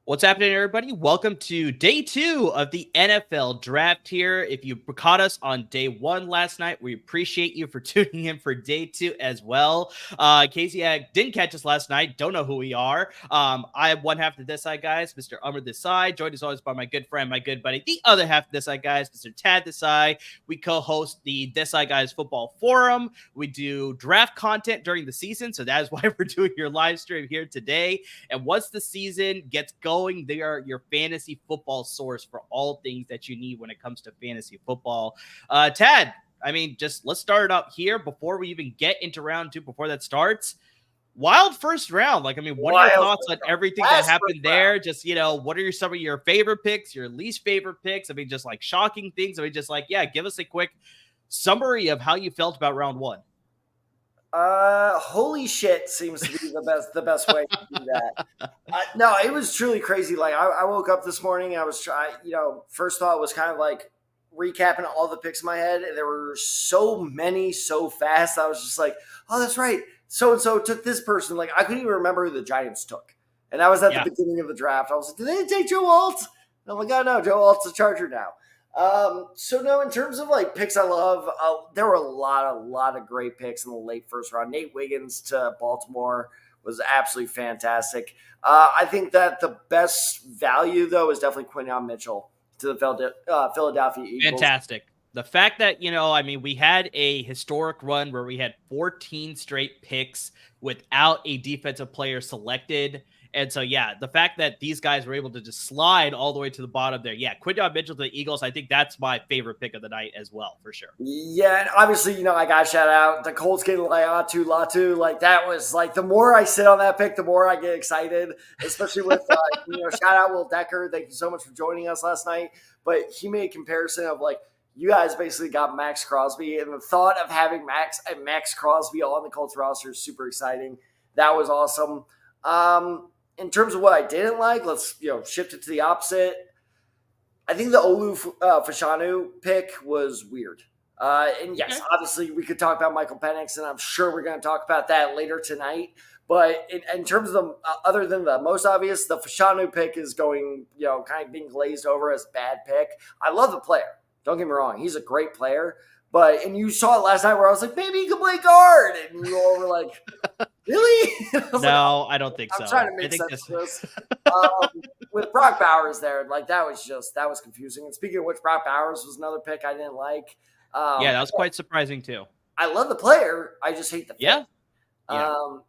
What's happening, everybody? Welcome to day 2 of the NFL draft here. If you caught us on day 1 last night, we appreciate you for tuning in for day 2 as well. In case you didn't catch us last night, don't know who we are. I am one half of This Side Guys, Mr. Umar This Side, joined as always by my good friend, my good buddy, the other half of This Side Guys, Mr. Tad This Side. We co-host the This Side Guys Football Forum. We do draft content during the season, so that is why we're doing your live stream here today. And once the season gets going, they are your fantasy football source for all things that you need when it comes to fantasy football. Tad, I mean, just let's start it up here before we even get into round 2. Before that starts, wild first round. What are your thoughts on everything that happened there? Just, what are some of your favorite picks, your least favorite picks? I mean, just like shocking things. I mean, just give us a quick summary of how you felt about round 1. Holy shit seems to be the best way to do that. No, it was truly crazy. Like I woke up this morning, I was trying, first thought was kind of like recapping all the picks in my head, and there were so many so fast. I was just like, oh, that's right. So-and-so took this person. Like I couldn't even remember who the Giants took. And I was at the beginning of the draft. I was like, did they take Joe Alt? And I'm like, oh no, Joe Alt's a Charger now. So no, in terms of like picks I love, there were a lot of great picks in the late first round. Nate Wiggins to Baltimore was absolutely fantastic. I think that the best value though is definitely Quinyon Mitchell to the Philadelphia Eagles. Fantastic. The fact that, we had a historic run where we had 14 straight picks without a defensive player selected. And so, the fact that these guys were able to just slide all the way to the bottom there. Yeah, Quinyon Mitchell to the Eagles, I think that's my favorite pick of the night as well, for sure. Yeah, and obviously, I got to shout out the Colts getting Latu. Like, that was, like, the more I sit on that pick, the more I get excited, especially with, shout out Will Decker. Thank you so much for joining us last night. But he made a comparison of, like, you guys basically got Max Crosby, and the thought of having Max Crosby on the Colts roster is super exciting. That was awesome. In terms of what I didn't like, let's shift it to the opposite. I think the Olu Fashanu pick was weird. And yes, obviously we could talk about Michael Penix, and I'm sure we're going to talk about that later tonight. But in terms of the other than the most obvious, the Fashanu pick is going, kind of being glazed over as a bad pick. I love the player. Don't get me wrong; he's a great player. And you saw it last night where I was like, maybe he can play guard. And you all were like, really? No, I don't think so. I'm trying to make sense of this. With Brock Bowers there, like that was confusing. And speaking of which, Brock Bowers was another pick I didn't like. That was quite surprising too. I love the player. I just hate the pick. Yeah.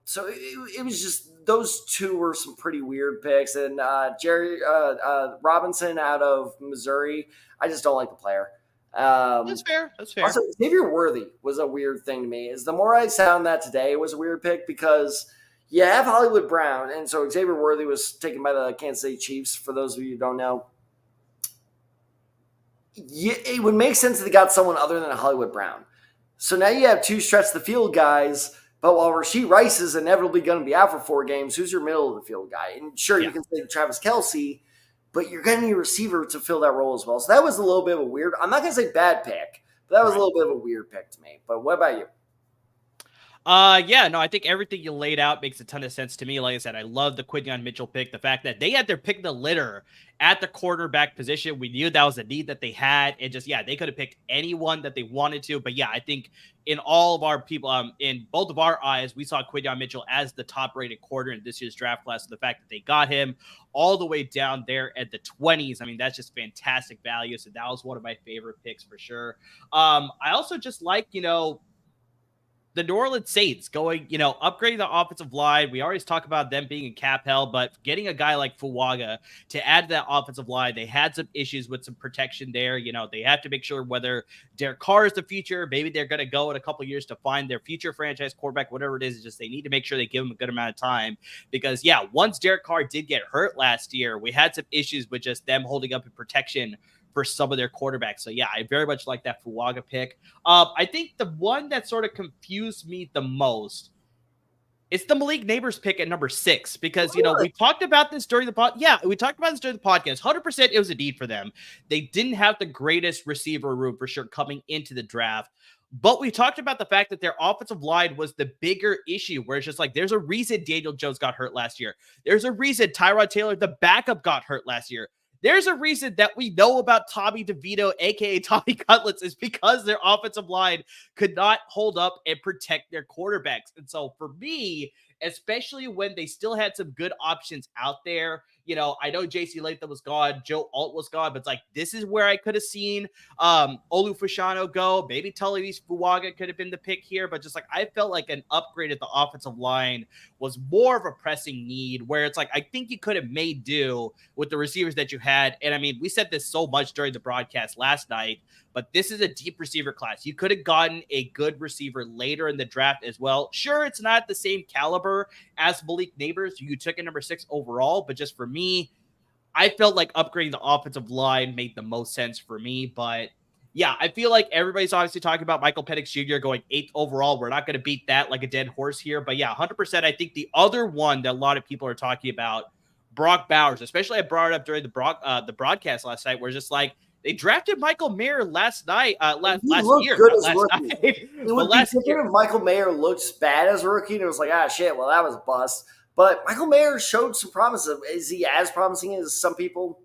So it was just those two were some pretty weird picks. And Jerry Robinson out of Missouri, I just don't like the player. That's fair. Also, Xavier Worthy was a weird thing to me. The more I sound that today, it was a weird pick because you have Hollywood Brown, and so Xavier Worthy was taken by the Kansas City Chiefs. For those of you who don't know, it would make sense that they got someone other than a Hollywood Brown. So now you have two stretch the field guys, but while Rashee Rice is inevitably going to be out for 4 games, who's your middle of the field guy? And sure, you can say Travis Kelce, but you're going to need a receiver to fill that role as well. So that was a little bit of a weird – I'm not going to say bad pick, but that was a little bit of a weird pick to me. But what about you? I think everything you laid out makes a ton of sense to me. Like I said, I love the Quinyon Mitchell pick. The fact that they had their pick of the litter at the quarterback position. We knew that was a need that they had. And just, they could have picked anyone that they wanted to. But I think in all of our people, in both of our eyes, we saw Quinyon Mitchell as the top rated quarter in this year's draft class. So the fact that they got him all the way down there at the 20s, I mean, that's just fantastic value. So that was one of my favorite picks for sure. I also just like, the New Orleans Saints going, upgrading the offensive line. We always talk about them being in cap hell, but getting a guy like Fuaga to add to that offensive line, they had some issues with some protection there. They have to make sure whether Derek Carr is the future. Maybe they're going to go in a couple of years to find their future franchise quarterback, whatever it is. It's just they need to make sure they give him a good amount of time because, once Derek Carr did get hurt last year, we had some issues with just them holding up in protection for some of their quarterbacks. So I very much like that Fuaga pick. I think the one that sort of confused me the most is the Malik Neighbors pick at number 6, because, we talked about this during the we talked about this during the podcast. 100% it was a need for them. They didn't have the greatest receiver room for sure coming into the draft. But we talked about the fact that their offensive line was the bigger issue, where it's just like, there's a reason Daniel Jones got hurt last year. There's a reason Tyrod Taylor, the backup, got hurt last year. There's a reason that we know about Tommy DeVito, aka Tommy Cutlets, is because their offensive line could not hold up and protect their quarterbacks. And so for me, especially when they still had some good options out there, I know JC Latham was gone, Joe Alt was gone, but it's like, this is where I could have seen Olu Fashanu go. Maybe Talibis Fuaga could have been the pick here, but just like, I felt like an upgrade at the offensive line was more of a pressing need, where it's like, I think you could have made do with the receivers that you had. And I mean, we said this so much during the broadcast last night, but this is a deep receiver class. You could have gotten a good receiver later in the draft as well. Sure, it's not the same caliber as Malik Neighbors, who you took at number 6 overall, but just for me, I felt like upgrading the offensive line made the most sense for me. But yeah, I feel like everybody's obviously talking about Michael Penix Jr. going 8th overall. We're not going to beat that like a dead horse here. But yeah, 100%. I think the other one that a lot of people are talking about, Brock Bowers, especially I brought it up during the broadcast last night, where it's just like, they drafted Michael Mayer last night, last year. Good as a rookie. It would be different if Michael Mayer looked bad as a rookie, and it was like, shit, well, that was a bust. But Michael Mayer showed some promise. Is he as promising as some people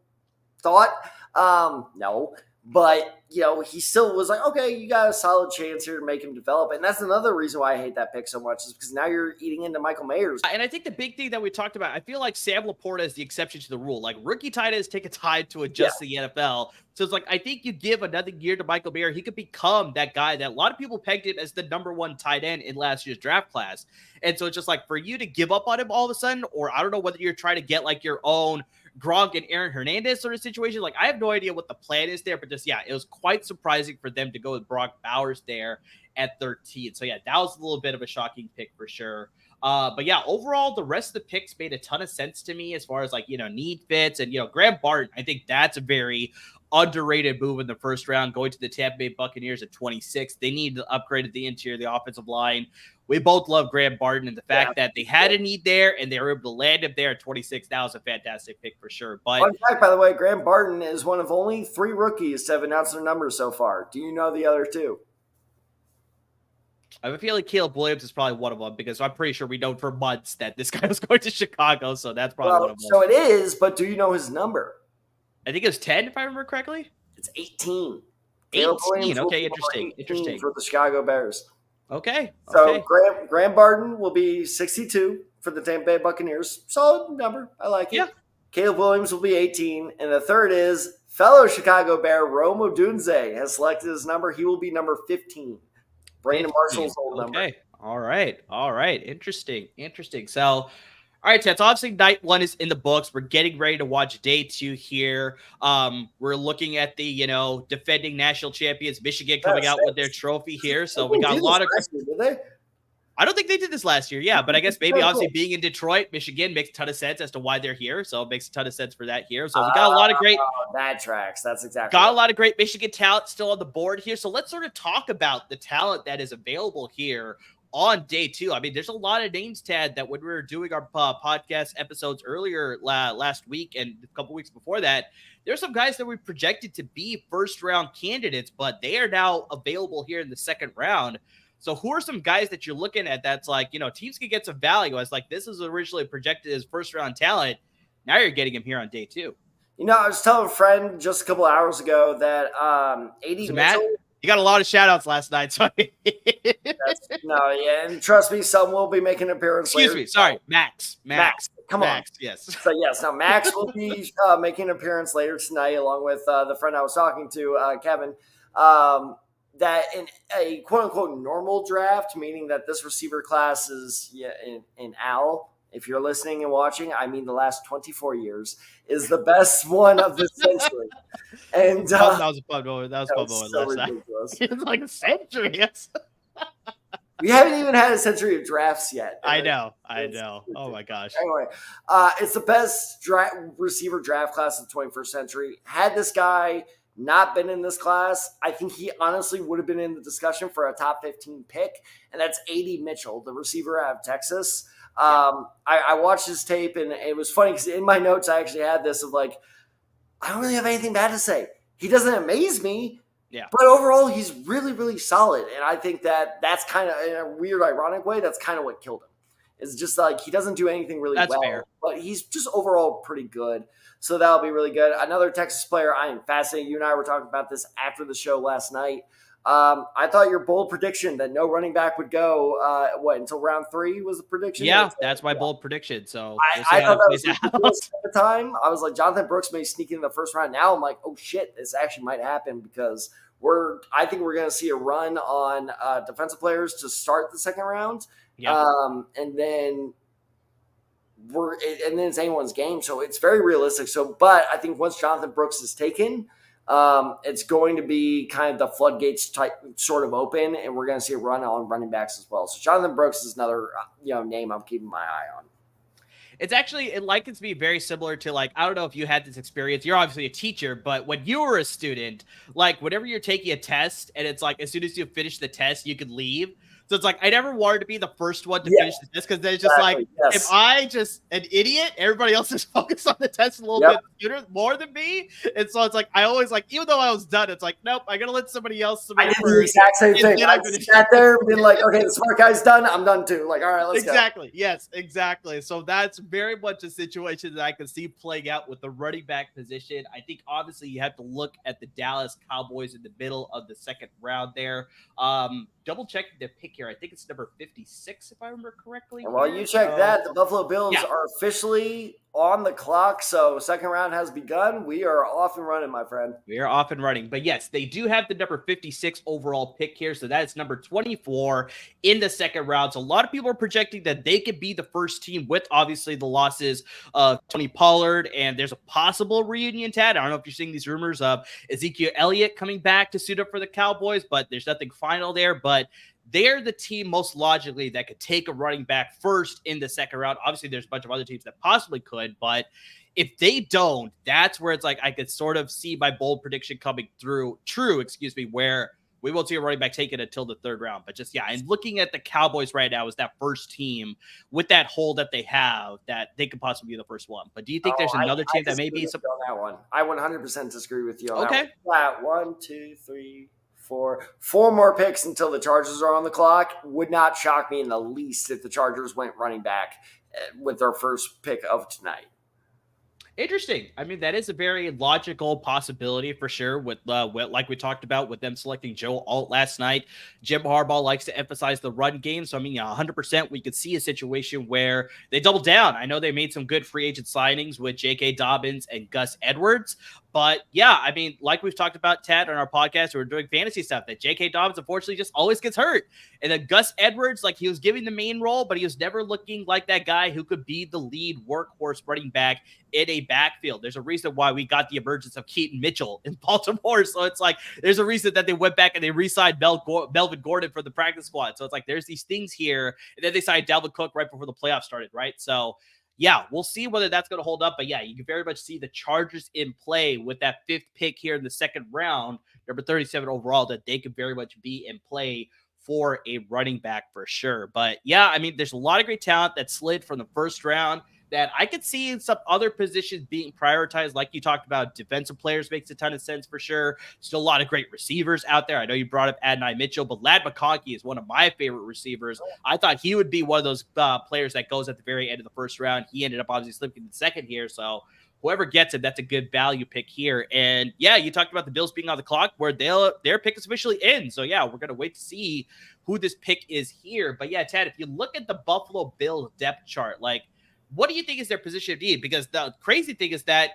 thought? No. But, he still was like, okay, you got a solid chance here to make him develop. And that's another reason why I hate that pick so much, is because now you're eating into Michael Mayer's. And I think the big thing that we talked about, I feel like Sam Laporta is the exception to the rule. Like, rookie tight ends take a time to adjust to the NFL. So it's like, I think you give another year to Michael Mayer, he could become that guy that a lot of people pegged him as the number 1 tight end in last year's draft class. And so it's just like, for you to give up on him all of a sudden, or I don't know whether you're trying to get like your own Gronk and Aaron Hernandez sort of situation. Like, I have no idea what the plan is there, but just, yeah, it was quite surprising for them to go with Brock Bowers there at 13. So yeah, that was a little bit of a shocking pick for sure. But yeah, overall, the rest of the picks made a ton of sense to me as far as like, need fits. And, Graham Barton, I think that's a very underrated move in the first round, going to the Tampa Bay Buccaneers at 26. They need to upgrade the interior of the offensive line. We both love Graham Barton, and the fact that they had a need there and they were able to land him there at 26, that was a fantastic pick for sure. But fun fact, by the way, Graham Barton is one of only 3 rookies to have announced their numbers so far. Do you know the other 2? I have a feeling Caleb Williams is probably one of them, because I'm pretty sure we know for months that this guy was going to Chicago, so that's probably one of them. So it is, but do you know his number? I think it was 10, if I remember correctly. It's 18. 18. Okay, interesting. For the Chicago Bears. Okay. So Graham Barton will be 62 for the Tampa Bay Buccaneers. Solid number. I like it. Yeah. Caleb Williams will be 18. And the third is fellow Chicago Bear Rome Odunze has selected his number. He will be number 15. Brandon Marshall's old number. Okay. All right. Interesting. So, all right, Ted. So obviously night 1 is in the books. We're getting ready to watch day 2 here. We're looking at the, defending national champions, Michigan, coming out with their trophy here. So we got a lot of. Did they? I don't think they did this last year. Yeah, but I guess maybe obviously being in Detroit, Michigan makes a ton of sense as to why they're here. So it makes a ton of sense for that here. So we got a lot of great. That tracks. That's exactly. Got a lot of great Michigan talent still on the board here. So let's sort of talk about the talent that is available here on day 2. I mean, there's a lot of names, Tad, that when we were doing our podcast episodes earlier last week and a couple weeks before that, there's some guys that we projected to be first-round candidates, but they are now available here in the second round. So who are some guys that you're looking at that's like, teams could get some value as like this is originally projected as first-round talent. Now you're getting him here on day 2. I was telling a friend just a couple hours ago that AD Mitchell. You got a lot of shout-outs last night. So and trust me, some will be making an appearance later. Excuse me. Sorry, Max. Come on. Yes. So, yes, now Max will be making an appearance later tonight along with the friend I was talking to, Kevin, that in a quote-unquote normal draft, meaning that this receiver class is in Al, if you're listening and watching, I mean the last 24 years, is the best one of the century. And that was a fun moment. That was a fun moment so last night. It's like a century. Yes. We haven't even had a century of drafts yet. I know. Oh, my gosh. Anyway, it's the best receiver draft class of the 21st century. Had this guy not been in this class, I think he honestly would have been in the discussion for a top 15 pick, and that's A.D. Mitchell, the receiver out of Texas. I watched his tape, and it was funny because in my notes I actually had this of like, I don't really have anything bad to say. He doesn't amaze me, Yeah. But overall, he's really, really solid. And I think that's kind of, in a weird, ironic way, that's kind of what killed him. It's just like he doesn't do anything really That's well, fair. but he's just overall pretty good. So that'll be really good. Another Texas player I am fascinated. You and I were talking about this after the show last night. I thought your bold prediction that no running back would go, until round 3 was the prediction? Yeah, that's my bold prediction. So we'll see I how thought that that was plays ridiculous out. at the time. I was like, Jonathan Brooks may sneak in the first round. Now I'm like, oh shit, this actually might happen because I think we're going to see a run on defensive players to start the second round. Yeah. And then it's anyone's game. So it's very realistic. So, but I think once Jonathan Brooks is taken, it's going to be kind of the floodgates type sort of open, and we're going to see a run on running backs as well. So Jonathan Brooks is another name I'm keeping my eye on. It's actually, it likens me very similar to, like, I don't know if you had this experience. You're obviously a teacher, but when you were a student, like, whenever you're taking a test and it's like, as soon as you finish the test, you could leave. So it's like, I never wanted to be the first one to finish the test because then it's just like, if I just an idiot, everybody else is focused on the test a little bit sooner, more than me. And so it's like, I always like, even though I was done, it's like, nope, I got to let somebody else submit I did the exact same thing. I sat there and been like, okay, the smart guy's done. I'm done too. Like, all right, let's go. Exactly. Yes, exactly. So that's very much a situation that I can see playing out with the running back position. I think obviously you have to look at the Dallas Cowboys in the middle of the second round there. Double checking the pick here. I think it's number 56, if I remember correctly. And while you check that, the Buffalo Bills are officially on the clock. So second round has begun. We are off and running, my friend. We are off and running. But yes, they do have the number 56 overall pick here. So that is number 24 in the second round. So a lot of people are projecting that they could be the first team with obviously the losses of Tony Pollard. And there's a possible reunion, Tad. I don't know if you're seeing these rumors of Ezekiel Elliott coming back to suit up for the Cowboys, but there's nothing final there. But they're the team most logically that could take a running back first in the second round. Obviously, there's a bunch of other teams that possibly could, but if they don't, that's where it's like I could sort of see my bold prediction coming true, where we won't see a running back taken until the third round. But just, and looking at the Cowboys right now as that first team with that hole that they have, that they could possibly be the first one. But do you think there's another team that may be some on that one? I 100% disagree with you on that one. 1, 2, 3, 4 more picks until the Chargers are on the clock. Would not shock me in the least if the Chargers went running back with their first pick of tonight. Interesting. I mean, that is a very logical possibility for sure with like we talked about with them selecting Joe Alt last night. Jim Harbaugh likes to emphasize the run game. So, I mean, 100% we could see a situation where they double down. I know they made some good free agent signings with J.K. Dobbins and Gus Edwards. But yeah, I mean, like we've talked about, Ted, on our podcast, we're doing fantasy stuff, that J.K. Dobbins unfortunately just always gets hurt. And then Gus Edwards, like, he was giving the main role, but he was never looking like that guy who could be the lead workhorse running back in a backfield. There's a reason why we got the emergence of Keaton Mitchell in Baltimore. So it's like, there's a reason that they went back and they re-signed Melvin Gordon for the practice squad. So it's like, there's these things here. And then they signed Dalvin Cook right before the playoffs started, right? So yeah, we'll see whether that's going to hold up. But yeah, you can very much see the Chargers in play with that fifth pick here in the second round, number 37 overall, that they could very much be in play for a running back for sure. But yeah, I mean, there's a lot of great talent that slid from the first round that I could see in some other positions being prioritized. Like you talked about, defensive players makes a ton of sense for sure. Still a lot of great receivers out there. I know you brought up Adonai Mitchell, but Ladd McConkey is one of my favorite receivers. I thought he would be one of those players that goes at the very end of the first round. He ended up obviously slipping in the second here. So whoever gets him, that's a good value pick here. And yeah, you talked about the Bills being on the clock where their pick is officially in. So yeah, we're going to wait to see who this pick is here. But yeah, Ted, if you look at the Buffalo Bills depth chart, like, what do you think is their position of need? Because the crazy thing is that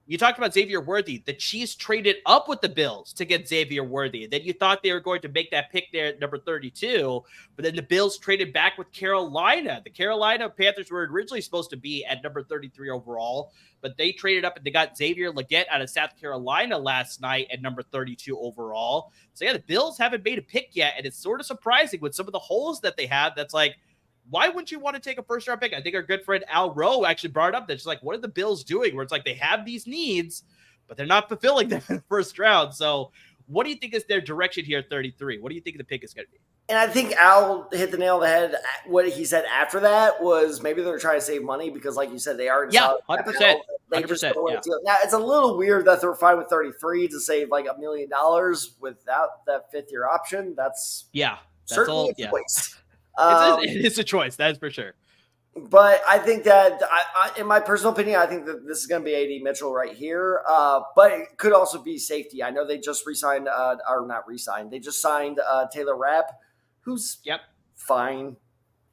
you talked about Xavier Worthy. The Chiefs traded up with the Bills to get Xavier Worthy. Then you thought they were going to make that pick there at number 32, but then the Bills traded back with Carolina. The Carolina Panthers were originally supposed to be at number 33 overall, but they traded up and they got Xavier Legette out of South Carolina last night at number 32 overall. So yeah, the Bills haven't made a pick yet, and it's sort of surprising with some of the holes that they have. That's like, why wouldn't you want to take a first-round pick? I think our good friend Al Rowe actually brought it up. That's like, what are the Bills doing? Where it's like they have these needs, but they're not fulfilling them in the first round. So what do you think is their direction here at 33? What do you think the pick is going to be? And I think Al hit the nail on the head. What he said after that was maybe they're trying to save money because, like you said, they already Yeah, saw 100%. they just 100%. don't want Yeah. to deal. Now it's a little weird that they're fine with 33 to save like $1 million without that 5th-year option. That's certainly a choice. It is a choice, that's for sure. But I think that, in my personal opinion, I think that this is going to be AD Mitchell right here. But it could also be safety. I know they just re-signed, or not re-signed. They just signed Taylor Rapp, who's fine.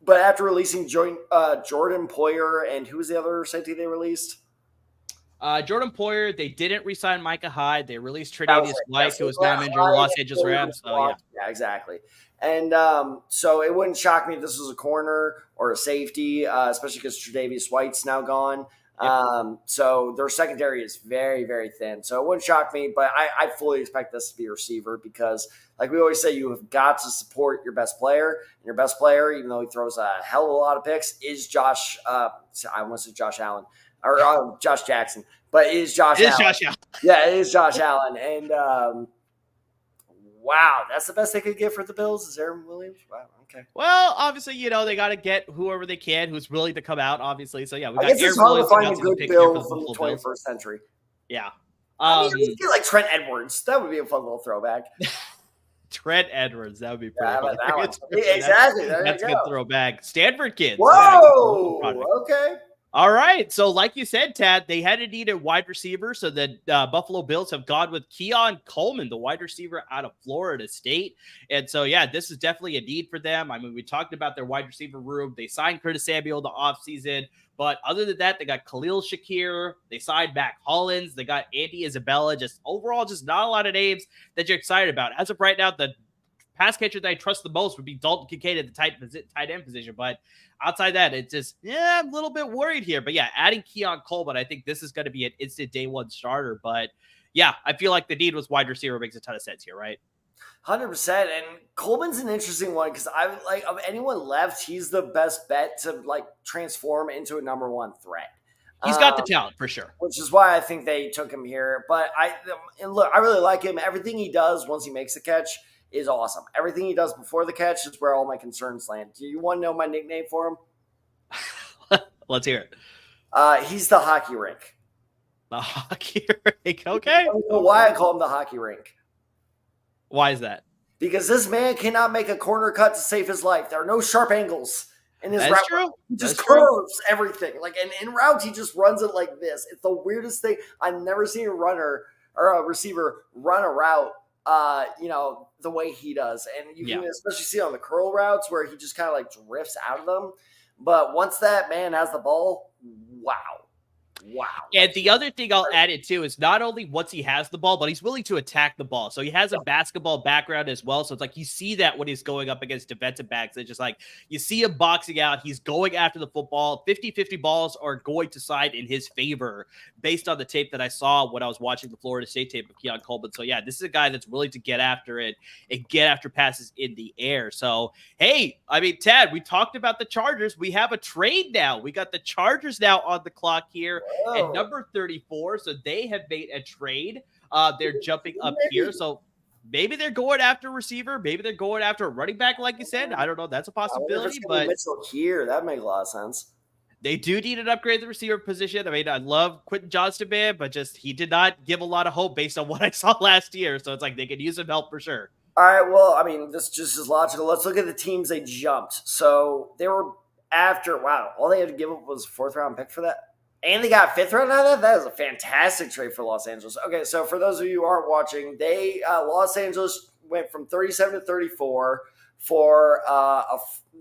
But after releasing Jordan Poyer, and who was the other safety they released? Jordan Poyer. They didn't re-sign Micah Hyde. They released Tre'Davious White, who was now injured Los Angeles Rams. So yeah, exactly. And so it wouldn't shock me if this was a corner or a safety, especially because Tre'Davious White's now gone. So their secondary is very, very thin. So it wouldn't shock me, but I fully expect this to be a receiver because, like we always say, you have got to support your best player. And your best player, even though he throws a hell of a lot of picks, is Josh. I want to say Josh Allen or Josh Jackson, but it is Josh Allen. Josh Allen. Yeah, it is Josh Allen. And wow, that's the best they could get for the Bills is Aaron Williams. Wow, okay. Well, obviously, they got to get whoever they can who's willing to come out, obviously. So, yeah, we got I guess it's hard to find a good Bill from the 21st Bills. century. Yeah. I mean, you get like Trent Edwards. That would be a fun little throwback. Trent Edwards. That would be pretty cool. Exactly. That's a good throwback. Stanford kids. Whoa. Okay. All right. So like you said, Tad, they had to need a wide receiver. So the Buffalo Bills have gone with Keon Coleman, the wide receiver out of Florida State. And so, yeah, this is definitely a need for them. I mean, we talked about their wide receiver room. They signed Curtis Samuel the offseason. But other than that, they got Khalil Shakir. They signed Mac Hollins. They got Andy Isabella. Just overall, just not a lot of names that you're excited about. As of right now, the pass catcher that I trust the most would be Dalton Kincaid at the tight end position. But outside that, it's just, I'm a little bit worried here. But yeah, adding Keon Coleman, I think this is going to be an instant day one starter. But yeah, I feel like the need was wide receiver makes a ton of sense here, right? 100%. And Coleman's an interesting one because I would like of anyone left, he's the best bet to like transform into a number one threat. He's got the talent for sure, which is why I think they took him here. But I really like him. Everything he does once he makes the catch is awesome. Everything he does before the catch is where all my concerns land. Do you want to know my nickname for him? Let's hear it. He's the hockey rink. The hockey rink. Okay. I don't know why I call him the hockey rink. Why is that? Because this man cannot make a corner cut to save his life. There are no sharp angles in his route. True. He just curves everything. Like, and in route, he just runs it like this. It's the weirdest thing. I've never seen a runner or a receiver run a route, the way he does. And you can especially see on the curl routes where he just kind of like drifts out of them. But once that man has the ball, wow. And the other thing I'll add it to is not only once he has the ball, but he's willing to attack the ball. So he has a basketball background as well. So it's like you see that when he's going up against defensive backs. It's just like you see him boxing out. He's going after the football. 50-50 balls are going to side in his favor based on the tape that I saw when I was watching the Florida State tape of Keon Coleman. So yeah, this is a guy that's willing to get after it and get after passes in the air. So, hey, I mean, Tad, we talked about the Chargers. We have a trade now. We got the Chargers now on the clock here. At number 34, so they have made a trade. They're jumping up here, so maybe they're going after a receiver. Maybe they're going after a running back, like you said. I don't know. That's a possibility. But Mitchell here, that makes a lot of sense. They do need an upgrade at the receiver position. I mean, I love Quentin Johnston, man, but just he did not give a lot of hope based on what I saw last year. So it's like they could use some help for sure. All right, well, I mean, this just is logical. Let's look at the teams they jumped. So they were after, all they had to give up was a 4th-round pick for that. And they got 5th round out of that. That is a fantastic trade for Los Angeles. Okay, so for those of you who aren't watching, they Los Angeles went from 37 to 34 for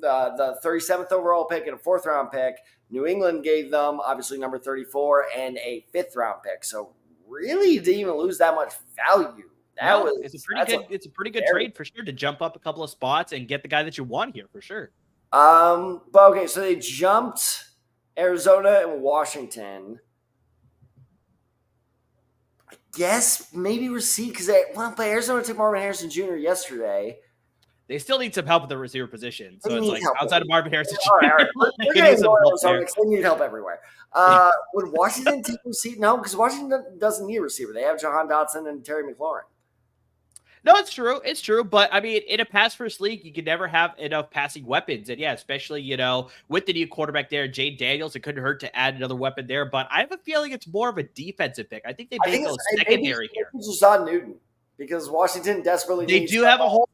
the 37th overall pick and a 4th round pick. New England gave them obviously number 34 and a 5th round pick. So really didn't even lose that much value. It's a pretty good trade for sure to jump up a couple of spots and get the guy that you want here for sure. But okay, so they jumped Arizona and Washington. I guess maybe receive because but Arizona took Marvin Harrison Jr. yesterday. They still need some help at the receiver position. So it's like outside of Marvin Harrison Jr. All right. They need help everywhere. Would Washington take receiver? No, because Washington doesn't need a receiver. They have Jahan Dotson and Terry McLaurin. No, it's true. It's true. But I mean, in a pass first league, you can never have enough passing weapons. And yeah, especially, with the new quarterback there, Jane Daniels, it couldn't hurt to add another weapon there. But I have a feeling it's more of a defensive pick. I think they may go secondary here. Jer'Zhan Newton, because Washington desperately They needs do have a whole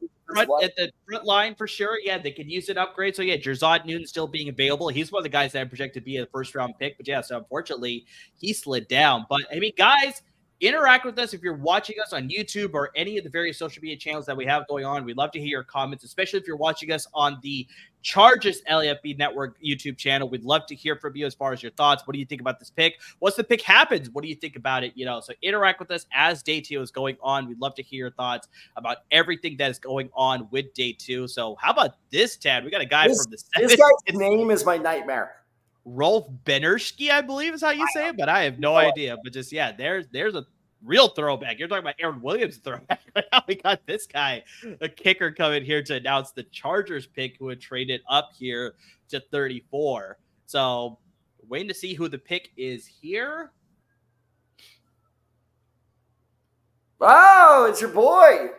at the front line for sure. Yeah, they could use an upgrade. So yeah, Jer'Zhan Newton still being available. He's one of the guys that I projected to be a first round pick. But yeah, so unfortunately, he slid down. But I mean, guys, interact with us if you're watching us on YouTube or any of the various social media channels that we have going on. We'd love to hear your comments, especially if you're watching us on the Chargers LAFB Network YouTube channel. We'd love to hear from you as far as your thoughts. What do you think about this pick? Once the pick happens, what do you think about it? So interact with us as day 2 is going on. We'd love to hear your thoughts about everything that is going on with day 2. So how about this, Tad? We got a guy from the 7th. This guy's name is my nightmare. Rolf Benersky, I believe is how you say it, but I have no idea. But just, yeah, there's a real throwback. You're talking about Aaron Williams throwback. Now we got this guy, a kicker, coming here to announce the Chargers pick, who had traded up here to 34. So waiting to see who the pick is here. Wow, it's your boy.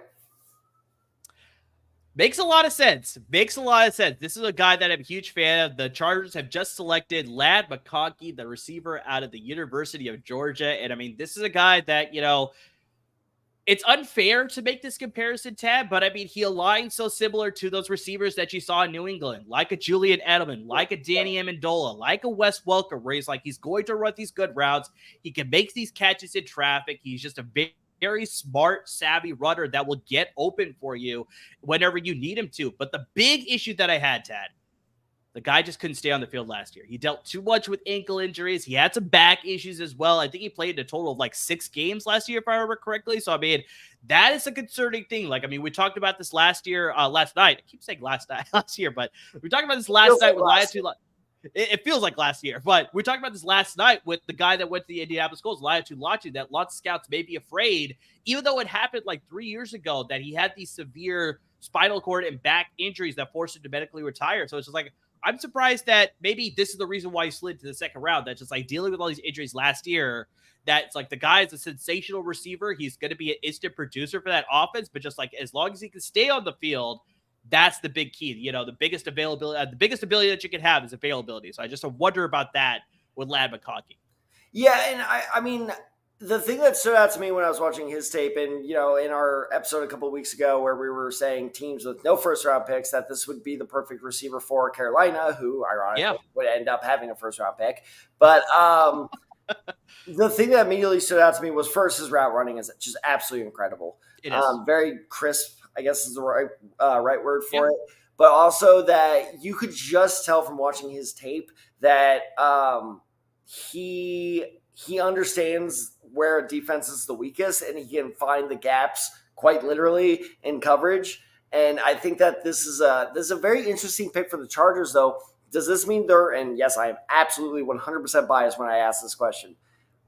Makes a lot of sense. Makes a lot of sense. This is a guy that I'm a huge fan of. The Chargers have just selected Ladd McConkey, the receiver out of the University of Georgia. And I mean, this is a guy that, it's unfair to make this comparison, Tad, but I mean, he aligns so similar to those receivers that you saw in New England, like a Julian Edelman, like a Danny Amendola, like a Wes Welker, where he's going to run these good routes. He can make these catches in traffic. He's just a very smart, savvy runner that will get open for you whenever you need him to. But the big issue that I had, Tad, the guy just couldn't stay on the field last year. He dealt too much with ankle injuries. He had some back issues as well. I think he played a total of like 6 games last year, if I remember correctly. So, I mean, that is a concerning thing. Like, I mean, we talked about this last night. I keep saying last year, but we talked about this last night with Laiatu. It feels like last year, but we talked about this last night with the guy that went to the Indianapolis Colts, Laiatu Latu, that lots of scouts may be afraid, even though it happened like 3 years ago, that he had these severe spinal cord and back injuries that forced him to medically retire. So it's just like, I'm surprised that maybe this is the reason why he slid to the second round. That's just like dealing with all these injuries last year. That's like, the guy is a sensational receiver. He's going to be an instant producer for that offense, but just like, as long as he can stay on the field, that's the big key. The biggest availability, the biggest ability that you can have is availability. So I just wonder about that with Ladd McConkey. Yeah, and I mean, the thing that stood out to me when I was watching his tape, and in our episode a couple of weeks ago where we were saying teams with no first round picks, that this would be the perfect receiver for Carolina, who ironically would end up having a first round pick. But the thing that immediately stood out to me was, first, his route running is just absolutely incredible. It is very crisp, I guess is the right word for it. But also that you could just tell from watching his tape that he understands where a defense is the weakest, and he can find the gaps quite literally in coverage. And I think that this is a very interesting pick for the Chargers, though. Does this mean and yes, I am absolutely 100% biased when I ask this question,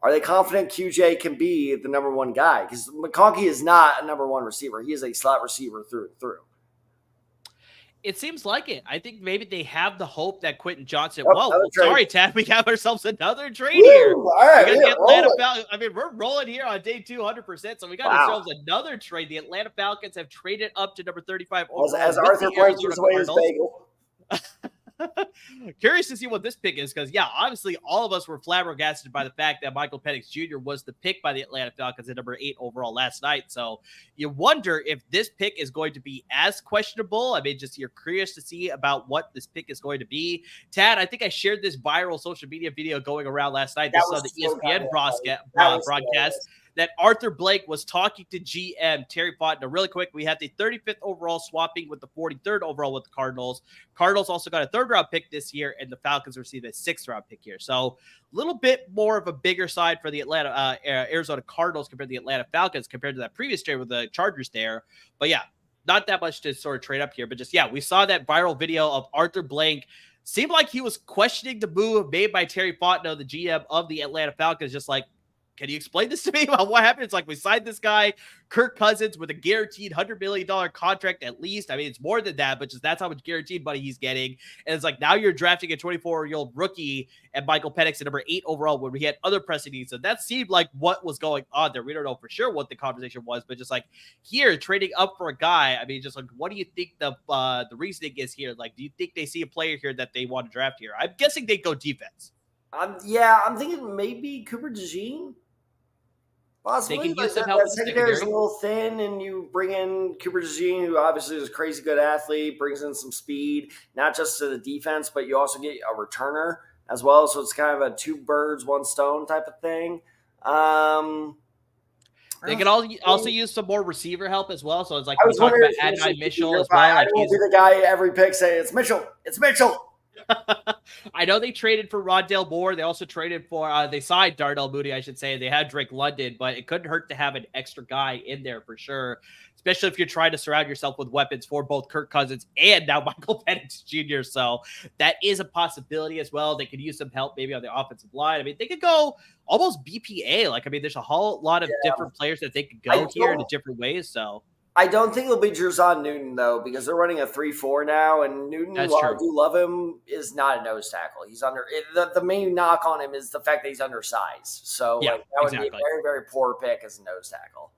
are they confident QJ can be the number one guy? Because McConkey is not a number one receiver. He is a slot receiver through and through. It seems like it. I think maybe they have the hope that Quentin Johnson. Sorry, Tad, we have ourselves another trade here. All right, the Atlanta Falcons. I mean, we're rolling here on day 200%. So we got ourselves another trade. The Atlanta Falcons have traded up to number 35 overall. As Arthur points away his bagel. Curious to see what this pick is, because obviously all of us were flabbergasted by the fact that Michael Penix Jr. was the pick by the Atlanta Falcons at number 8 overall last night. So you wonder if this pick is going to be as questionable. I mean, just you're curious to see about what this pick is going to be. Tad, I think I shared this viral social media video going around last night. This was on the ESPN broadcast. That Arthur Blank was talking to GM Terry Fontenot. Really quick, we had the 35th overall swapping with the 43rd overall with the Cardinals. Cardinals also got a 3rd-round pick this year, and the Falcons received a 6th-round pick here. So a little bit more of a bigger side for the Arizona Cardinals compared to the Atlanta Falcons compared to that previous trade with the Chargers there. But not that much to sort of trade up here. But just, we saw that viral video of Arthur Blank. Seemed like he was questioning the move made by Terry Fontenot, the GM of the Atlanta Falcons, just like, can you explain this to me about what happened? It's like we signed this guy, Kirk Cousins, with a guaranteed $100 million contract at least. I mean, it's more than that, but just that's how much guaranteed money he's getting. And it's like now you're drafting a 24-year-old rookie and Michael Penix at number 8 overall when we had other pressing needs. So that seemed like what was going on there. We don't know for sure what the conversation was, but just like here, trading up for a guy, I mean, just like, what do you think the reasoning is here? Like, do you think they see a player here that they want to draft here? I'm guessing they go defense. I'm thinking maybe Cooper DeJean. Possibly. They can use some that, help that secondary is a little thin, and you bring in Cooper DeJean, who obviously is a crazy good athlete, brings in some speed, not just to the defense, but you also get a returner as well. So it's kind of a 2 birds, 1 stone type of thing. They can also use some more receiver help as well. So it's like we talked about Adonai Mitchell as well. I don't be the guy every pick say it's Mitchell. It's Mitchell. I know they traded for Rondale Moore. They also traded for they signed Darnell Mooney, I should say. They had Drake London, but it couldn't hurt to have an extra guy in there for sure, especially if you're trying to surround yourself with weapons for both Kirk Cousins and now Michael Penix Jr. So that is a possibility as well. They could use some help maybe on the offensive line. I mean, they could go almost BPA. Like, I mean, there's a whole lot of different players that they could go here in different ways. So I don't think it'll be Jer'Zhan Newton, though, because they're running a 3-4 now, and Newton, while I do love him, is not a nose tackle. He's under the main knock on him is the fact that he's undersized. So that would be a very, very poor pick as a nose tackle.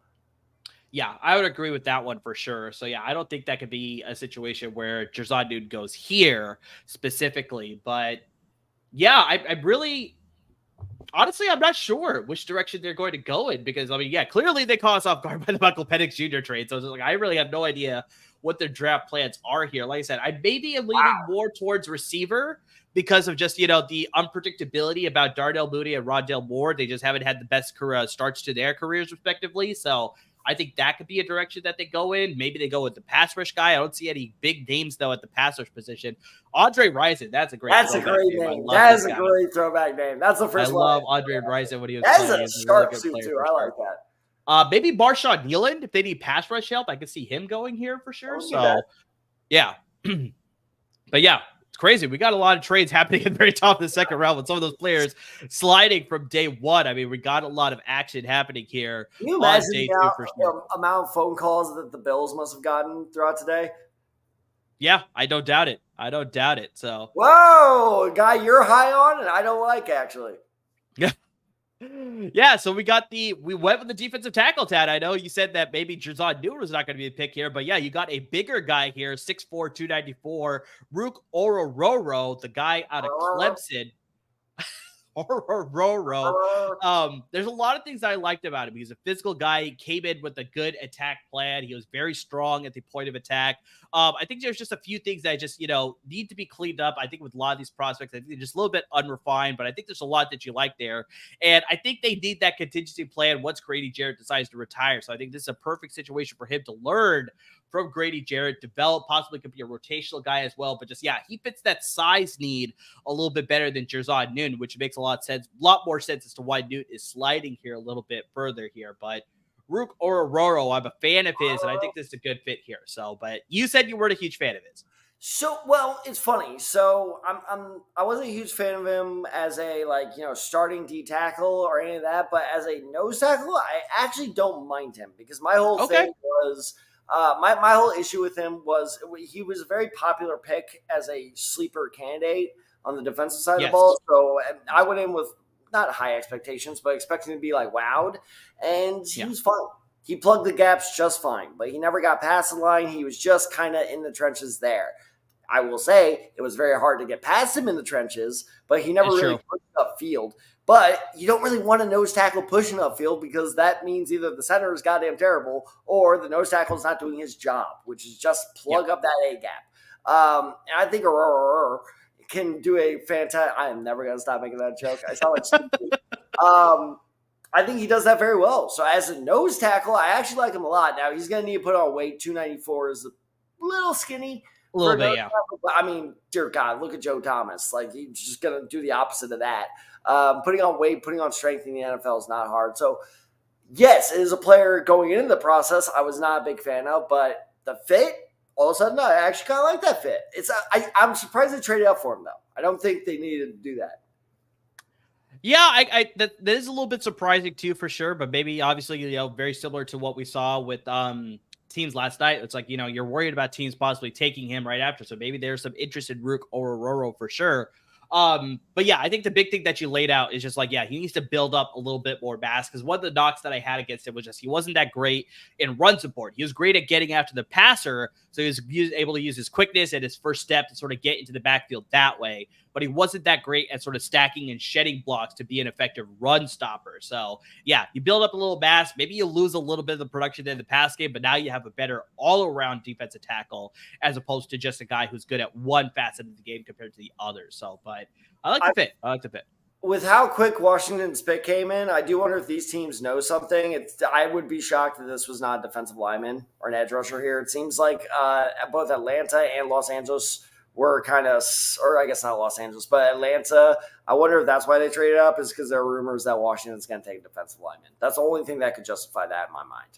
Yeah, I would agree with that one for sure. So, yeah, I don't think that could be a situation where Jer'Zhan Newton goes here specifically. But, yeah, I really – honestly, I'm not sure which direction they're going to go in because, I mean, yeah, clearly they caught us off guard by the Michael Penix Jr. trade. So, it's like I really have no idea what their draft plans are here. Like I said, I maybe am leaning more towards receiver because of just, the unpredictability about Darnell Mooney and Rondale Moore. They just haven't had the best career starts to their careers, respectively. So, I think that could be a direction that they go in. Maybe they go with the pass rush guy. I don't see any big names, though, at the pass rush position. Andre Rison, that's a great name. That is a great throwback name. That's the first one. I love Andre Rison when he was playing. That is a sharp suit, too. I like that. Maybe Marshawn Nealand, if they need pass rush help, I could see him going here for sure. So, yeah. But, yeah. Crazy. We got a lot of trades happening at the very top of the second round with some of those players sliding from day one. I mean, we got a lot of action happening here. Can you imagine the amount of phone calls that the Bills must have gotten throughout today? Yeah, I don't doubt it. So, whoa, a guy you're high on and I don't like, actually. Yeah. Yeah, so we went with the defensive tackle, Tad. I know you said that maybe Jer'Zhan Newton was not going to be a pick here, but yeah, you got a bigger guy here, 6'4", 294, Rook Orororo, the guy out of Clemson. Orororo. There's a lot of things I liked about him. He's a physical guy. He came in with a good attack plan. He was very strong at the point of attack. I think there's just a few things that just, need to be cleaned up. I think with a lot of these prospects, I think they're just a little bit unrefined, but I think there's a lot that you like there. And I think they need that contingency plan once Grady Jarrett decides to retire. So I think this is a perfect situation for him to learn from Grady Jarrett, develop, possibly could be a rotational guy as well. But just, he fits that size need a little bit better than Jer'Zhan Newton, which makes a lot more sense as to why Newton is sliding here a little bit further here. But Rook Orororo, I'm a fan of his, and I think this is a good fit here. So, but you said you weren't a huge fan of his. So, well, it's funny. So I wasn't a huge fan of him as a starting D tackle or any of that, but as a nose tackle, I actually don't mind him because my whole thing was my whole issue with him was he was a very popular pick as a sleeper candidate on the defensive side of the ball. So I went in with not high expectations, but expecting to be wowed, and he was fine. He plugged the gaps just fine, but he never got past the line. He was just kind of in the trenches there. I will say it was very hard to get past him in the trenches, but he never really pushed upfield. But you don't really want a nose tackle pushing upfield because that means either the center is goddamn terrible or the nose tackle is not doing his job, which is just plug up that A gap. And I think can do a fantastic – I am never going to stop making that joke. I sound like I think he does that very well. So as a nose tackle, I actually like him a lot. Now, he's going to need to put on weight. 294 is a little skinny. A little bit, yeah. Tackle, but, I mean, dear God, look at Joe Thomas. He's just going to do the opposite of that. Putting on weight, putting on strength in the NFL is not hard. So, yes, it is a player going into the process I was not a big fan of, but the fit – all of a sudden, no, I actually kind of like that fit. I'm surprised they traded up for him, though. I don't think they needed to do that. Yeah, that is a little bit surprising too, for sure. But maybe obviously, very similar to what we saw with teams last night. It's like, you're worried about teams possibly taking him right after. So maybe there's some interest in Rook or Ororo for sure. But yeah, I think the big thing that you laid out is just like, yeah, he needs to build up a little bit more mass, because one of the knocks that I had against him was just he wasn't that great in run support. He was great at getting after the passer, so he was able to use his quickness and his first step to sort of get into the backfield that way. But he wasn't that great at sort of stacking and shedding blocks to be an effective run stopper. So yeah, you build up a little mass. Maybe you lose a little bit of the production in the pass game, but now you have a better all-around defensive tackle as opposed to just a guy who's good at one facet of the game compared to the others. So, but I like the fit. I like the fit. With how quick Washington's pick came in, I do wonder if these teams know something. I would be shocked that this was not a defensive lineman or an edge rusher here. It seems like both Atlanta and Los Angeles were kind of, or I guess not Los Angeles, but Atlanta. I wonder if that's why they traded up, is because there are rumors that Washington's going to take a defensive lineman. That's the only thing that could justify that in my mind.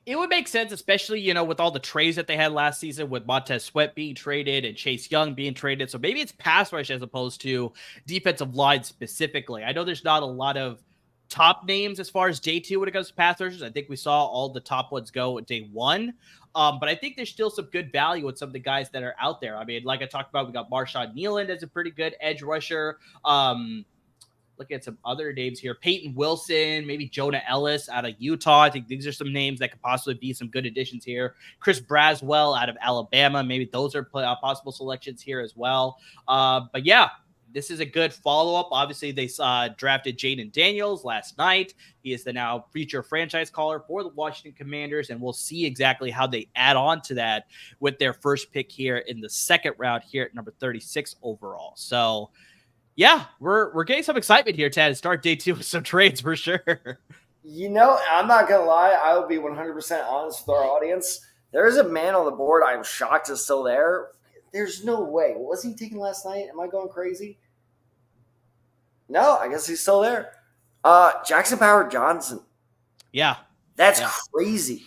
It would make sense, especially, with all the trades that they had last season with Montez Sweat being traded and Chase Young being traded. So maybe it's pass rush as opposed to defensive line specifically. I know there's not a lot of top names as far as day two when it comes to pass rushers. I think we saw all the top ones go at day one. But I think there's still some good value with some of the guys that are out there. I mean, like I talked about, we got Marshawn Nealand as a pretty good edge rusher. Look at some other names here. Peyton Wilson, maybe Jonah Ellis out of Utah. I think these are some names that could possibly be some good additions here. Chris Braswell out of Alabama. Maybe those are possible selections here as well. But yeah, this is a good follow-up. Obviously, they drafted Jaden Daniels last night. He is the now future franchise caller for the Washington Commanders, and we'll see exactly how they add on to that with their first pick here in the second round here at number 36 overall. So, yeah, we're getting some excitement here, Ted, to start day two with some trades for sure. I'm not going to lie. I will be 100% honest with our audience. There is a man on the board I'm shocked is still there. There's no way. What was he taking last night? Am I going crazy? No, I guess he's still there. Jackson Power Johnson. Yeah. That's crazy.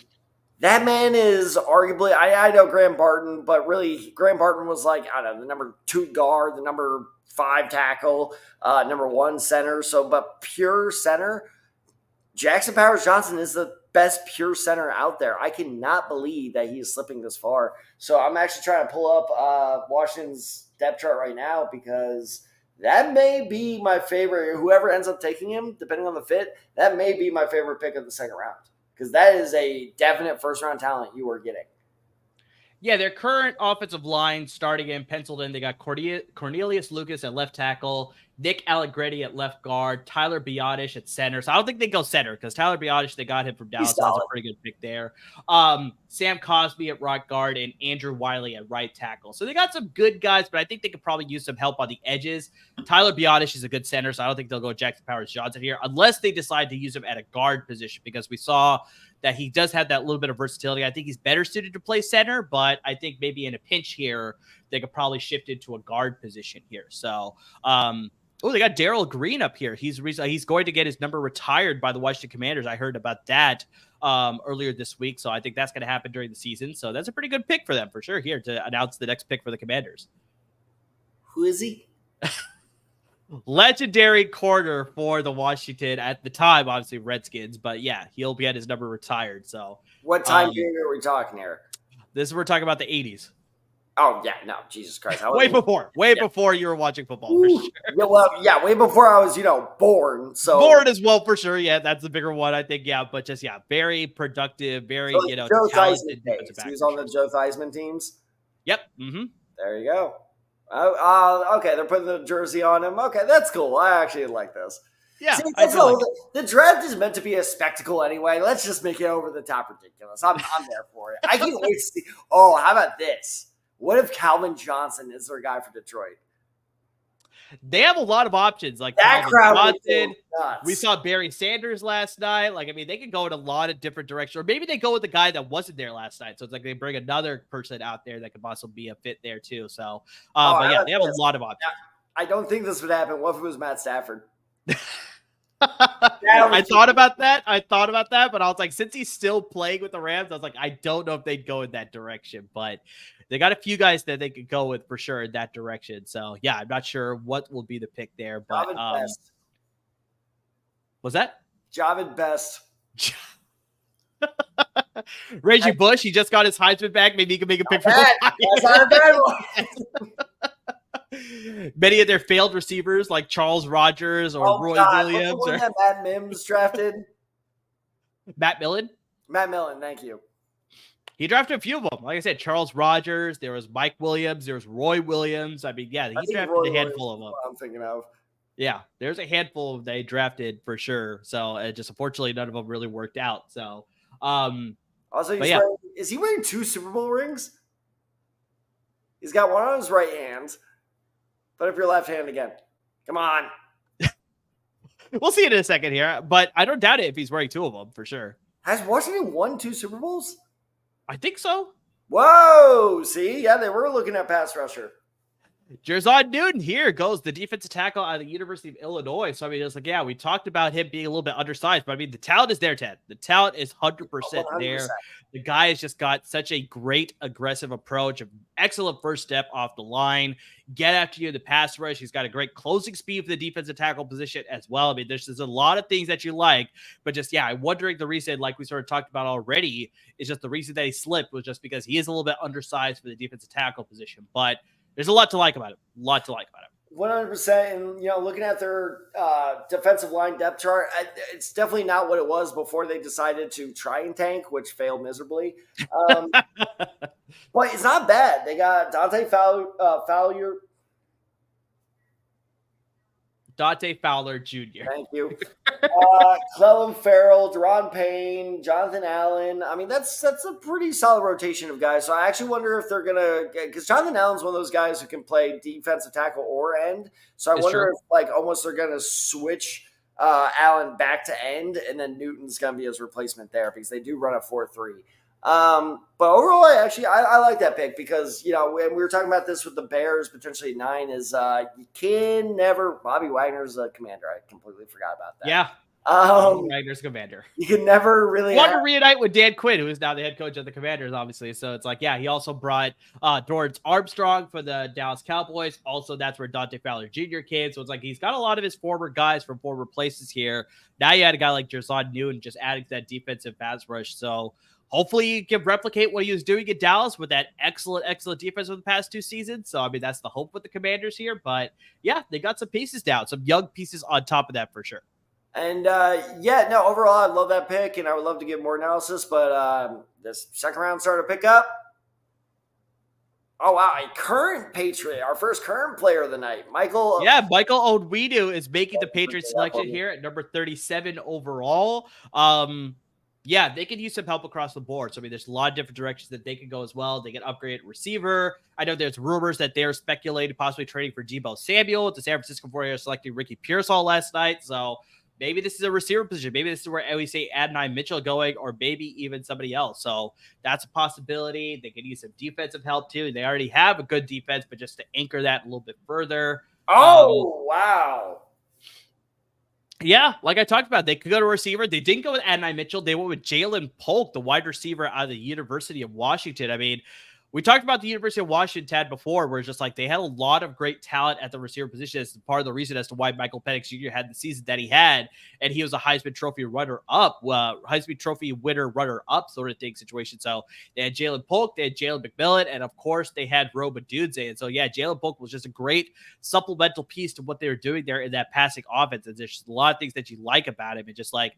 That man is arguably, I know Graham Barton, but really Graham Barton was like, I don't know, the number 2 guard, the number 5 tackle, number 1 center. So, but pure center, Jackson Powers Johnson is the best pure center out there. I cannot believe that he is slipping this far. So I'm actually trying to pull up Washington's depth chart right now, because that may be my favorite. Whoever ends up taking him, depending on the fit, that may be my favorite pick of the second round, because that is a definite first-round talent you are getting. Yeah, their current offensive line starting in penciled in. They got Cornelius Lucas at left tackle, Nick Allegretti at left guard, Tyler Biotish at center. So I don't think they go center, because Tyler Biotish, they got him from Dallas. That was a pretty good pick there. Sam Cosby at right guard and Andrew Wiley at right tackle. So they got some good guys, but I think they could probably use some help on the edges. Tyler Biotish is a good center, so I don't think they'll go Jackson Powers Johnson here, unless they decide to use him at a guard position, because we saw that he does have that little bit of versatility. I think he's better suited to play center, but I think maybe in a pinch here, they could probably shift into a guard position here. So, they got Darrell Green up here. He's going to get his number retired by the Washington Commanders. I heard about that earlier this week, so I think that's going to happen during the season. So that's a pretty good pick for them for sure here to announce the next pick for the Commanders. Who is he? Legendary corner for the Washington at the time, obviously Redskins, but yeah, he'll be at his number retired. So what time period are we talking here? We're talking about the 80s. Oh yeah, no, Jesus Christ! Way before you were watching football. For sure. Yeah, way before I was, born. So born as well, for sure. Yeah, that's the bigger one, I think. Yeah, but just very productive, very Joe talented. He was on the Joe Theismann teams. Yep. Mm-hmm. There you go. Okay, they're putting the jersey on him. Okay, that's cool. I actually like this. Yeah, the draft is meant to be a spectacle anyway. Let's just make it over the top ridiculous. I'm there for it. I can't wait to see. Oh, how about this? What if Calvin Johnson is their guy for Detroit? They have a lot of options. Like that Calvin crowd. Johnson. We saw Barry Sanders last night. They could go in a lot of different directions. Or maybe they go with the guy that wasn't there last night. So it's like they bring another person out there that could possibly be a fit there too. So, but yeah, they have a lot of options. I don't think this would happen. What if it was Matt Stafford? I thought about that, but I was like, since he's still playing with the Rams, I was like, I don't know if they'd go in that direction, but they got a few guys that they could go with for sure in that direction. So yeah, I'm not sure what will be the pick there, but Was that? Javid Best. Reggie Bush, he just got his Heisman back. Maybe he can make a pick for That's not a bad one. Many of their failed receivers, like Charles Rogers or Roy Williams. What's the one that Matt Mims drafted? Matt Millen? Matt Millen, thank you. He drafted a few of them. Like I said, Charles Rogers, there was Mike Williams, there was Roy Williams. I mean, yeah, he drafted a handful of them. I'm thinking of. Yeah, there's a handful they drafted for sure. So just unfortunately, none of them really worked out. So, also, is he wearing 2 Super Bowl rings? He's got one on his right hand. Put up your left hand again. Come on. We'll see it in a second here, but I don't doubt it if he's wearing 2 of them for sure. Has Washington won 2 Super Bowls? I think so. Whoa! See, yeah, they were looking at pass rusher. Jer'Zhan Newton, here goes the defensive tackle out of the University of Illinois. So, I mean, it's like, yeah, we talked about him being a little bit undersized, but I mean, the talent is there, Ted. The talent is 100% there. The guy has just got such a great aggressive approach, an excellent first step off the line, get after you in the pass rush. He's got a great closing speed for the defensive tackle position as well. I mean, there's a lot of things that you like, but just, yeah, I'm wondering the reason, like we sort of talked about already, is just the reason that he slipped was just because he is a little bit undersized for the defensive tackle position. But there's a lot to like about it. 100%. And, looking at their defensive line depth chart, it's definitely not what it was before they decided to try and tank, which failed miserably. But it's not bad. They got Dante Fowler. Dante Fowler Jr. Thank you. Clellan Farrell, Deron Payne, Jonathan Allen. I mean, that's a pretty solid rotation of guys. So I actually wonder if they're going to – because Jonathan Allen's one of those guys who can play defensive tackle or end. So I wonder if, almost they're going to switch Allen back to end, and then Newton's going to be his replacement there because they do run a 4-3. But overall, I like that pick because, when we were talking about this with the Bears potentially 9 is you can never – Bobby Wagner's a commander. I completely forgot about that. Yeah. Bobby Wagner's commander. You can never really want to reunite with Dan Quinn, who is now the head coach of the Commanders, obviously. So it's like, yeah, he also brought Dorrance Armstrong for the Dallas Cowboys. Also, that's where Dante Fowler Jr. came. So it's like he's got a lot of his former guys from former places here. Now you had a guy like Jer'Zhan Newton just adding to that defensive pass rush. So hopefully he can replicate what he was doing in Dallas with that excellent defense over the past 2 seasons. So, I mean, that's the hope with the Commanders here. But, yeah, they got some pieces down, some young pieces on top of that for sure. And, overall, I love that pick, and I would love to get more analysis. But this second round started to pick up. Oh, wow, a current Patriot, our first current player of the night, Michael. Yeah, Michael Onwenu is making the Patriot selection here at number 37 overall. Yeah, they could use some help across the board. So, I mean, there's a lot of different directions that they can go as well. They can upgrade receiver. I know there's rumors that they're speculating possibly trading for Deebo Samuel. The San Francisco 49ers selecting Ricky Pearsall last night. So, maybe this is a receiver position. Maybe this is where we say Adonai Mitchell going, or maybe even somebody else. So, that's a possibility. They could use some defensive help, too. They already have a good defense, but just to anchor that a little bit further. Wow. Yeah, like I talked about, they could go to receiver. They didn't go with Adonai Mitchell. They went with Jalen Polk, the wide receiver out of the University of Washington. I mean, we talked about the University of Washington, Tad, before, where it's just like they had a lot of great talent at the receiver position. It's part of the reason as to why Michael Penix Jr. had the season that he had, and he was a Heisman Trophy runner-up, sort of thing situation. So they had Jalen Polk, they had Jalen McMillan, and of course they had Rome Odunze. And so, yeah, Jalen Polk was just a great supplemental piece to what they were doing there in that passing offense. And there's just a lot of things that you like about him. And just like,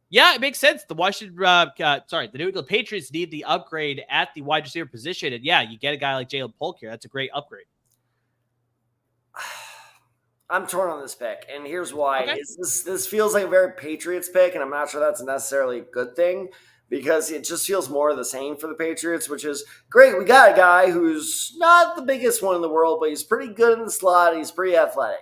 yeah, it makes sense. The New England Patriots need the upgrade at the wide receiver position. And yeah, you get a guy like Jalen Polk here. That's a great upgrade. I'm torn on this pick, and here's why. Okay. This feels like a very Patriots pick, and I'm not sure that's necessarily a good thing because it just feels more of the same for the Patriots, which is great. We got a guy who's not the biggest one in the world, but he's pretty good in the slot. He's pretty athletic.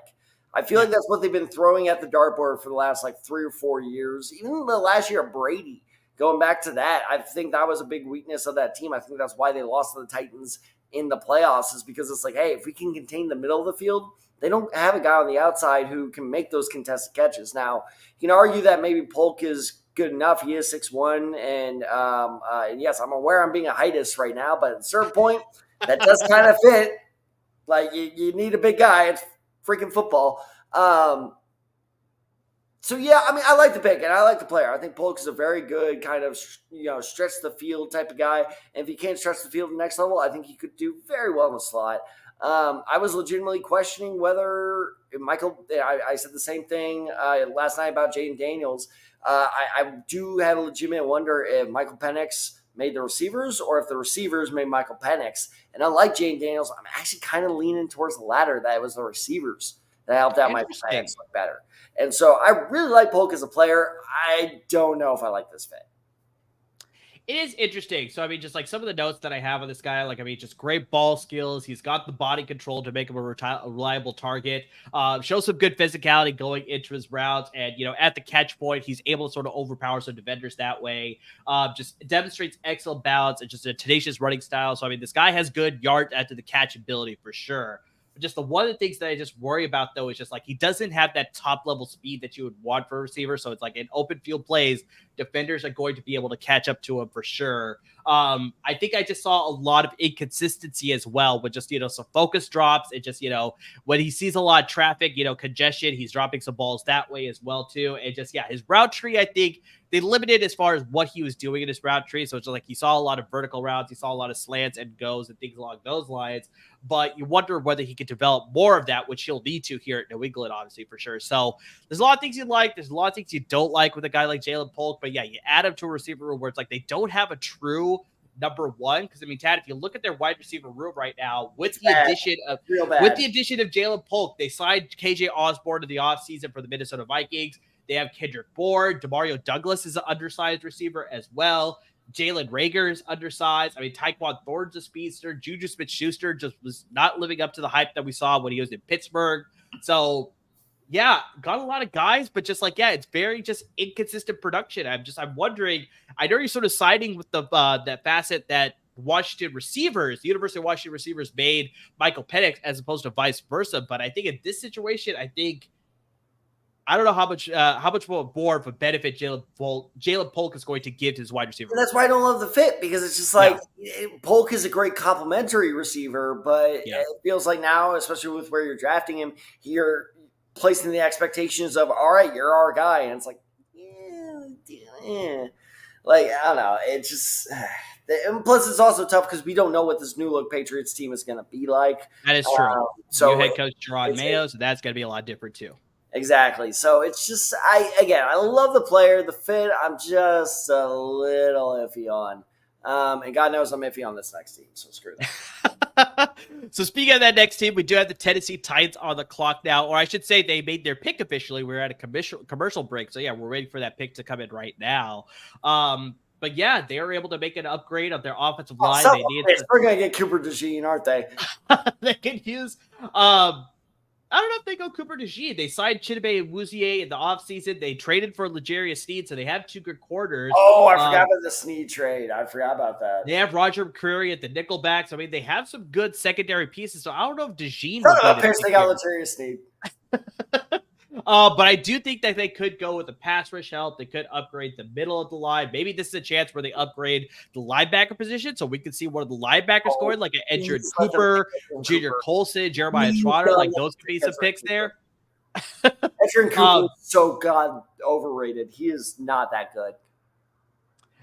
I feel like that's what they've been throwing at the dartboard for the last 3 or 4 years. Even the last year of Brady, going back to that, I think that was a big weakness of that team. I think that's why they lost to the Titans in the playoffs, is because it's like, hey, if we can contain the middle of the field, they don't have a guy on the outside who can make those contested catches. Now, you can argue that maybe Polk is good enough. He is 6'1", and yes, I'm aware I'm being a heightist right now, but at a certain point, that does kind of fit. Like, you need a big guy. It's freaking football. So So yeah, I mean, I like the pick and I like the player. I think Polk is a very good kind of stretch the field type of guy. And if he can't stretch the field to the next level, I think he could do very well in the slot. I was legitimately questioning whether Michael. I said the same thing last night about Jaden Daniels. I do have a legitimate wonder if Michael Penix made the receivers or if the receivers made Michael Penix. And unlike Jaden Daniels, I'm actually kind of leaning towards the latter. That it was the receivers that helped out Michael Penix look better. And so I really like Polk as a player. I don't know if I like this fit. It is interesting. So, I mean, just like some of the notes that I have on this guy, like, I mean, just great ball skills. He's got the body control to make him a reliable target. Shows some good physicality going into his routes. And, at the catch point, he's able to sort of overpower some defenders that way. Just demonstrates excellent balance and just a tenacious running style. So, I mean, this guy has good yard after the one ability for sure. Just one of the things that I just worry about, though, is just like he doesn't have that top level speed that you would want for a receiver. So it's like in open field plays, defenders are going to be able to catch up to him for sure. I think I just saw a lot of inconsistency as well with just, some focus drops. It just, when he sees a lot of traffic, congestion, he's dropping some balls that way as well, too. And just, his route tree, I think they limited as far as what he was doing in his route tree. So it's just like he saw a lot of vertical routes, he saw a lot of slants and goes and things along those lines. But you wonder whether he could develop more of that, which he'll need to here at New England, obviously, for sure. So there's a lot of things you like. There's a lot of things you don't like with a guy like Jalen Polk. But you add him to a receiver room where it's like they don't have a true number one. Because I mean, Tad, if you look at their wide receiver room right now, with the addition of Jalen Polk, they signed KJ Osborne to the offseason for the Minnesota Vikings. They have Kendrick Bourne. Demario Douglas is an undersized receiver as well. Jalen Reagor's undersized. I mean, Tyquan Thorne's a speedster. Juju Smith-Schuster just was not living up to the hype that we saw when he was in Pittsburgh. So, got a lot of guys, but just like, it's very just inconsistent production. I'm wondering, I know you're sort of siding with the that facet that the University of Washington receivers made Michael Penix as opposed to vice versa. But I think in this situation, I don't know how much more of a benefit Jalen Polk is going to give to his wide receiver. And that's why I don't love the fit, because it's just like Polk is a great complementary receiver, but it feels like now, especially with where you're drafting him, you're placing the expectations of, all right, you're our guy. And it's like, like, I don't know. It just, and plus it's also tough because we don't know what this new look Patriots team is going to be like. That is true. So new head coach Jer'Zhan Mayo, so that's going to be a lot different too. Exactly. So it's just, I love the player, the fit. I'm just a little iffy on. And God knows I'm iffy on this next team, so screw that. So speaking of that next team, we do have the Tennessee Titans on the clock now, or I should say they made their pick officially. We're at a commercial break, so we're waiting for that pick to come in right now. But they were able to make an upgrade of their offensive line. They're going to get Cooper DeJean, aren't they? They can use I don't know if they go Cooper DeJean. They signed Chidobe Awuzie in the offseason. They traded for L'Jarius Sneed, so they have two good corners. Oh, I forgot about the Sneed trade. I forgot about that. They have Roger McCreary at the nickelbacks. I mean, they have some good secondary pieces, so I don't know if DeJean will be they got L'Jarius Sneed. But I do think that they could go with the pass rush help. They could upgrade the middle of the line. Maybe this is a chance where they upgrade the linebacker position, so we can see one of the linebackers going, like an Edgerrin Cooper, Junior Colson, Jeremiah Trotter. Like those could be some picks there. Edgerrin Cooper is so overrated. He is not that good.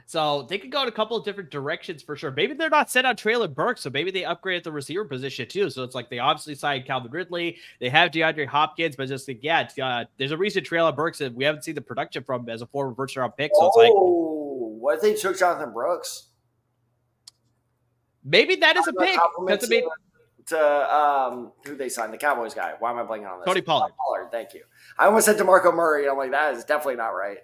So they could go in a couple of different directions for sure. Maybe they're not set on Treylon Burks, so maybe they upgrade at the receiver position too. So it's like they obviously signed Calvin Ridley. They have DeAndre Hopkins, but just like, there's a reason Treylon Burks, and we haven't seen the production from him as a former first-round pick. So it's like, what if they took Jonathan Brooks? Maybe that is a pick. Because I mean, who they signed, the Cowboys guy. Why am I blanking on this? Tony Pollard. Thank you. I almost said DeMarco Murray, and I'm like, that is definitely not right.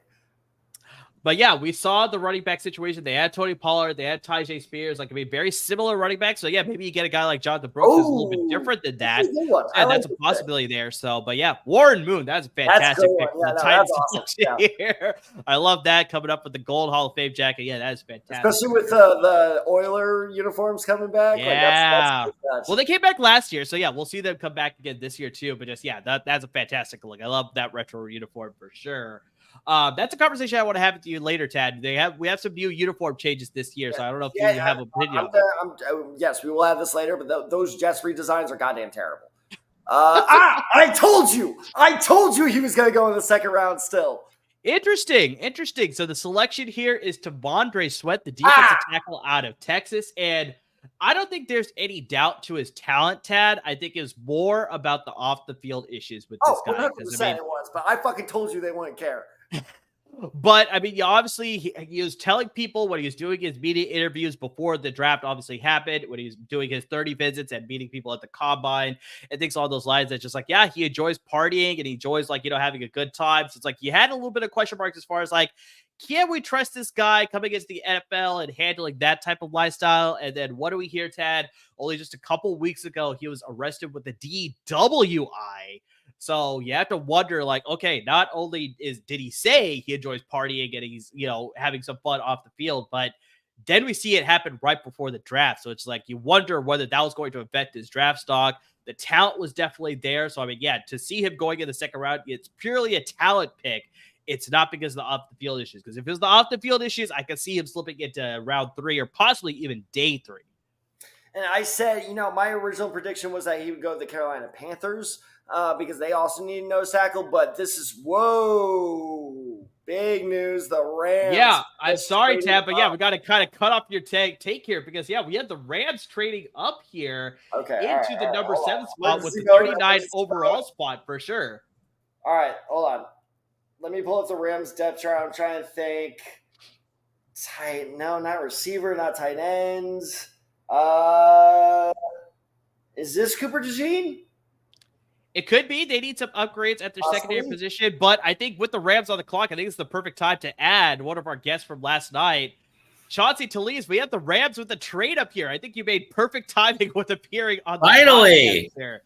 But we saw the running back situation. They had Tony Pollard. They had Tyjae Spears. Like, I mean, very similar running backs. So, maybe you get a guy like Jonathan Brooks who's a little bit different than that. And that's a possibility there. So, but Warren Moon, that's a fantastic pick for the Titans awesome. Here. I love that coming up with the Gold Hall of Fame jacket. Yeah, that is fantastic. Especially with the Oiler uniforms coming back. Yeah. Well, they came back last year. So, we'll see them come back again this year, too. But just, that's a fantastic look. I love that retro uniform for sure. That's a conversation I want to have with you later, Tad. We have some new uniform changes this year, so I don't know if you have an opinion. Yes, we will have this later, but those Jets redesigns are goddamn terrible. I told you he was going to go in the second round still. Interesting. So the selection here is T'Vondre Sweat, the defensive tackle out of Texas. And I don't think there's any doubt to his talent, Tad. I think it's more about the off-the-field issues with this guy. 100% it was, but I fucking told you they wouldn't care. But, I mean, obviously, he was telling people when he was doing his media interviews before the draft obviously happened, when he was doing his 30 visits and meeting people at the combine and things along those lines. That's just like, yeah, he enjoys partying and he enjoys, like, having a good time. So it's like you had a little bit of question marks as far as, like, can we trust this guy coming against the NFL and handling that type of lifestyle? And then what do we hear, Tad? Only just a couple weeks ago, he was arrested with a DWI. So you have to wonder, like, okay, not only did he say he enjoys partying and he's, having some fun off the field, but then we see it happen right before the draft. So it's like you wonder whether that was going to affect his draft stock. The talent was definitely there. So, I mean, yeah, to see him going in the second round, it's purely a talent pick. It's not because of the off-the-field issues. Because if it was the off-the-field issues, I could see him slipping into round 3 or possibly even day 3. And I said, my original prediction was that he would go to the Carolina Panthers because they also need a nose tackle. But this is, big news. The Rams. Yeah, I'm sorry, Tab, but yeah, we got to kind of cut off your take here because, yeah, we had the Rams trading up here into the number 7 spot with the 39 overall spot for sure. All right, hold on. Let me pull up the Rams depth chart. I'm trying to think. Not receiver, not tight ends. Is this Cooper DeJean? It could be. They need some upgrades at their secondary position, but I think with the Rams on the clock, I think it's the perfect time to add one of our guests from last night, Chauncey Talese. We have the Rams with the trade up here. I think you made perfect timing with appearing on the finally there.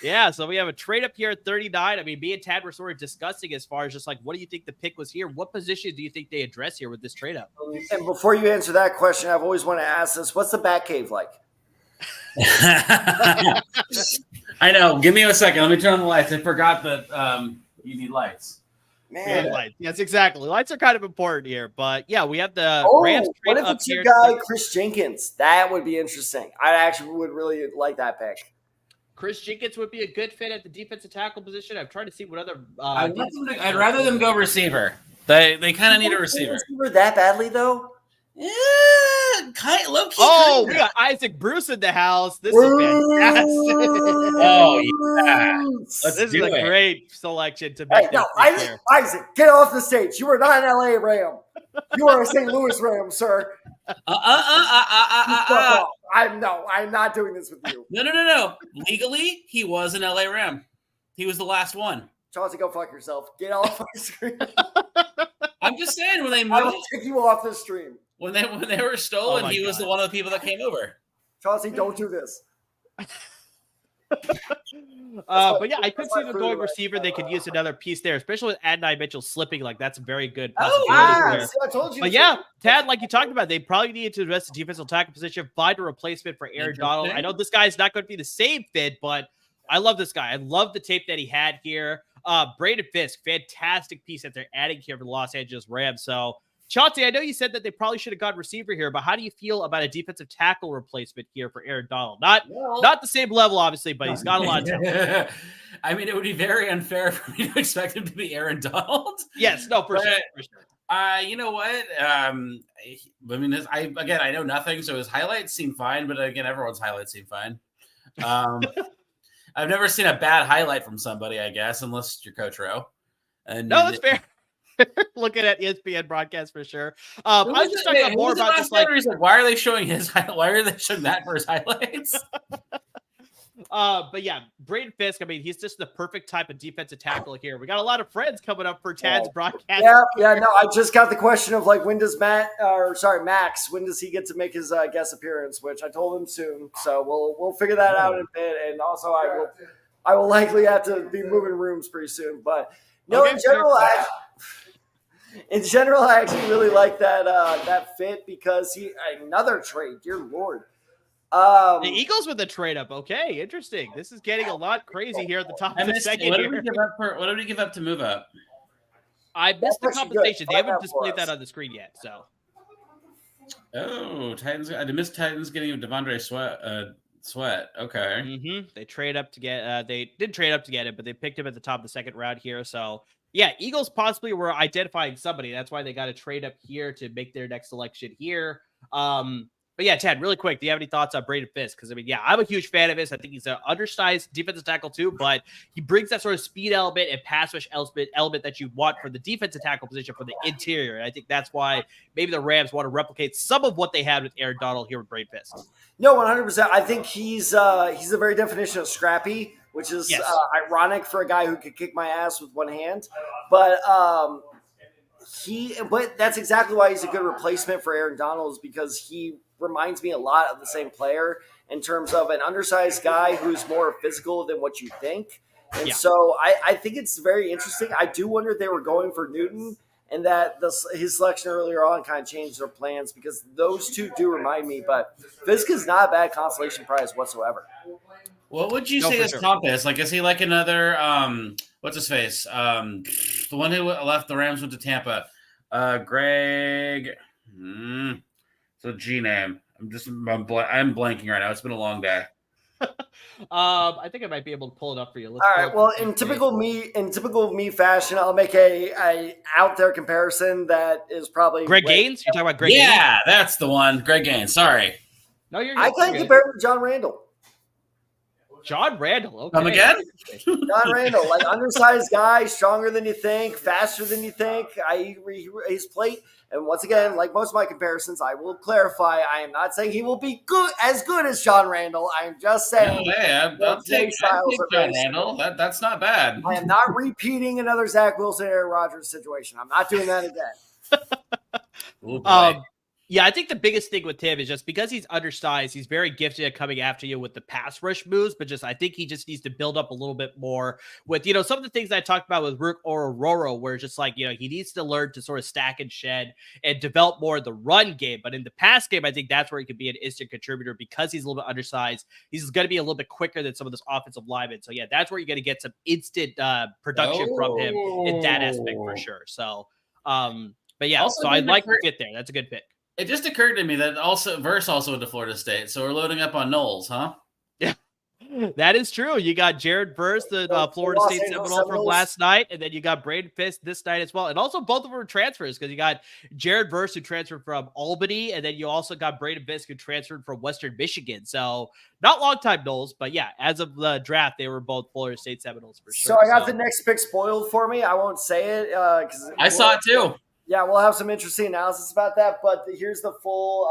Yeah, so we have a trade up here at 39. I mean, me and Tad were sort of discussing as far as just like, what do you think the pick was here? What position do you think they address here with this trade up? And before you answer that question, I've always wanted to ask this: what's the Batcave like? I know. Give me a second. Let me turn on the lights. I forgot that you need lights. Man, lights. Yes, exactly. Lights are kind of important here, but yeah, we have the Rams trade what if up it's here. your guy Chris Jenkins? That would be interesting. I actually would really like that pick. Chris Jenkins would be a good fit at the defensive tackle position. I'm trying to see what other. I'd rather them go receiver. They kind of need a receiver. That badly though. Yeah, kind of low key. Oh, we got Isaac Bruce in the house. This is fantastic. Oh yeah, this is a great selection to make. Isaac, get off the stage. You are not an LA Ram. You are a St. Louis Ram, sir. I'm not doing this with you. No. Legally, he was an LA Ram. He was the last one. Chauncey, go fuck yourself. Get off my screen. I'm just saying when they moved, I will take you off this stream. When they were stolen, he was one of the people that came over. Chauncey, don't do this. But yeah, I could see them going receiver. They could use another piece there, especially with Adonai Mitchell slipping. Like that's a very good possibility. I told you. But yeah, Tad, like you talked about, they probably needed to address the defensive tackle position, find a replacement for Aaron Donald. I know this guy's not going to be the same fit, but I love this guy. I love the tape that he had here. Braden Fisk, fantastic piece that they're adding here for the Los Angeles Rams. So, Chauncey, I know you said that they probably should have got receiver here, but how do you feel about a defensive tackle replacement here for Aaron Donald? Not the same level, obviously, but he's got a lot of talent. I mean, it would be very unfair for me to expect him to be Aaron Donald. Yes, no, for sure. You know what? I mean, I know nothing, so his highlights seem fine, but again, everyone's highlights seem fine. I've never seen a bad highlight from somebody, I guess, unless you're Coach Rowe. And no, that's fair. Looking at ESPN broadcast for sure. I was just talking more about just like why are they showing his highlight? Why are they showing that for his highlights? But yeah, Braden Fisk, I mean, he's just the perfect type of defensive tackle here. We got a lot of friends coming up for Tad's broadcast. Yeah, no, I just got the question of like, when does Max, when does he get to make his guest appearance, which I told him soon. So we'll figure that out in a bit. And also I will likely have to be moving rooms pretty soon. But no, okay, in general, I actually really like that fit because another trade, dear Lord. The Eagles with the trade up. Okay, interesting. This is getting a lot crazy here at the top of the second. What did we give up to move up? I missed the compensation. They haven't displayed that on the screen yet. So. Oh, Titans! I missed Titans getting T'Vondre Sweat. Okay. They trade up to get. They didn't trade up to get it, but they picked him at the top of the second round here. So yeah, Eagles possibly were identifying somebody. That's why they got to trade up here to make their next selection here. But yeah, Ted, really quick, do you have any thoughts on Braden Fisk? Because I mean, yeah, I'm a huge fan of his. I think he's an undersized defensive tackle too, but he brings that sort of speed element and pass rush element that you want for the defensive tackle position for the interior. And I think that's why maybe the Rams want to replicate some of what they had with Aaron Donald here with Braden Fisk. No, 100%. I think he's the very definition of scrappy, which is ironic for a guy who could kick my ass with one hand. But but that's exactly why he's a good replacement for Aaron Donald, is because he reminds me a lot of the same player in terms of an undersized guy who's more physical than what you think. And so I think it's very interesting. I do wonder if they were going for Newton and that his selection earlier on kind of changed their plans, because those two do remind me. But Fisk is not a bad consolation prize whatsoever. What would you say his comp is? Like, is he like another, what's his face? The one who left the Rams, went to Tampa. Greg. So G name. I'm blanking right now. It's been a long day. I think I might be able to pull it up for you. All right. Well, in typical me fashion, I'll make a out there comparison that is probably Greg Gaines. You're talking about Greg Gaines? Yeah, that's the one. Greg Gaines. Sorry. No, you're good. I can't compare it to John Randall. John Randall. Okay. Come again? John Randall, like undersized guy, stronger than you think, faster than you think. His plate, and once again, like most of my comparisons, I will clarify, I am not saying he will be as good as John Randall. I am just saying. I'll take John Randall. That's not bad. I am not repeating another Zach Wilson, Aaron Rodgers situation. I'm not doing that again. Yeah, I think the biggest thing with him is just because he's undersized, he's very gifted at coming after you with the pass rush moves, but I think he just needs to build up a little bit more with, some of the things I talked about with Rook or Aurora, where it's just like, he needs to learn to sort of stack and shed and develop more of the run game. But in the pass game, I think that's where he could be an instant contributor because he's a little bit undersized. He's going to be a little bit quicker than some of this offensive linemen. So yeah, that's where you're going to get some instant production from him in that aspect for sure. So, but yeah, so I'd like to get there. That's a good pick. It just occurred to me that Verse also went to Florida State, so we're loading up on Knowles, huh? Yeah, that is true. You got Jared Verse, the Florida State Seminole from last night, and then you got Braden Fisk this night as well. And also both of them were transfers, because you got Jared Verse, who transferred from Albany, and then you also got Braden Fisk, who transferred from Western Michigan. So not long time Knowles, but yeah, as of the draft, they were both Florida State Seminoles for sure. So I got the next pick spoiled for me. I won't say it because I saw it too. Yeah, we'll have some interesting analysis about that, but here's the full,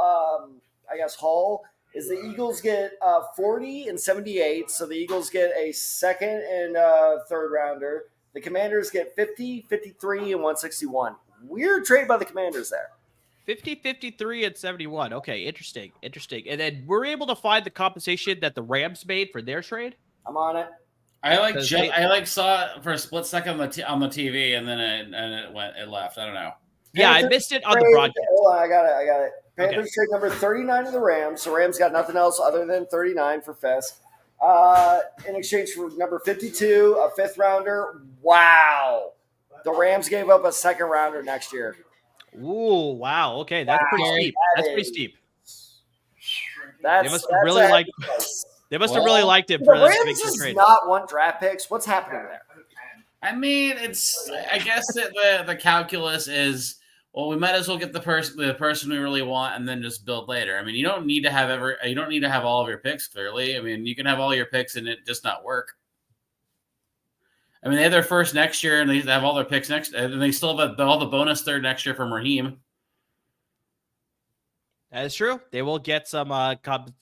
haul. Is the Eagles get 40 and 78, so the Eagles get a second and third rounder. The Commanders get 50, 53, and 161. Weird trade by the Commanders there. 50, 53, and 71. Okay, interesting. And then we're able to find the compensation that the Rams made for their trade. I'm on it. I saw it for a split second on the TV, and then it left. I don't know. Yeah, I missed it on the broadcast. Hold on, I got it. Panthers trade number 39 to the Rams. So Rams got nothing else other than 39 for Fisk. In exchange for number 52, a fifth rounder. Wow. The Rams gave up a second rounder next year. Ooh, wow. Okay, that's pretty steep. That's pretty steep. They must have really liked him for this. The Rams does not want draft picks. What's happening there? I mean, I guess that the calculus is, well, we might as well get the person we really want and then just build later. I mean, you don't need to have all of your picks, clearly. I mean, you can have all your picks and it just not work. I mean, they have their first next year and they have all their picks next, and they still have all the bonus third next year from Raheem. That is true. They will get some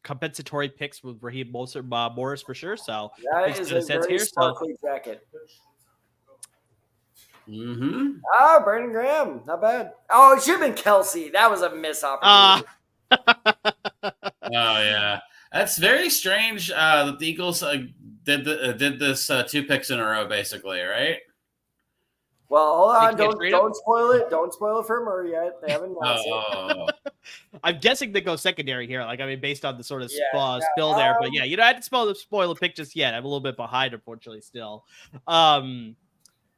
compensatory picks with Raheem Morris for sure. So that is a very sparkly jacket. Mm-hmm. Oh, Brandon Graham. Not bad. Oh, it should have been Kelsey. That was a missed opportunity. Oh, yeah. That's very strange that the Eagles did this 2 picks in a row, basically, right? Well, hold on. Don't spoil it. Don't spoil it for Murray yet. They haven't announced it. I'm guessing they go secondary here. Based on the sort of spill there. But yeah, I didn't spoil the pick just yet. I'm a little bit behind, unfortunately, still.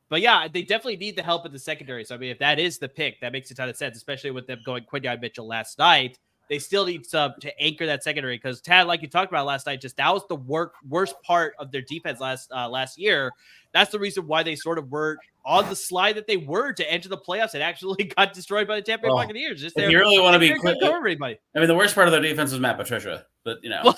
But yeah, they definitely need the help in the secondary. So, I mean, if that is the pick, that makes a ton of sense, especially with them going Quinyon Mitchell last night. they still need some to anchor that secondary because Tad, like you talked about last night, just that was the worst part of their defense last year. That's the reason why they sort of were on the slide that they were to enter the playoffs and actually got destroyed by the Tampa Bay Buccaneers. Just if you really want to be quick, everybody. I mean, the worst part of their defense was Matt Patricia, but Well,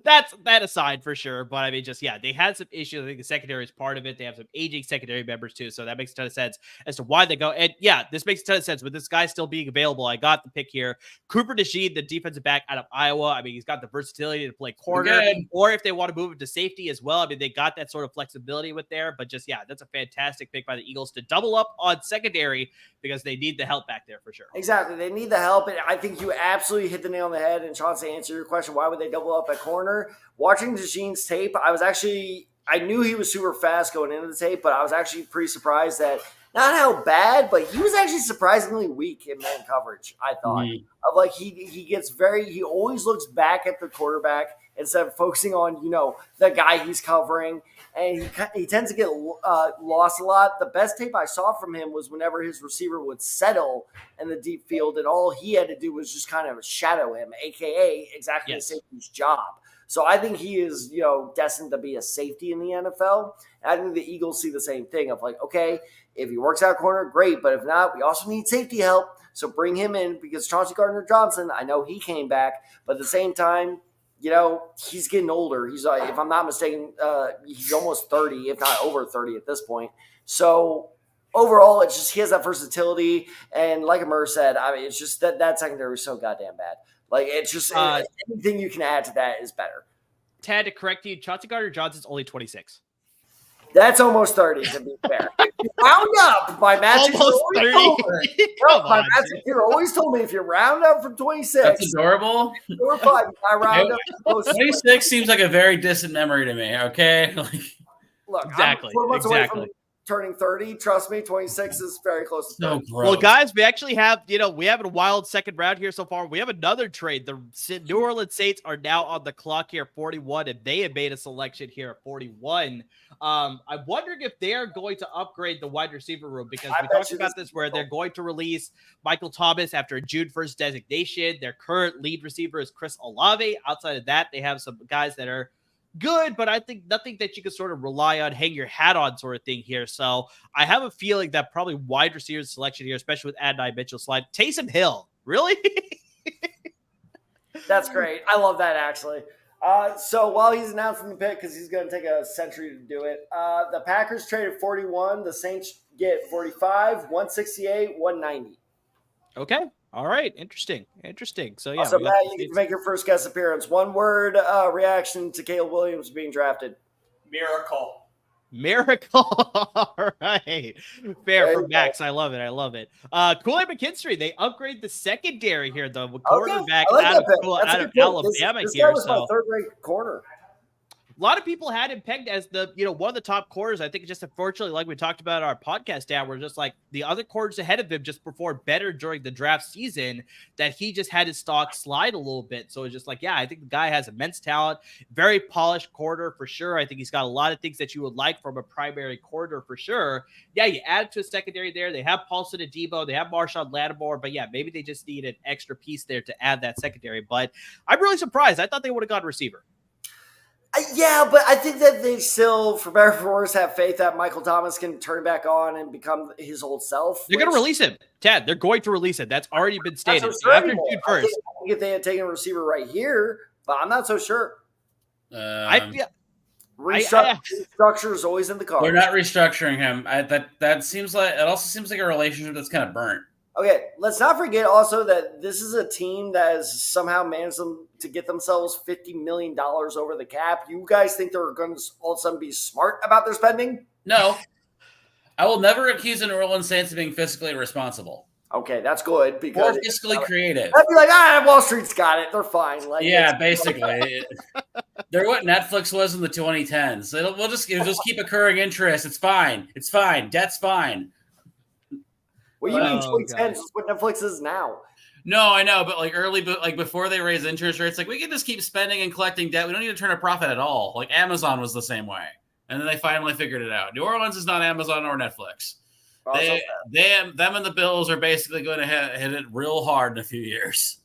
that's that aside for sure. But I mean, just they had some issues. I think the secondary is part of it. They have some aging secondary members too, so that makes a ton of sense as to why they go. And this makes a ton of sense with this guy still being available. I got the pick here, Cooper DeJean, the defensive back out of Iowa. I mean, he's got the versatility to play corner, or if they want to move him to safety as well. I mean, they got that sort of flexibility with there. But just that's a fantastic pick by the Eagles to double up on secondary because they need the help back there for sure. Exactly, they need the help, and I think you absolutely hit the nail on the head. And Chauncey, to answer your question, why would they double up at corner? Watching DeJean's tape, I knew he was super fast going into the tape, but I was actually pretty surprised that not how bad, but he was actually surprisingly weak in man coverage. I thought of like he always looks back at the quarterback instead of focusing on the guy he's covering, and he tends to get lost a lot. The best tape I saw from him was whenever his receiver would settle in the deep field, and all he had to do was just kind of shadow him, aka exactly the safety's job. So I think he is, destined to be a safety in the NFL. And I think the Eagles see the same thing of like, okay, if he works out corner, great. But if not, we also need safety help. So bring him in because Chauncey Gardner-Johnson, I know he came back. But at the same time, he's getting older. He's, if I'm not mistaken, he's almost 30, if not over 30 at this point. So overall, it's just he has that versatility. And like Amir said, I mean, it's just that secondary is so goddamn bad. Like, it's just anything you can add to that is better. Tad, to correct you, Chauncey Gardner-Johnson's only 26. That's almost 30, to be fair. Round up. My match almost 30. My match always told me if you round up from 26. That's adorable. Or 5, I round up. 26 seems like a very distant memory to me, okay? Look, exactly. I'm 4 months away from turning 30. Trust me, 26 is very close to 30. Well, guys, we actually have, we have a wild second round here so far. We have another trade. The New Orleans Saints are now on the clock here, 41, and they have made a selection here at 41. I'm wondering if they're going to upgrade the wide receiver room because we talked about this where they're going to release Michael Thomas after a June 1st designation. Their current lead receiver is Chris Olave. Outside of that, they have some guys that are good, but I think nothing that you can sort of rely on, hang your hat on sort of thing here. So I have a feeling that probably wide receiver selection here, especially with Adonai Mitchell slide. Taysom Hill, really? That's great. I love that, actually. So while he's announcing the pick, because he's going to take a century to do it, the Packers traded 41. The Saints get 45, 168, 190. Okay. All right. Interesting. So, yeah. So, Matt, you get to make your first guest appearance. One word reaction to Caleb Williams being drafted. Miracle. All right. Fair for Max. I love it. Kool-Aid McKinstry, they upgrade the secondary here, the quarterback out of Alabama here. Was my third-rate corner. A lot of people had him pegged as the, one of the top corners. I think just unfortunately, like we talked about our podcast down, where just like the other corners ahead of him just performed better during the draft season, that he just had his stock slide a little bit. So it's just like, I think the guy has immense talent, very polished corner for sure. I think he's got a lot of things that you would like from a primary corner for sure. Yeah, you add it to a secondary there. They have Paulson Adebo, they have Marshawn Lattimore, but maybe they just need an extra piece there to add that secondary. But I'm really surprised. I thought they would have gone receiver. Yeah, but I think that they still, for better or for worse, have faith that Michael Thomas can turn back on and become his old self. They're going to release him, Ted. They're going to release him. That's already been stated. So after June 1st. I think if they had taken a receiver right here, but I'm not so sure. Restructure is always in the cards. They're not restructuring him. That seems like it. Also seems like a relationship that's kind of burnt. Okay, let's not forget also that this is a team that has somehow managed them to get themselves $50 million over the cap. You guys think they're going to all of a sudden be smart about their spending? No. I will never accuse the New Orleans Saints of being fiscally irresponsible. Okay, that's good. Because or fiscally creative. I'd be like, Wall Street's got it. They're fine. Basically. They're what Netflix was in the 2010s. It'll just keep accruing interest. It's fine. Debt's fine. What do you mean 2010 is what Netflix is now? No, I know, but before they raise interest rates, we can just keep spending and collecting debt. We don't need to turn a profit at all. Like Amazon was the same way. And then they finally figured it out. New Orleans is not Amazon or Netflix. Them and the Bills are basically going to hit it real hard in a few years.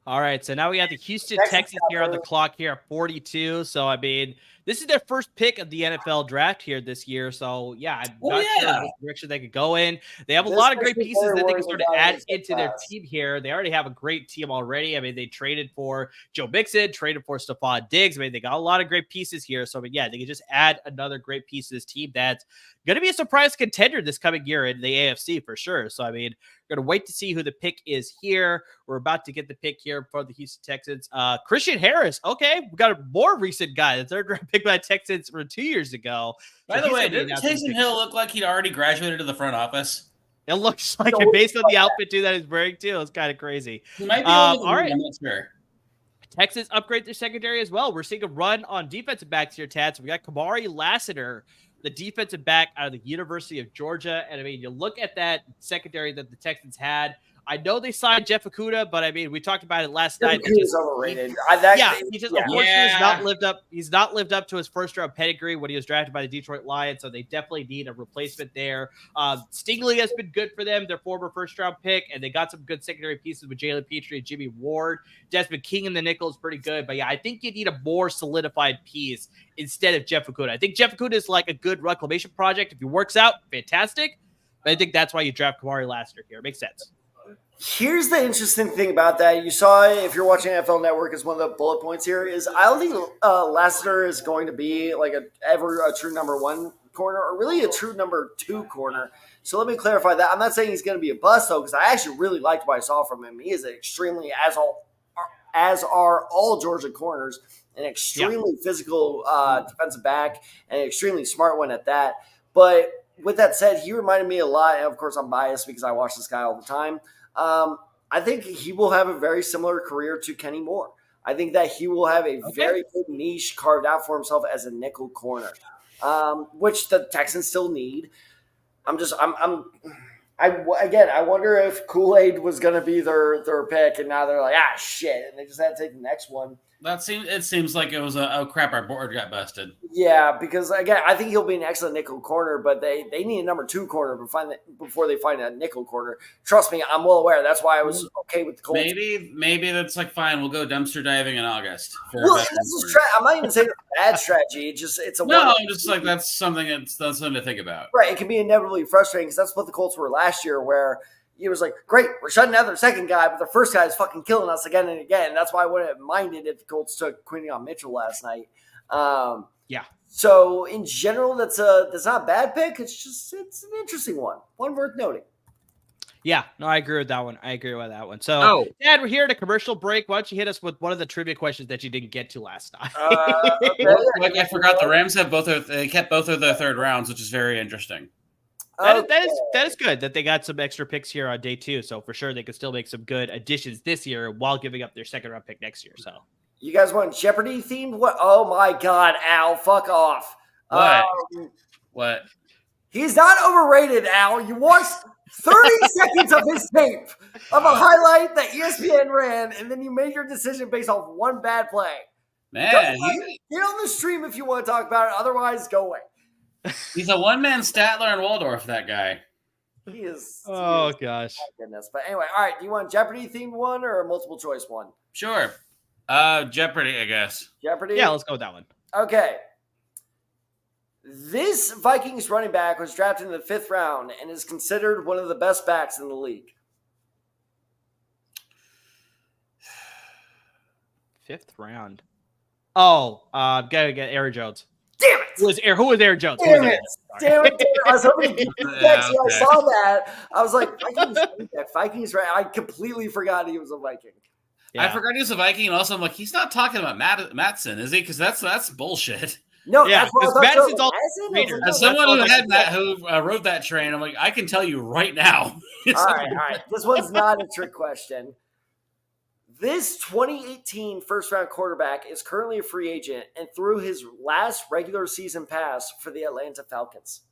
All right, so now we got the Houston Texans here on the clock here at 42. So, I mean, this is their first pick of the NFL draft here this year. So, yeah, I'm not sure which direction they could go in. They have a lot of great pieces that they can sort of add into their team here. They already have a great team already. I mean, they traded for Joe Mixon, traded for Stephon Diggs. I mean, they got a lot of great pieces here. So, I mean, yeah, they can just add another great piece to this team that's going to be a surprise contender this coming year in the AFC for sure. So, I mean, we're going to wait to see who the pick is here. We're about to get the pick here for the Houston Texans. Christian Harris. Okay, we got a more recent guy. The third round pick by the Texans from 2 years ago. By the way, didn't Taysom Hill look like he'd already graduated to the front office? It looks like it based on the outfit too that he's wearing too. It's kind of crazy. He might be all right. I'm not sure. Texans upgrade their secondary as well. We're seeing a run on defensive backs here, Tad. So we got Kamari Lassiter, the defensive back out of the University of Georgia. And I mean, you look at that secondary that the Texans had. I know they signed Jeff Okudah, but I mean, we talked about it last night. He's overrated. He just unfortunately has not lived up. He's not lived up to his first round pedigree when he was drafted by the Detroit Lions. So they definitely need a replacement there. Stingley has been good for them, their former first round pick, and they got some good secondary pieces with Jalen Petrie and Jimmy Ward. Desmond King in the nickel is pretty good, but yeah, I think you need a more solidified piece instead of Jeff Okudah. I think Jeff Okudah is like a good reclamation project. If he works out, fantastic. But I think that's why you draft Kamari Lassiter here. It makes sense. Here's the interesting thing about that. You saw it, if you're watching NFL Network, is one of the bullet points here is I don't think Lassiter is going to be like ever a true number one corner or really a true number two corner. So let me clarify that. I'm not saying he's going to be a bust though, because I actually really liked what I saw from him. He is an extremely, as are all Georgia corners, an extremely physical defensive back and an extremely smart one at that. But with that said, he reminded me a lot. And of course, I'm biased because I watch this guy all the time. I think he will have a very similar career to Kenny Moore. I think that he will have a very good niche carved out for himself as a nickel corner, which the Texans still need. I wonder if Kool-Aid was going to be their pick, and now they're like, shit, and they just had to take the next one. It seems like it was oh crap, our board got busted. Yeah, because again, I think he'll be an excellent nickel corner, but they need a number two corner before they find a nickel corner. Trust me, I'm well aware. That's why I was okay with the Colts. Maybe that's like fine. We'll go dumpster diving in August. I'm not even saying it's a bad strategy. It's a I'm just like that's something to think about. Right, it can be inevitably frustrating because that's what the Colts were last year, where he was like, great, we're shutting down their second guy, but the first guy is fucking killing us again and again. That's why I wouldn't have minded if the Colts took Quinnion Mitchell last night. So in general, that's not a bad pick. It's an interesting one worth noting. Yeah, no, I agree with that one. So, Dad, we're here at a commercial break. Why don't you hit us with one of the trivia questions that you didn't get to last time? I forgot the Rams have they kept both of their third rounds, which is very interesting. That is good that they got some extra picks here on day 2. So for sure they could still make some good additions this year while giving up their second round pick next year. So you guys want Jeopardy themed? What? Oh my God, Al, fuck off. What? He's not overrated, Al. You watched 30 seconds of his tape of a highlight that ESPN ran, and then you made your decision based off one bad play. Man, get on the stream if you want to talk about it. Otherwise, go away. He's a one-man Statler and Waldorf, that guy. He is. Gosh. My goodness. But anyway, all right. Do you want Jeopardy themed one or a multiple choice one? Sure. Jeopardy, I guess. Jeopardy? Yeah, let's go with that one. Okay. This Vikings running back was drafted in the 5th round and is considered one of the best backs in the league. 5th round. Gotta get Aaron Jones. Damn it! Who was Aaron Jones? Damn it! I was hoping to I saw that. I was like, Vikings, right? I completely forgot he was a Viking. Yeah. I forgot he was a Viking, and also I'm like, he's not talking about Mattson, is he? Because that's bullshit. No, yeah, because Madison's all Raiders. As someone who rode that train, I'm like, I can tell you right now. All right. This one's not a trick question. This 2018 first-round quarterback is currently a free agent and threw his last regular season pass for the Atlanta Falcons.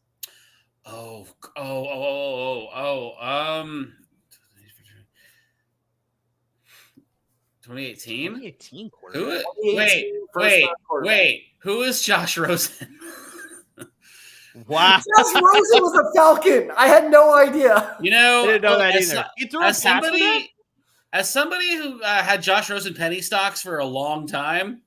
2018? 2018 quarterback. Wait. Who is Josh Rosen? Wow. Josh Rosen was a Falcon. I had no idea. You know, I didn't know that either. He threw as As somebody who had Josh Rosen penny stocks for a long time,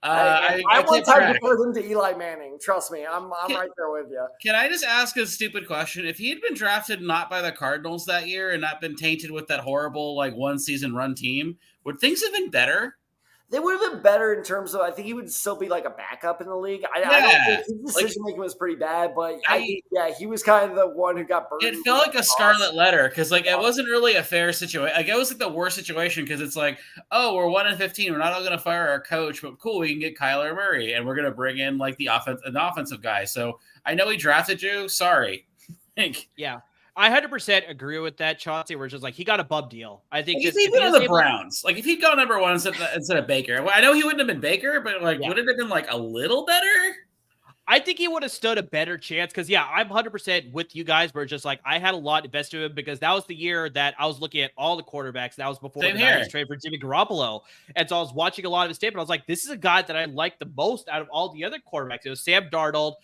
I want time to put him to Eli Manning. Trust me, I'm right there with you. Can I just ask a stupid question? If he had been drafted not by the Cardinals that year and not been tainted with that horrible one season run team, would things have been better? They would have been better in terms of, I think he would still be a backup in the league. I don't think his decision making was pretty bad, but he was kind of the one who got burned. It felt like a scarlet letter because it wasn't really a fair situation. It was the worst situation because it's we're 1-15. We're not all going to fire our coach, but cool, we can get Kyler Murray and we're going to bring in an offensive guy. So I know he drafted you. Sorry. Yeah. I 100% agree with that, Chauncey. We're just he got a bub deal. I think if he'd been on the Browns, if he'd gone number one instead of Baker, I know he wouldn't have been Baker, but would it have been a little better? I think he would have stood a better chance because, I'm 100% with you guys. Where just I had a lot invested in him because that was the year that I was looking at all the quarterbacks. That was before the Niners trade for Jimmy Garoppolo. And so I was watching a lot of his tape, and I was like, this is a guy that I like the most out of all the other quarterbacks. It was Sam Darnold,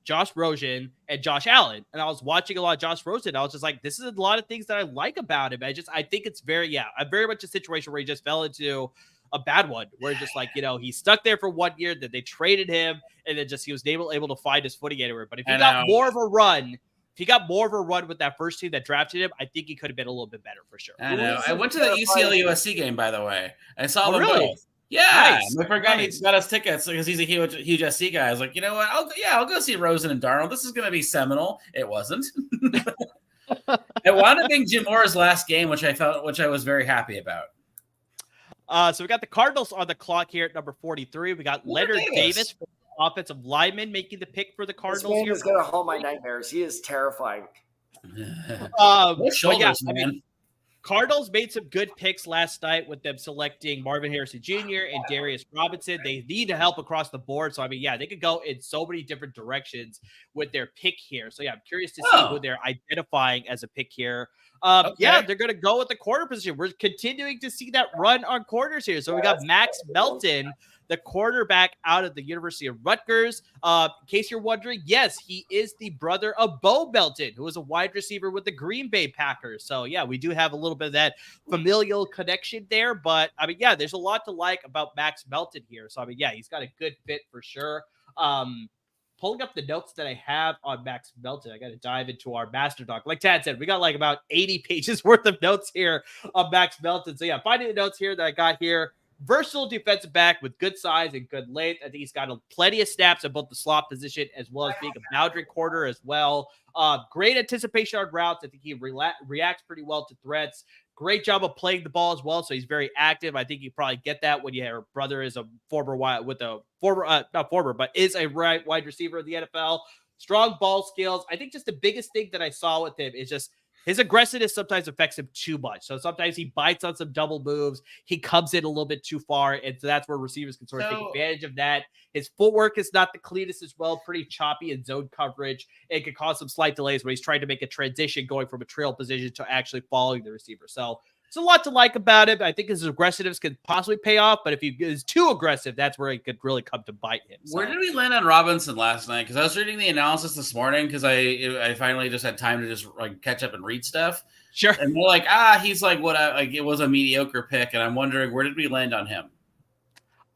Josh Rosen, and Josh Allen. And I was watching a lot of Josh Rosen. I was just like, this is a lot of things that I like about him. I think it's very much a situation where he just fell into a bad one where just he stuck there for 1 year, that they traded him, and then he was able to find his footing anywhere. But if he got more of a run with that first team that drafted him, I think he could have been a little bit better for sure. I know. I went to the UCLA USC game, by the way. I saw them really? both. Yeah, nice. I forgot he got us tickets because he's a huge SC guy. I was like, you know what? I'll go see Rosen and Darnold. This is going to be seminal. It wasn't. It wound up being Jim Mora's last game, which I was very happy about. So we got the Cardinals on the clock here at number 43. We got Leonard Davis, offensive lineman, making the pick for the Cardinals. This man is going to haunt my nightmares. He is terrifying. What shoulders, man. Cardinals made some good picks last night with them selecting Marvin Harrison Jr. and Darius Robinson. They need help across the board. So, they could go in so many different directions with their pick here. So, I'm curious to see who they're identifying as a pick here. They're going to go with the corner position. We're continuing to see that run on corners here. So, we got Max Melton, the quarterback out of the University of Rutgers. In case you're wondering, yes, he is the brother of Bo Melton, who was a wide receiver with the Green Bay Packers. So, we do have a little bit of that familial connection there. But, there's a lot to like about Max Melton here. So, he's got a good fit for sure. Pulling up the notes that I have on Max Melton, I got to dive into our master doc. Like Tad said, we got about 80 pages worth of notes here on Max Melton. So, finding the notes here that I got here. Versatile defensive back with good size and good length. I think he's got plenty of snaps at both the slot position as well as being a boundary corner as well. Great anticipation on routes. I think he reacts pretty well to threats. Great job of playing the ball as well. So he's very active. I think you probably get that when your brother is is a wide receiver in the NFL. Strong ball skills. I think just the biggest thing that I saw with him is just his aggressiveness sometimes affects him too much. So sometimes he bites on some double moves. He comes in a little bit too far. And so that's where receivers can sort of take advantage of that. His footwork is not the cleanest as well. Pretty choppy in zone coverage. It can cause some slight delays when he's trying to make a transition going from a trail position to actually following the receiver. So it's a lot to like about him. I think his aggressiveness could possibly pay off, but if he is too aggressive, that's where it could really come to bite him. So. Where did we land on Robinson last night? Because I was reading the analysis this morning because I finally just had time to just catch up and read stuff. Sure. And they're he's it was a mediocre pick, and I'm wondering where did we land on him?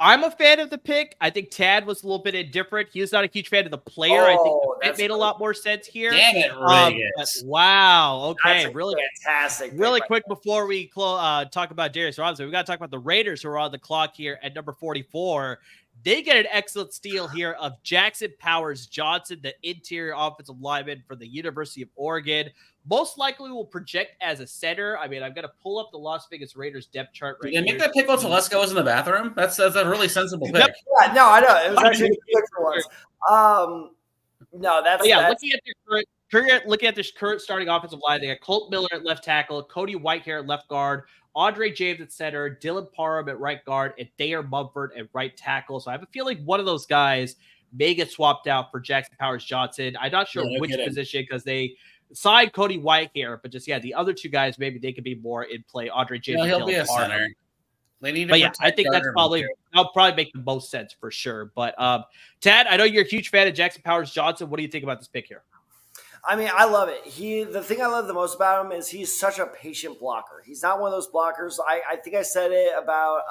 I'm a fan of the pick. I think Tad was a little bit indifferent. He was not a huge fan of the player. I think it made a lot more sense here. Damn it, Riggins. Wow. Okay. That's really fantastic. Really quick before we talk about Darius Robinson, we got to talk about the Raiders who are on the clock here at number 44. They get an excellent steal here of Jackson Powers Johnson, the interior offensive lineman for the University of Oregon. Most likely will project as a center. I'm going to pull up the Las Vegas Raiders depth chart right here. Did they make that pick while Telesco was in the bathroom? That's a really sensible pick. Yeah, no, I know. It was actually a good for once. No, that's... But looking at this current starting offensive line, they got Colt Miller at left tackle, Cody Whitehair at left guard, Andre James at center, Dylan Parham at right guard, and Thayer Mumford at right tackle. So I have a feeling one of those guys may get swapped out for Jackson Powers Johnson. I'm not sure which position because they signed Cody Whitehair, but just the other two guys, maybe they could be more in play. Andre James, he'll be a center. They need to I think that'll probably make the most sense for sure. But Tad, I know you're a huge fan of Jackson Powers Johnson. What do you think about this pick here? I mean, I love it. The thing I love the most about him is he's such a patient blocker. He's not one of those blockers. I think I said it about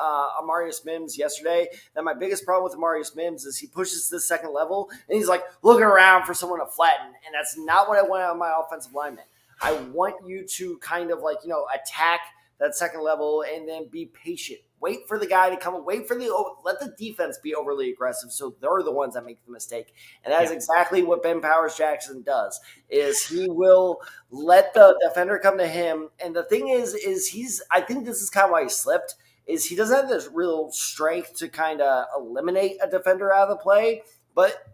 Amarius Mims yesterday, that my biggest problem with Amarius Mims is he pushes to the second level and he's like looking around for someone to flatten. And that's not what I want out of my offensive lineman. I want you to kind of attack that second level and then be patient. Wait for the guy to come. Let the defense be overly aggressive, so they're the ones that make the mistake. And that is exactly what Ben Powers Jackson does. Is he will let the defender come to him. And the thing is I think this is kind of why he slipped. Is he doesn't have this real strength to kind of eliminate a defender out of the play, but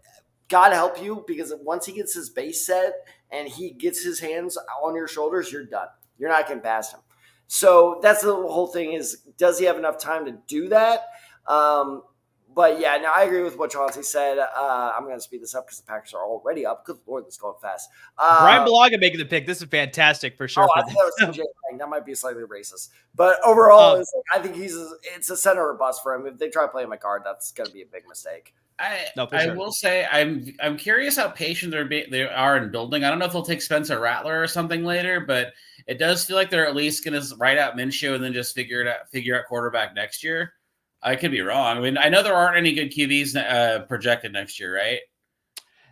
God help you, because once he gets his base set and he gets his hands on your shoulders, you're done. You're not getting past him. So that's the whole thing is, does he have enough time to do that? But yeah, no, I agree with what Chauncey said. I'm going to speed this up because the Packers are already up. Good Lord, this is going fast. Brian Bulaga making the pick. This is fantastic for sure. I think that was CJ Lang. That might be slightly racist. But overall, I think it's a center or bust for him. If they try playing McCard, that's going to be a big mistake. I will say I'm curious how patient they are in building. I don't know if they'll take Spencer Rattler or something later, but it does feel like they're at least going to write out Minshew and then just figure out quarterback next year. I could be wrong. I mean, I know there aren't any good QBs projected next year, right?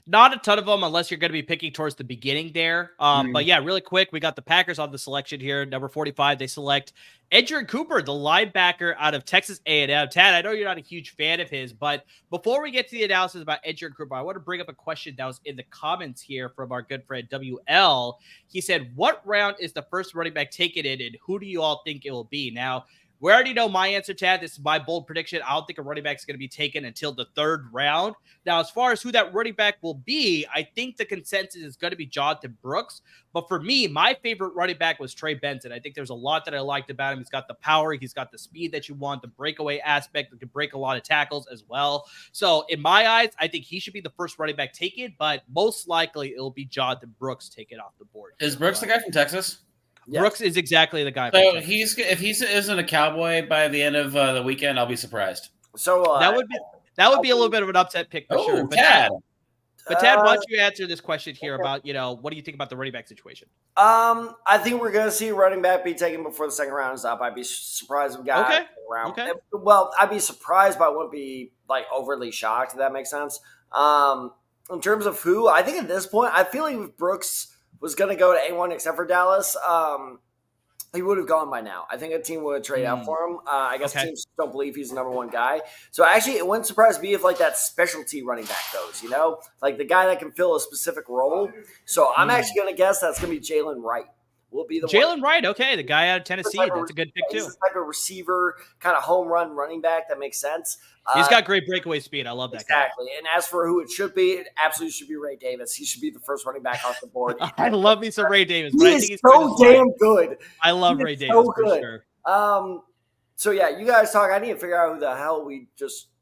Not a ton of them unless you're going to be picking towards the beginning there. But yeah, really quick, we got the Packers on the selection here. Number 45, they select Edgerrin Cooper, the linebacker out of Texas A&M. Tad, I know you're not a huge fan of his, but before we get to the analysis about Edgerrin Cooper, I want to bring up a question that was in the comments here from our good friend WL. He said, what round is the first running back taken in, and who do you all think it will be? Now, we already know my answer, Tad. This is my bold prediction. I don't think a running back is going to be taken until the third round. Now, as far as who that running back will be, I think the consensus is going to be Jonathan Brooks. But for me, my favorite running back was Trey Benson. I think there's a lot that I liked about him. He's got the power. He's got the speed that you want, the breakaway aspect that can break a lot of tackles as well. So in my eyes, I think he should be the first running back taken, but most likely it'll be Jonathan Brooks taken off the board. Is Brooks the guy from Texas? Yes. Brooks is exactly the guy. So if he isn't a Cowboy by the end of the weekend, I'll be surprised. So that would be a little bit of an upset pick for sure. But Tad, why don't you answer this question here about what do you think about the running back situation? I think we're going to see running back be taken before the second round is up. I'd be surprised if we got it round. Okay. Well, I'd be surprised, but I wouldn't be overly shocked. If that makes sense. In terms of who, I think at this point, I feel like if Brooks was going to go to anyone except for Dallas, he would have gone by now. I think a team would have traded out for him. I guess teams don't believe he's the number one guy. So actually, it wouldn't surprise me if that specialty running back goes, the guy that can fill a specific role. So I'm actually going to guess that's going to be Jalen Wright. Will be the Jalen Wright, okay, the guy out of Tennessee. That's a good pick too. He's the type of receiver, kind of home run running back that makes sense. He's got great breakaway speed. I love that guy. Exactly. And as for who it should be, it absolutely should be Ray Davis. He should be the first running back off the board. I love me some Ray Davis. He is so damn good. I love Ray Davis for sure. So yeah, you guys talk. I need to figure out who the hell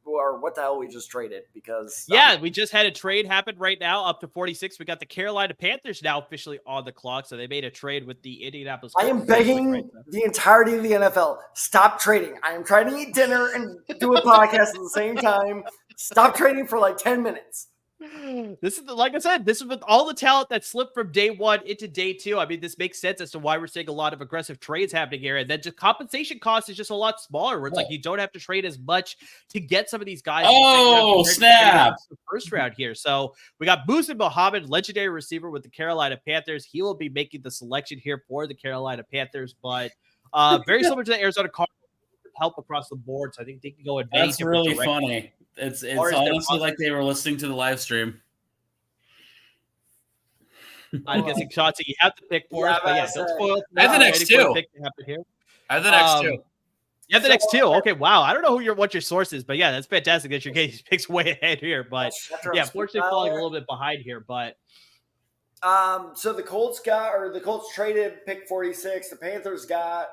what the hell we just traded, because we just had a trade happen right now up to 46. We got the Carolina Panthers now officially on the clock, so they made a trade with the Indianapolis Colts. I am begging the entirety of the NFL, stop trading. I am trying to eat dinner and do a podcast at the same time. Stop trading for 10 minutes. This is like I said, this is with all the talent that slipped from day one into day two. I mean, this makes sense as to why we're seeing a lot of aggressive trades happening here. And then just compensation cost is just a lot smaller, where it's you don't have to trade as much to get some of these guys. Oh, snap. The first round here. So we got Musa Muhammad, legendary receiver with the Carolina Panthers. He will be making the selection here for the Carolina Panthers, but very similar to the Arizona Cardinals. Help across the board, so I think they can go in many different directions. Funny. It's honestly like they were listening to the live stream. I'm guessing Chauncey, you have to pick for us, but don't spoil. I have the next two. I have the next two. You have the next two. Okay, wow. I don't know what your source is, but yeah, that's fantastic that your case picks way ahead here. But yeah, fortunately falling a little bit behind here. But so the Colts traded pick 46. The Panthers got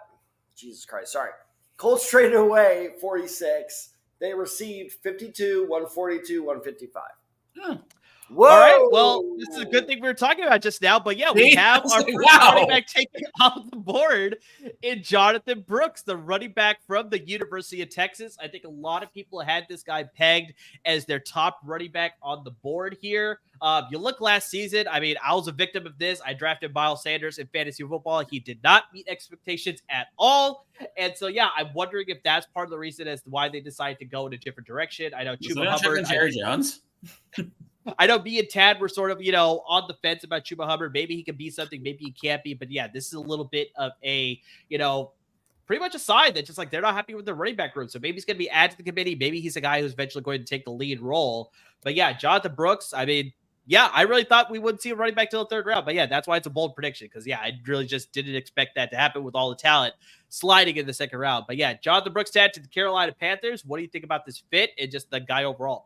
Colts traded away 46. They received 52, 142, 155. Whoa! All right. Well, this is a good thing we were talking about just now. But yeah, we have our first running back taken off the board in Jonathan Brooks, the running back from the University of Texas. I think a lot of people had this guy pegged as their top running back on the board here. You look last season, I mean, I was a victim of this. I drafted Miles Sanders in fantasy football. He did not meet expectations at all. And so, yeah, I'm wondering if that's part of the reason as to why they decided to go in a different direction. I know Chuba Hubbard. Jerry Jones. I know me and Tad were sort of, on the fence about Chuba Hubbard. Maybe he can be something, maybe he can't be. But yeah, this is a little bit of a, pretty much a sign that just like they're not happy with the running back room. So maybe he's going to be added to the committee. Maybe he's a guy who's eventually going to take the lead role. But yeah, Jonathan Brooks, I mean, yeah, I really thought we wouldn't see a running back till the third round. But yeah, that's why it's a bold prediction. Because yeah, I really just didn't expect that to happen with all the talent sliding in the second round. But yeah, Jonathan Brooks added to the Carolina Panthers. What do you think about this fit and just the guy overall?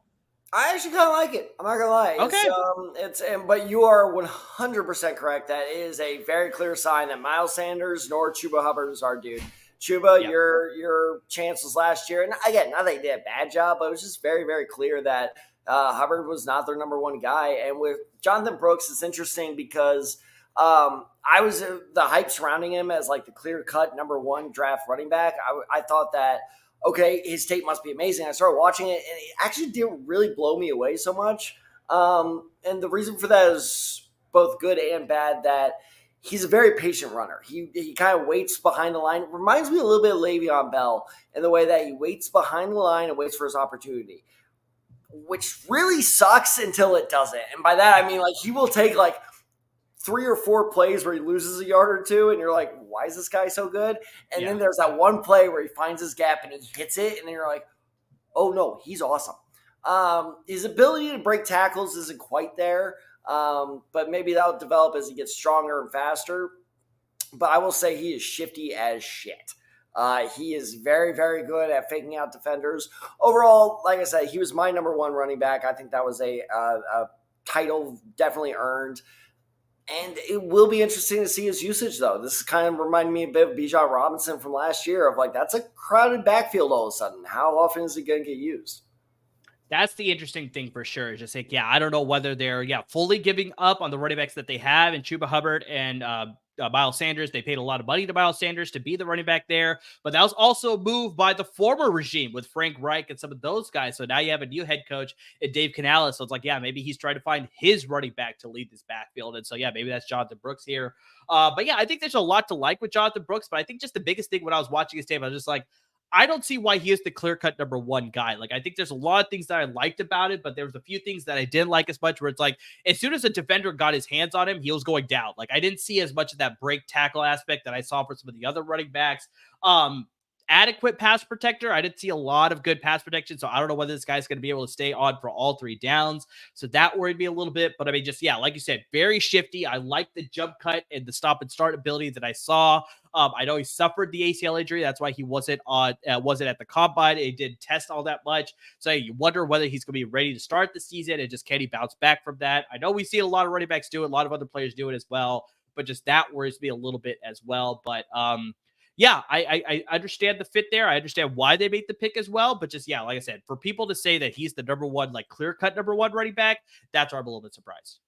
I actually kind of like it. I'm not gonna lie. Okay. But you are 100% correct. That is a very clear sign that Miles Sanders nor Chuba Hubbard is our dude. Chuba, Yeah. your chances last year, and again, not that they did a bad job, but it was just very, very clear that Hubbard was not their number one guy. And with Jonathan Brooks, it's interesting because I was the hype surrounding him as like the clear-cut number one draft running back. I thought that, okay, his tape must be amazing. I started watching it, and it actually didn't really blow me away so much. And the reason for that is both good and bad, that he's a very patient runner. He kind of waits behind the line. It reminds me a little bit of Le'Veon Bell in the way that he waits behind the line and waits for his opportunity, which really sucks until it doesn't. And by that, I mean, like, he will take like 3 or 4 plays where he loses a yard or two, and you're like, why is this guy so good? And then there's that one play where he finds his gap and he hits it, and then you're like, oh no, he's awesome. His ability to break tackles isn't quite there, but maybe that'll develop as he gets stronger and faster. But I will say he is shifty as shit. He is very, very good at faking out defenders. Overall, like I said, he was my number one running back. I think that was a title definitely earned. And it will be interesting to see his usage, though. This kind of reminded me a bit of Bijan Robinson from last year of like, that's a crowded backfield all of a sudden. How often is he going to get used? That's the interesting thing for sure. Just like, I don't know whether they're, fully giving up on the running backs that they have in Chuba Hubbard and Miles Sanders. They paid a lot of money to Miles Sanders to be the running back there, but that was also a move by the former regime with Frank Reich and some of those guys. So now you have a new head coach in Dave Canales. So it's like, maybe he's trying to find his running back to lead this backfield. And so, maybe that's Jonathan Brooks here. But I think there's a lot to like with Jonathan Brooks, but I think just the biggest thing when I was watching his tape, I was just like, I don't see why he is the clear-cut number one guy. Like, I think there's a lot of things that I liked about it, but there was a few things that I didn't like as much, where it's like, as soon as a defender got his hands on him, he was going down. Like, I didn't see as much of that break tackle aspect that I saw for some of the other running backs. Adequate pass protector. I didn't see a lot of good pass protection, so I don't know whether this guy's going to be able to stay on for all 3 downs. So that worried me a little bit. But I mean, just, like you said, very shifty. I like the jump cut and the stop and start ability that I saw. I know he suffered the ACL injury. That's why he wasn't at the combine. He didn't test all that much. So you wonder whether he's going to be ready to start the season, and just can he bounce back from that? I know we see a lot of running backs do it. A lot of other players do it as well. But just that worries me a little bit as well. But I understand the fit there. I understand why they made the pick as well. But just, like I said, for people to say that he's the number one, like clear-cut number one running back, that's where I'm a little bit surprised.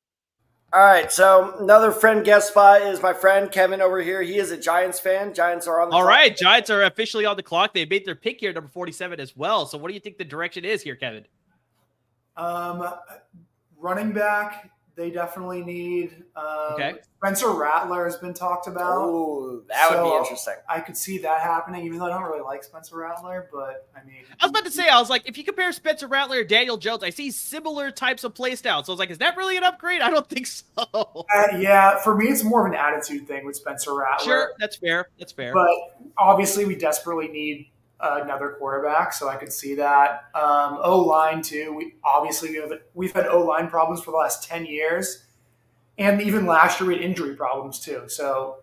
All right, so another friend guest spot is my friend Kevin over here. He is a Giants fan. Giants are on the clock. All right, Giants are officially on the clock. They made their pick here, number 47 as well. So what do you think the direction is here, Kevin? Running back, they definitely need. Okay. Spencer Rattler has been talked about. Oh, that would be interesting. I could see that happening, even though I don't really like Spencer Rattler. But I mean, I was about to say, I was like, if you compare Spencer Rattler to Daniel Jones, I see similar types of play styles. So I was like, is that really an upgrade? I don't think so. Yeah, for me, it's more of an attitude thing with Spencer Rattler. Sure, that's fair. That's fair. But obviously, we desperately need another quarterback, so I could see that. O-line too. We've had O-line problems for the last 10 years, and even last year we had injury problems too. So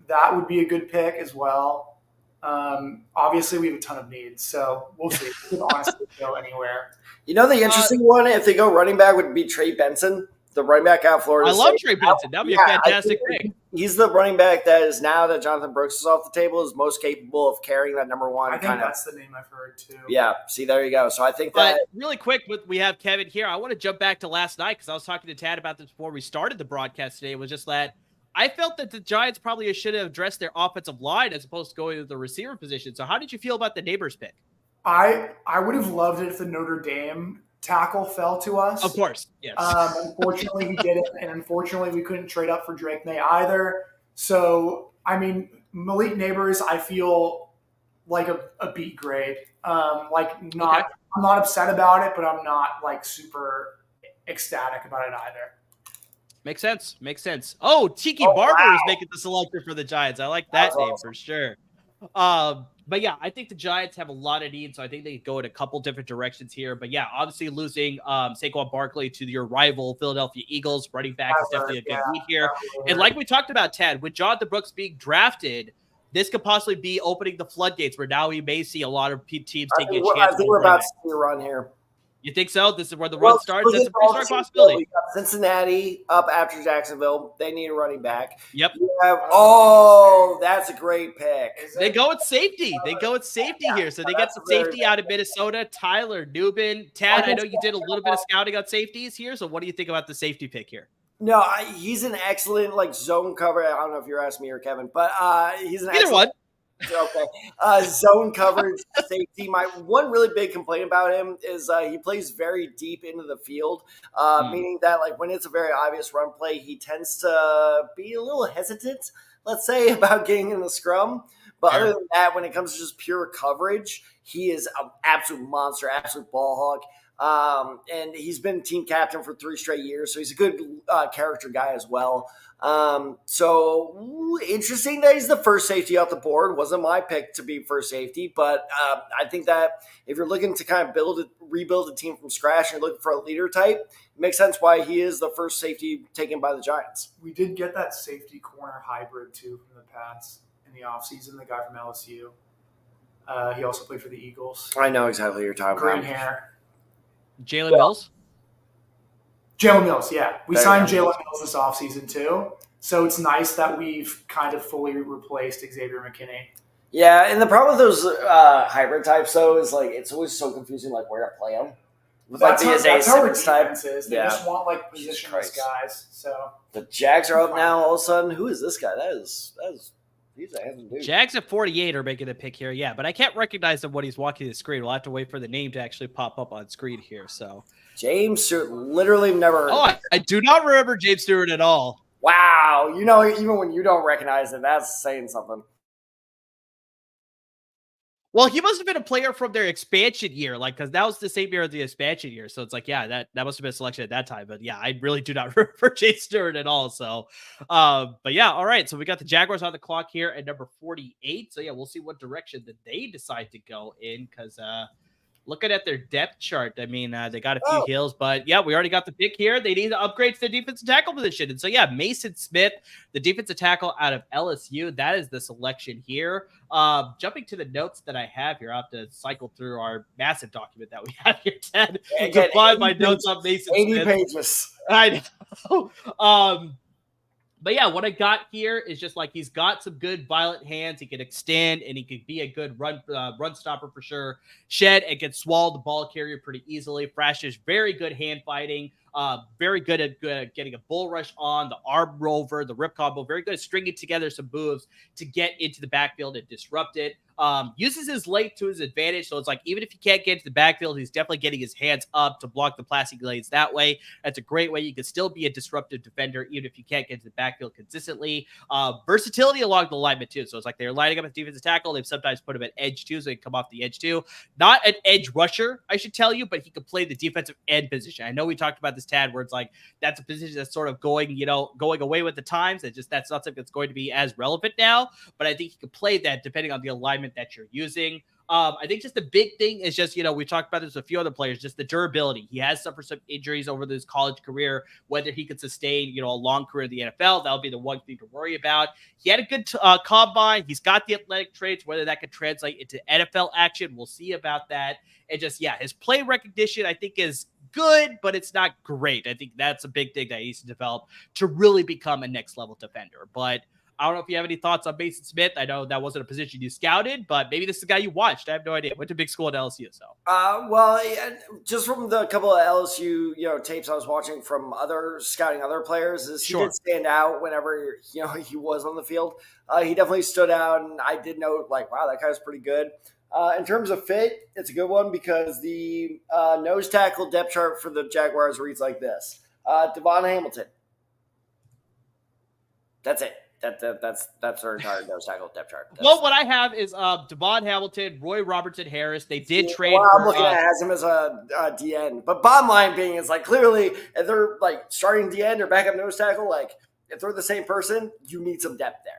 that would be a good pick as well. Obviously, we have a ton of needs, so we'll see. We could honestly go anywhere. The interesting one, if they go running back, would be Trey Benson The running back out of Florida. I love Trey Benson. That'd be a fantastic pick. He's the running back that is, now that Jonathan Brooks is off the table, is most capable of carrying that number one. I think that's the name I've heard too. Yeah. See, there you go. So I think But really quick, we have Kevin here. I want to jump back to last night because I was talking to Tad about this before we started the broadcast today. It was just that I felt that the Giants probably should have addressed their offensive line as opposed to going to the receiver position. So how did you feel about the Neighbors pick? I would have loved it if the Notre Dame tackle fell to us. Of course, yes. Unfortunately, he didn't, and unfortunately, we couldn't trade up for Drake May either. So, I mean, Malik Neighbors, I feel like a B grade. I'm not upset about it, but I'm not like super ecstatic about it either. Makes sense. Oh, Tiki Barber is making the selection for the Giants. I like that name for sure. But yeah, I think the Giants have a lot of needs, so I think they go in a couple different directions here. But yeah, obviously losing Saquon Barkley to your rival Philadelphia Eagles running back is definitely a good need here. And like we talked about, Tad, with Jonathan Brooks being drafted, this could possibly be opening the floodgates where now we may see a lot of teams taking a chance. I think we're about to see a run here. You think so? This is where the run starts? That's a pretty strong possibility. We got Cincinnati up after Jacksonville. They need a running back. Yep. That's a great pick. They go with safety. Here. So they get some safety out of Minnesota. Tyler Nubin. Tad, I know you did a little bit of scouting on safeties here. So what do you think about the safety pick here? No, he's an excellent zone cover. I don't know if you're asking me or Kevin, but he's an either one. Okay. Zone coverage safety. My one really big complaint about him is he plays very deep into the field, meaning that when it's a very obvious run play, he tends to be a little hesitant, let's say, about getting in the scrum. But other than that, when it comes to just pure coverage, he is an absolute monster, absolute ball hawk. And he's been team captain for 3 straight years, so he's a good character guy as well. So interesting that he's the first safety off the board. Wasn't my pick to be first safety, but I think that if you're looking to kind of rebuild a team from scratch and you're looking for a leader type, it makes sense why he is the first safety taken by the Giants. We did get that safety corner hybrid too from the Pats in the offseason, the guy from LSU. He also played for the Eagles. I know exactly what you're talking about. Green hair. Jalen Mills? Jalen Mills, yeah. We signed Jalen Mills this offseason too. So it's nice that we've kind of fully replaced Xavier McKinney. Yeah, and the problem with those hybrid types, though, is it's always so confusing, where to play them. That's how our defense is. They just want positionless guys. So the Jags are up now. All of a sudden, who is this guy? He's a handsome dude. Jags at 48 are making a pick here, yeah, but I can't recognize him when he's walking the screen. We'll have to wait for the name to actually pop up on screen here. So James Stewart, literally never. I do not remember James Stewart at all. Wow, even when you don't recognize it, that's saying something. Well, he must have been a player from their expansion year, because that was the same year as the expansion year. So it's that must have been a selection at that time. But yeah, I really do not remember James Stewart at all. So, but yeah, all right. So we got the Jaguars on the clock here at number 48. So yeah, we'll see what direction that they decide to go in because looking at their depth chart, I mean, they got a few hills, but yeah, we already got the pick here. They need to upgrade to the defensive tackle position. And so, yeah, Mason Smith, the defensive tackle out of LSU, that is the selection here. Jumping to the notes that I have here, I'll have to cycle through our massive document that we have here, Ted, to find my notes on Mason 80 Smith. 80 pages. I know. But yeah, what I got here is just he's got some good violent hands. He can extend and he could be a good run stopper for sure. Shed and can swallow the ball carrier pretty easily. Fresh is very good hand fighting. Very good at getting a bull rush on, the arm rover, the rip combo. Very good at stringing together some moves to get into the backfield and disrupt it. Uses his length to his advantage. So it's even if he can't get into the backfield, he's definitely getting his hands up to block the passing lanes that way. That's a great way. You can still be a disruptive defender, even if you can't get to the backfield consistently. Versatility along the alignment too. So it's they're lining up as defensive tackle. They've sometimes put him at edge too, so they can come off the edge too. Not an edge rusher, I should tell you, but he can play the defensive end position. I know we talked about this, Tad, where it's that's a position that's sort of going away with the times. That's not something that's going to be as relevant now, but I think he can play that depending on the alignment that you're using. I think just the big thing is just, we talked about this with a few other players, just the durability. He has suffered some injuries over his college career. Whether he could sustain, a long career in the NFL, that'll be the one thing to worry about. He had a good combine. He's got the athletic traits. Whether that could translate into NFL action, we'll see about that. And just, his play recognition, I think, is good, but it's not great. I think that's a big thing that he needs to develop to really become a next level defender. But I don't know if you have any thoughts on Mason Smith. I know that wasn't a position you scouted, but maybe this is a guy you watched. I have no idea. Went to big school at LSU, so. Well, just from the couple of LSU tapes I was watching from scouting other players, he did stand out whenever he was on the field. He definitely stood out, and I did note wow, that guy was pretty good. In terms of fit, it's a good one because the nose tackle depth chart for the Jaguars reads like this: Devon Hamilton. That's it. That's their entire nose tackle depth chart. Well, what I have is Devon Hamilton, Roy Robertson Harris. They did trade. Well, I'm looking at him as a DN, but bottom line being is clearly if they're starting DN or backup nose tackle, if they're the same person, you need some depth there.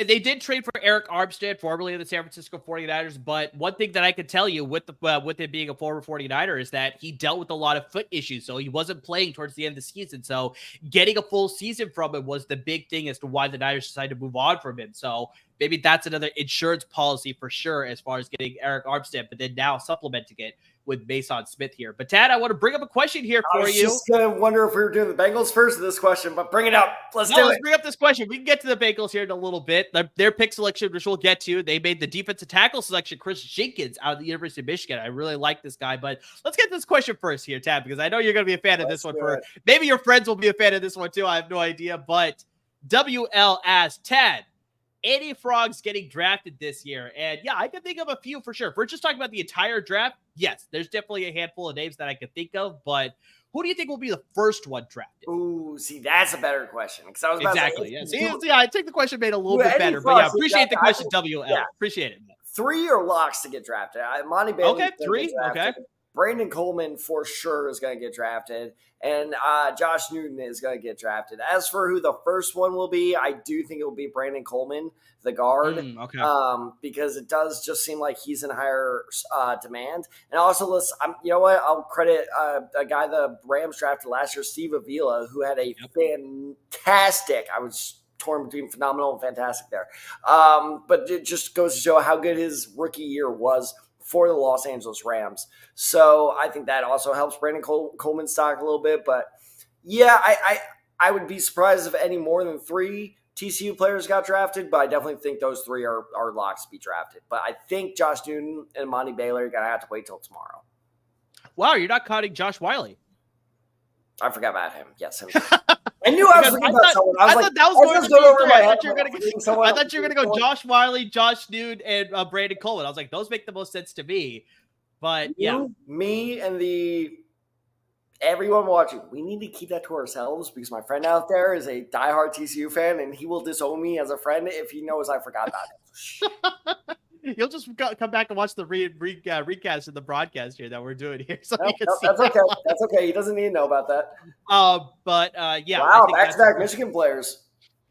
They did trade for Eric Armstead, formerly of the San Francisco 49ers, but one thing that I could tell you with him being a former 49er is that he dealt with a lot of foot issues, so he wasn't playing towards the end of the season. So getting a full season from him was the big thing as to why the Niners decided to move on from him. So maybe that's another insurance policy for sure as far as getting Eric Armstead, but then now supplementing it with Mason Smith here. But Tad, I want to bring up a question here for you. I was just going to wonder if we were doing the Bengals first of this question, but bring it up. Let's bring up this question. We can get to the Bengals here in a little bit. Their pick selection, which we'll get to, they made the defensive tackle selection, Chris Jenkins out of the University of Michigan. I really like this guy, but let's get this question first here, Tad, because I know you're going to be a fan of this one. Maybe your friends will be a fan of this one too. I have no idea, but WL asked, Tad, any frogs getting drafted this year? And yeah, I can think of a few for sure. If we're just talking about the entire draft, yes, there's definitely a handful of names that I can think of, but who do you think will be the first one drafted? Ooh, see, that's a better question. Because I was about exactly. To say, yeah. I think the question made a little bit better, but yeah, appreciate the question, WL. Yeah. Appreciate it. 3 are locks to get drafted. Monty Bailey. Okay, 3. Okay. Brandon Coleman for sure is going to get drafted, and Josh Newton is going to get drafted. As for who the first one will be, I do think it will be Brandon Coleman, the guard, because it does just seem like he's in higher demand. And also, you know what? I'll credit a guy the Rams drafted last year, Steve Avila, who had a fantastic. I was torn between phenomenal and fantastic there, but it just goes to show how good his rookie year was for the Los Angeles Rams. So I think that also helps Brandon Coleman's stock a little bit. But yeah, I would be surprised if any more than 3 TCU players got drafted, but I definitely think those 3 are locks to be drafted. But I think Josh Newton and Monty Baylor are going to have to wait till tomorrow. Wow, you're not counting Josh Wiley. I forgot about him. Yes, him. I knew I was forgetting about someone. I thought that was going over my head. I thought you were going to go Josh Wiley, Josh Newton, and Brandon Coleman. I was like, those make the most sense to me. But yeah, me and everyone watching, we need to keep that to ourselves because my friend out there is a diehard TCU fan, and he will disown me as a friend if he knows I forgot about him. You'll just come back and watch the recast of the broadcast here that we're doing here. So that's okay. That's okay. He doesn't need to know about that. Yeah. Wow, back-to-back Michigan players.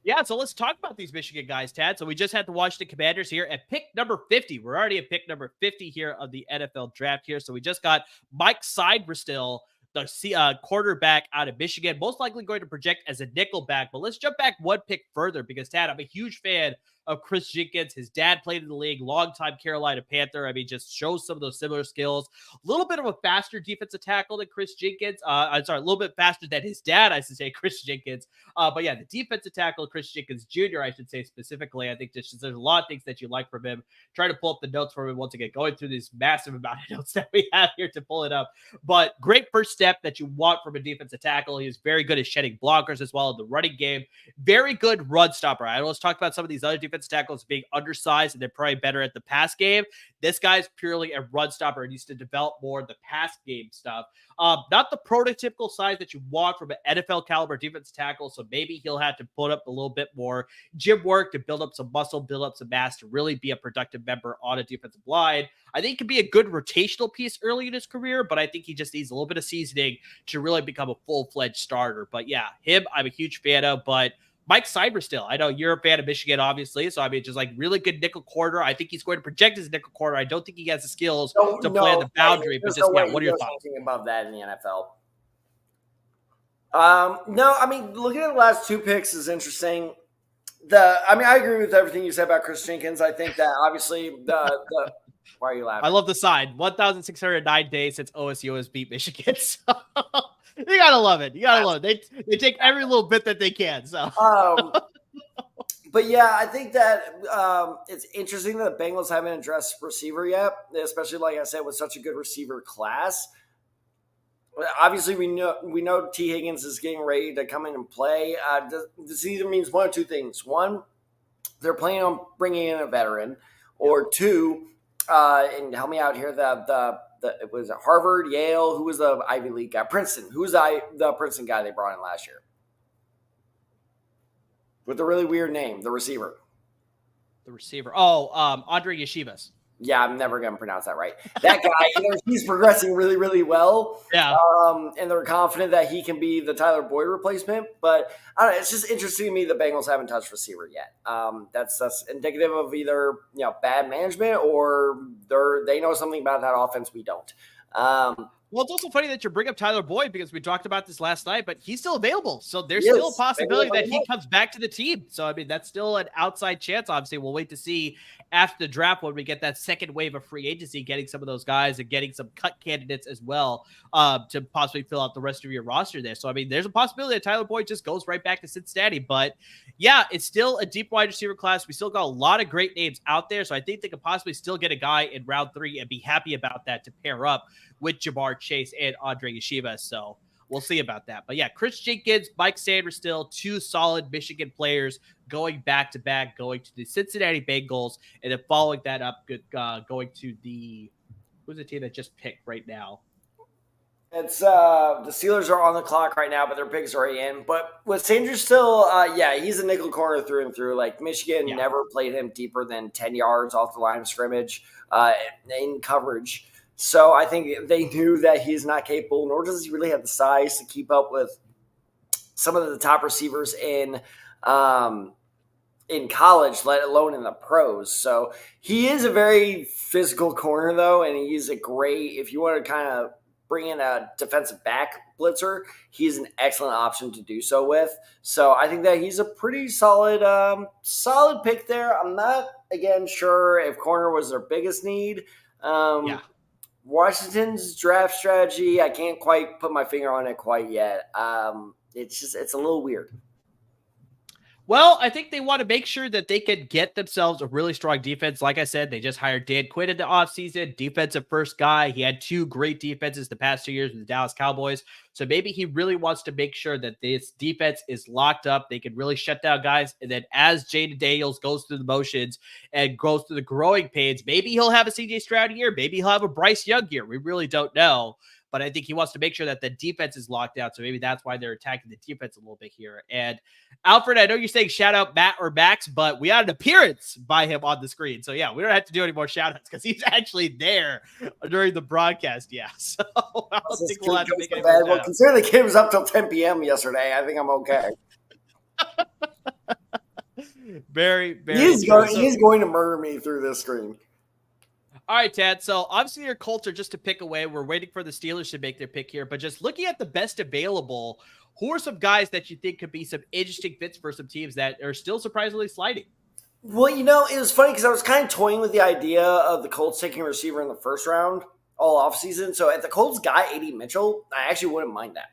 Yeah, so let's talk about these Michigan guys, Tad. So we just had the Washington Commanders here at pick number 50. We're already at pick number 50 here of the NFL draft here. So we just got Mike Seidrustil, the quarterback out of Michigan, most likely going to project as a nickelback. But let's jump back one pick further because, Tad, I'm a huge fan of Chris Jenkins. His dad played in the league, longtime Carolina Panther. I mean, just shows some of those similar skills. A little bit of a faster defensive tackle than Chris Jenkins. I'm sorry, a little bit faster than his dad, I should say, Chris Jenkins. But yeah, the defensive tackle, Chris Jenkins Jr., I should say specifically. I think there's a lot of things that you like from him. Try to pull up the notes from him once again, going through this massive amount of notes that we have here to pull it up. But great first step that you want from a defensive tackle. He is very good at shedding blockers as well in the running game. Very good run stopper. I always talk about some of these other defensive tackles being undersized and they're probably better at the pass game. This guy's purely a run stopper and needs to develop more of the pass game stuff. Not the prototypical size that you want from an NFL caliber defensive tackle, so maybe he'll have to put up a little bit more gym work to build up some muscle, build up some mass to really be a productive member on a defensive line. I think he could be a good rotational piece early in his career, but I think he just needs a little bit of seasoning to really become a full-fledged starter. But yeah, him, I'm a huge fan of, but Mike Seidrustil, I know you're a fan of Michigan, obviously. So, I mean, just like really good nickel corner. I think he's going to project as a nickel corner. I don't think he has the skills to play on the boundary. But just, what are your thoughts? Above that in the NFL. No, I mean, looking at the last 2 picks is interesting. I agree with everything you said about Chris Jenkins. I think that obviously the Why are you laughing? I love the sign. 1,609 days since OSU has beat Michigan. So you gotta love it. You gotta love it. They take every little bit that they can. So. But yeah, I think that it's interesting that the Bengals haven't addressed receiver yet, especially like I said, with such a good receiver class. Obviously, we know T. Higgins is getting ready to come in and play. This either means one or two things. One, they're planning on bringing in a veteran, or two, and help me out here. It was Harvard, Yale. Who was the Ivy League guy? Princeton. Who was the Princeton guy they brought in last year? With a really weird name, the receiver. The receiver. Oh, Andre Yeshivas. Yeah, I'm never going to pronounce that right. That guy, he's progressing really, really well. Yeah. And they're confident that he can be the Tyler Boyd replacement. But I don't know, it's just interesting to me the Bengals haven't touched receiver yet. That's indicative of either bad management or they know something about that offense we don't. Well, it's also funny that you bring up Tyler Boyd because we talked about this last night, but he's still available. So there's still a possibility that he comes back to the team. So, I mean, that's still an outside chance. Obviously, we'll wait to see after the draft when we get that second wave of free agency, getting some of those guys and getting some cut candidates as well to possibly fill out the rest of your roster there. So, I mean, there's a possibility that Tyler Boyd just goes right back to Cincinnati. But, yeah, it's still a deep wide receiver class. We still got a lot of great names out there. So I think they could possibly still get a guy in round 3 and be happy about that to pair up with Jamar Chase and Andre Yeshiva. So we'll see about that. But yeah, Chris Jenkins, Mike Sanders, still 2 solid Michigan players going back to back, going to the Cincinnati Bengals, and then following that up, going to who's the team that just picked right now? It's the Steelers are on the clock right now, but their picks are already in. But with Sanders still, he's a nickel corner through and through. Like Michigan never played him deeper than 10 yards off the line of scrimmage in coverage. So I think they knew that he's not capable, nor does he really have the size to keep up with some of the top receivers in college, let alone in the pros. So he is a very physical corner, though, and he's a great, if you want to kind of bring in a defensive back blitzer, he's an excellent option to do so with. So I think that he's a pretty solid pick there. I'm not, again, sure if corner was their biggest need. Washington's draft strategy, I can't quite put my finger on it quite yet. It's a little weird. Well, I think they want to make sure that they could get themselves a really strong defense. Like I said, they just hired Dan Quinn in the offseason, defensive first guy. He had 2 great defenses the past 2 years with the Dallas Cowboys. So maybe he really wants to make sure that this defense is locked up. They can really shut down guys. And then as Jaden Daniels goes through the motions and goes through the growing pains, maybe he'll have a CJ Stroud year. Maybe he'll have a Bryce Young year. We really don't know. But I think he wants to make sure that the defense is locked out. So maybe that's why they're attacking the defense a little bit here. And Alfred, I know you're saying shout out Matt or Max, but we had an appearance by him on the screen. So yeah, we don't have to do any more shout outs because he's actually there during the broadcast. Yeah. So I don't think we'll have to make any more well, considering the game was up till 10 p.m. yesterday, I think I'm okay. Very, very. He's going to murder me through this screen. All right, Tad. So obviously your Colts are just to pick away. We're waiting for the Steelers to make their pick here, but just looking at the best available, who are some guys that you think could be some interesting fits for some teams that are still surprisingly sliding? Well, it was funny because I was kind of toying with the idea of the Colts taking a receiver in the first round all offseason. So if the Colts got A.D. Mitchell, I actually wouldn't mind that.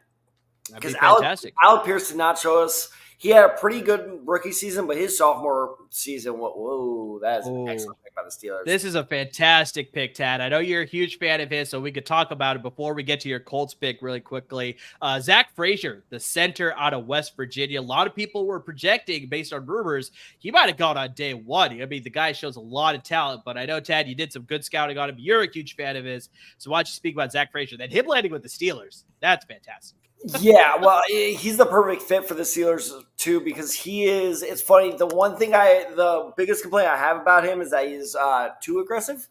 That'd be fantastic. Alec Pierce did not show us. He had a pretty good rookie season, but his sophomore season, that is an excellent pick by the Steelers. This is a fantastic pick, Tad. I know you're a huge fan of his, so we could talk about it before we get to your Colts pick really quickly. Zach Frazier, the center out of West Virginia. A lot of people were projecting, based on rumors, he might have gone on day 1. I mean, the guy shows a lot of talent, but I know, Tad, you did some good scouting on him. You're a huge fan of his, so why don't you speak about Zach Frazier? Then him landing with the Steelers, that's fantastic. Yeah, well, he's the perfect fit for the Steelers too because he is. It's funny. The biggest complaint I have about him is that he's too aggressive,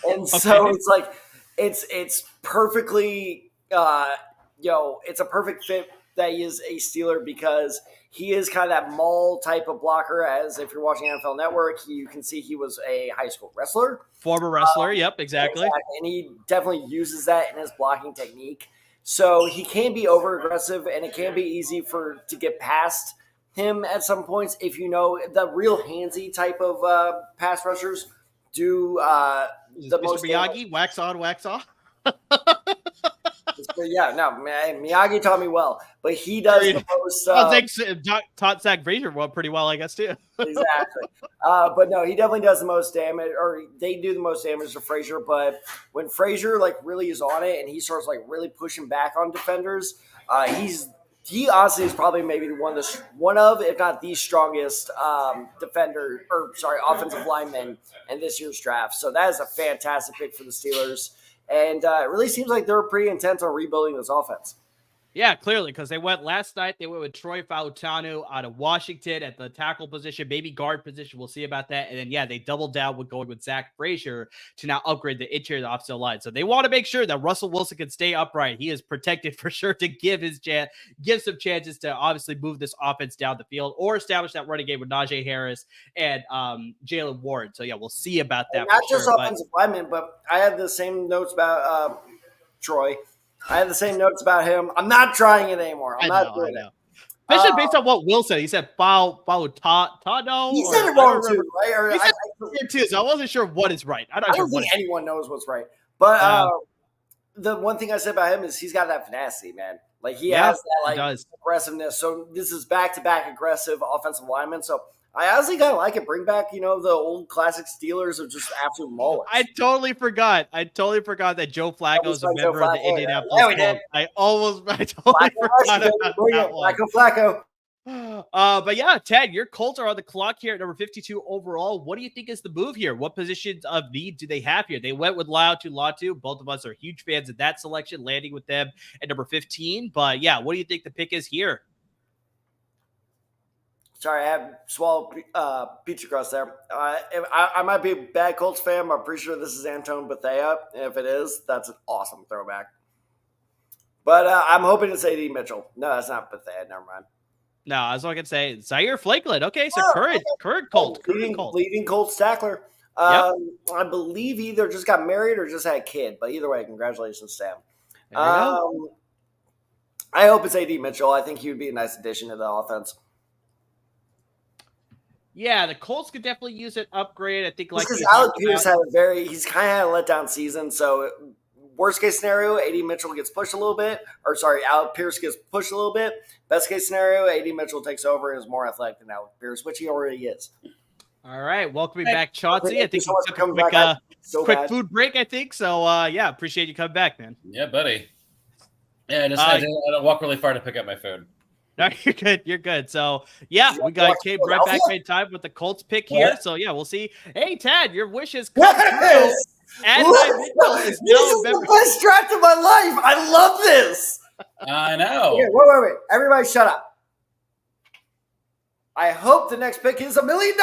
and so it's like it's perfectly it's a perfect fit that he is a Steeler because he is kind of that mall type of blocker. As if you're watching NFL Network, you can see he was a high school wrestler, former wrestler. Yep, exactly, and he definitely uses that in his blocking technique. So he can be over aggressive, and it can be easy to get past him at some points if you know the real handsy type of pass rushers do the Mr. most Miyagi, wax on, wax off. Yeah, no, Miyagi taught me well, but he does the most. I think taught Zach Frazier pretty well, I guess, too. Exactly. But no, he definitely does the most damage, or they do the most damage to Frazier. But when Frazier like really is on it and he starts like really pushing back on defenders, he honestly is probably maybe one of, if not the strongest offensive lineman in this year's draft. So that is a fantastic pick for the Steelers. And it really seems like they're pretty intent on rebuilding this offense. Yeah, clearly, because they went last night. They went with Troy Fautanu out of Washington at the tackle position, maybe guard position. We'll see about that. And then, yeah, they doubled down with going with Zach Frazier to now upgrade the interior of the offensive line. So they want to make sure that Russell Wilson can stay upright. He is protected for sure to give some chances to obviously move this offense down the field or establish that running game with Najee Harris and Jalen Ward. So, yeah, we'll see about that. Not just offensive linemen, but I have the same notes about Troy. I have the same notes about him. I'm not trying it anymore. I'm not doing it. Especially based on what Will said. He said Fautanu. He said it wrong too, right? He said it too, so I wasn't sure what is right. I don't think anyone knows what's right. But the one thing I said about him is he's got that finesse, man. Like he has that aggressiveness. So this is back-to-back aggressive offensive lineman. So I honestly kind of like it. Bring back, the old classic Steelers of just absolute maulers. I totally forgot that Joe Flacco is a member of the Indianapolis Colts. I totally forgot about that one. Flacco. But yeah, Ted, your Colts are on the clock here at number 52 overall. What do you think is the move here? What positions of need do they have here? They went with Latu. Both of us are huge fans of that selection, landing with them at number 15. But yeah, what do you think the pick is here? Sorry, I have swallowed pizza crust there. I might be a bad Colts fan, but I'm pretty sure this is Antone Bethea. And if it is, that's an awesome throwback. But I'm hoping it's A.D. Mitchell. No, that's not Bethea. Never mind. No, I was going to say Zaire Flakeland. Okay, so current Colt. Leading Colts tackler. I believe either just got married or just had a kid. But either way, congratulations, Sam. I hope it's A.D. Mitchell. I think he would be a nice addition to the offense. Yeah, the Colts could definitely use an upgrade. I think because Alec Pierce he's kind of had a letdown season. So worst case scenario, A.D. Mitchell gets pushed a little bit. Or sorry, Alec Pierce gets pushed a little bit. Best case scenario, A.D. Mitchell takes over and is more athletic than Alec Pierce, which he already is. All right, welcoming back Chauncey. I think he took a quick food break, I think. So, appreciate you coming back, man. Yeah, buddy. Yeah, I had to walk really far to pick up my food. No, you're good. You're good. So, yeah, we came right back in time with the Colts pick here. So, yeah, we'll see. Hey, Tad, your wishes come true. And this is the best draft of my life. I love this. I know. Okay, wait. Everybody shut up. I hope the next pick is $1 million.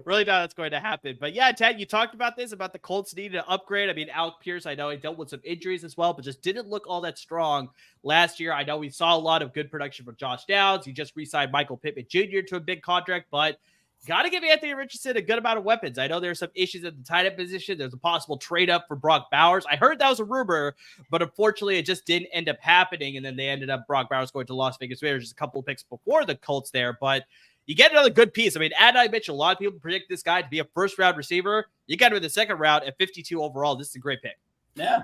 Really doubt that's going to happen. But yeah, Ted, you talked about the Colts needed an upgrade. I mean, Alec Pierce, I know he dealt with some injuries as well, but just didn't look all that strong last year. I know we saw a lot of good production from Josh Downs. He just re-signed Michael Pittman Jr. to a big contract, but got to give Anthony Richardson a good amount of weapons. I know there's some issues at the tight end position. There's a possible trade up for Brock Bowers. I heard that was a rumor, but unfortunately it just didn't end up happening. And then they ended up Brock Bowers going to Las Vegas Raiders just a couple of picks before the Colts there, but you get another good piece. I mean, Adonai Mitchell, a lot of people predict this guy to be a first-round receiver. You got him in the second round at 52 overall. This is a great pick. Yeah.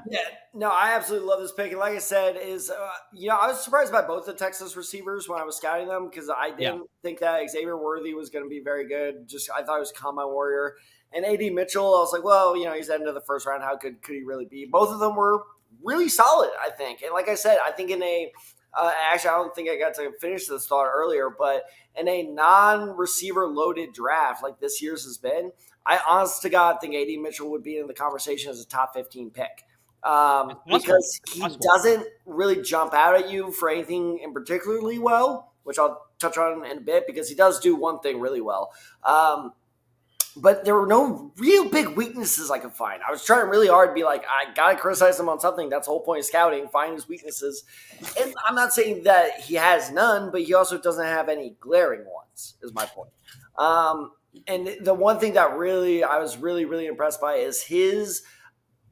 No, I absolutely love this pick. And like I said, I was surprised by both the Texas receivers when I was scouting them because I didn't think that Xavier Worthy was going to be very good. I thought he was a combine warrior. And A.D. Mitchell, I was like, well, he's at the end of the first round. How good could he really be? Both of them were really solid, I think. And like I said, I think in a actually, I don't think I got to finish this thought earlier, but in a non-receiver loaded draft like this year's has been, I honest to God think A.D. Mitchell would be in the conversation as a top 15 pick because he doesn't really jump out at you for anything in particularly well, which I'll touch on in a bit because he does do one thing really well. But there were no real big weaknesses I could find. I was trying really hard to be like, I got to criticize him on something. That's the whole point of scouting, find his weaknesses. And I'm not saying that he has none, but he also doesn't have any glaring ones, is my point. And the one thing that I was really impressed by is his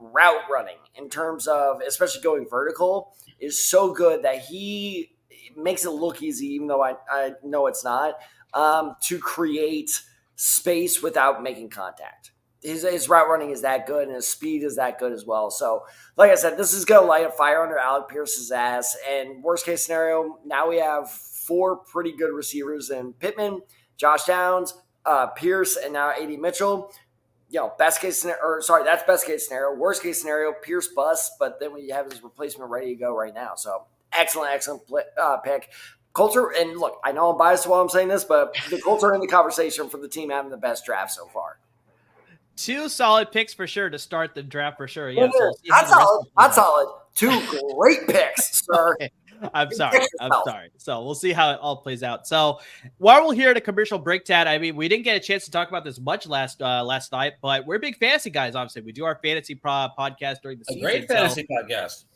route running in terms of, especially going vertical, is so good that he makes it look easy, even though I know it's not, to create space without making contact. His route running is that good, and his speed is that good as well. So, like I said, this is going to light a fire under Alec Pierce's ass. And worst case scenario, now we have 4 pretty good receivers in Pittman, Josh Downs, Pierce, and now A.D. Mitchell. Best case scenario, that's best case scenario. Worst case scenario, Pierce bust, but then we have his replacement ready to go right now. So, excellent pick. Colts are, and look, I know I'm biased while I'm saying this, but the Colts are in the conversation for the team having the best draft so far. 2 solid picks for sure to start the draft for sure. Yeah, so that's solid. 2 great picks, sir. Okay. I'm sorry. So we'll see how it all plays out. So while we're here at a commercial break, Tad, I mean, we didn't get a chance to talk about this much last night, but we're big fantasy guys. Obviously, we do our fantasy podcast during the season. A great fantasy podcast.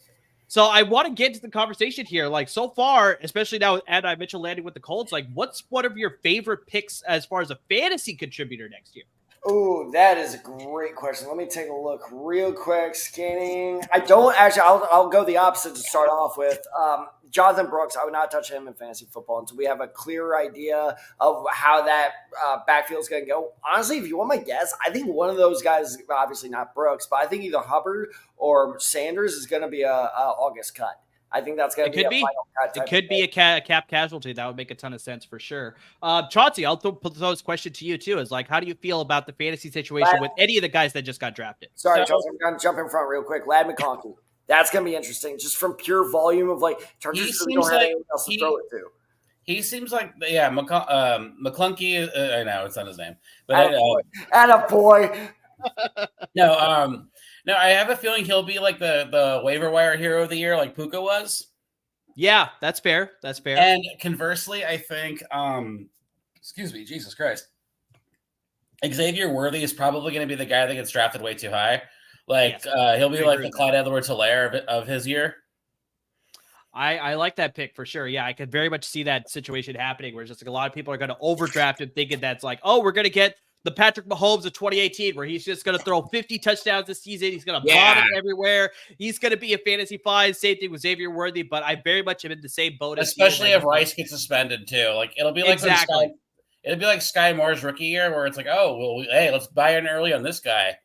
So I want to get into the conversation here. Like so far, especially now with A.D. Mitchell landing with the Colts, like what's one of your favorite picks as far as a fantasy contributor next year? Oh, that is a great question. Let me take a look real quick. Scanning. I don't actually. I'll go the opposite to start off with. Jonathan Brooks. I would not touch him in fantasy football until we have a clearer idea of how that backfield is going to go. Honestly, if you want my guess, I think one of those guys, obviously not Brooks, but I think either Hubbard or Sanders is going to be a August cut. I think that's going to be a final cut. It could be a cap casualty. That would make a ton of sense for sure. Chauncey, I'll put those question to you too. Is like, how do you feel about the fantasy situation with any of the guys that just got drafted? Sorry, Chauncey, I'm going to jump in front real quick. Lad McConkey. That's going to be interesting, just from pure volume of Chargers don't have anyone else to throw it to. He seems like McClunky. I know it's not his name, but attaboy. No, I have a feeling he'll be like the waiver wire hero of the year, like Puka was. Yeah, that's fair. And conversely, I think, excuse me, Jesus Christ, Xavier Worthy is probably going to be the guy that gets drafted way too high. He'll be like the Clyde Edwards-Helaire of his year. I like that pick for sure. Yeah, I could very much see that situation happening where it's just like a lot of people are going to overdraft him thinking that's like, oh, we're going to get the Patrick Mahomes of 2018 where he's just going to throw 50 touchdowns this season. He's going to bomb it everywhere. He's going to be a fantasy find. Same thing with Xavier Worthy, but I very much am in the same boat. Especially if Rice gets suspended too. Like it'll be like it'll be like Sky Moore's rookie year where it's like, oh, well, hey, let's buy in early on this guy.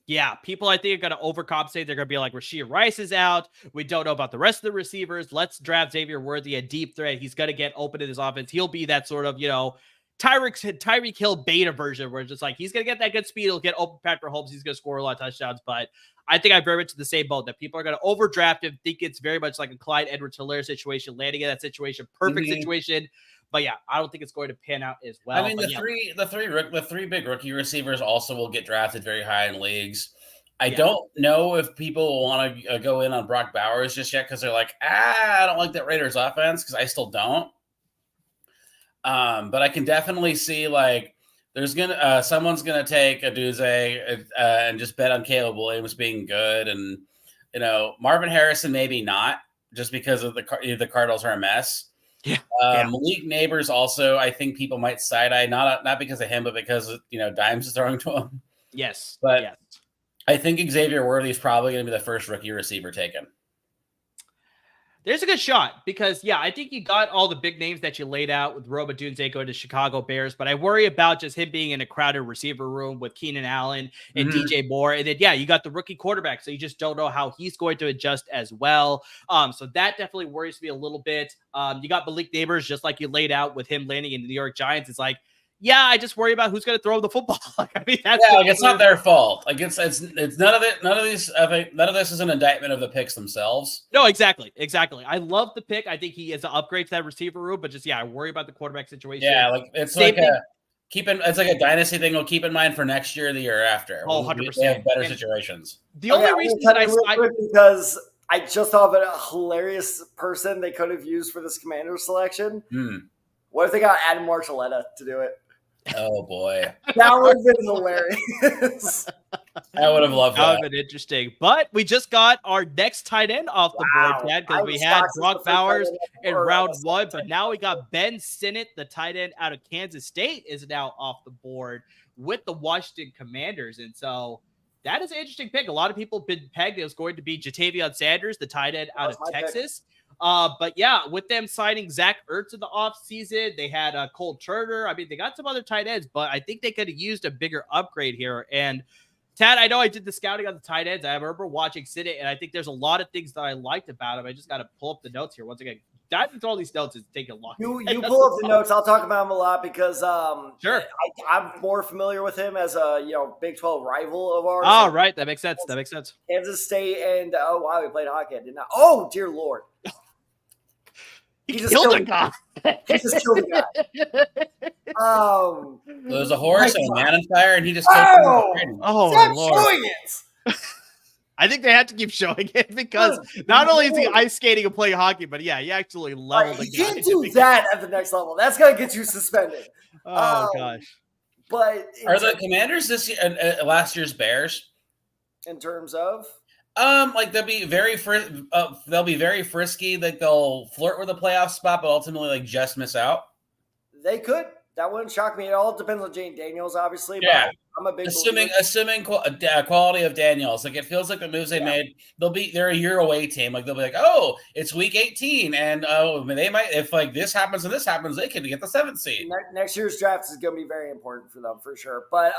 Yeah, people I think are going to overcompensate. They're going to be like, Rashee Rice is out. We don't know about the rest of the receivers. Let's draft Xavier Worthy, a deep threat. He's going to get open in his offense. He'll be that sort of, Tyreek Hill beta version where it's just like he's going to get that good speed. He'll get open Patrick Mahomes. He's going to score a lot of touchdowns. But I think I'm very much in the same boat that people are going to overdraft him, think it's very much like a Clyde Edwards-Helaire situation, landing in that situation, perfect situation. But yeah, I don't think it's going to pan out as well. I mean, the three big rookie receivers also will get drafted very high in leagues. I don't know if people want to go in on Brock Bowers just yet because they're like, I don't like that Raiders offense because I still don't. But I can definitely see like there's someone's gonna take a Duze and just bet on Caleb Williams being good, and Marvin Harrison maybe not just because of the Cardinals are a mess. Yeah. Malik Neighbors also, I think people might side eye not because of him, but because Dimes is throwing to him. Yes, but yes. I think Xavier Worthy is probably going to be the first rookie receiver taken. There's a good shot because, I think you got all the big names that you laid out with Roma Dunze going to Chicago Bears, but I worry about just him being in a crowded receiver room with Keenan Allen and DJ Moore. And then, you got the rookie quarterback, so you just don't know how he's going to adjust as well. So that definitely worries me a little bit. You got Malik Neighbors, just like you laid out with him landing in the New York Giants. It's like, I just worry about who's going to throw the football. It's not their fault. Like it's none of it. None of this is an indictment of the picks themselves. No, exactly. I love the pick. I think he is an upgrade to that receiver room, but just I worry about the quarterback situation. Yeah, it's it's like a dynasty thing. We'll keep in mind for next year, or the year after. Oh, 100%. We have better situations. The only reason that because I just thought of a hilarious person they could have used for this commander selection. What if they got Adam Marcelletta to do it? Oh boy, that would have been hilarious. I would have loved that. That would have been interesting. But we just got our next tight end off the board, Dad, because we had Brock Bowers in round 1, but now we got Ben Sinnott, the tight end out of Kansas State, is now off the board with the Washington Commanders. And so that is an interesting pick. A lot of people have been pegged it was going to be Jatavion Sanders, the tight end out of Texas. But yeah, with them signing Zach Ertz in the offseason, they had Cole Turner. I mean, they got some other tight ends, but I think they could have used a bigger upgrade here. And Tad, I know I did the scouting on the tight ends. I remember watching Sid, and I think there's a lot of things that I liked about him. I just got to pull up the notes here once again. Diving through all these notes is taking a long. You pull up the notes. I'll talk about him a lot because sure, I'm more familiar with him as a Big 12 rival of ours. Oh, right, that makes sense. That makes sense. Kansas State and oh wow, we played hockey. I did not. Oh dear Lord, he just killed a guy. He just killed a guy. There's a horse and a man on fire, and he just killed him. Oh, stop showing it. I think they had to keep showing it because not only is he ice skating and playing hockey, but yeah, he actually leveled the guy. You can't do that at the next level. That's gonna get you suspended. Oh gosh! But are the Commanders this year last year's Bears? In terms of, like they'll be very frisky. Like they'll flirt with a playoff spot, but ultimately like just miss out. They could. That wouldn't shock me. It all depends on Jane Daniels, obviously. Yeah. But I'm a big assuming quality of Daniels. Like it feels like the moves they made. They're a year away team. Like they'll be like, oh, it's week 18, and they might if like this happens and this happens, they can get the 7th seed. Next year's draft is going to be very important for them for sure. But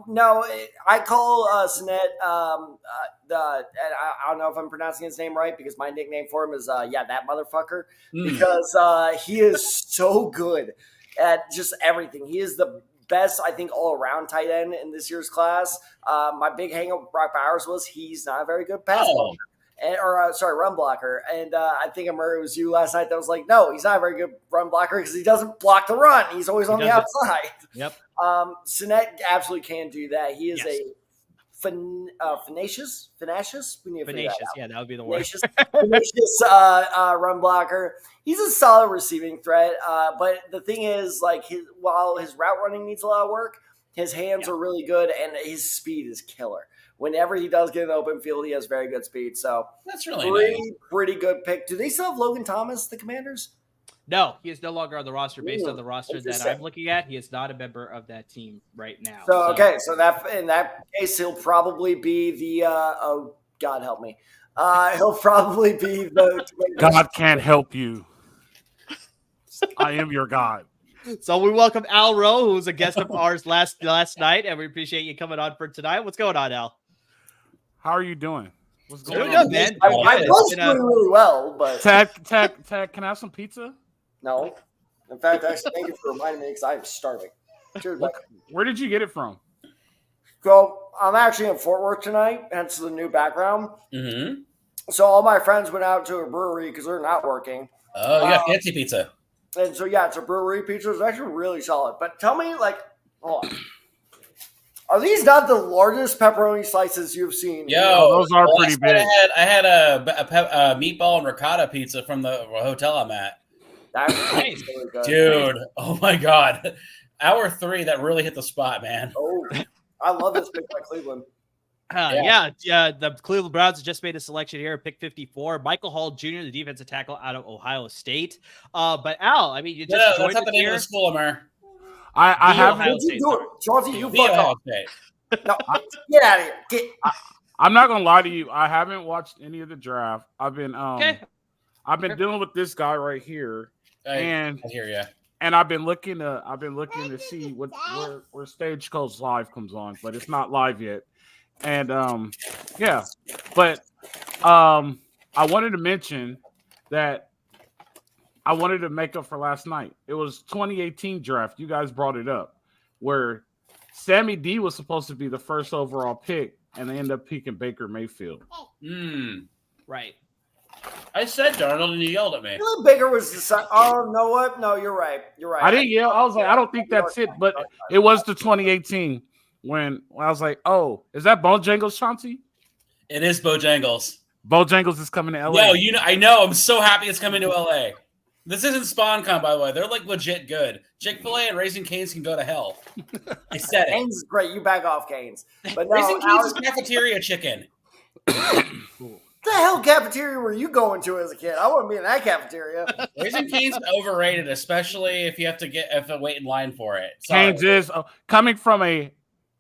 no, I call Sinet. And I don't know if I'm pronouncing his name right because my nickname for him is that motherfucker because he is so good at just everything. He is the best, I think, all-around tight end in this year's class. My big hang-up with Brock Bowers was he's not a very good pass blocker. Run blocker. And I think it was you last night that was like, no, he's not a very good run blocker because he doesn't block the run. He's always on the outside. Yep. Sinet absolutely can do that. He is a Finacious? We need to figure that out. Yeah, that would be the word. Finacious run blocker. He's a solid receiving threat. But the thing is, like, while his route running needs a lot of work, his hands are really good, and his speed is killer. Whenever he does get in the open field, he has very good speed. So that's really pretty good pick. Do they still have Logan Thomas, the Commanders? No, he is no longer on the roster. Based on the roster that I'm looking at, he is not a member of that team right now. So that in that case, he'll probably be the oh God help me, he'll probably be the God can't help you. I am your God. So we welcome Al Rowe, who was a guest of ours last night, and we appreciate you coming on for tonight. What's going on, Al? How are you doing? What's going on? Good, man. I was doing really well, but Tag, can I have some pizza? No. In fact, actually, thank you for reminding me because I'm starving. Cheers, Where did you get it from? So I'm actually in Fort Worth tonight, hence the new background. Mm-hmm. So all my friends went out to a brewery because they're not working. Oh, you got fancy pizza. And so, it's a brewery pizza. It's actually really solid. But tell me, hold on. Are these not the largest pepperoni slices you've seen? Yo, those are pretty big. I had a meatball and ricotta pizza from the hotel I'm at. That's nice. Really good. Dude, oh my God. Hour 3, that really hit the spot, man. Oh, I love this pick by Cleveland. The Cleveland Browns have just made a selection here, pick 54. Michael Hall Jr., the defensive tackle out of Ohio State. But Al, I mean, you just joined that's not the name of the school, Amir. I have. What you doing, Chauncey? You fuck off. No, get out of here. I'm not gonna lie to you. I haven't watched any of the draft. I've been dealing with this guy right here, and I hear you. And I've been looking to see where Stagecoach Live comes on, but it's not live yet. And but I wanted to mention that I wanted to make up for last night. It was 2018 draft. You guys brought it up, where Sammy D was supposed to be the first overall pick, and they ended up picking Baker Mayfield. Right. I said Darnold, and you yelled at me. Baker was the son. Oh, no, what? No, you're right. I didn't yell. I was like, I don't think that's it, but it was the 2018 when I was like, oh, is that Bojangles, Chauncey? It is Bojangles. Bojangles is coming to LA. Yo, I know. I'm so happy it's coming to LA. This isn't SpawnCon, by the way. They're like legit good. Chick-fil-A and Raising Cane's can go to hell. I said it. Cane's is great. You back off, Cane's. But no, Raising Cane's is cafeteria chicken. What the hell cafeteria were you going to as a kid? I wouldn't be in that cafeteria. Raising Cane's overrated, especially if you have to wait in line for it. Cane's is coming from a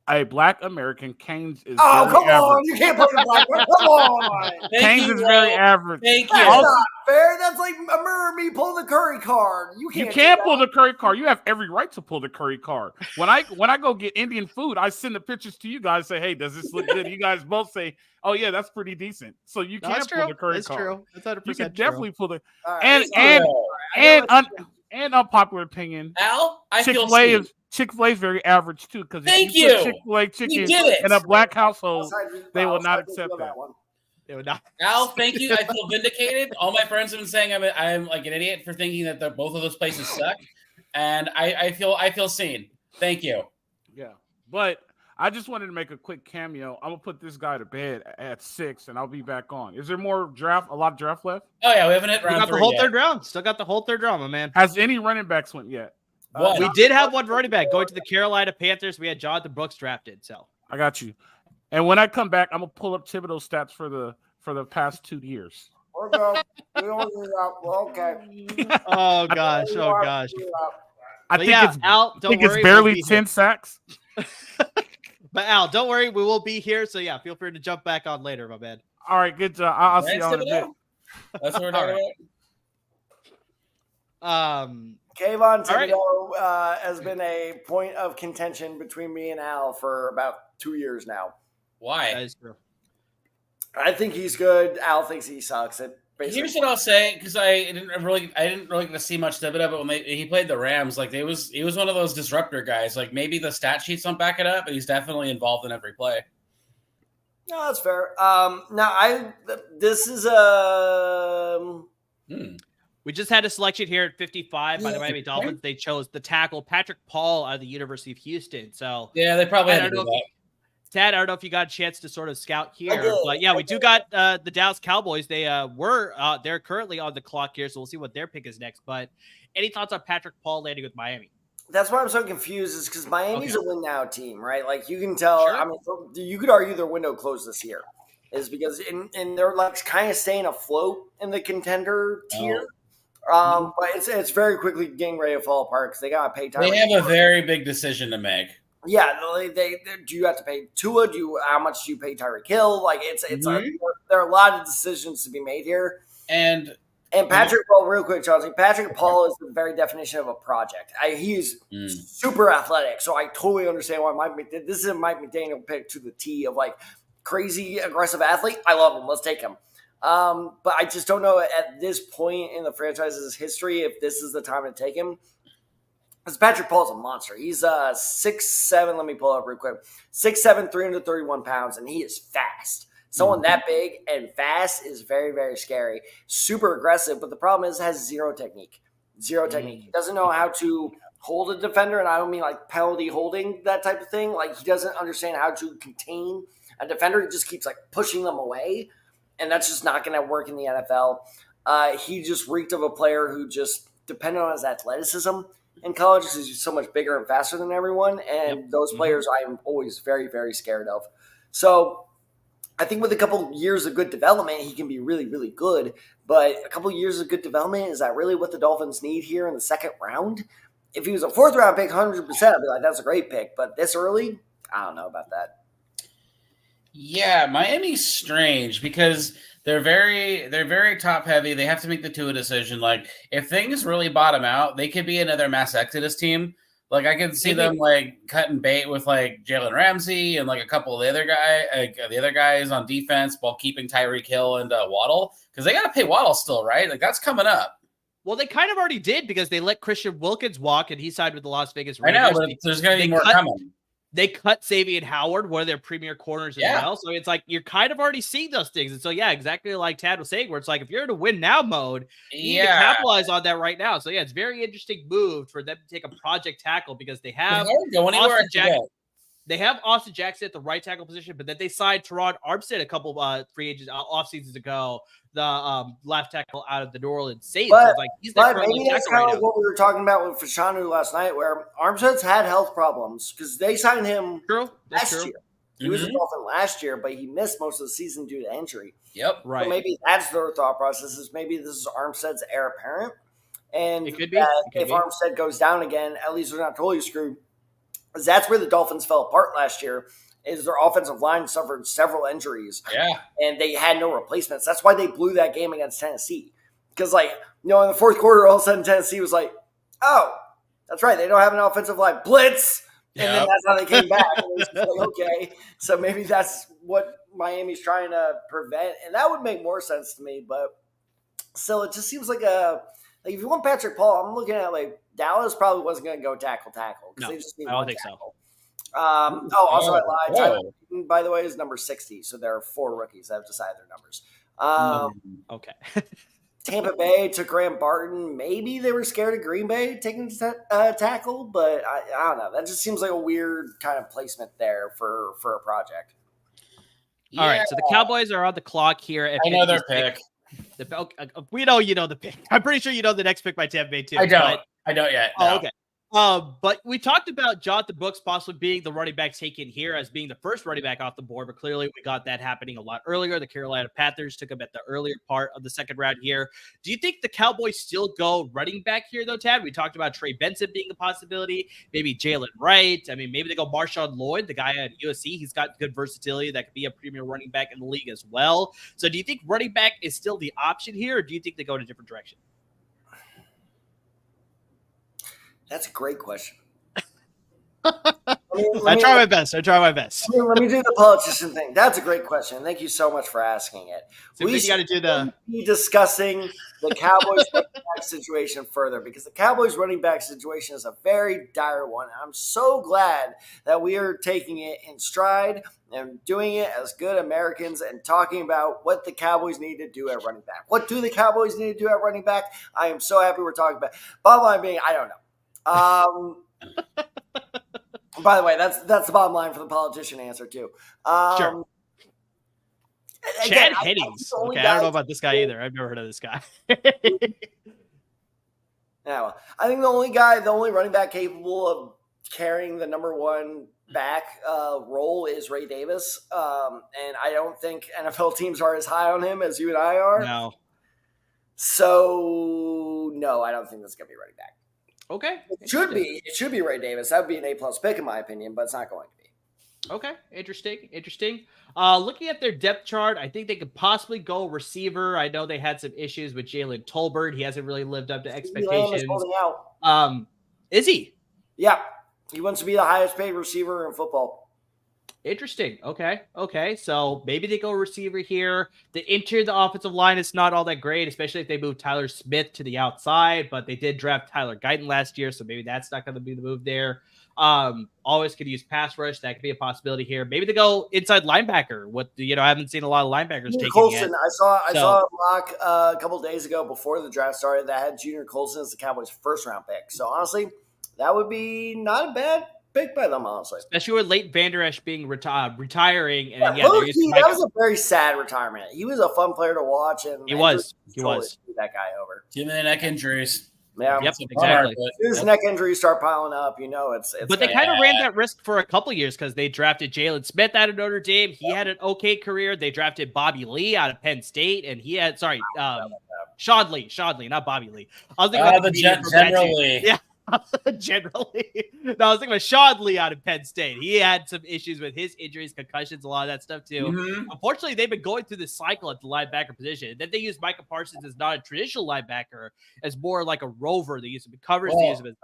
a Black American, Canes is Oh, very come average. on. You can't put the black one. Come on. Canes is very average. Thank That's you. not fair. That's like a mirror me pull the Curry card. You You can't, can't do pull that. the Curry card. You have every right to pull the Curry card. When I go get Indian food, I send the pictures to you guys. Say, hey, does this look good? You guys both say, oh yeah, that's pretty decent. So you No, can that's pull the Curry That's card. true. That's 100% You can true. definitely pull the All right. and It's and all right. and unpopular opinion. Al, I feel Chick-fil-A seen. is very average too, because Thank if you. you put Chick-fil-A We chicken did it. in a black household, Outside- they will not outside accept of that. one. They would not. Al, thank you. I feel vindicated. All my friends have been saying I'm like an idiot for thinking that both of those places suck, and I feel seen. Thank you. Yeah, but I just wanted to make a quick cameo. I'm gonna put this guy to bed at 6, and I'll be back on. Is there more draft? A lot of draft left? Oh yeah, we haven't hit We round got the 3 whole yet. third round. Still got the whole third round, my man. Has any running backs went yet? What? We did have one running back going to the Carolina Panthers. We had Jonathan Brooks drafted. So I got you. And when I come back, I'm gonna pull up Thibodeau's stats for the past 2 years. Okay. We don't do that. Well, okay. oh gosh, oh gosh. I But think yeah, it's Al, I don't think worry, it's barely we'll be 10 sacks. But Al, don't worry, we will be here. So yeah, feel free to jump back on later, my man. All right, good job. I'll see Right, y'all in a bit. Thibodeau? That's what we're talking about. Kayvon All right. Thibodeau has been a point of contention between me and Al for about 2 years now. Why? That is true. I think he's good. Al thinks he sucks. Here's what I'll say, because I didn't really get to see much Thibodeau, but when he played the Rams, like he was one of those disruptor guys. Like maybe the stat sheets don't back it up, but he's definitely involved in every play. No, that's fair. This is a. We just had a selection here at 55 by the Yeah, Miami Dolphins. They chose the tackle Patrick Paul out of the University of Houston. So Yeah, they probably had to do I that. Tad, I don't know if you got a chance to sort of scout here, did. but yeah, we do got the Dallas Cowboys. They're currently on the clock here, so we'll see what their pick is next. But any thoughts on Patrick Paul landing with Miami? That's why I'm so confused. Is because Miami's Okay. a win now team, right? Like you can tell. Sure. I mean, you could argue their window closed this year, is because and they're like kind of staying afloat in the contender tier. But it's very quickly getting ready to fall apart because they got to pay time. They have a very big decision to make. Yeah, they do you have to pay Tua? How much do you pay Tyreek Hill? Like there are a lot of decisions to be made here. And Patrick Paul, real quick, Chelsea. Patrick Paul is the very definition of a project. He's super athletic, so I totally understand why this is a Mike McDaniel pick to the T of like crazy aggressive athlete. I love him. Let's take him. But I just don't know at this point in the franchise's history if this is the time to take him. Because Patrick Paul's a monster. He's 6'7". Let me pull up real quick. 6'7", 331 pounds, and he is fast. Someone that big and fast is very, very scary. Super aggressive, but the problem is has zero technique. Zero technique. He doesn't know how to hold a defender, and I don't mean like penalty holding, that type of thing. Like he doesn't understand how to contain a defender. He just keeps like pushing them away, and that's just not going to work in the NFL. He just reeked of a player who just depended on his athleticism in college because he's so much bigger and faster than everyone. And those players I am always very, very scared of. So I think with a couple years of good development, he can be really, really good. But a couple years of good development, is that really what the Dolphins need here in the second round? If he was a fourth round pick, 100%, I'd be like, that's a great pick. But this early, I don't know about that. yeah, Miami's strange because they're very top heavy. They have to make the Tua decision. Like if things really bottom out, they could be another mass exodus team. Like I can see them like cutting bait with like Jalen Ramsey and like a couple of the other guys on defense while keeping Tyreek Hill and Waddle, because they got to pay Waddle still, right? Like that's coming up. Well, they kind of already did because they let Christian Wilkins walk and he signed with the Las Vegas I Raiders. know, but there's going to be more coming. They cut Xavier Howard, one of their premier corners as well. So it's like you're kind of already seeing those things. And so, yeah, exactly like Tad was saying, where it's like if you're in a win now mode, you need to capitalize on that right now. So, yeah, it's a very interesting move for them to take a project tackle because they have They have Austin Jackson at the right tackle position, but then they signed Teron Armstead a couple free agents off seasons ago, the left tackle out of the New Orleans Saints. But, so it's like he's their maybe that's kind of like what we were talking about with Fashanu last night, where Armstead's had health problems because they signed him last year. He was a Dolphin last year, but he missed most of the season due to injury. Yep. Right. So maybe that's their thought process, is maybe this is Armstead's heir apparent. And it could be. If Armstead goes down again, at least they're not totally screwed. That's where the Dolphins fell apart last year. Is their offensive line suffered several injuries, and they had no replacements. That's why they blew that game against Tennessee. Because, like, in the fourth quarter, all of a sudden Tennessee was like, "Oh, that's right, they don't have an offensive line. Blitz!" And then that's how they came back. And it was just like, okay, so maybe that's what Miami's trying to prevent, and that would make more sense to me. But still, it just seems like if you want Patrick Paul, I'm looking at like Dallas probably wasn't going to go tackle. No, they just need I don't think tackle. so. Also, I lied. Tyler Newton, by the way, is number 60. So there are 4 rookies that have decided their numbers. Okay. Tampa Bay took Graham Barton. Maybe they were scared of Green Bay taking tackle, but I don't know. That just seems like a weird kind of placement there for a project. All right, so the Cowboys are on the clock here. I know their pick. We know you know the pick. I'm pretty sure you know the next pick by Tampa Bay too. I don't yet. No. Oh, okay. But we talked about Jonathan Brooks possibly being the running back taken here as being the first running back off the board, but clearly we got that happening a lot earlier. The Carolina Panthers took him at the earlier part of the second round here. Do you think the Cowboys still go running back here, though, Tad? We talked about Trey Benson being a possibility, maybe Jalen Wright. I mean, maybe they go Marshawn Lloyd, the guy at USC. He's got good versatility that could be a premier running back in the league as well. So do you think running back is still the option here, or do you think they go in a different direction? That's a great question. I try my best. Let me do the politician thing. That's a great question. Thank you so much for asking it. So we got to do be discussing the Cowboys running back situation further because the Cowboys running back situation is a very dire one. I'm so glad that we are taking it in stride and doing it as good Americans and talking about what the Cowboys need to do at running back. What do the Cowboys need to do at running back? I am so happy we're talking about. Bottom line being, I don't know. By the way, that's the bottom line for the politician answer too. Sure. Chad Hennings. Okay, I don't know about this guy either. I've never heard of this guy. Yeah, well, I think the only running back capable of carrying the number one back role is Ray Davis. And I don't think NFL teams are as high on him as you and I are. No. So, no, I don't think that's going to be running back. Okay. It should be Ray Davis. That would be an A+ pick in my opinion, but it's not going to be. Okay. Interesting. Looking at their depth chart, I think they could possibly go receiver. I know they had some issues with Jalen Tolbert. He hasn't really lived up to expectations. Is he? Yeah. He wants to be the highest paid receiver in football. Interesting. Okay. So maybe they go receiver here. The interior of the offensive line is not all that great, especially if they move Tyler Smith to the outside, but they did draft Tyler Guyton last year, so maybe that's not going to be the move there. Always could use pass rush. That could be a possibility here. Maybe they go inside linebacker. I haven't seen a lot of linebackers taking Colson. I saw a mock a couple of days ago before the draft started that had Junior Colson as the Cowboys' first round pick. So honestly, that would be not a bad pick by them, honestly. Especially with Leighton Vander Esch being retiring. And that was a very sad retirement. He was a fun player to watch. And he was. That guy over. Too many neck injuries. Yeah, yep, exactly. As soon as neck injuries start piling up, it's but they kind of ran that risk for a couple of years because they drafted Jalen Smith out of Notre Dame. He had an okay career. They drafted Bobby Lee out of Penn State, and he had Sean Lee, not Bobby Lee. I was thinking about the General Lee. Yeah. Generally, no, I was thinking about Sean Lee out of Penn State. He had some issues with his injuries, concussions, a lot of that stuff too. Mm-hmm. Unfortunately, they've been going through this cycle at the linebacker position. Then they use Micah Parsons as not a traditional linebacker, as more like a rover. They use him in coverage. They use him as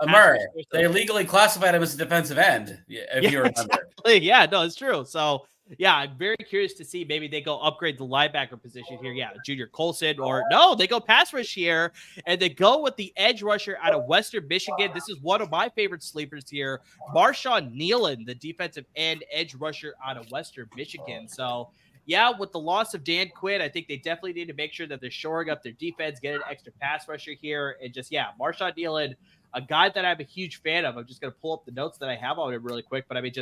they legally classified him as a defensive end. If you remember, exactly. Yeah, no, it's true. So. Yeah, I'm very curious to see maybe they go upgrade the linebacker position here. Yeah, Junior Colson, or no, they go pass rush here, and they go with the edge rusher out of Western Michigan. This is one of my favorite sleepers here, Marshawn Nealon, the defensive end edge rusher out of Western Michigan. So, yeah, with the loss of Dan Quinn, I think they definitely need to make sure that they're shoring up their defense, get an extra pass rusher here, and just, Marshawn Nealon, a guy that I'm a huge fan of. I'm just going to pull up the notes that I have on him really quick, but I mean,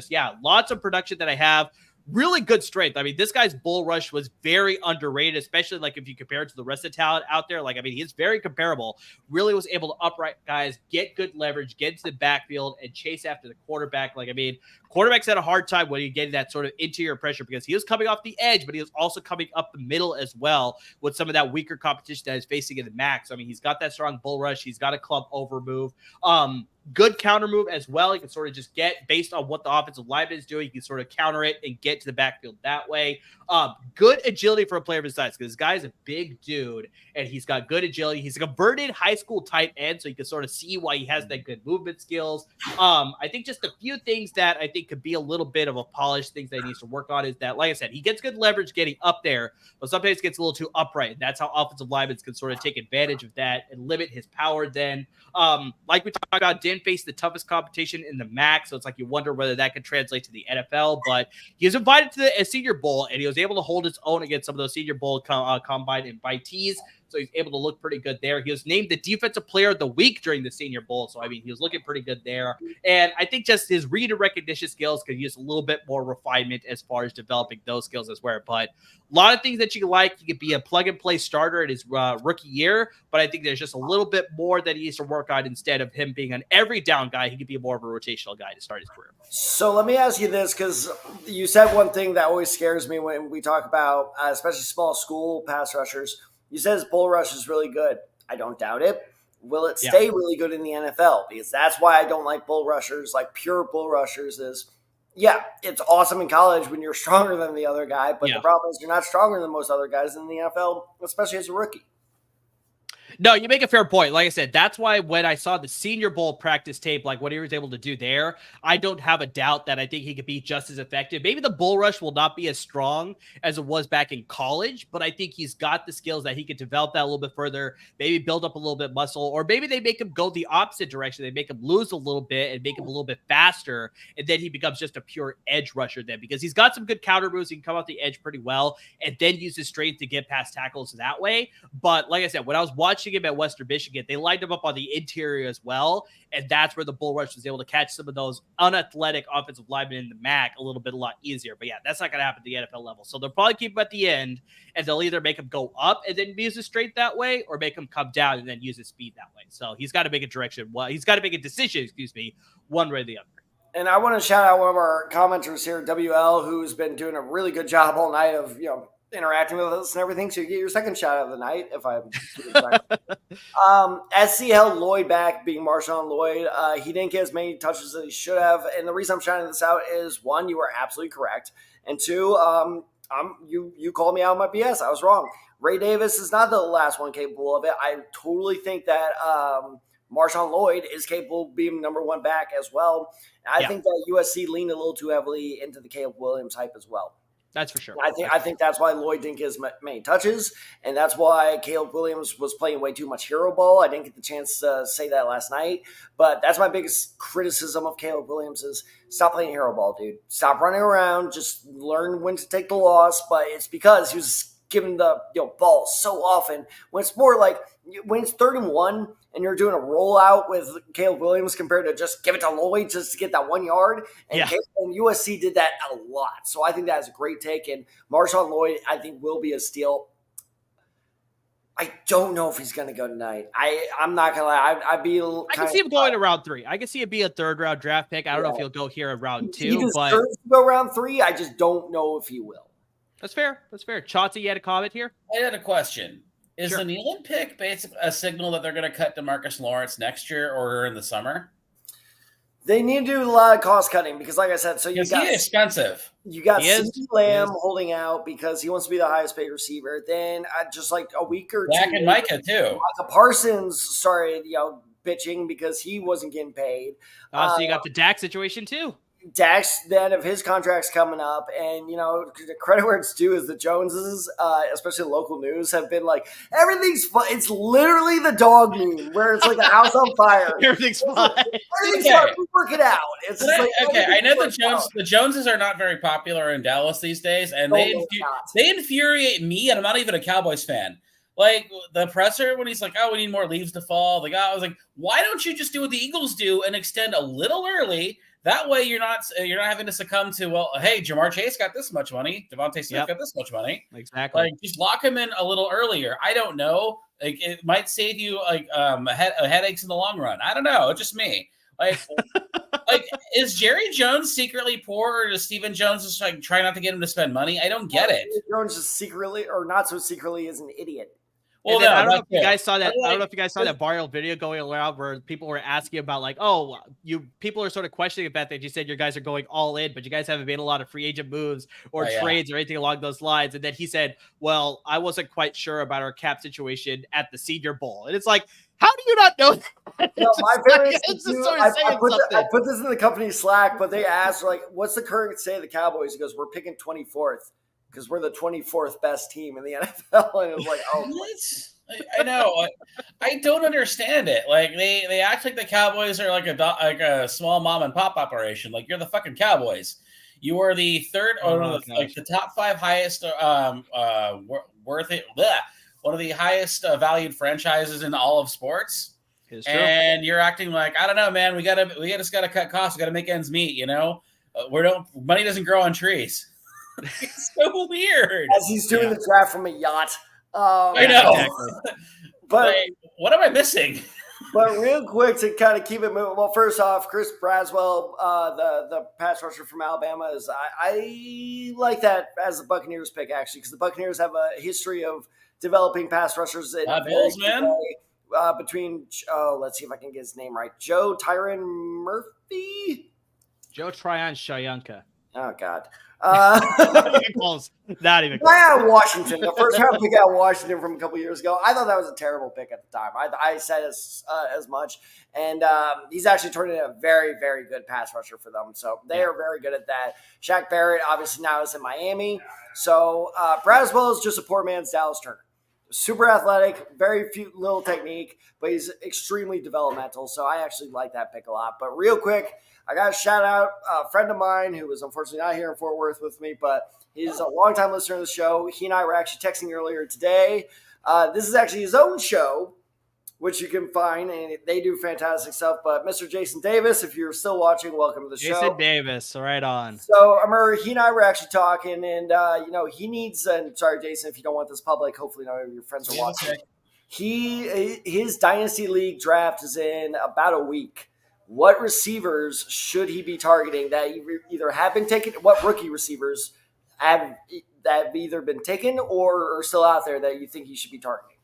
lots of production that I have. Really good strength. I mean, this guy's bull rush was very underrated, especially like if you compare it to the rest of the talent out there. Like, I mean, he's very comparable. Really was able to upright guys, get good leverage, get into the backfield, and chase after the quarterback. Like, I mean, quarterbacks had a hard time when you get that sort of interior pressure because he was coming off the edge, but he was also coming up the middle as well with some of that weaker competition that he's facing in the MAC. So, I mean, he's got that strong bull rush. He's got a club over move. good counter move as well. He can sort of just get, based on what the offensive lineman is doing, he can sort of counter it and get to the backfield that way. Good agility for a player of his size, because this guy's a big dude and he's got good agility. He's a converted high school tight end, so you can sort of see why he has that good movement skills. I think just a few things that I think could be a little bit of a polished things that he needs to work on is that, like I said, he gets good leverage getting up there, but sometimes gets a little too upright. And that's how offensive linemen can sort of take advantage of that and limit his power then. Like we talked about, didn't face the toughest competition in the MAC, so it's like you wonder whether that could translate to the NFL, but he was invited to the Senior Bowl, and he was able to hold his own against some of those Senior Bowl combine invitees, so he's able to look pretty good there. He was named the Defensive Player of the Week during the Senior Bowl, so, I mean, he was looking pretty good there, and I think just his read and recognition skills could use a little bit more refinement as far as developing those skills as well, but a lot of things that you can like. He could be a plug-and-play starter in his rookie year, but I think there's just a little bit more that he needs to work on. Instead of him being an every-down guy, he could be more of a rotational guy to start his career. So let me ask you this, because you said one thing that always scares me when we talk about, especially small school pass rushers. You said his bull rush is really good. I don't doubt it. Will it stay really good in the NFL? Because that's why I don't like bull rushers, like pure bull rushers is, yeah, it's awesome in college when you're stronger than the other guy, but the problem is you're not stronger than most other guys in the NFL, especially as a rookie. No, you make a fair point. Like I said, that's why when I saw the Senior Bowl practice tape, like what he was able to do there, I don't have a doubt that I think he could be just as effective. Maybe the bull rush will not be as strong as it was back in college, but I think he's got the skills that he could develop that a little bit further, maybe build up a little bit muscle, or maybe they make him go the opposite direction. They make him lose a little bit and make him a little bit faster, and then he becomes just a pure edge rusher then, because he's got some good counter moves. He can come off the edge pretty well and then use his strength to get past tackles that way. But like I said, when I was watching him at Western Michigan, they lined him up on the interior as well, and that's where the bull rush was able to catch some of those unathletic offensive linemen in the MAC a lot easier. But yeah, that's not going to happen at the NFL level. So they'll probably keep him at the end, and they'll either make him go up and then use his strength that way, or make him come down and then use his speed that way. So he's got to make a direction. Well, he's got to make a decision, one way or the other. And I want to shout out one of our commenters here, WL, who's been doing a really good job all night of, interacting with us and everything. So you get your second shout out of the night, if I'm SC held Lloyd back, being Marshawn Lloyd. He didn't get as many touches as he should have. And the reason I'm shouting this out is, one, you were absolutely correct. And two, you called me out on my BS. I was wrong. Ray Davis is not the last one capable of it. I totally think that Marshawn Lloyd is capable of being number one back as well. I think that USC leaned a little too heavily into the Caleb Williams hype as well. That's for sure. I think that's why Lloyd didn't get as many touches, and that's why Caleb Williams was playing way too much hero ball. I didn't get the chance to say that last night, but that's my biggest criticism of Caleb Williams is stop playing hero ball, dude. Stop running around. Just learn when to take the loss, but it's because he was given the ball so often. When it's more like when it's 3rd and 1 and you're doing a rollout with Caleb Williams compared to just give it to Lloyd just to get that 1 yard. And USC did that a lot. So I think that is a great take. And Marshawn Lloyd, I think, will be a steal. I don't know if he's going to go tonight. I'm not going to lie. I can see him going to round 3. I can see it be a 3rd round draft pick. I don't know if he'll go here in round 2. He deserves to go round 3. I just don't know if he will. That's fair. Chauncey, you had a comment here? I had a question. Is the Nealon pick basically a signal that they're going to cut DeMarcus Lawrence next year or in the summer? They need to do a lot of cost cutting because, like I said, he's expensive. You got CeeDee Lamb holding out because he wants to be the highest paid receiver. Then just like a week or Dak two, and Micah too. Micah Parsons started, bitching because he wasn't getting paid. So you got the Dak situation too. Dax, then of his contract's coming up, and the credit where it's due is the Joneses, especially local news, have been like everything's fine. It's literally the dog meme where it's like a house on fire. Everything's fine. Everything's fine. We work it out. It's I know the Joneses are not very popular in Dallas these days, and they infuriate me, and I'm not even a Cowboys fan. Like the presser when he's like, "Oh, we need more leaves to fall." The guy was like, "Why don't you just do what the Eagles do and extend a little early?" That way, you're not having to succumb to, well, hey, Jamar Chase got this much money, Devontae Smith got this much money. Exactly. Like, just lock him in a little earlier. I don't know. Like, it might save you headaches in the long run. I don't know. It's just me. Like, is Jerry Jones secretly poor, or does Stephen Jones just try not to get him to spend money? I don't get it. Jones is secretly, or not so secretly, is an idiot. Well, And then no, I don't know that's if you it. guys saw that. Like, I don't know if you guys saw that viral video going around where people were asking about like, oh, people are sort of questioning the fact that you said you guys are going all in, but you guys haven't made a lot of free agent moves or trades or anything along those lines. And then he said, well, I wasn't quite sure about our cap situation at the Senior Bowl. And it's like, how do you not know that? My favorite is I put this in the company Slack, but they asked like, what's the current state of the Cowboys? He goes, we're picking 24th. Because we're the 24th best team in the NFL, and it was like, oh, I know. I don't understand it. Like they act like the Cowboys are like a small mom and pop operation. Like you're the fucking Cowboys. You are the third, the top 5 highest worth it. One of the highest valued franchises in all of sports. And you're acting like, I don't know, man. We just gotta cut costs. We gotta make ends meet. You know, money doesn't grow on trees. It's so weird. As he's doing the draft from a yacht. I know. Exactly. But wait, what am I missing? But real quick to kind of keep it moving. Well, first off, Chris Braswell, the pass rusher from Alabama, is I like that as a Buccaneers pick actually, because the Buccaneers have a history of developing pass rushers in Bulls, man. Between let's see if I can get his name right. Joe Tyron Murphy. Joe Tryon Shayanka. Oh God. Not even close. Not even close. Yeah, Washington. The first round pick out Washington from a couple years ago. I thought that was a terrible pick at the time. I said as much. And he's actually turned into a very, very good pass rusher for them. So they are very good at that. Shaq Barrett obviously now is in Miami. So Braswell is just a poor man's Dallas Turner. Super athletic, very few little technique, but he's extremely developmental. So I actually like that pick a lot. But real quick, I got to shout out a friend of mine who was unfortunately not here in Fort Worth with me, but he's a longtime listener of the show. He and I were actually texting earlier today. This is actually his own show, which you can find, and they do fantastic stuff. But Mr. Jason Davis, if you're still watching, welcome to the show. Jason Davis, right on. So, I remember he and I were actually talking, and, he needs – and sorry, Jason, if you don't want this public, hopefully none of your friends are watching. His Dynasty League draft is in about a week. What receivers should he be targeting that either have been taken? What rookie receivers have either been taken or are still out there that you think he should be targeting?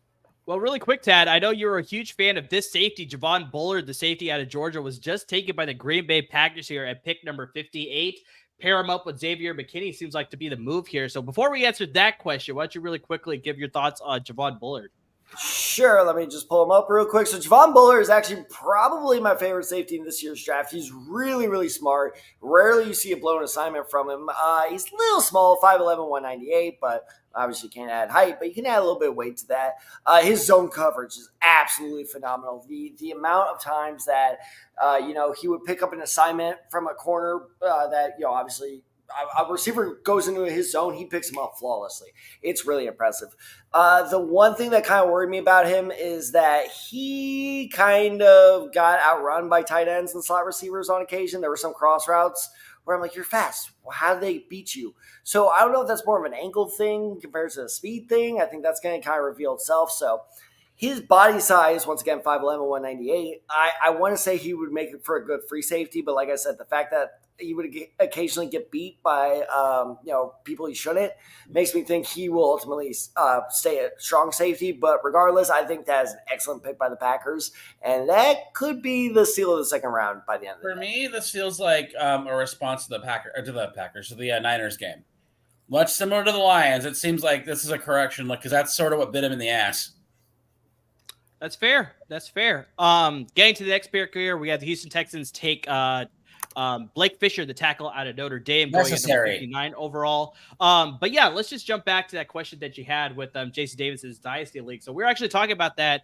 Well, really quick, Tad, I know you're a huge fan of this safety. Javon Bullard, the safety out of Georgia, was just taken by the Green Bay Packers here at pick number 58. Pair him up with Xavier McKinney seems like to be the move here. So before we answer that question, why don't you really quickly give your thoughts on Javon Bullard? Sure, let me just pull him up real quick. So Javon Bullard is actually probably my favorite safety in this year's draft. He's really, really smart. Rarely you see a blown assignment from him. He's a little small, 5'11", 198, but obviously you can't add height, but you can add a little bit of weight to that. His zone coverage is absolutely phenomenal. The amount of times that, he would pick up an assignment from a corner that, obviously – a receiver goes into his zone, he picks him up flawlessly. It's really impressive. The one thing that kind of worried me about him is that he kind of got outrun by tight ends and slot receivers on occasion. There were some cross routes where I'm like, you're fast. Well, how do they beat you? So I don't know if that's more of an ankle thing compared to a speed thing. I think that's going to kind of reveal itself. So his body size, once again, 5'11", 198, I want to say he would make it for a good free safety. But like I said, the fact that he would occasionally get beat by, people he shouldn't, makes me think he will ultimately stay a strong safety. But regardless, I think that is an excellent pick by the Packers. And that could be the steal of the second round by the end of the day. For me, this feels like a response to the Niners game. Much similar to the Lions. It seems like this is a correction, because that's sort of what bit him in the ass. That's fair. Getting to the next pick here, we have the Houston Texans take Blake Fisher, the tackle out of Notre Dame, going at number 59 overall. But yeah, let's just jump back to that question that you had with Jason Davis's Dynasty League. So we're actually talking about that,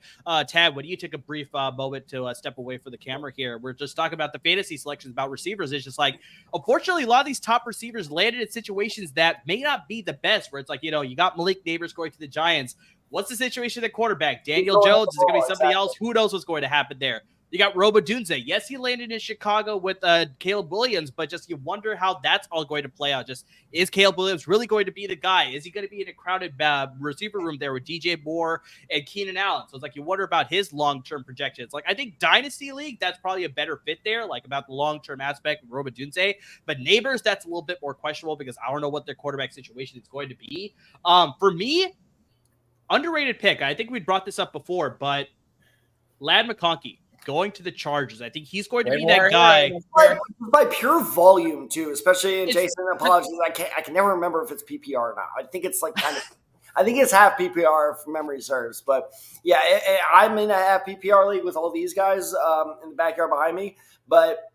Tad, when you took a brief moment to step away from the camera here. We're just talking about the fantasy selections about receivers. It's just like, unfortunately, a lot of these top receivers landed in situations that may not be the best, where it's like, you got Malik Neighbors going to the Giants. What's the situation at quarterback? Daniel Jones, is it going to be somebody else? Who knows what's going to happen there? You got Rome Odunze. Yes, he landed in Chicago with Caleb Williams, but just you wonder how that's all going to play out. Just, is Caleb Williams really going to be the guy? Is he going to be in a crowded receiver room there with DJ Moore and Keenan Allen? So it's like you wonder about his long-term projections. Like, I think Dynasty League, that's probably a better fit there, like about the long-term aspect of Rome Odunze. But Neighbors, that's a little bit more questionable because I don't know what their quarterback situation is going to be. For me, underrated pick. I think we brought this up before, but Ladd McConkey going to the Chargers. I think he's going to be that guy. By pure volume too, especially in Jason. Apologies, I can never remember if it's PPR or not. I think it's like kind of. I think it's half PPR if memory serves, but yeah, I'm in a half PPR league with all these guys in the backyard behind me. But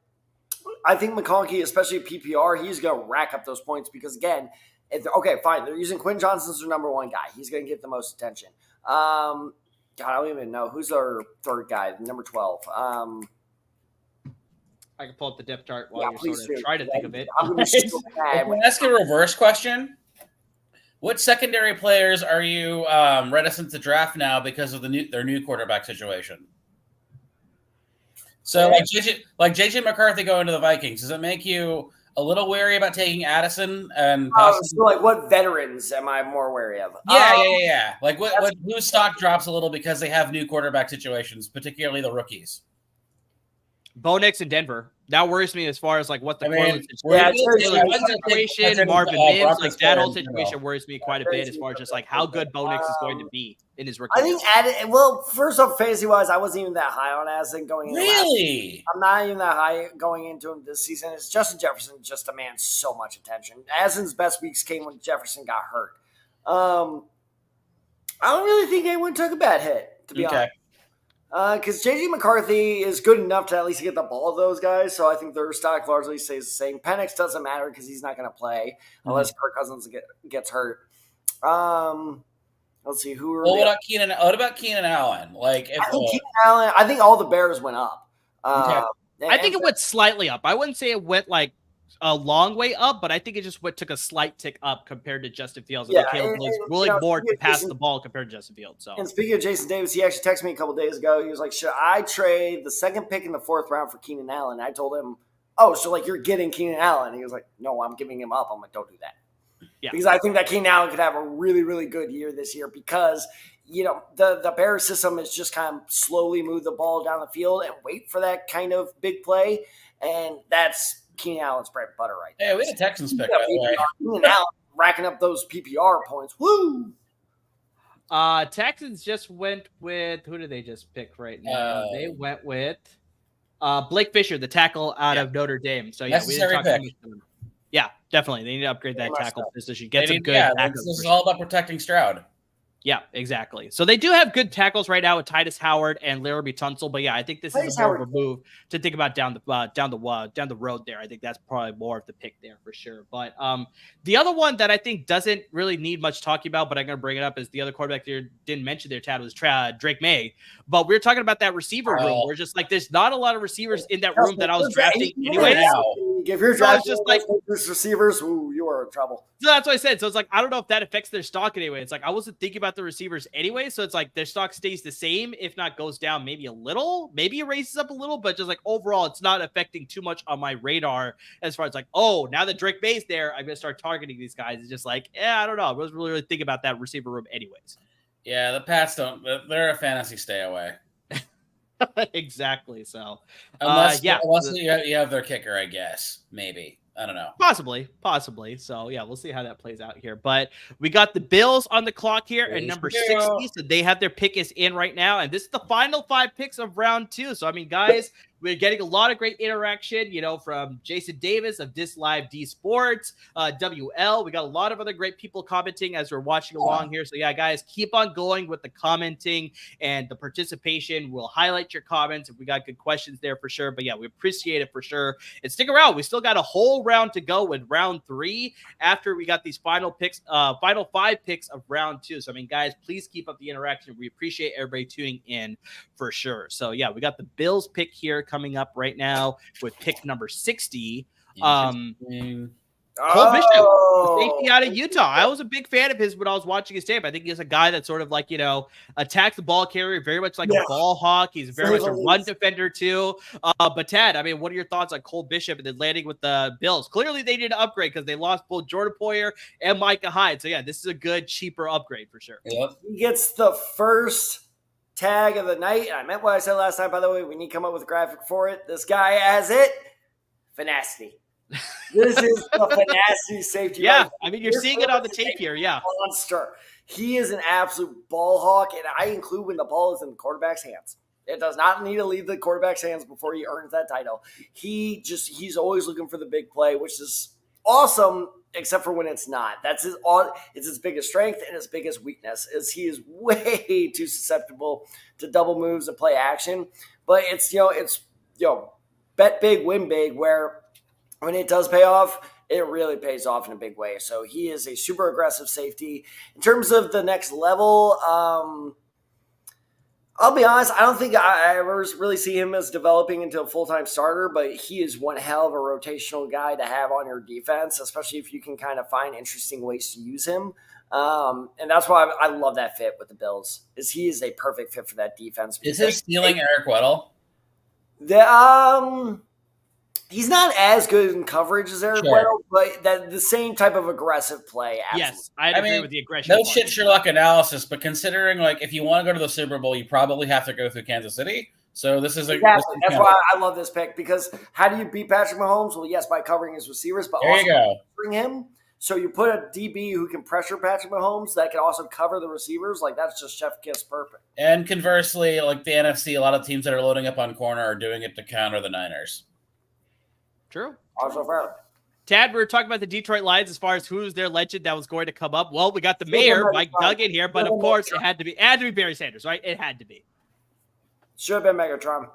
I think McConkey, especially PPR, he's going to rack up those points because again, okay, fine, they're using Quinn Johnson as their number one guy. He's going to get the most attention. God, I don't even know who's our third guy, number 12. I can pull up the depth chart while you're sort of trying to think of it. I'm going to be so bad. Can I ask a reverse question? What secondary players are you reticent to draft now because of their new quarterback situation? So, like JJ McCarthy going to the Vikings, does it make you a little wary about taking Addison and possibly? So like what veterans am I more wary of? Yeah. Like whose stock drops a little because they have new quarterback situations, particularly the rookies. Bo Nix in Denver. That worries me as far as like what the situation, Marvin Mims, like that whole situation worries me quite a bit as far as just like how good Bo Nix is going to be in his rookie. I think first off, fantasy wise, I wasn't even that high on Addison going into Really? I'm not even that high going into him this season. It's Justin Jefferson just demands so much attention. Addison's best weeks came when Jefferson got hurt. I don't really think anyone took a bad hit, to be honest. Because J.J. McCarthy is good enough to at least get the ball of those guys, so I think their stock largely stays the same. Penix doesn't matter because he's not going to play unless Kirk Cousins gets hurt. Let's see who. What about Keenan Allen? I think all the Bears went up. I think it went slightly up. I wouldn't say it went like a long way up, but I think it just took a slight tick up compared to Justin Fields. Caleb Williams willing more to pass the ball compared to Justin Fields. So, and speaking of Jason Davis, he actually texted me a couple days ago. He was like, "Should I trade the second pick in the 4th round for Keenan Allen?" I told him, "Oh, so like you're getting Keenan Allen?" He was like, "No, I'm giving him up." I'm like, "Don't do that." Yeah, because I think that Keenan Allen could have a really, really good year this year because the Bears system is just kind of slowly move the ball down the field and wait for that kind of big play, and that's Keenan Allen's bread and butter right there. Yeah, we had a Texans pick, by the way. Keenan Allen racking up those PPR points. Woo! Texans just went with, who did they just pick right now? They went with Blake Fisher, the tackle out of Notre Dame. So yeah, we didn't talk pick. Yeah, definitely. They need to upgrade that tackle position. Get some good tackles. This is all about protecting Stroud. Yeah, exactly. So they do have good tackles right now with Titus Howard and Larrabee Tunsil, but yeah, I think this is more of a move to think about down the road there. I think that's probably more of the pick there for sure. But the other one that I think doesn't really need much talking about, but I'm going to bring it up is the other quarterback there didn't mention their tab was Drake May. But we were talking about that receiver room. We're just like there's not a lot of receivers in that room that I was drafting anyway. If you're drafting just like receivers, you are in trouble. So that's what I said. So it's like I don't know if that affects their stock anyway. It's like I wasn't thinking about the receivers anyway, so it's like their stock stays the same, if not goes down maybe a little, maybe it raises up a little, but just like overall it's not affecting too much on my radar as far as like, oh, now that Drake May's there, I'm gonna start targeting these guys. It's just like, I don't know. I wasn't really thinking about that receiver room anyways. Yeah, the Pats they're a fantasy stay away. Exactly. So unless you have their kicker, I guess. Maybe. I don't know. Possibly. So, yeah, we'll see how that plays out here. But we got the Bills on the clock here at number 60. So they have their pick is in right now. And this is the final 5 picks of round 2. So, I mean, guys, we're getting a lot of great interaction, from Jason Davis of Dis Live D Sports, WL. We got a lot of other great people commenting as we're watching along here. So, yeah, guys, keep on going with the commenting and the participation. We'll highlight your comments if we got good questions there for sure. But, yeah, we appreciate it for sure. And stick around. We still got a whole round to go with round 3 after we got these final 5 picks of round 2. So, I mean, guys, please keep up the interaction. We appreciate everybody tuning in for sure. So, yeah, we got the Bills pick here coming up right now with pick number 60. Cole Bishop, safety out of Utah. I was a big fan of his when I was watching his tape. I think he's a guy that sort of like, attacks the ball carrier, very much like a ball hawk. He's very much a run defender too. But Ted, I mean, what are your thoughts on Cole Bishop and then landing with the Bills? Clearly they need to upgrade because they lost both Jordan Poyer and Micah Hyde. So yeah, this is a good, cheaper upgrade for sure. Yep. He gets the first tag of the night. I meant what I said last time, by the way. We need to come up with a graphic for it. This guy has it. Finacity. This is the Finacity safety. Yeah, I mean, you're seeing it on the tape here. Yeah. Monster. he is an absolute ball hawk, and I include when the ball is in the quarterback's hands. It does not need to leave the quarterback's hands before he earns that title. He's always looking for the big play, which is awesome, except for when it's not. It's his biggest strength and his biggest weakness is he is way too susceptible to double moves and play action. But it's bet big, win big, where when it does pay off, it really pays off in a big way. So he is a super aggressive safety. In terms of the next level, I'll be honest, I don't think I ever really see him as developing into a full-time starter, but he is one hell of a rotational guy to have on your defense, especially if you can kind of find interesting ways to use him. And that's why I love that fit with the Bills, is he is a perfect fit for that defense. Is his stealing Eric Weddle? He's not as good in coverage as Eric Weddle, but the same type of aggressive play. Absolutely. Yes, I agree with the aggression. No shit Sherlock analysis, but considering like if you want to go to the Super Bowl, you probably have to go through Kansas City. So this is that's why I love this pick, because how do you beat Patrick Mahomes? Well, yes, by covering his receivers, but there also covering him. So you put a DB who can pressure Patrick Mahomes that can also cover the receivers. Like, that's just chef kiss perfect. And conversely, like the NFC, a lot of teams that are loading up on corner are doing it to counter the Niners. True. Also fair. Tad, we were talking about the Detroit Lions as far as who's their legend that was going to come up. Well, we got the mayor, Mike Duggan here, but of course it had to be Barry Sanders, right? It had to be. Should have been Megatron.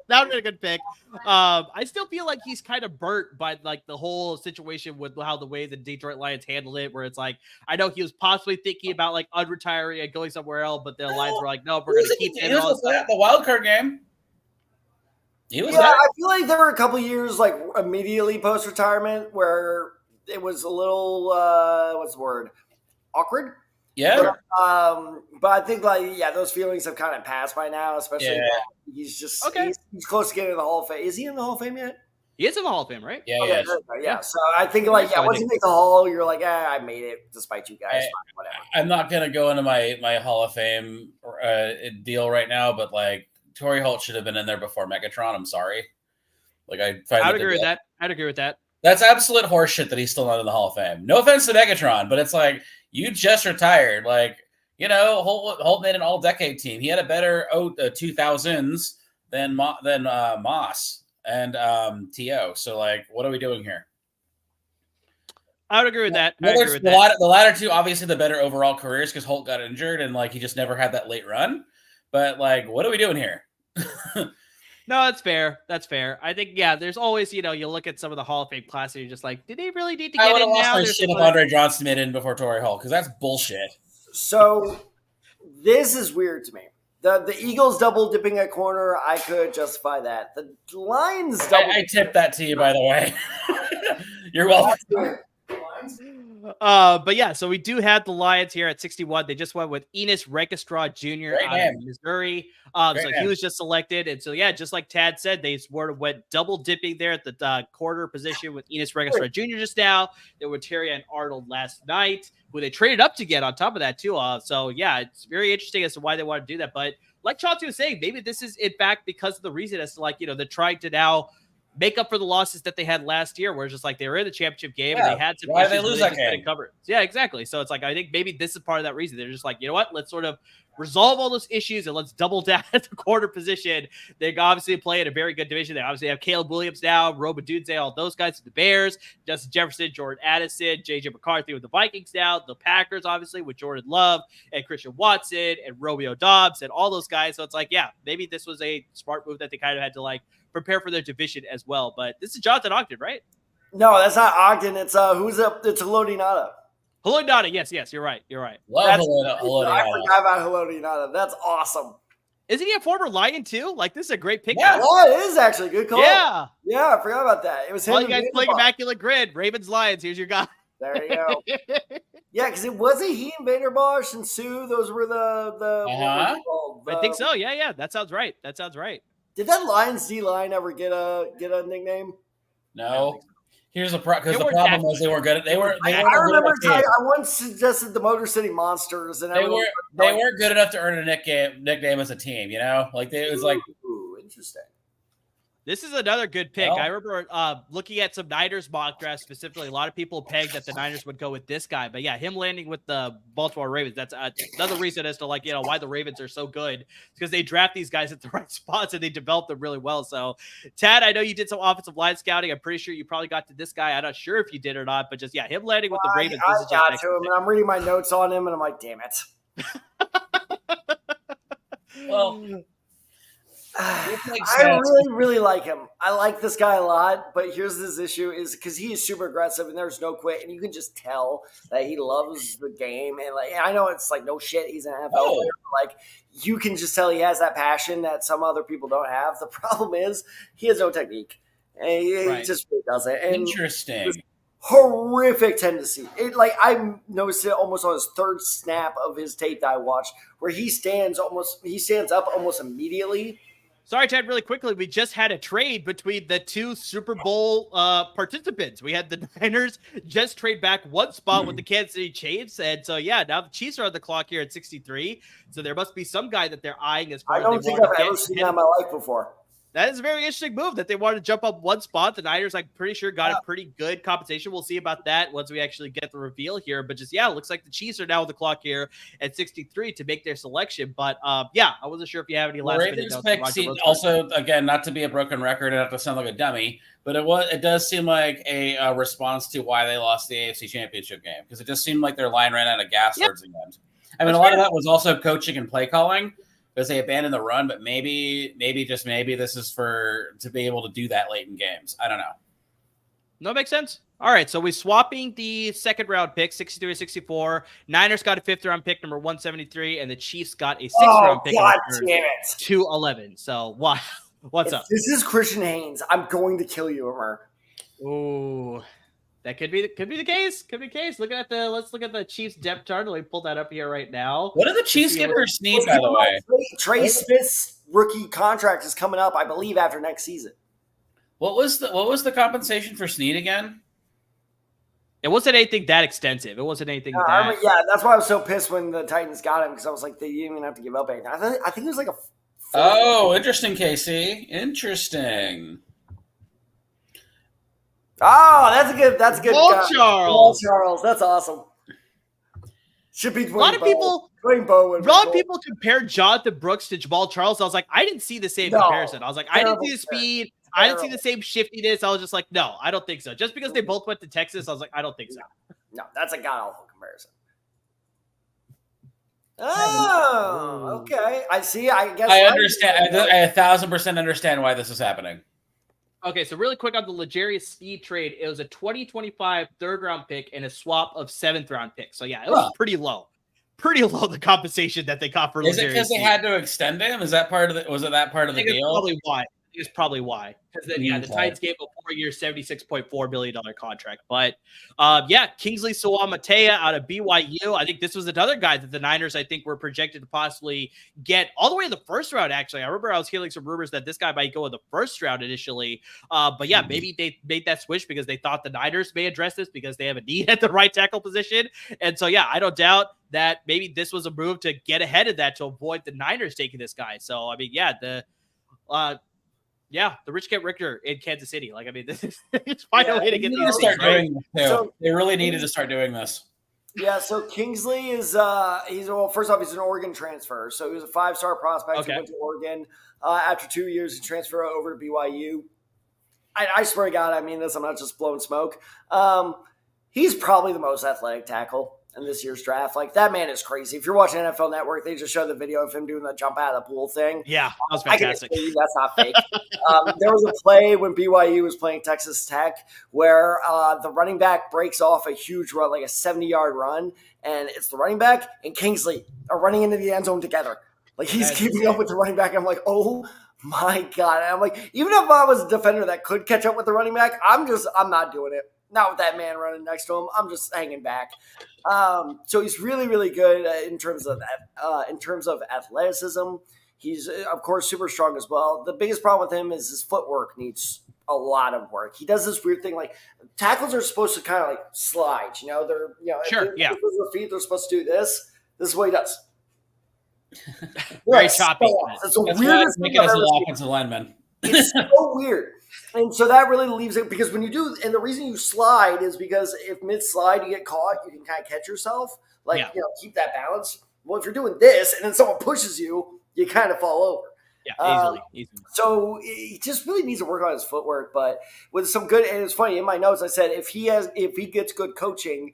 That would be a good pick. I still feel like he's kind of burnt by like the whole situation with how the way the Detroit Lions handled it, where it's like, I know he was possibly thinking about like unretiring and going somewhere else, but the Lions were like, no, we're going to keep him. The wild card game. I feel like there were a couple years like immediately post retirement where it was a little what's the word? Awkward. Yeah. But I think those feelings have kind of passed by now, especially he's just he's close to getting in the Hall of Fame. Is he in the Hall of Fame yet? He is in the Hall of Fame, right? Yeah. So I think once you make the Hall, you're like, I made it despite you guys. Whatever. I'm not gonna go into my Hall of Fame deal right now, but like Torrey Holt should have been in there before Megatron. I'm sorry. Like I'd agree with that. I'd agree with that. That's absolute horseshit that he's still not in the Hall of Fame. No offense to Megatron, but it's like you just retired. Like, Holt made an all-decade team. He had a better 2000s than Moss and T.O. So, like, what are we doing here? I would agree with that. The latter two, obviously, the better overall careers because Holt got injured and, like, he just never had that late run. But, like, what are we doing here? No, that's fair. That's fair. I think, there's always, you look at some of the Hall of Fame classes, you're just like, did they really need to get in now? I would have lost my shit if Andre Johnson made it in before Torrey Holt, because that's bullshit. So, this is weird to me. The Eagles double dipping at corner, I could justify that. The Lions double I tipped that to you, by the way. You're welcome. So we do have the Lions here at 61. They just went with Enos Registra Jr. out of Missouri. So he was just selected. And so, just like Tad said, they went double dipping there at the quarter position with Enos Registra Jr. just now. They were Terry and Arnold last night, who they traded up to get on top of that too. It's very interesting as to why they want to do that. But like Chauncey was saying, maybe this is in fact because of the reason as to they're trying to now make up for the losses that they had last year, where it's just like they were in the championship game and they had some why did they lose that game? Covered. Yeah, exactly. So it's like I think maybe this is part of that reason. They're just like, you know what? Let's sort of resolve all those issues and let's double down at the quarter position. They obviously play in a very good division. They obviously have Caleb Williams now, Roba Dunze, all those guys with the Bears, Justin Jefferson, Jordan Addison, JJ McCarthy with the Vikings now, the Packers obviously with Jordan Love and Christian Watson and Romeo Dobbs and all those guys. So it's like, maybe this was a smart move that they kind of had to prepare for their division as well. But this is Jonathan Ogden, right? No, that's not Ogden. It's who's up? It's Haloti Ngata. Haloti Ngata. Yes, you're right. Love Haloti Ngata. I forgot about Haloti Ngata. That's awesome. Isn't he a former Lion too? This is a great pick. Yeah, it is actually good call. Yeah, I forgot about that. It was him. All you guys playing Immaculate Grid, Ravens Lions. Here's your guy. There you go. Because it wasn't he and Vanderbosch and Sue. Those were the I think so. Yeah. That sounds right. Did that Lions D line ever get a nickname? No. Here's the problem because the problem was they weren't good. I remember I once suggested the Motor City Monsters, and they weren't good enough to earn a nickname as a team. It was like ooh, interesting. This is another good pick. Well, I remember looking at some Niners mock drafts specifically. A lot of people pegged that the Niners would go with this guy. But yeah, him landing with the Baltimore Ravens, that's another reason as to why the Ravens are so good. It's because they draft these guys at the right spots and they develop them really well. So, Tad, I know you did some offensive line scouting. I'm pretty sure you probably got to this guy. I'm not sure if you did or not, but just, him landing with the Ravens. I got to him, and I'm reading my notes on him, and I'm like, damn it. well, I really like him. I like this guy a lot, but here's his issue is because he is super aggressive and there's no quit, and you can just tell that he loves the game. And I know it's no shit, he's an NFL player, but you can just tell he has that passion that some other people don't have. The problem is he has no technique, and he just really doesn't. And interesting. Horrific tendency. I noticed it almost on his third snap of his tape that I watched, where he stands up almost immediately. Sorry, Chad, really quickly. We just had a trade between the two Super Bowl participants. We had the Niners just trade back one spot with the Kansas City Chiefs. And so, now the Chiefs are on the clock here at 63. So there must be some guy that they're eyeing as far as I don't think I've ever seen that in my life before. That is a very interesting move that they wanted to jump up one spot. The Niners, I'm pretty sure, got a pretty good compensation. We'll see about that once we actually get the reveal here. But just, it looks like the Chiefs are now on the clock here at 63 to make their selection. But, I wasn't sure if you have any last minute notes. Pick also, again, not to be a broken record and not to sound like a dummy, but it does seem like a response to why they lost the AFC Championship game, because it just seemed like their line ran out of gas towards the end. I mean, a lot of that was also coaching and play calling, because they abandoned the run, but maybe this is to be able to do that late in games. I don't know. No, makes sense. All right, so we're swapping the second round pick, 63 to 64. Niners got a fifth round pick, number 173, and the Chiefs got a sixth round pick, God damn it. 211. So what's up? This is Christian Haynes. I'm going to kill you, Amar. Ooh. That could be the case. Could be the case. Let's look at the Chiefs depth chart. Let me pull that up here right now. What did the Chiefs get for Snead, by the way? Trey Smith's rookie contract is coming up, I believe, after next season. What was the compensation for Snead again? It wasn't anything that extensive. It wasn't anything that. That's why I was so pissed when the Titans got him, because I was like, they didn't even have to give up anything. I think it was a. Oh, interesting, Casey. Interesting. Oh, that's a good. Charles. Charles, that's awesome. Should be a lot of people compare Jonathan Brooks to Jamal Charles. I was like, I didn't see the same comparison. I was like, I didn't see the speed. I didn't see the same shiftiness. I was just like, no, I don't think so. Just because they both went to Texas, I was like, I don't think so. No, that's a god-awful comparison. Oh, okay. I see. I guess I understand. I 1,000% understand why this is happening. Okay, so really quick on the L'Jarius Sneed trade, it was a 2025 third-round pick and a swap of seventh-round pick. So, it was pretty low. Pretty low, the compensation that they got for L'Jarius Sneed. Is it because they had to extend him? Was it that part of the deal? It's probably why. Because then, the Titans gave a 4-year, $76.4 million contract. But, Kingsley Suamataia out of BYU. I think this was another guy that the Niners, I think, were projected to possibly get all the way in the first round, actually. I remember I was hearing some rumors that this guy might go in the first round initially. Maybe they made that switch because they thought the Niners may address this because they have a need at the right tackle position. And so, I don't doubt that maybe this was a move to get ahead of that to avoid the Niners taking this guy. So, I mean, the rich get richer in Kansas City. This is it's find a way to get these things, right? So they really needed to start doing this. Yeah, so Kingsley is first off, he's an Oregon transfer. So he was a 5-star prospect. Okay. He went to Oregon. After 2 years, he transferred over to BYU. I swear to God, I mean this. I'm not just blowing smoke. He's probably the most athletic tackle in this year's draft. That man is crazy. If you're watching NFL Network, they just showed the video of him doing the jump out of the pool thing. Yeah, that was fantastic. That's not fake. There was a play when BYU was playing Texas Tech where the running back breaks off a huge run, like a 70-yard run, and it's the running back and Kingsley are running into the end zone together. He's keeping up with the running back. And I'm like, oh my God. And I'm like, even if I was a defender that could catch up with the running back, I'm not doing it. Not with that man running next to him. I'm just hanging back. So he's really, really good in terms of athleticism. He's, of course, super strong as well. The biggest problem with him is his footwork needs a lot of work. He does this weird thing, tackles are supposed to kind of slide. They're sure, yeah. Their feet, they're supposed to do this. This is what he does. Very choppy. That's the weirdest thing I've ever seen. Offensive lineman. It's so weird. And so that really leaves it because when you do, and the reason you slide is because if mid slide you get caught, you can kind of catch yourself, keep that balance. Well, if you're doing this and then someone pushes you, you kind of fall over. Yeah, easily. So he just really needs to work on his footwork, but with some good. And it's funny in my notes I said if he gets good coaching,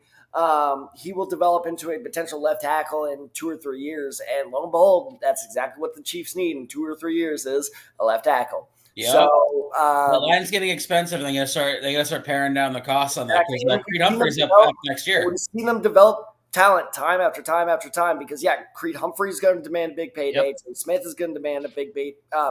he will develop into a potential left tackle in 2 or 3 years. And lo and behold, that's exactly what the Chiefs need in 2 or 3 years is a left tackle. Yeah. So the line's getting expensive, and they gotta start paring down the costs on that because Creed Humphrey's up next year. We've seen them develop talent time after time after time because Creed Humphrey's going to demand a big payday. Yep. Smith is going to demand a big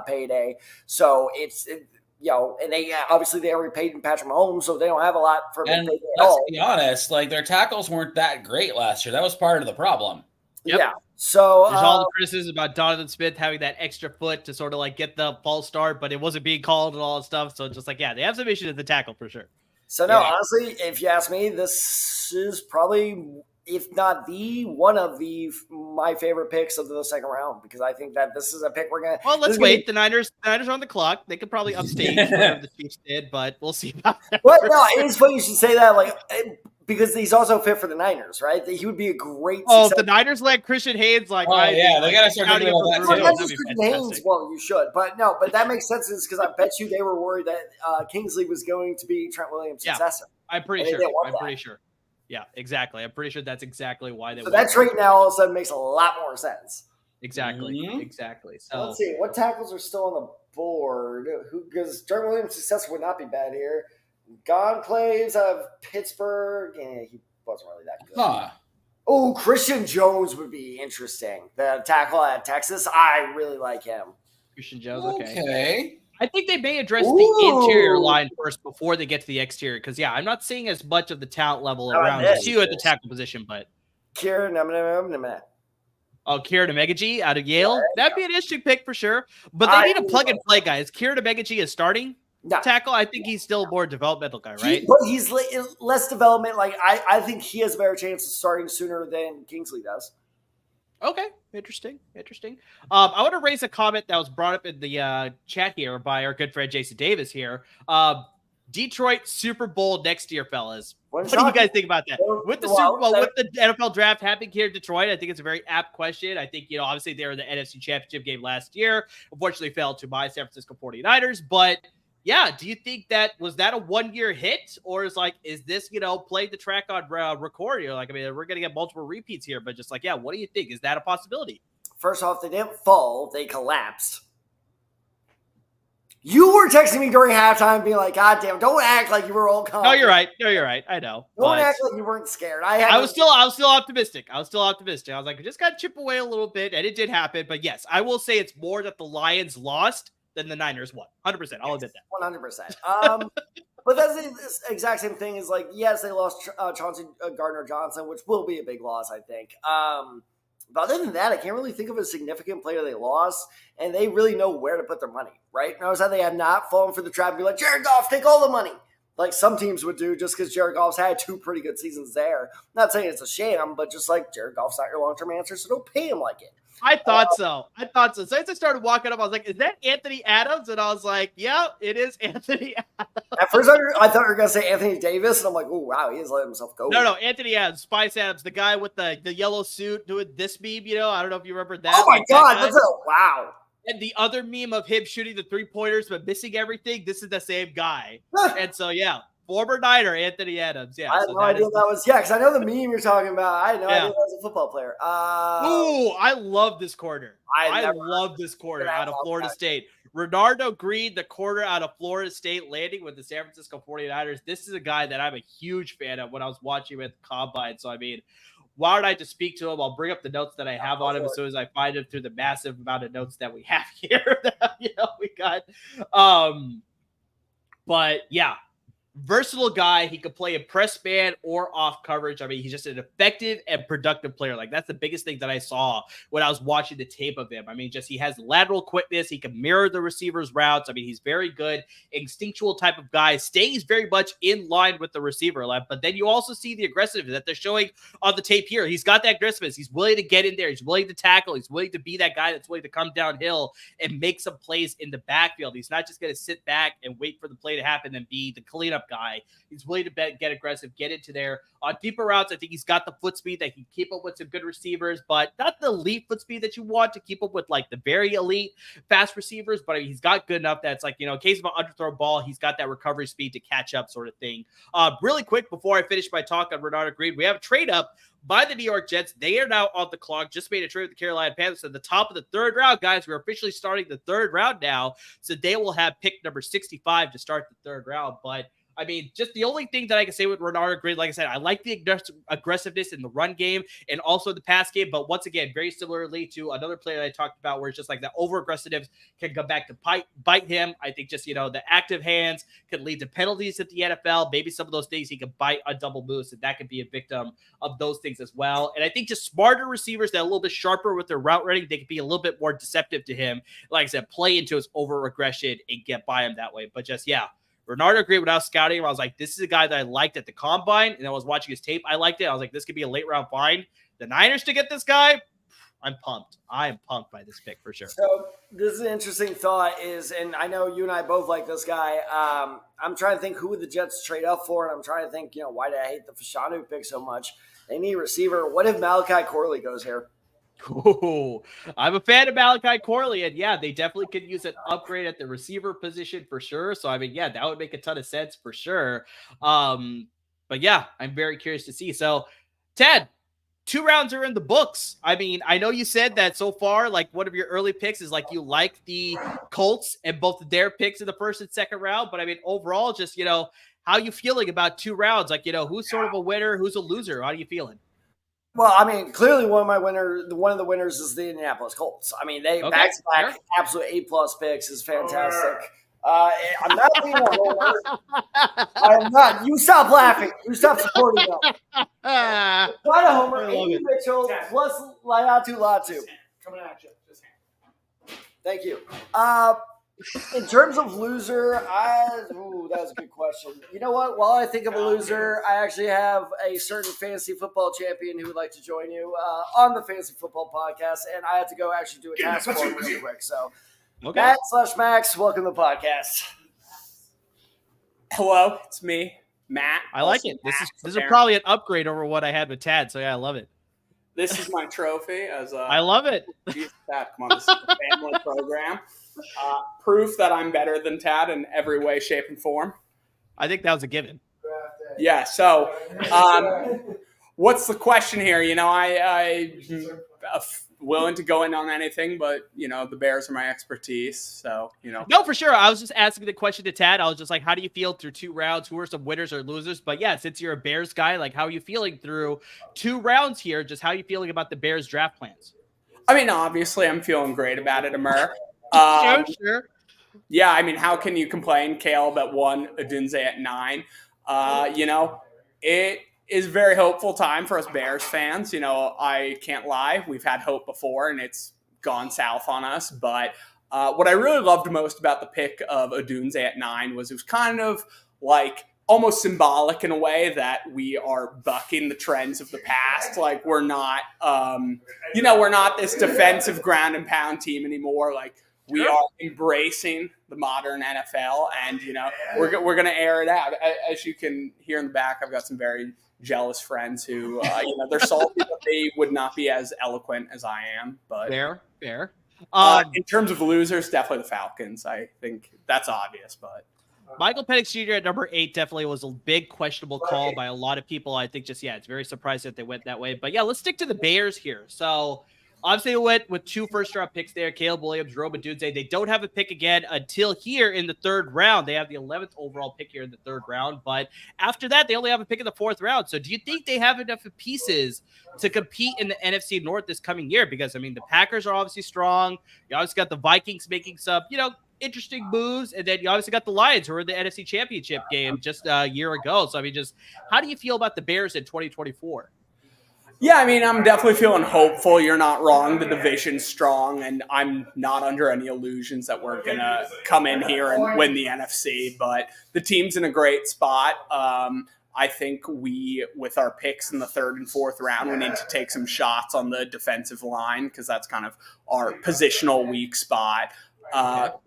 payday. So and they obviously they already paid Patrick Mahomes, so they don't have a lot for big payday at all. Let's be honest, like their tackles weren't that great last year. That was part of the problem. Yep. Yeah. So there's all the criticism about Donovan Smith having that extra foot to sort of like get the false start, but it wasn't being called and all that stuff. So just like, they have some issues at the tackle for sure. So honestly, if you ask me, this is probably, if not one of my favorite picks of the second round, because I think that this is a pick we're gonna. Well, let's wait. The Niners are on the clock. They could probably upstage whatever the Chiefs did, but we'll see about that. But no, it's funny you should say that, because he's also fit for the Niners, right? He would be a great. Oh, if the Niners let Christian Haynes, they gotta start thinking about that too. Christian Haynes, well, you should, but that makes sense because I bet you they were worried that Kingsley was going to be Trent Williams' successor. I'm pretty sure. Yeah, exactly. I'm pretty sure that's exactly why they. So that trade now all of a sudden makes a lot more sense. Exactly. Mm-hmm. Exactly. So let's see what tackles are still on the board. Because Trent Williams' successor would not be bad here. Gonclaves of Pittsburgh. Yeah, he wasn't really that good. Huh. Oh, Christian Jones would be interesting. The tackle at Texas. I really like him. Christian Jones. Okay. I think they may address the interior line first before they get to the exterior. Because, I'm not seeing as much of the talent level around you at the tackle position. But Kieran Amegaji out of Yale. That'd be an interesting pick for sure. But they need a plug-and-play guy. Is Kieran Amegaji a starting tackle? I think he's still a more developmental guy, right? But he's less development. I think he has a better chance of starting sooner than Kingsley does. Okay, interesting. I want to raise a comment that was brought up in the chat here by our good friend Jason Davis here. Detroit Super Bowl next year, fellas. What do you guys think about that? With the Super Bowl, with the NFL draft happening here in Detroit, I think it's a very apt question. I think, obviously they were in the NFC Championship game last year. Unfortunately, fell to my San Francisco 49ers. But, do you think was that a one-year hit? Or is this, play the track on record? We're going to get multiple repeats here. But just what do you think? Is that a possibility? First off, they didn't fall. They collapsed. You were texting me during halftime being like, God damn, don't act like you were all confident. No, you're right. I know. Don't act like you weren't scared. I was still optimistic. I was like, we just got to chip away a little bit, and it did happen. But yes, I will say it's more that the Lions lost than the Niners won. 100%. I'll admit that. 100%. But that's the exact same thing as yes, they lost Chauncey Gardner-Johnson, which will be a big loss, I think. But other than that, I can't really think of a significant player they lost, and they really know where to put their money, right? Notice how they have not fallen for the trap and be like, Jared Goff, take all the money. Like some teams would do just because Jared Goff's had 2 pretty good seasons there. Not saying it's a sham, but just Jared Goff's not your long-term answer, so don't pay him like it. I thought so. So as I started walking up, I was like, is that Anthony Adams? And I was like, yeah, it is Anthony Adams. At first, I thought you were going to say Anthony Davis, and I'm like, oh, wow, he has let himself go. No, Anthony Adams, Spice Adams, the guy with the yellow suit doing this meme, I don't know if you remember that. Oh, my God, that's wow. And the other meme of him shooting the 3-pointers but missing everything, this is the same guy. And so, former Niner, Anthony Adams. Yeah, I had no idea that was, because I know the meme you're talking about. I had no idea that was a football player. I love this corner. I love this corner out of Florida State. Renardo Green, the corner out of Florida State, landing with the San Francisco 49ers. This is a guy that I'm a huge fan of when I was watching with Combine. So, why don't I just speak to him? I'll bring up the notes that I have on him as soon as I find him through the massive amount of notes that we have here. We got. But, versatile guy. He could play a press man or off coverage. I mean, he's just an effective and productive player. Like, that's the biggest thing that I saw when I was watching the tape of him. I mean, just he has lateral quickness. He can mirror the receiver's routes. I mean, he's very good, instinctual type of guy. Stays very much in line with the receiver. But then you also see the aggressiveness that they're showing on the tape here. He's got that aggressiveness. He's willing to get in there. He's willing to tackle. He's willing to be that guy that's willing to come downhill and make some plays in the backfield. He's not just going to sit back and wait for the play to happen and be the cleanup guy. He's willing to get aggressive, get into there. On deeper routes, I think he's got the foot speed that can keep up with some good receivers, but not the elite foot speed that you want to keep up with like the very elite fast receivers. But I mean, he's got good enough that's like, in case of an underthrow ball, he's got that recovery speed to catch up sort of thing. Really quick, before I finish my talk on Renard Green, we have a trade up by the New York Jets. They are now on the clock. Just made a trade with the Carolina Panthers at the top of the third round, guys. We're officially starting the third round now. So they will have pick number 65 to start the third round. But I mean, just the only thing that I can say with Renard Green, like I said, I like the aggressiveness in the run game and also the pass game. But once again, very similarly to another player that I talked about where it's just like the over-aggressiveness can come back to bite him. I think just, the active hands can lead to penalties at the NFL. Maybe some of those things he can bite a double moose, and that could be a victim of those things as well. And I think just smarter receivers that are a little bit sharper with their route running, they could be a little bit more deceptive to him. Like I said, play into his over-aggression and get by him that way. But just, Renard Green, without scouting him, I was like, this is a guy that I liked at the combine, and I was watching his tape. I liked it. I was like, this could be a late round find. The Niners to get this guy, I'm pumped. I am pumped by this pick for sure. So this is an interesting thought and I know you and I both like this guy. I'm trying to think who the Jets trade up for, and I'm trying to think, why did I hate the Fashanu pick so much? They need a receiver. What if Malachi Corley goes here? Ooh, I'm a fan of Malachi Corley, and they definitely could use an upgrade at the receiver position for sure. So I mean, that would make a ton of sense for sure. But I'm very curious to see. So, Ted, 2 rounds are in the books. I mean, I know you said that so far, like one of your early picks is like you like the Colts and both of their picks in the first and second round. But I mean, overall, just how you feeling about 2 rounds? Like who's sort of a winner, who's a loser? How are you feeling? Well, I mean, clearly one of the winners is the Indianapolis Colts. I mean, they back-to-back absolute A+ picks is fantastic. I'm not being a homer. I'm not. You stop laughing. You stop supporting them. Not a homer. Amy Mitchell plus Latu. Coming at you. Just Thank you. In terms of loser, that was a good question. You know what? While I think of a loser, I actually have a certain fantasy football champion who would like to join you on the Fantasy Football Podcast, and I have to go actually do a task for him real quick. So, okay. Matt/Max, welcome to the podcast. Hello, it's me, Matt. I like it. This is probably an upgrade over what I had with Tad, so I love it. This is my trophy. I love it. Tad, come on, this is a family program. Proof that I'm better than Tad in every way, shape, and form. I think that was a given. Yeah. So, what's the question here? I'm willing to go in on anything, but the Bears are my expertise. So, No, for sure. I was just asking the question to Tad. I was just like, how do you feel through 2 rounds? Who are some winners or losers? But since you're a Bears guy, like, how are you feeling through 2 rounds here? Just how are you feeling about the Bears draft plans? I mean, obviously, I'm feeling great about it, Amir. Sure. Yeah, I mean, how can you complain? Caleb at 1, Odunze at 9. It is a very hopeful time for us Bears fans. I can't lie. We've had hope before, and it's gone south on us. But what I really loved most about the pick of Odunze at 9 was it was kind of like almost symbolic in a way that we are bucking the trends of the past. Like we're not, we're not this defensive ground and pound team anymore. Like, we are embracing the modern NFL, and we're going to air it out. As you can hear in the back, I've got some very jealous friends who, they're salty, but they would not be as eloquent as I am. But fair. In terms of losers, definitely the Falcons. I think that's obvious, but Michael Penix Jr. at number 8 definitely was a big questionable call by a lot of people. I think it's very surprising that they went that way. But let's stick to the Bears here. So. Obviously, they went with 2 first-round picks there, Caleb Williams, Rome Odunze. They don't have a pick again until here in the 3rd round. They have the 11th overall pick here in the 3rd round. But after that, they only have a pick in the 4th round. So do you think they have enough pieces to compete in the NFC North this coming year? Because, I mean, the Packers are obviously strong. You obviously got the Vikings making some, interesting moves. And then you obviously got the Lions, who were in the NFC Championship game just a year ago. So, I mean, just how do you feel about the Bears in 2024? Yeah, I mean, I'm definitely feeling hopeful. You're not wrong. The division's strong, and I'm not under any illusions that we're going to come in here and win the NFC. But the team's in a great spot. I think with our picks in the 3rd and 4th round, we need to take some shots on the defensive line because that's kind of our positional weak spot. But,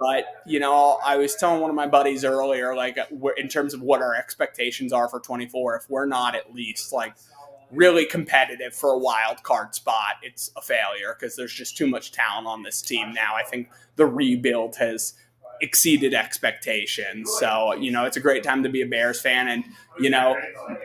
I was telling one of my buddies earlier, like, in terms of what our expectations are for 24, if we're not at least, like, really competitive for a wild card spot, it's a failure because there's just too much talent on this team now. I think the rebuild has exceeded expectations. So, it's a great time to be a Bears fan. And,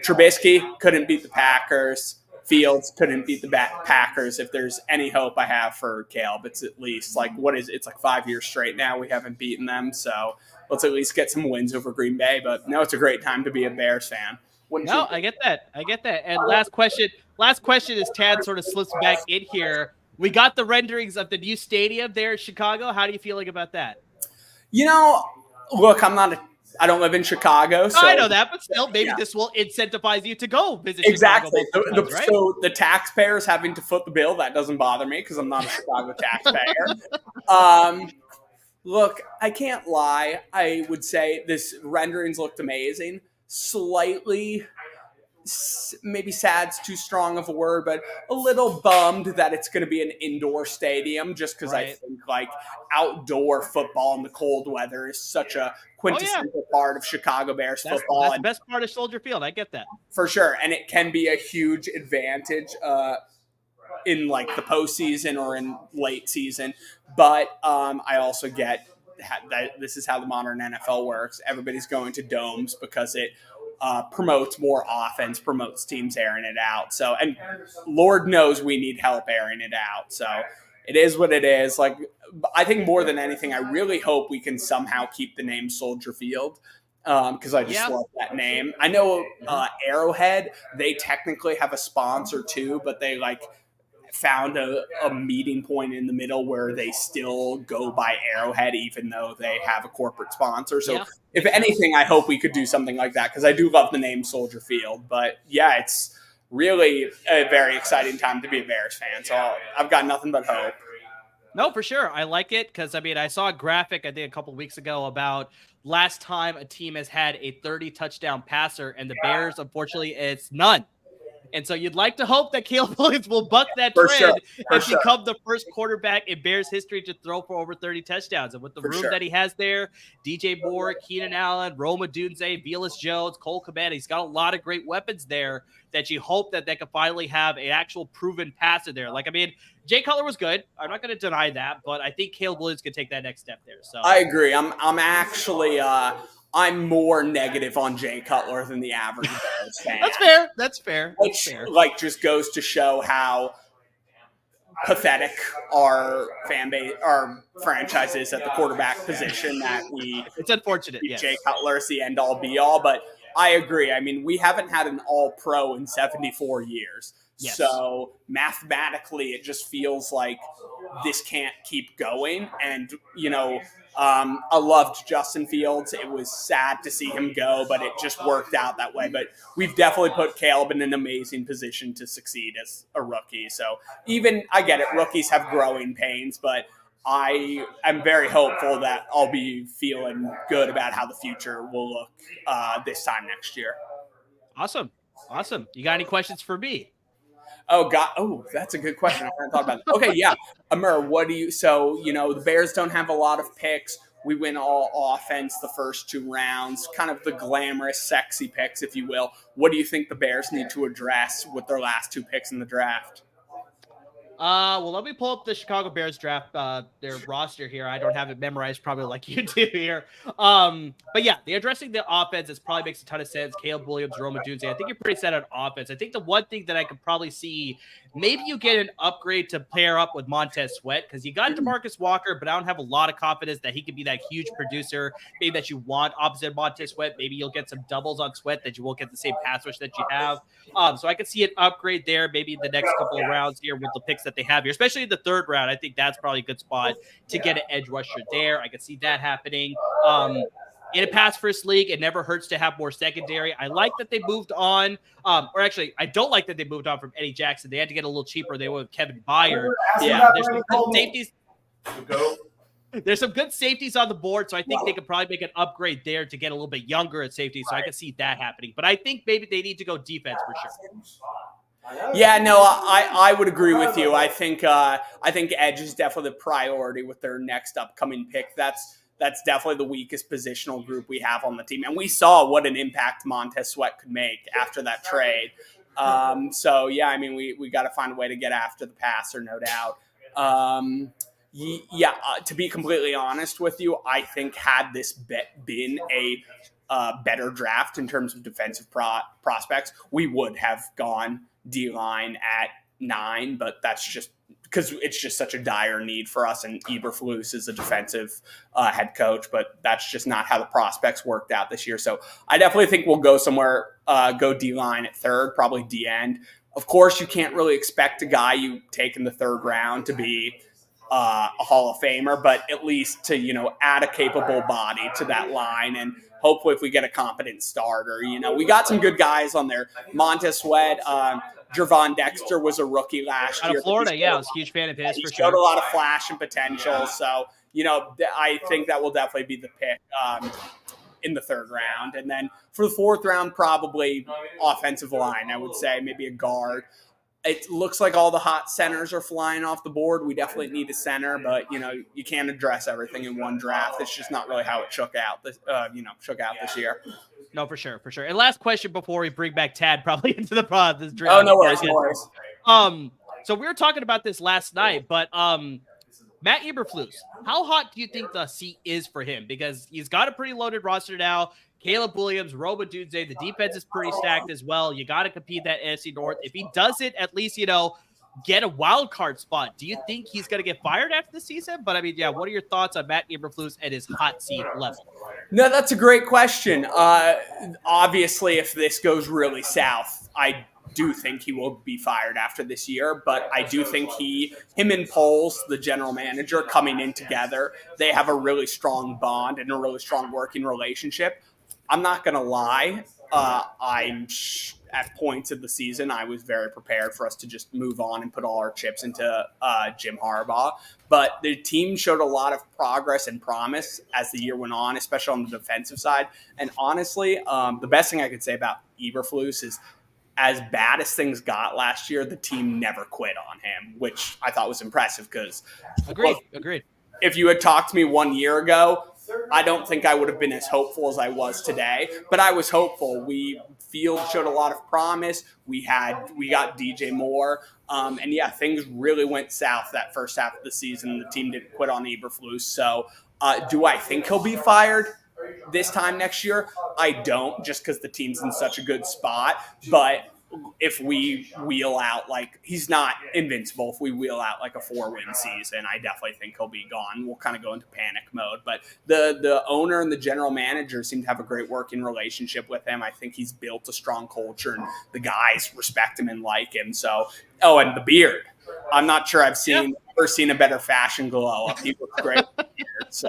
Trubisky couldn't beat the Packers. Fields couldn't beat the Packers. If there's any hope I have for Caleb, it's at least it's like 5 years straight now we haven't beaten them. So let's at least get some wins over Green Bay. But no, it's a great time to be a Bears fan. No, I get that. And last question is Tad sort of slips back in here. We got the renderings of the new stadium there in Chicago. How do you feeling about that? Look, I don't live in Chicago. So I know that, but still, maybe this will incentivize you to go visit exactly. Chicago. Right? So the taxpayers having to foot the bill, that doesn't bother me because I'm not a Chicago taxpayer. Look, I can't lie. I would say this renderings looked amazing. Slightly, maybe sad's too strong of a word, but a little bummed that it's going to be an indoor stadium just because I think like outdoor football in the cold weather is such a quintessential part of Chicago Bears football. That's the best part of Soldier Field. I get that. For sure. And it can be a huge advantage in like the postseason or in late season. But I also get that this is how the modern NFL works. Everybody's going to domes because it promotes more offense, promotes teams airing it out. So, and Lord knows we need help airing it out. So it is what it is. Like, I think more than anything, I really hope we can somehow keep the name Soldier Field because I just love that name. I know Arrowhead, they technically have a sponsor too, but they found a meeting point in the middle where they still go by Arrowhead even though they have a corporate sponsor. So if anything, I hope we could do something like that because I do love the name Soldier Field. But yeah, it's really a very exciting time to be a Bears fan. So I've got nothing but hope. No, for sure. I like it because, I mean, I saw a graphic, I think, a couple of weeks ago about last time a team has had a 30-touchdown passer, and the Bears, unfortunately, it's none. And so you'd like to hope that Caleb Williams will buck that trend and become the first quarterback in Bears history to throw for over 30 touchdowns. And with the room that he has there, DJ Moore, Keenan Allen, Rome Odunze, Velus Jones, Cole Kmet, he's got a lot of great weapons there that you hope that they can finally have an actual proven passer there. Like, I mean, Jay Cutler was good. I'm not going to deny that, but I think Caleb Williams can take that next step there. So I agree. I'm actually I'm more negative on Jay Cutler than the average Bears fan. That's fair. Which just goes to show how pathetic our fan base, our franchise is at the quarterback position. It's unfortunate. Jay Cutler is the end all be all, but I agree. I mean, we haven't had an all pro in 74 years. Yes. So mathematically, it just feels like this can't keep going. And, I loved Justin Fields. It was sad to see him go, but it just worked out that way. But we've definitely put Caleb in an amazing position to succeed as a rookie. So I get it, rookies have growing pains, but I am very hopeful that I'll be feeling good about how the future will look this time next year. Awesome. You got any questions for me? Oh, God. Oh, that's a good question. I haven't thought about that. Okay, yeah. Amir, the Bears don't have a lot of picks. We win all offense the first 2 rounds, kind of the glamorous, sexy picks, if you will. What do you think the Bears need to address with their last 2 picks in the draft? Well, let me pull up the Chicago Bears draft, their roster here. I don't have it memorized probably like you do here. But yeah, they're addressing the offense. It probably makes a ton of sense. Caleb Williams, Rome Odunze. I think you're pretty set on offense. I think the one thing that I could probably see, maybe you get an upgrade to pair up with Montez Sweat because you got DeMarcus Walker, but I don't have a lot of confidence that he could be that huge producer maybe that you want opposite Montez Sweat. Maybe you'll get some doubles on Sweat that you won't get the same pass rush that you have. So I could see an upgrade there maybe in the next couple of rounds here with the picks that they have here, especially in the third round. I think that's probably a good spot to get an edge rusher there. I can see that happening. In a pass first league, it never hurts to have more secondary. I like that they moved on, or actually, I don't like that they moved on from Eddie Jackson. They had to get a little cheaper. They went with Kevin Byard. Yeah, there's some good safeties. There's some good safeties on the board, so I think they could probably make an upgrade there to get a little bit younger at safety. So I can see that happening. But I think maybe they need to go defense for sure. Yeah, no, I would agree with you. I think edge is definitely the priority with their next upcoming pick. That's definitely the weakest positional group we have on the team. And we saw what an impact Montez Sweat could make after that trade. So, yeah, I mean, we got to find a way to get after the passer, no doubt. To be completely honest with you, I think had this been a better draft in terms of defensive prospects, we would have gone D-line at 9, but that's just because it's just such a dire need for us, and Eberflus is a defensive head coach, but that's just not how the prospects worked out this year. So I definitely think we'll go somewhere, go D-line at 3rd, probably D-end. Of course, you can't really expect a guy you take in the 3rd round to be a Hall of Famer, but at least to, add a capable body to that line. And hopefully if we get a competent starter, we got some good guys on there. Montez Sweat, Jer'Zhan Dexter was a rookie last year. Out of Florida, I was a huge fan of his. He showed a lot of flash and potential. So, I think that will definitely be the pick in the 3rd round. And then for the 4th round, probably offensive line, I would say, maybe a guard. It looks like all the hot centers are flying off the board. We definitely need a center, but you can't address everything in one draft. It's just not really how it shook out this year. No, for sure. And last question before we bring back Tad probably into the this draft. Oh, no worries. So we were talking about this last night, but Matt Eberflus, how hot do you think the seat is for him? Because he's got a pretty loaded roster now. Caleb Williams, Rome Odunze, the defense is pretty stacked as well. You got to compete that NFC North. If he does it, at least, get a wild card spot. Do you think he's going to get fired after the season? But, what are your thoughts on Matt Eberflus at his hot seat level? No, that's a great question. Obviously, if this goes really south, I do think he will be fired after this year, but I do think him and Poles, the general manager, coming in together, they have a really strong bond and a really strong working relationship. I'm not going to lie. At points of the season, I was very prepared for us to just move on and put all our chips into Jim Harbaugh. But the team showed a lot of progress and promise as the year went on, especially on the defensive side. And honestly, the best thing I could say about Eberflus is as bad as things got last year, the team never quit on him, which I thought was impressive because Agreed. If you had talked to me 1 year ago, I don't think I would have been as hopeful as I was today, but I was hopeful. Field showed a lot of promise. We got DJ Moore. Things really went south that first half of the season. The team didn't quit on Eberflus. So do I think he'll be fired this time next year? I don't, just because the team's in such a good spot. But if we wheel out, he's not invincible. If we wheel out a 4-win season, I definitely think he'll be gone. We'll kind of go into panic mode. But the owner and the general manager seem to have a great working relationship with him. I think he's built a strong culture, and the guys respect him and like him. So, and the beard. I'm not sure I've ever seen a better fashion glow up. He looks great with the beard. So,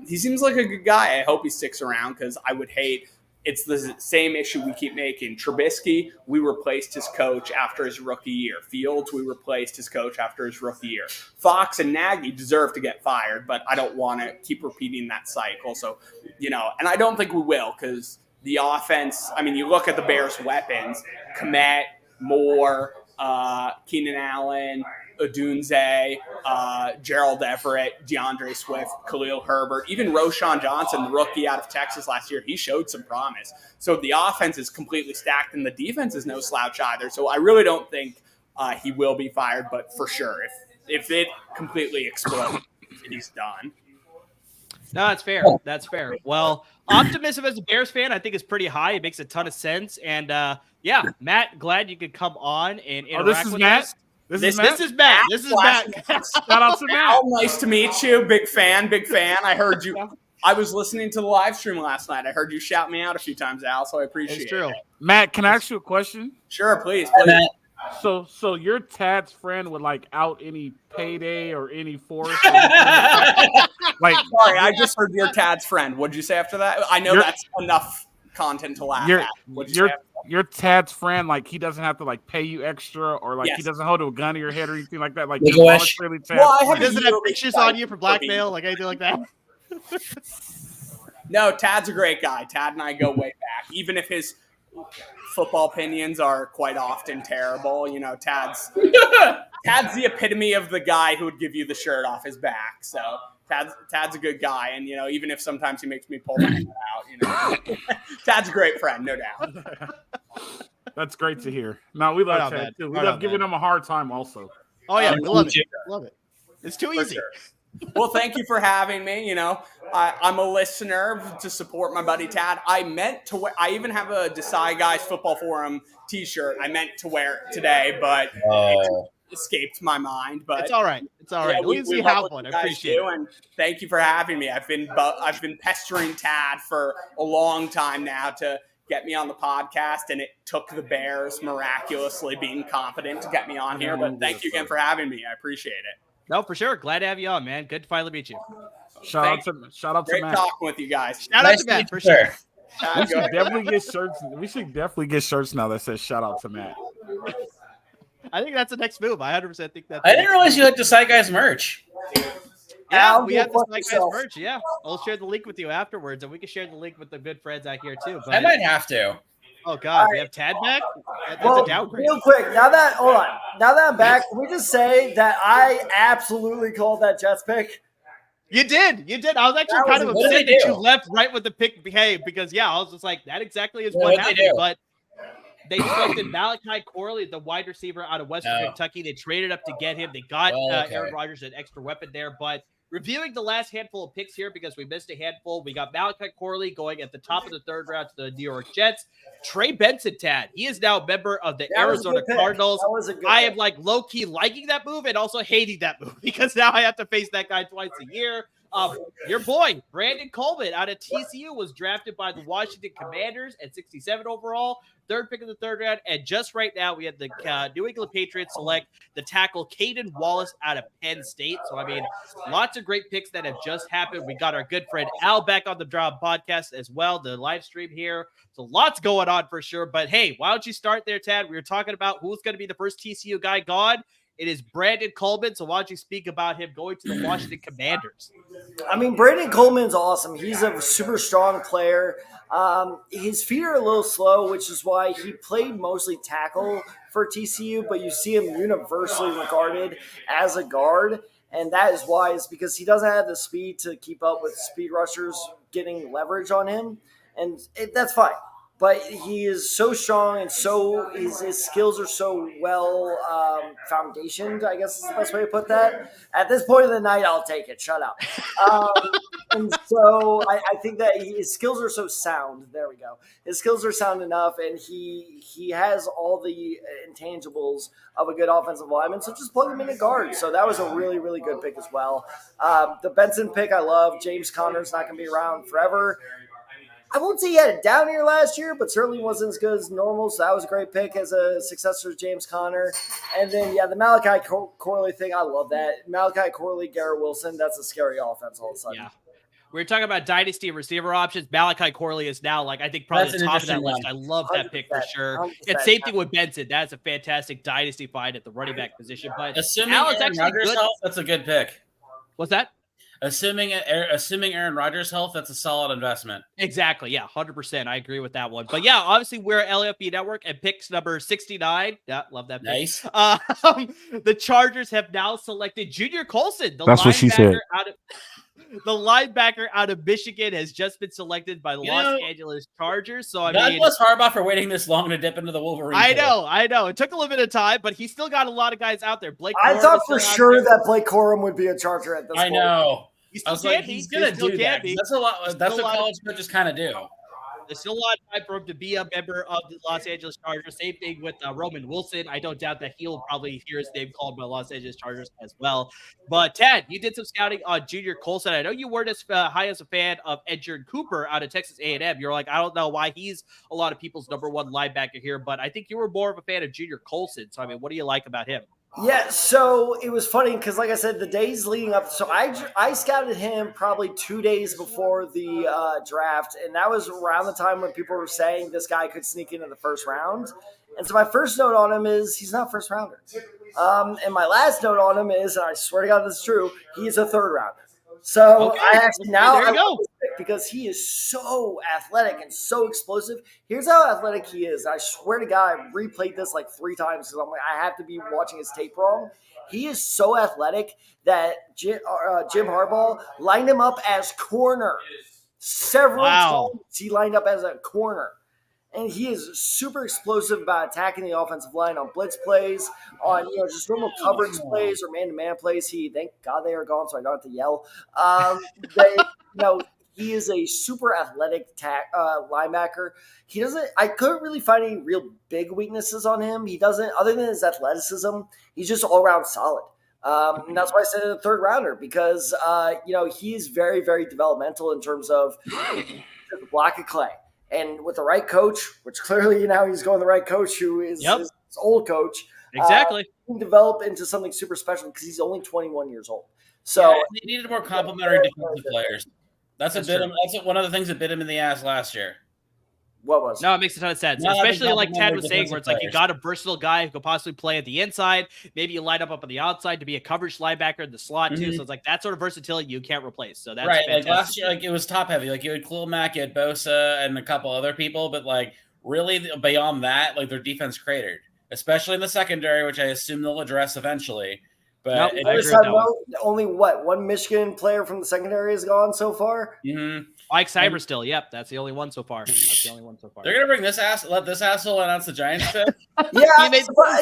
he seems like a good guy. I hope he sticks around because I would hate – it's the same issue we keep making. Trubisky, we replaced his coach after his rookie year. Fields, we replaced his coach after his rookie year. Fox and Nagy deserve to get fired, but I don't want to keep repeating that cycle. So, and I don't think we will because the offense, you look at the Bears' weapons, Kmet, Moore, Keenan Allen, Odunze, Gerald Everett, DeAndre Swift, Khalil Herbert, even Roshan Johnson, the rookie out of Texas last year, he showed some promise. So the offense is completely stacked and the defense is no slouch either. So I really don't think he will be fired, but for sure, if it completely explodes, he's done. No, that's fair. That's fair. Well, optimism as a Bears fan, I think is pretty high. It makes a ton of sense. And Matt, glad you could come on and interact with us. This is Matt. Shout out to Matt. Nice to meet you. Big fan. I heard you. I was listening to the live stream last night. I heard you shout me out a few times, Al, so I appreciate it. Matt, can I ask you a question? Sure, please. So your Tad's friend would like out any Payday or any Force? Like, sorry, I just heard your Tad's friend. What'd you say after that? I know that's enough content to laugh at. Your Tad's friend, like he doesn't have to like pay you extra, or like he doesn't hold a gun to your head or anything like that. Like, he doesn't have pictures on you for blackmail, like anything like that. No, Tad's a great guy. Tad and I go way back, even if his football opinions are quite often terrible. You know, Tad's the epitome of the guy who would give you the shirt off his back. So Tad's a good guy, and you know, even if sometimes he makes me pull my head out, you know, Tad's a great friend, no doubt. That's great to hear. No, we love Tad too. We love giving him a hard time, also. Oh yeah, we love it. Love it. It's too easy. Sure. Well, thank you for having me. You know, I'm a listener to support my buddy Tad. I meant to wear. I even have a Desai Guys Football Forum T-shirt. I meant to wear it today, but it escaped my mind. But it's all right. It's all right. At least you have one. I appreciate it. And thank you for having me. I've been pestering Tad for a long time now to get me on the podcast, and it took the Bears miraculously being confident to get me on here. But thank you again for having me. I appreciate it. No, for sure. Glad to have you on, man. Good to finally meet you. Shout out to Matt. Great talking with you guys. Shout out to Matt, for sure. We should definitely get shirts. We should definitely get shirts now that says shout out to Matt. I think that's the next move. I 100% think that's. I didn't realize you had the Side Guys merch. Yeah, we have the Side Guys merch. Yeah, I'll share the link with you afterwards, and we can share the link with the good friends out here too. But I might have to. Oh God, we have Tad back. That's a downgrade. Real quick, now that I'm back, can we just say that I absolutely called that Jets pick? You did. I was actually kind of upset that you left right with the pick behave because I was just like, that exactly is what happened. But they selected Malachi Corley, the wide receiver out of Western Kentucky. They traded up to get him. They got Aaron Rodgers, an extra weapon there, but. Reviewing the last handful of picks here because we missed a handful. We got Malachi Corley going at the top of the third round to the New York Jets. Trey Benson, Tad. He is now a member of the Arizona Cardinals. I am like low-key liking that move and also hating that move because now I have to face that guy twice a year. Your boy, Brandon Coleman out of TCU was drafted by the Washington Commanders at 67 overall. Third pick of the third round, and just right now we had the New England Patriots select the tackle Caden Wallace out of Penn State. So, I mean, lots of great picks that have just happened. We got our good friend Al back on the Drop podcast as well, the live stream here. So, lots going on for sure. But, hey, why don't you start there, Tad? We were talking about who's going to be the first TCU guy gone. It is Brandon Coleman. So, why don't you speak about him going to the Washington Commanders? I mean, Brandon Coleman's awesome. He's a super strong player. His feet are a little slow, which is why he played mostly tackle for TCU, but you see him universally regarded as a guard, and that is why it's because he doesn't have the speed to keep up with speed rushers getting leverage on him, and that's fine. But he is so strong and so his skills are so well foundationed, I guess is the best way to put that. At this point of the night, I'll take it. Shut up. And so I think that his skills are so sound. There we go. His skills are sound enough, and he has all the intangibles of a good offensive lineman. So just plug him in a guard. So that was a really, really good pick as well. The Benson pick I love. James Conner's not going to be around forever. I won't say he had a down year last year, but certainly wasn't as good as normal. So that was a great pick as a successor to James Conner. And then, the Malachi Corley thing, I love that. Malachi Corley, Garrett Wilson, that's a scary offense all of a sudden. Yeah. We were talking about dynasty receiver options. Malachi Corley is now, I think probably the top of that list. I love that pick for sure. And same thing with Benson. That's a fantastic dynasty find at the running back position. But assuming Aaron Rodgers' health, that's a good pick. What's that? Assuming Aaron Rodgers' health, that's a solid investment. Exactly. Yeah, 100%. I agree with that one. But yeah, obviously we're LAFB Network and picks number 69. Yeah, love that pick. Nice. The Chargers have now selected Junior Colson. That's what she said. The linebacker out of Michigan has just been selected by the Los Angeles Chargers. So I God mean, bless Harbaugh for waiting this long to dip into the Wolverine. I know. It took a little bit of time, but he's still got a lot of guys out there. I thought for sure that Blake Corum would be a Charger at this point. I know. I was like, he's gonna do that. That's a lot. That's what college coaches kind of do. There's still a lot of time for him to be a member of the Los Angeles Chargers. Same thing with Roman Wilson. I don't doubt that he'll probably hear his name called by Los Angeles Chargers as well. But Ted, you did some scouting on Junior Colson. I know you weren't as high as a fan of Edgerrin Cooper out of Texas A&M. You're like, I don't know why he's a lot of people's number one linebacker here, but I think you were more of a fan of Junior Colson. So, I mean, what do you like about him? Yeah, so it was funny because, like I said, the days leading up, so I scouted him probably 2 days before the draft, and that was around the time when people were saying this guy could sneak into the first round. And so my first note on him is he's not first rounder. And my last note on him is, and I swear to God this is true, he's a third rounder. So I actually now I love this pick because he is so athletic and so explosive. Here's how athletic he is. I swear to God, I replayed this like 3 times because I'm like, I have to be watching his tape wrong. He is so athletic that Jim Harbaugh lined him up as corner. Several times he lined up as a corner. And he is super explosive about attacking the offensive line on blitz plays, on just normal coverage plays or man-to-man plays. Thank God they are gone, so I don't have to yell. He is a super athletic linebacker. He doesn't. I couldn't really find any real big weaknesses on him. He doesn't, other than his athleticism. He's just all around solid. And that's why I said a third rounder because he's very, very developmental in terms of the block of clay. And with the right coach, which clearly he's going the right coach, who is his old coach. Exactly. He can develop into something super special because he's only 21 years old. So they needed more complementary defensive players. That's one of the things that bit him in the ass last year. What was? No, it makes a ton of sense. Especially like Ted was saying, where it's like you got a versatile guy who could possibly play at the inside. Maybe you line up on the outside to be a coverage linebacker in the slot too. So it's like that sort of versatility you can't replace. So that's right. fantastic. Like last year, like it was top heavy. Like you had Khalil Mack, you had Bosa, and a couple other people, but like really beyond that, like their defense cratered, especially in the secondary, which I assume they'll address eventually. But only one Michigan player from the secondary is gone so far. Mm-hmm. Mike Cyber still. Yep, that's the only one so far. They're gonna bring let this asshole announce the Giants pick. Yeah,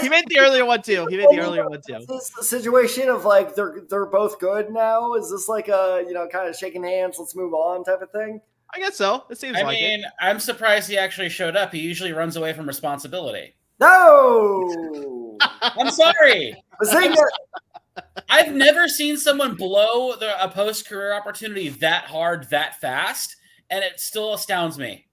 he made the earlier one too. Is this a situation of like they're both good now? Is this like a kind of shaking hands, let's move on type of thing? I guess so. It seems like it. I'm surprised he actually showed up. He usually runs away from responsibility. No, I'm sorry. I've never seen someone blow a post-career opportunity that hard, that fast, and it still astounds me.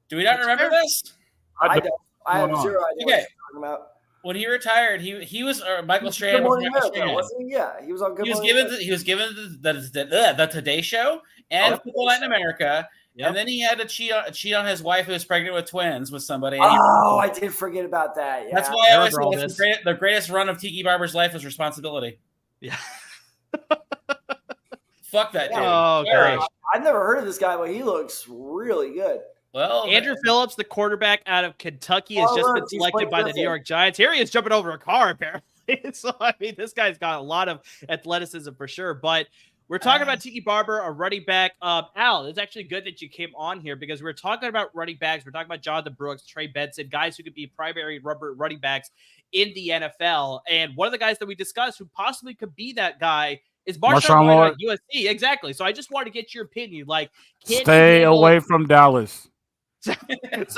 Do we not remember this? I don't. I have zero idea what you're talking about. When he retired, he was Michael Strahan. Wasn't he? Yeah, he was on Good Morning America. He was given the Today Show and People Latin America. Yep. And then he had to cheat on his wife who was pregnant with twins with somebody. I did forget about that. Yeah. That's why I always say the greatest run of Tiki Barber's life was responsibility. Yeah. Fuck that dude. Oh, gosh. I've never heard of this guy, but he looks really good. Well, Andrew Phillips, the quarterback out of Kentucky, has just been selected by the New York Giants. Here he is jumping over a car, apparently. So, I mean, this guy's got a lot of athleticism for sure. But we're talking about Tiki Barber, a running back. Al, it's actually good that you came on here because we're talking about running backs. We're talking about Jonathan Brooks, Trey Benson, guys who could be primary running backs in the NFL. And one of the guys that we discussed who possibly could be that guy is Marshawn Lloyd at USC. Exactly. So I just want to get your opinion. Like, stay away from Dallas. So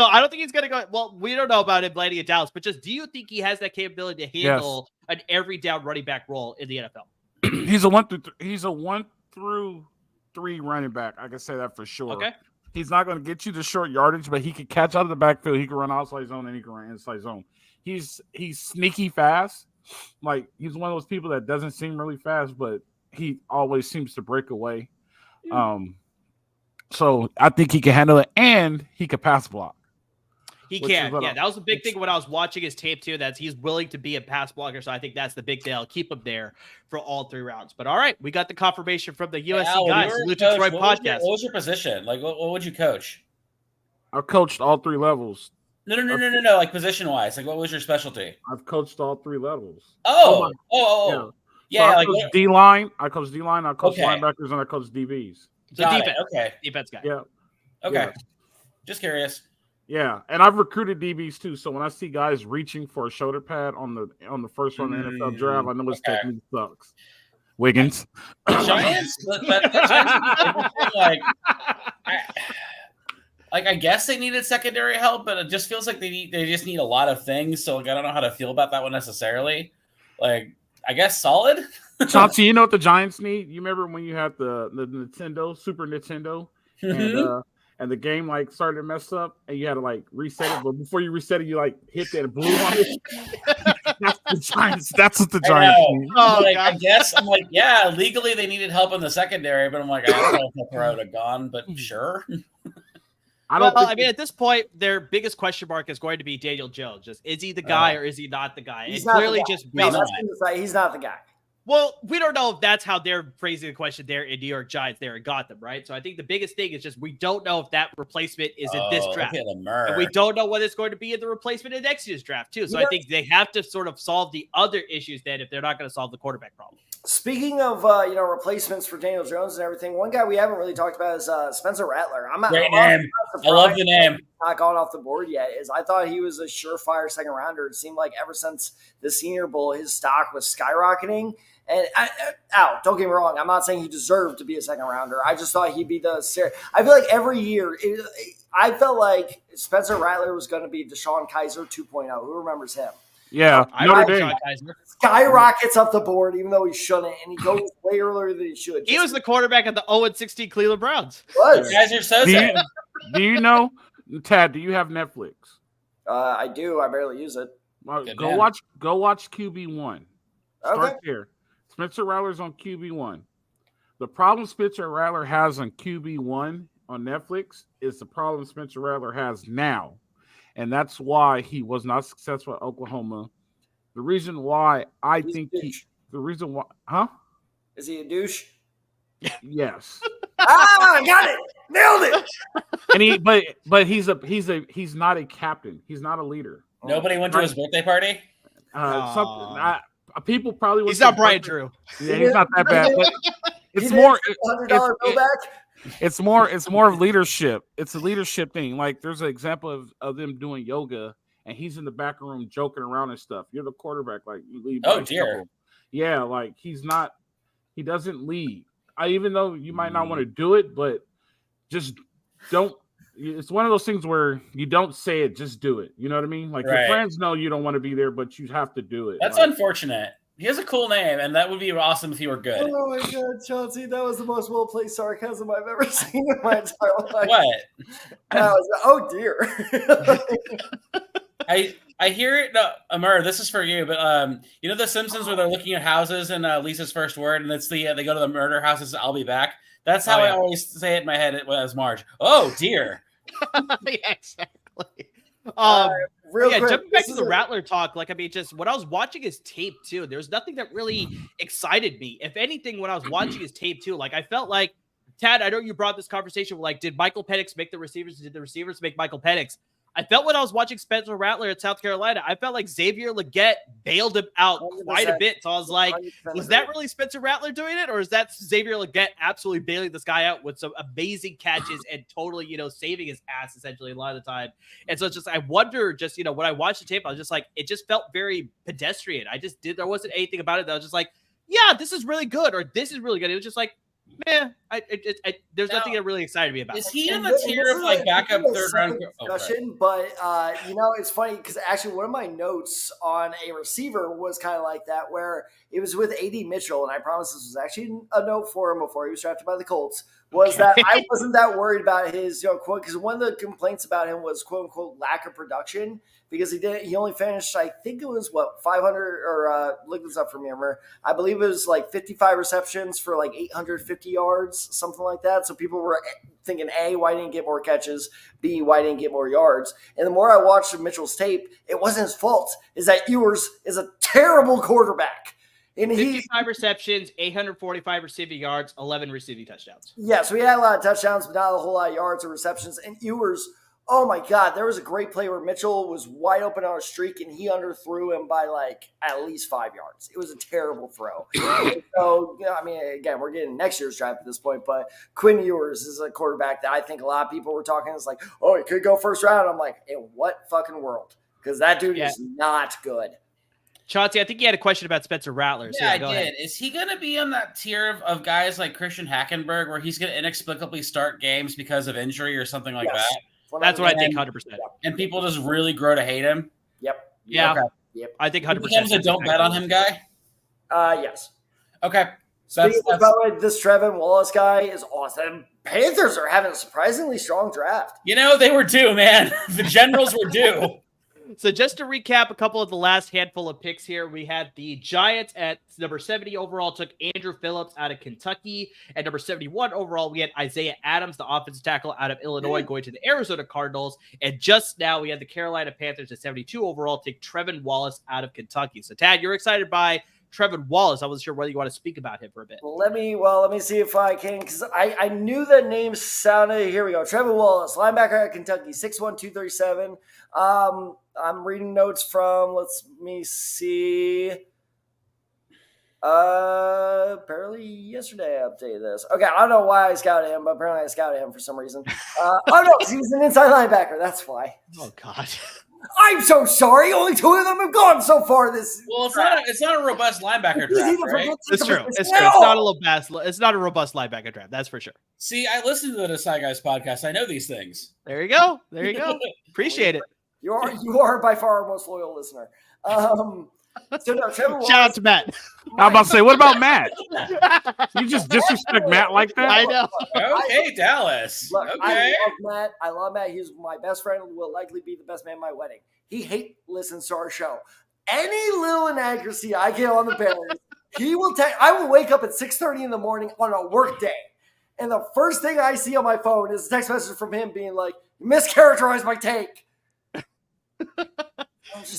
I don't think he's going to go. Well, we don't know about him landing at Dallas, but just do you think he has that capability to handle an every down running back role in the NFL? He's a 1 through 3 running back. I can say that for sure. Okay. He's not going to get you the short yardage, but he can catch out of the backfield. He can run outside zone and he can run inside zone. He's sneaky fast. Like he's one of those people that doesn't seem really fast, but he always seems to break away. So I think he can handle it, and he can pass block. He can. Yeah, that was the big thing when I was watching his tape too. That he's willing to be a pass blocker. So I think that's the big thing. I'll keep him there for all 3 rounds. But all right, we got the confirmation from the USC guys. Salute to Troy podcast. What was your position? Like, what would you coach? I coached all 3 levels. No. Like position wise, like what was your specialty? I've coached all 3 levels. Yeah. So I coach D-line. I coach linebackers, and I coach DBs. So defense. Okay. Defense guy. Yeah. Okay. Yeah. Just curious. Yeah, and I've recruited DBs too. So when I see guys reaching for a shoulder pad on the first round of the NFL draft, I know his technique sucks. Wiggins. Giants, like like I guess they needed secondary help, but it just feels like they just need a lot of things. So like I don't know how to feel about that one necessarily. Like I guess solid. Chauncey, you know what the Giants need? You remember when you had the Nintendo, Super Nintendo, and the game like started to mess up, and you had to like reset it. But before you reset it, you like hit that blue on it. That's the Giants. That's what the Giants need. Oh, like, I guess I'm like, yeah, legally they needed help in the secondary, but I'm like, I don't know if that's where I would have gone, but sure. I mean, at this point, their biggest question mark is going to be Daniel Jones. Just is he the guy or is he not the guy? He's And not clearly, the guy. just No, based on he's not the guy. Well, we don't know if that's how they're phrasing the question there in New York Giants there in Gotham, right? So I think the biggest thing is just we don't know if that replacement is in this draft. And we don't know what it's going to be in the replacement in next year's draft, too. So I think they have to sort of solve the other issues then if they're not going to solve the quarterback problem. Speaking of replacements for Daniel Jones and everything, one guy we haven't really talked about is Spencer Rattler. Great name. I love the name. Not gone off the board yet. I thought he was a surefire second rounder. It seemed like ever since the Senior Bowl, his stock was skyrocketing. And don't get me wrong, I'm not saying he deserved to be a second rounder. I just thought he'd be I feel like every year, I felt like Spencer Rattler was going to be DeShone Kizer 2.0. Who remembers him? Yeah, Notre Dame. Skyrockets up the board, even though he shouldn't, and he goes way earlier than he should. He was the quarterback of the 0-16 Cleveland Browns. Was. You guys are so sad. Do you know, Tad? Do you have Netflix? I do. I barely use it. Go watch QB1. Start Okay. there. Spencer Rattler's on QB1. The problem Spencer Rattler has on QB1 on Netflix is the problem Spencer Rattler has now. And that's why he was not successful at Oklahoma. The reason why Is he a douche? Yes. I got it. Nailed it. And he's not a captain. He's not a leader. Nobody went to his birthday party? People probably He's not Brian Drew. Yeah, he's not that bad. But it's more $100 bill back. It's more of leadership. It's a leadership thing. Like there's an example of them doing yoga, and he's in the back room joking around and stuff. You're the quarterback, like you lead. Oh dear. Yeah, like he doesn't lead. Even though you might not want to do it, but just don't. It's one of those things where you don't say it, just do it. You know what I mean? Like your friends know you don't want to be there, but you have to do it. That's unfortunate. He has a cool name, and that would be awesome if he were good. Oh my God, Chauncey, that was the most well-placed sarcasm I've ever seen in my entire life. What? Oh dear. I hear it. No, Amir, this is for you. But you know the Simpsons where they're looking at houses and Lisa's first word, and it's they go to the murder house and say, "I'll be back." That's how I always say it in my head as Marge. Oh dear. Yeah, exactly. Real quick, jumping back to the Rattler talk, like, I mean, just when I was watching his tape too, there's nothing that really excited me. If anything, when I was watching his tape too, like I felt like, Tad, I know you brought this conversation, like, did Michael Penix make the receivers? Did the receivers make Michael Penix? I felt when I was watching Spencer Rattler at South Carolina, I felt like Xavier Legette bailed him out quite a bit. So I was like, was that really Spencer Rattler doing it? Or is that Xavier Legette absolutely bailing this guy out with some amazing catches and totally, saving his ass essentially a lot of the time? And so it's just, I wonder just, when I watched the tape, I was just like, it just felt very pedestrian. There wasn't anything about it that I was just like, yeah, this is really good. Or this is really good. It was just like, man, there's nothing that really excited me about. Is he in the tier of like backup third round discussion? But it's funny because actually one of my notes on a receiver was kind of like that, where it was with AD Mitchell, and I promise this was actually a note for him before he was drafted by the Colts. Was that I wasn't that worried about his quote, because one of the complaints about him was quote unquote lack of production, because he only finished, I think it was 500 or look this up for me, I believe it was like 55 receptions for like 850 yards, something like that. So people were thinking, A, why didn't he get more catches? B, why didn't he get more yards? And the more I watched Mitchell's tape, it wasn't his fault. Is that Ewers is a terrible quarterback. And 55 receptions, 845 receiving yards, 11 receiving touchdowns. Yeah, so he had a lot of touchdowns, but not a whole lot of yards or receptions. And Ewers, oh my God, there was a great play where Mitchell was wide open on a streak, and he underthrew him by like at least 5 yards. It was a terrible throw. So, again, we're getting next year's draft at this point, but Quinn Ewers is a quarterback that I think a lot of people were talking. It's like, oh, he could go first round. I'm like, in what fucking world? Because that dude is not good. Chauncey, I think you had a question about Spencer Rattler. Yeah, I did. Ahead. Is he going to be on that tier of guys like Christian Hackenberg where he's going to inexplicably start games because of injury or something like that? That's what I think, 100%. And people just really grow to hate him. Yep. Yeah. Okay. Yep. I think 100%. He becomes a don't bet on him guy. Yes. Okay. Speaking of, by the way, this Trevin Wallace guy is awesome. Panthers are having a surprisingly strong draft. You know, they were due, man. The Generals were due. So just to recap a couple of the last handful of picks here, we had the Giants at number 70 overall, took Andrew Phillips out of Kentucky. At number 71 overall, we had Isaiah Adams, the offensive tackle out of Illinois, going to the Arizona Cardinals. And just now we had the Carolina Panthers at 72 overall, take Trevin Wallace out of Kentucky. So Tad, you're excited by Trevin Wallace. I wasn't sure whether you want to speak about him for a bit. Let me see if I can, because I knew the name sounded. Here we go. Trevin Wallace, linebacker at Kentucky, 6'1", 237. I'm reading notes from, let me see. Apparently yesterday I updated this. Okay, I don't know why I scouted him, but apparently I scouted him for some reason. Oh no, he was an inside linebacker. That's why. Oh God. I'm so sorry. Only 2 of them have gone so far this. Well, it's not a robust linebacker draft, right? It's true. It's true. It's not a robust linebacker draft. That's for sure. See, I listen to the Decide Guys podcast. I know these things. There you go. There you go. Appreciate it. You are by far our most loyal listener. So no, Trevor Wallace. Shout out to Matt. I'm about to say, what about Matt? You just disrespect Matt like that? I know. Okay, Dallas. Look, Okay. I love Matt. He's my best friend. Will likely be the best man at my wedding. He listens to our show. Any little inaccuracy I get on the Bears, he will take. I will wake up at 6:30 in the morning on a work day, and the first thing I see on my phone is a text message from him being like, "You mischaracterized my take."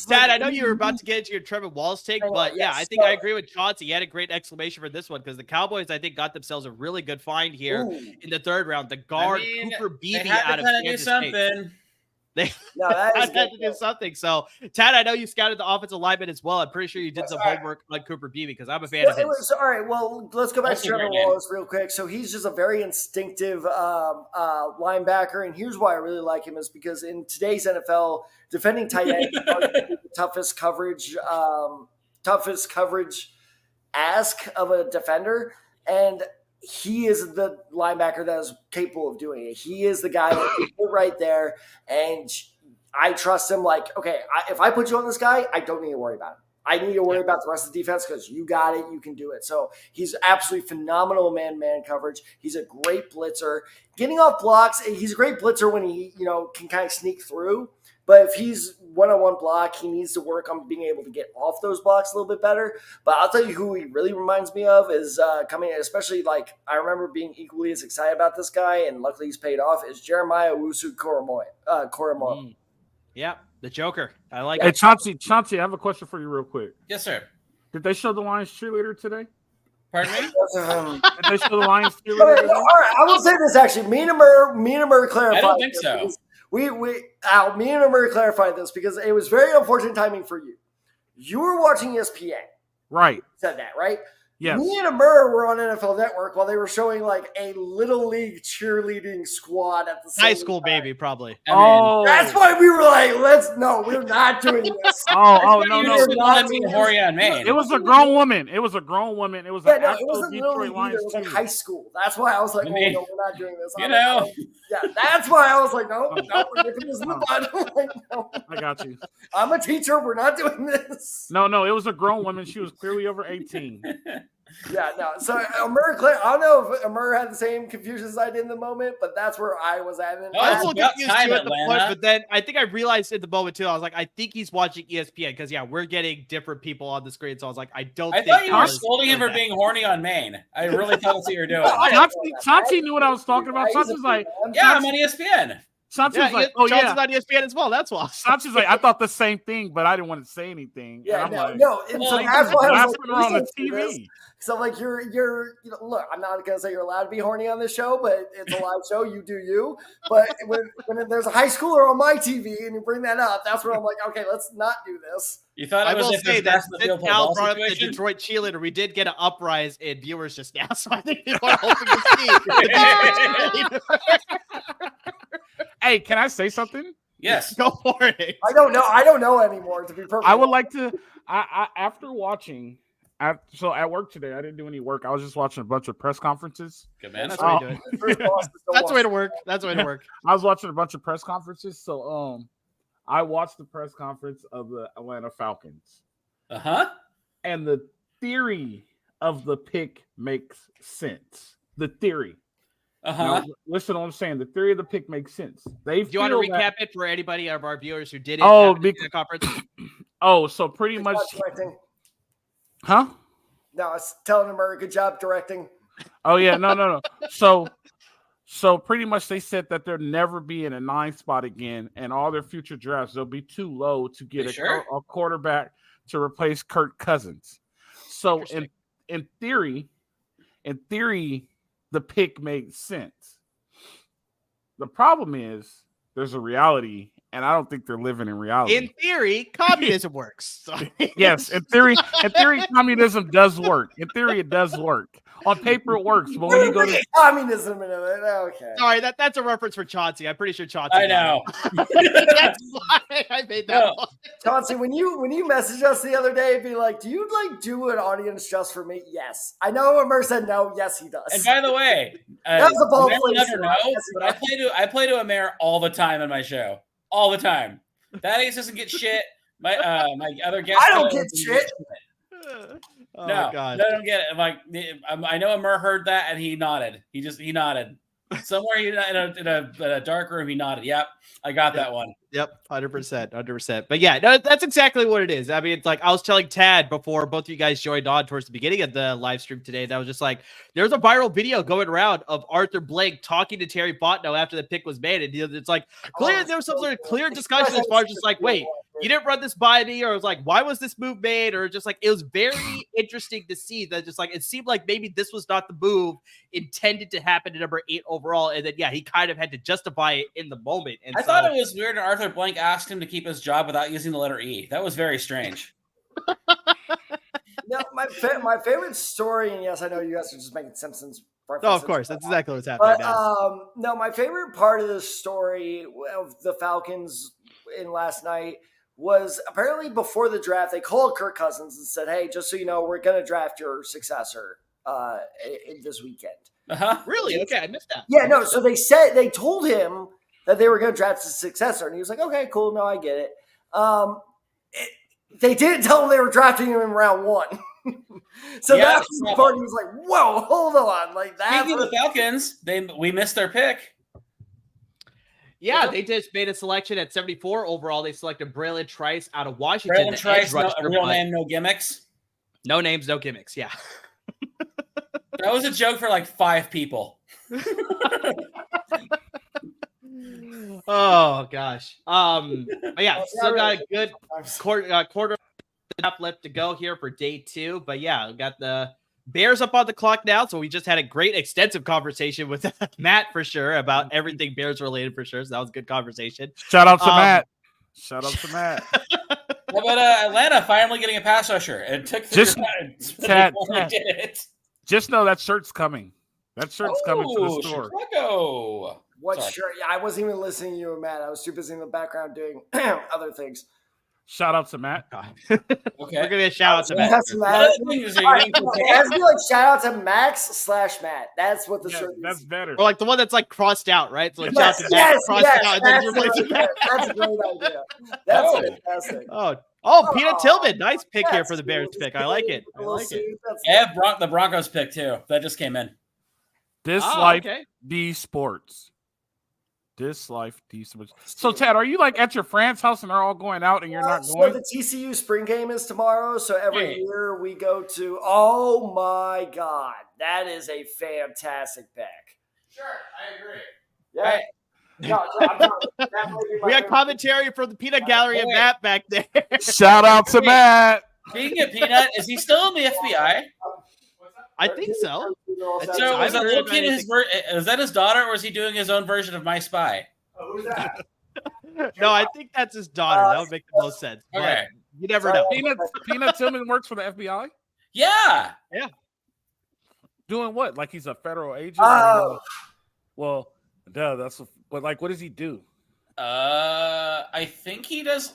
Dad, I know you were about to get into your Trevor Wallace take, but yeah, I think I agree with Chauncey. He had a great exclamation for this one because the Cowboys, I think, got themselves a really good find here in the third round. The guard Cooper Beebe out of Kansas State. They had to do something. So, Tad, I know you scouted the offensive lineman as well. I'm pretty sure you did some homework on Cooper Beebe because I'm a fan of his. All right, well, let's go back to Trevor Wallace real quick. So he's just a very instinctive linebacker, and here's why I really like him is because in today's NFL, defending tight end is the toughest coverage ask of a defender, and he is the linebacker that is capable of doing it. He is the guy that can put right there, and I trust him. Like, okay, if I put you on this guy, I don't need to worry about him. I need to worry about the rest of the defense because you got it. You can do it. So he's absolutely phenomenal man-to-man coverage. He's a great blitzer. Getting off blocks, he's a great blitzer when he can kind of sneak through. But if he's one-on-one block, he needs to work on being able to get off those blocks a little bit better. But I'll tell you who he really reminds me of is coming, especially like I remember being equally as excited about this guy, and luckily he's paid off, is Jeremiah Owusu-Koramoah. Yeah, the Joker. I like Hey, it. Chauncey, I have a question for you real quick. Yes, sir. Did they show the Lions cheerleader today? Pardon me? Did they show the Lions cheerleader today? All right, I will say this actually. Me and Amir clarified. I don't think so. Me and Amir clarified this because it was very unfortunate timing for you. You were watching ESPN. Right. Said that, right? Yes. Me and Amir were on NFL Network while they were showing like a little league cheerleading squad at the same High school time. baby, probably. That's why we were like, we're not doing this. No. Maine. It was a grown woman. It was an it wasn't little league either. It was like high school. That's why I was like, no, we're not doing this. That's why I was like, no, we're nipping this in the bud. I'm like, no. I got you. I'm a teacher. We're not doing this. No, it was a grown woman. She was clearly over 18. Yeah, no. So Amir, I don't know if Amir had the same confusion as I did in the moment, but that's where I was at. I was a little confused too at the point, but then I think I realized in the moment too. I was like, I think he's watching ESPN because we're getting different people on the screen. So I was like, I thought you were scolding him for being horny on Maine. I really thought that's what you were doing. Chauncey knew what I was talking about. Chauncey's like, I'm on ESPN. Chauncey's like, Chauncey's on ESPN as well. That's why. Chauncey's like, I thought the same thing, but I didn't want to say anything. Yeah, and no. And so that's why I was on the TV. So like you're look, I'm not gonna say you're allowed to be horny on this show, but it's a live show. You do you. But when there's a high schooler on my TV and you bring that up, that's where I'm like, okay, let's not do this. You thought I will say that since Al brought up the Detroit cheerleader, we did get an uprise in viewers just now, so I think people are hoping to see the Detroit cheerleader. Hey, can I say something? Yes. Go for it. I don't know anymore, to be perfect. I would like to. I after watching So at work today, I didn't do any work. I was just watching a bunch of press conferences. Good man. That's the way to do it. That's the way to work. That's the way to work. I was watching a bunch of press conferences. So I watched the press conference of the Atlanta Falcons. And the theory of the pick makes sense. The theory. Now, listen to what I'm saying. The theory of the pick makes sense. Do you want to recap it for anybody of our viewers who didn't the conference? So pretty much. Directing. Huh? No, I was telling him, good job directing. Oh yeah, no. So pretty much they said that they'll never be in a 9 spot again, and all their future drafts they'll be too low to get a quarterback to replace Kirk Cousins. So in theory, the pick made sense. The problem is there's a reality, and I don't think they're living in reality. In theory, communism works. Yes, in theory, communism does work. In theory, it does work. On paper, it works. But when you go to communism, okay. Sorry, that's a reference for Chauncey. I'm pretty sure Chauncey. I know. That's why I made that one. Chauncey, when you messaged us the other day, be like, "Do you do an audience just for me?" Yes, I know. Amir said no. Yes, he does. And by the way, that was a bold you'll place. never know. But I play to Amir all the time in my show. All the time. That ace doesn't get shit. My other guest. I don't get shit. Oh, No, God. I don't get it. I'm like, I know Amir heard that and he nodded. He nodded. Somewhere in a dark room, he nodded. Yep, I got that one. Yep, 100%. But yeah, no, that's exactly what it is. I mean, it's like I was telling Tad before both of you guys joined on towards the beginning of the live stream today. That was just like there's a viral video going around of Arthur Blank talking to Terry Fontenot after the pick was made, and it's like clear. There was some sort of clear discussion as far as just like, wait, you didn't run this by me, or it was like, why was this move made, or just like it was very interesting to see that. Just like it seemed like maybe this was not the move intended to happen to number 8 overall, and then he kind of had to justify it in the moment. And I thought it was weird. Arthur Blank asked him to keep his job without using the letter E. That was very strange. No, my favorite story, and yes, I know you guys are just making Simpsons references. Oh, of course, that's exactly what's happening now. No, my favorite part of the story of the Falcons in last night was apparently before the draft, they called Kirk Cousins and said, "Hey, just so you know, we're going to draft your successor this weekend." Really? Okay, I missed that. Yeah, no. So they told him that they were going to draft his successor, and he was like, "Okay, cool. No, I get it." They didn't tell him they were drafting him in round 1. So that's the part he was like, "Whoa, hold on!" Like that. Speaking of the Falcons, we missed their pick. Yeah, they just made a selection at 74 overall. They selected Braylon Trice out of Washington. Braylon Trice, real name, no gimmicks. No names, no gimmicks. Yeah. That was a joke for like 5 people. Oh gosh. But yeah, still got a good quarter left to go here for day 2. But yeah, we got the Bears up on the clock now, so we just had a great extensive conversation with Matt for sure about everything Bears related for sure. So that was a good conversation. Shout out to Matt. Shout out to Matt. How about Atlanta finally getting a pass rusher? It took 3 times. Just know that shirt's coming. That shirt's coming to the store. Chicago. What shirt? Yeah, I wasn't even listening to you, Matt. I was too busy in the background doing other things. Shout out to Matt. Okay. We're going to shout out to Matt. Let's be like shout out to Max/Matt. That's what the shirt is. That's better. Or like the one that's like crossed out, right? So like shout out to Matt, crossed out, and then you replace it. That's a great idea. That's fantastic. Oh, Peanut Tillman. Nice pick here for the Bears pick. I like it. Yeah, the Broncos pick too. That just came in. This life, these sports. This life, these sports. So, Ted, are you like at your friend's house and they're all going out and you're not going? So the TCU spring game is tomorrow. So every year we go to. Oh my God, that is a fantastic pick. Sure, I agree. Yeah. We got commentary from the Peanut Gallery and Matt back there. Shout out to Matt. Speaking of Peanut, is he still in the FBI? I think so. So was that little kid is that his daughter, or is he doing his own version of My Spy? Oh, who's that? No, I think that's his daughter. That would make the most sense. Okay. You never know. Peanut Tillman works for the FBI? Yeah. Doing what? Like he's a federal agent? Well, that's but like what does he do? I think he does.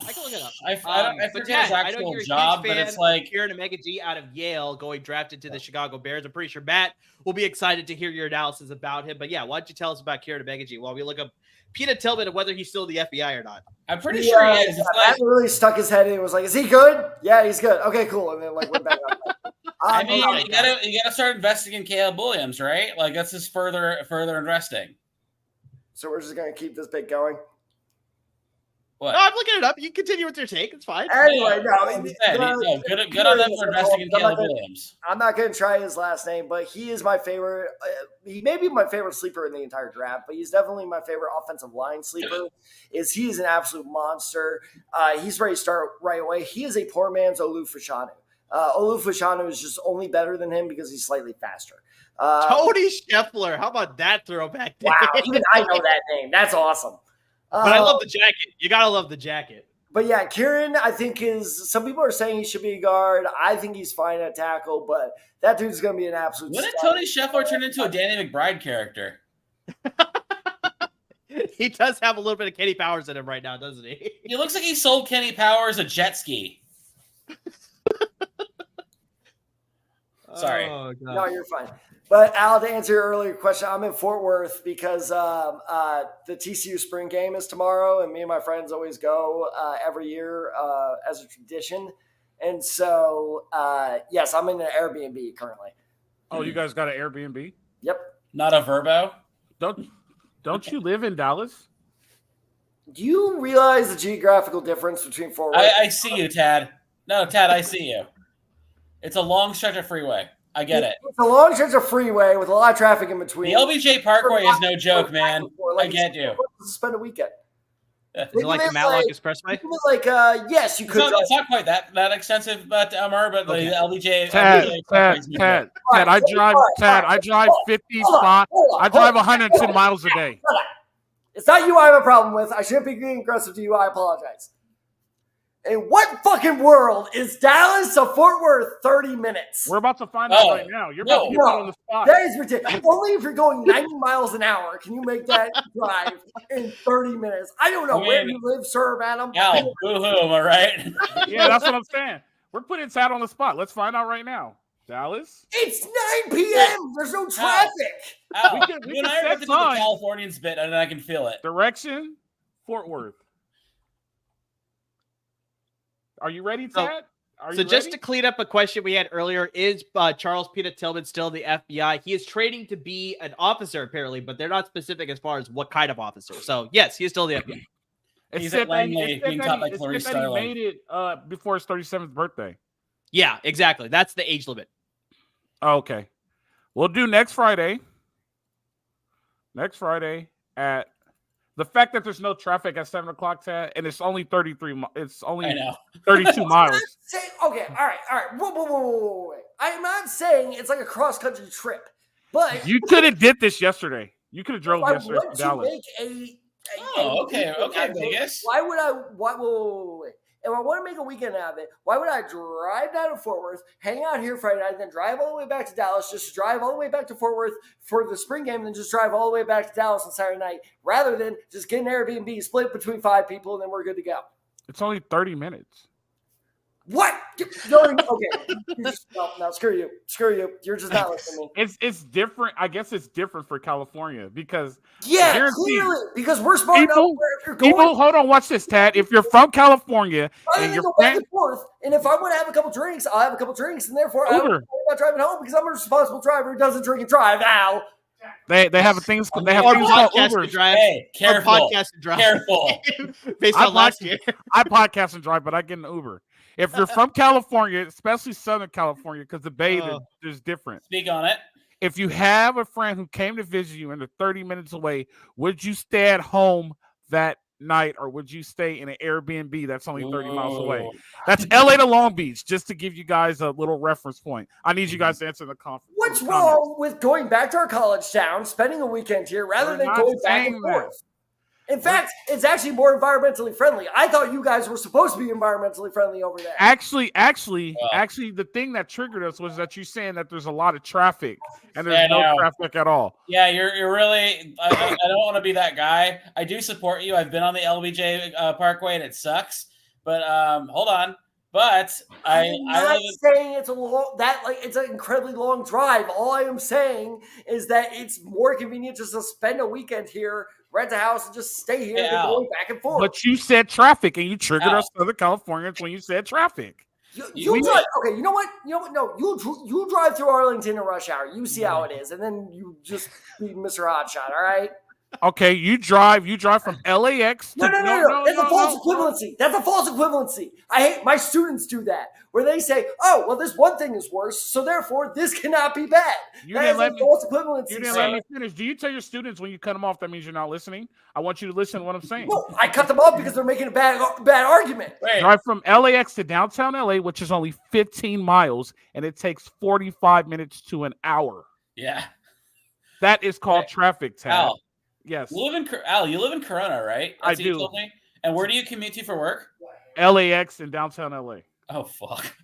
I can look it up. I But forget his Matt, I know actual you're a job, huge but fan it's like of Kieran Omega G out of Yale going drafted to the Chicago Bears. I'm pretty sure Matt will be excited to hear your analysis about him. But yeah, why don't you tell us about Kieran Omega G while we look up Peter Tillman and whether he's still in the FBI or not? I'm pretty sure he is. It's Matt really stuck his head in and was like, "Is he good? Yeah, he's good. Okay, cool." And then like went back up. I mean, you gotta start investing in Caleb Williams, right? Like that's just further investing. So we're just gonna keep this bit going. What? No, I'm looking it up. You can continue with your take. It's fine. Anyway, Good on them for investing in Caleb Williams. I'm not going to try his last name, but he is my favorite. He may be my favorite sleeper in the entire draft, but he's definitely my favorite offensive line sleeper. He is an absolute monster. He's ready to start right away. He is a poor man's Olu Fashanu. Olu Fashanu is just only better than him because he's slightly faster. Tony Scheffler. How about that throwback? Wow, even I know that name. That's awesome. But I love the jacket. You gotta love the jacket. But yeah, Kieran, I think some people are saying he should be a guard. I think he's fine at tackle, but that dude's going to be an absolute When did stud. Tony Scheffler turn into a Danny McBride character? He does have a little bit of Kenny Powers in him right now, doesn't he? He looks like he sold Kenny Powers a jet ski. Sorry. Oh, God. No, you're fine. But Al, to answer your earlier question, I'm in Fort Worth because the TCU spring game is tomorrow, and me and my friends always go every year as a tradition. And so, yes, I'm in an Airbnb currently. Oh, you guys got an Airbnb? Yep. Not a Verbo? Don't you live in Dallas? Do you realize the geographical difference between Fort Worth? I see you, Tad. No, Tad, I see you. It's a long stretch of freeway. I get it. It's a long stretch of freeway with a lot of traffic in between. The LBJ Parkway is no joke, man. I get you. Spend a weekend. Is it like the Matlock Expressway? Like, yes, you could. It's not quite that extensive, but the LBJ. Tad, I drive 55. I drive 110 miles a day. It's not you I have a problem with. I shouldn't be being aggressive to you. I apologize. In what fucking world is Dallas to Fort Worth 30 minutes? We're about to find out right now. You're about to get put on the spot. That is ridiculous. Only if you're going 90 miles an hour can you make that drive in 30 minutes. I don't know where you live, sir, madam. Al, boo-hoo, am I right? Yeah, that's what I'm saying. We're putting Tad on the spot. Let's find out right now. Dallas? It's 9 p.m. There's no traffic. Al, we can you and I are about to do the Californians bit, and I can feel it. Direction, Fort Worth. Are you ready, Tad? Just to clean up a question we had earlier, is Charles Peter Tillman still in the FBI? He is training to be an officer, apparently, but they're not specific as far as what kind of officer. So, yes, he's still in the FBI. He's at Langley being taught by Clarice Starling. He made it before his 37th birthday. Yeah, exactly. That's the age limit. Okay. We'll do next Friday. Next Friday at the fact that there's no traffic at 7 o'clock, Tad, and it's only 32 miles. Okay, all right. Whoa. I'm not saying it's like a cross-country trip, but you could have did this yesterday. You could have drove yesterday to Dallas. Okay, Vegas. Why would I? Wait. If I want to make a weekend out of it, why would I drive down to Fort Worth, hang out here Friday night, then drive all the way back to Dallas, just drive all the way back to Fort Worth for the spring game, and then just drive all the way back to Dallas on Saturday night, rather than just get an Airbnb, split between 5 people, and then we're good to go? It's only 30 minutes. What? Okay. No, screw you. You're just not listening to me. It's different. I guess it's different for California because clearly, because we're smart enough where if you're going. People, hold on, watch this, Tad. If you're from California and you're back and forth, and if I want to have a couple drinks, I'll have a couple drinks, and therefore I'm not driving home because I'm a responsible driver who doesn't drink and drive. Al. They have things. They have things called Uber. Hey, careful. Podcast and drive. Careful. Based on last year, I podcast and drive, but I get an Uber. If you're from California, especially Southern California, because the Bay there's different. Speak on it. If you have a friend who came to visit you and they're 30 minutes away, would you stay at home that night or would you stay in an Airbnb that's only 30 miles away? That's LA to Long Beach, just to give you guys a little reference point. I need you guys to answer the conference. What's wrong with going back to our college town, spending a weekend here, rather than going back and forth? In fact, it's actually more environmentally friendly. I thought you guys were supposed to be environmentally friendly over there. Actually, the thing that triggered us was that you're saying that there's a lot of traffic and there's no traffic at all. Yeah, you're really. I don't want to be that guy. I do support you. I've been on the LBJ Parkway and it sucks. But hold on. But I'm not saying it's it's an incredibly long drive. All I am saying is that it's more convenient just to spend a weekend here, rent a house, and just stay here than going back and forth. But you said traffic, and you triggered us Southern Californians when you said traffic. You drive. Okay, you know what? No, you drive through Arlington in rush hour. You see how it is, and then you just be Mr. Hotshot. All right. Okay, you drive from LAX. No. That's a false equivalency. That's a false equivalency. I hate my students do that, where they say, "Oh, well, this one thing is worse, so therefore this cannot be bad." That is a false equivalency. You didn't let me finish. Do you tell your students when you cut them off that means you're not listening? I want you to listen to what I'm saying. No, I cut them off because they're making a bad argument. Drive from LAX to downtown LA, which is only 15 miles, and it takes 45 minutes to an hour. Yeah. That is called traffic, Tad. Al, yes. you live in Corona, right? I do. You told me. And where do you commute to for work? LAX in downtown LA. Oh, fuck.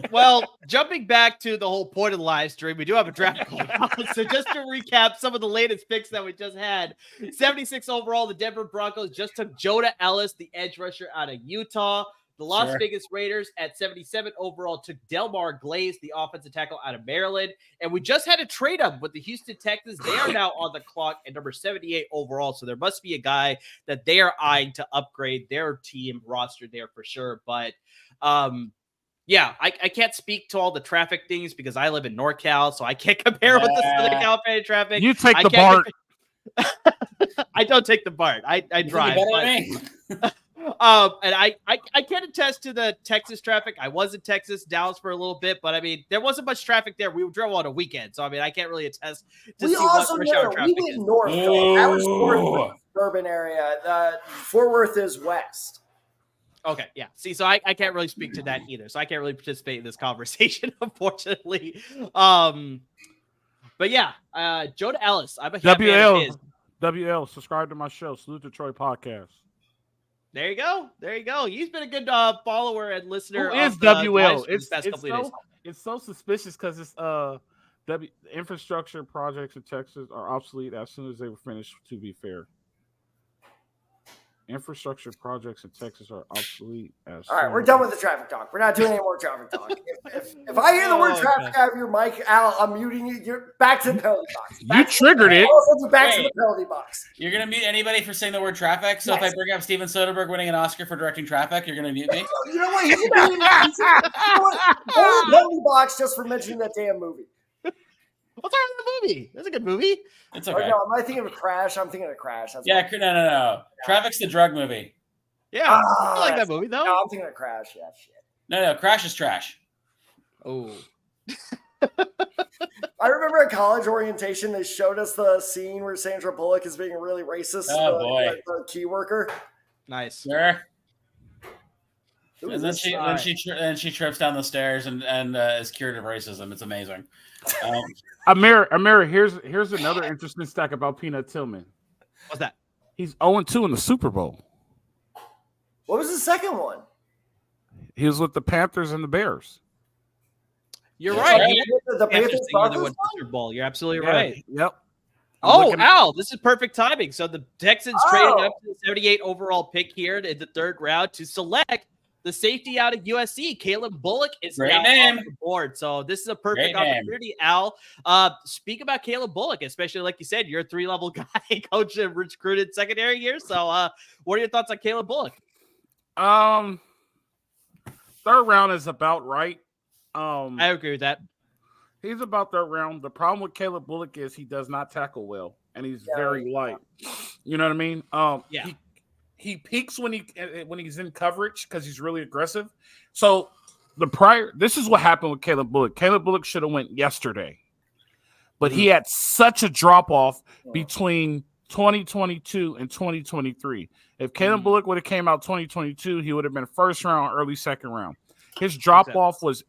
Well, jumping back to the whole point of the live stream, we do have a draft going on. So just to recap some of the latest picks that we just had, 76 overall, the Denver Broncos just took Jonah Ellis, the edge rusher out of Utah. The Las Vegas Raiders at 77 overall took Delmar Glaze, the offensive tackle out of Maryland. And we just had a trade up with the Houston Texans. They are now on the clock at number 78 overall. So there must be a guy that they are eyeing to upgrade their team roster there for sure. But yeah, I can't speak to all the traffic things because I live in NorCal, so I can't compare with the Southern California traffic. You take the BART. I don't take the BART. I drive. And I can attest to the Texas traffic. I was in Texas, Dallas for a little bit, but I mean, there wasn't much traffic there. We drove on a weekend, so I mean, I can't really attest to see what rush hour traffic is. North, that was north urban area. Fort Worth is west. Okay, yeah. See, so I can't really speak to that either. So I can't really participate in this conversation, unfortunately. But yeah, Jonah Ellis. I'm a fan of his. WL, subscribe to my show, Salute to Troy podcast. There you go. He's been a good follower and listener. Who is WL? It's so suspicious because it's infrastructure projects in Texas are obsolete as soon as they were finished. To be fair, infrastructure projects in Texas are obsolete. All right, we're done with the traffic talk. We're not doing any more traffic talk. If I hear the word traffic out of your mic, Al, I'm muting you. You're back to the penalty box. You triggered it. Back to the penalty box. You're going to mute anybody for saying the word traffic? So if I bring up Steven Soderbergh winning an Oscar for directing Traffic, you're going to mute me? You know what? Go to the penalty box just for mentioning that damn movie. What's wrong with the movie? That's a good movie. It's okay. No, am I thinking of Crash? I'm thinking of Crash. No. Traffic's the drug movie. Yeah, I like that movie though. No, I'm thinking of Crash. Yeah, shit. No, Crash is trash. Oh. I remember at college orientation, they showed us the scene where Sandra Bullock is being really racist. Oh, boy. The key worker. Nice. Sure. And then she trips down the stairs and is cured of racism. It's amazing. Amir, here's another interesting stat about Peanut Tillman. What's that? He's 0-2 in the Super Bowl. What was the second one? He was with the Panthers and the Bears. You're right. The Panthers won Super Bowl. You're absolutely right. Yep. Al, this is perfect timing. So the Texans traded up to the 78 overall pick here in the third round to select the safety out of USC, Caleb Bullock, is now on the board. So this is a perfect opportunity, Al. Speak about Caleb Bullock, especially like you said, you're a 3-level guy, coach and recruited secondary year. So what are your thoughts on Caleb Bullock? Third round is about right. I agree with that. He's about third round. The problem with Caleb Bullock is he does not tackle well, and he's very light. You know what I mean? Yeah. He peaks when he's in coverage because he's really aggressive. So this is what happened with Caleb Bullock. Caleb Bullock should have went yesterday, but he had such a drop off between 2022 and 2023. If Caleb Bullock would have came out 2022, he would have been first round, early second round. His drop off was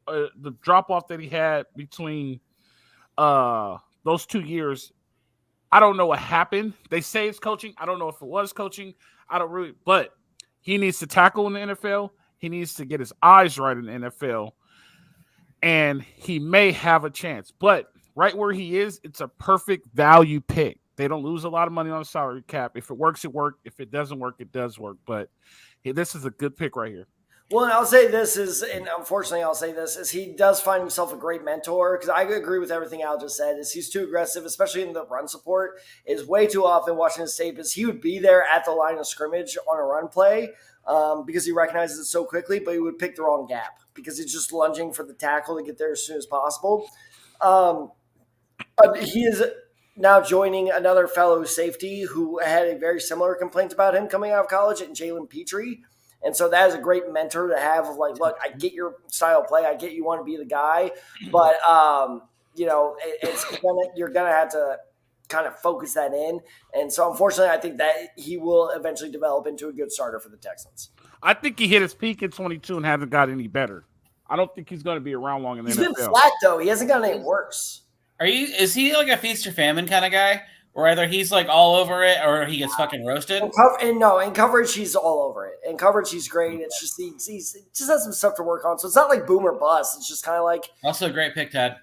the drop off that he had between those 2 years. I don't know what happened. They say it's coaching. I don't know if it was coaching. I don't really, but he needs to tackle in the NFL. He needs to get his eyes right in the NFL, and he may have a chance. But right where he is, it's a perfect value pick. They don't lose a lot of money on the salary cap. If it works, it works. If it doesn't work, it does work. But this is a good pick right here. Well, and I'll say this is, and unfortunately I'll say this, is he does find himself a great mentor, because I agree with everything Al just said, is he's too aggressive, especially in the run support, is way too often watching his tape is he would be there at the line of scrimmage on a run play because he recognizes it so quickly, but he would pick the wrong gap because he's just lunging for the tackle to get there as soon as possible. But he is now joining another fellow safety who had a very similar complaint about him coming out of college, and Jalen Petrie. And so that is a great mentor to have of like, look, I get your style of play. I get you want to be the guy, but, you're going to have to kind of focus that in. And so unfortunately, I think that he will eventually develop into a good starter for the Texans. I think he hit his peak in 22 and hasn't got any better. I don't think he's going to be around long in the NFL. He's been flat, though. He hasn't gotten any worse. Is he like a feast or famine kind of guy? Where either he's like all over it or he gets fucking roasted. In coverage, he's all over it. In coverage, he's great. It's just he just has some stuff to work on. So it's not like boom or bust. It's just kind of like also a great pick, Tad.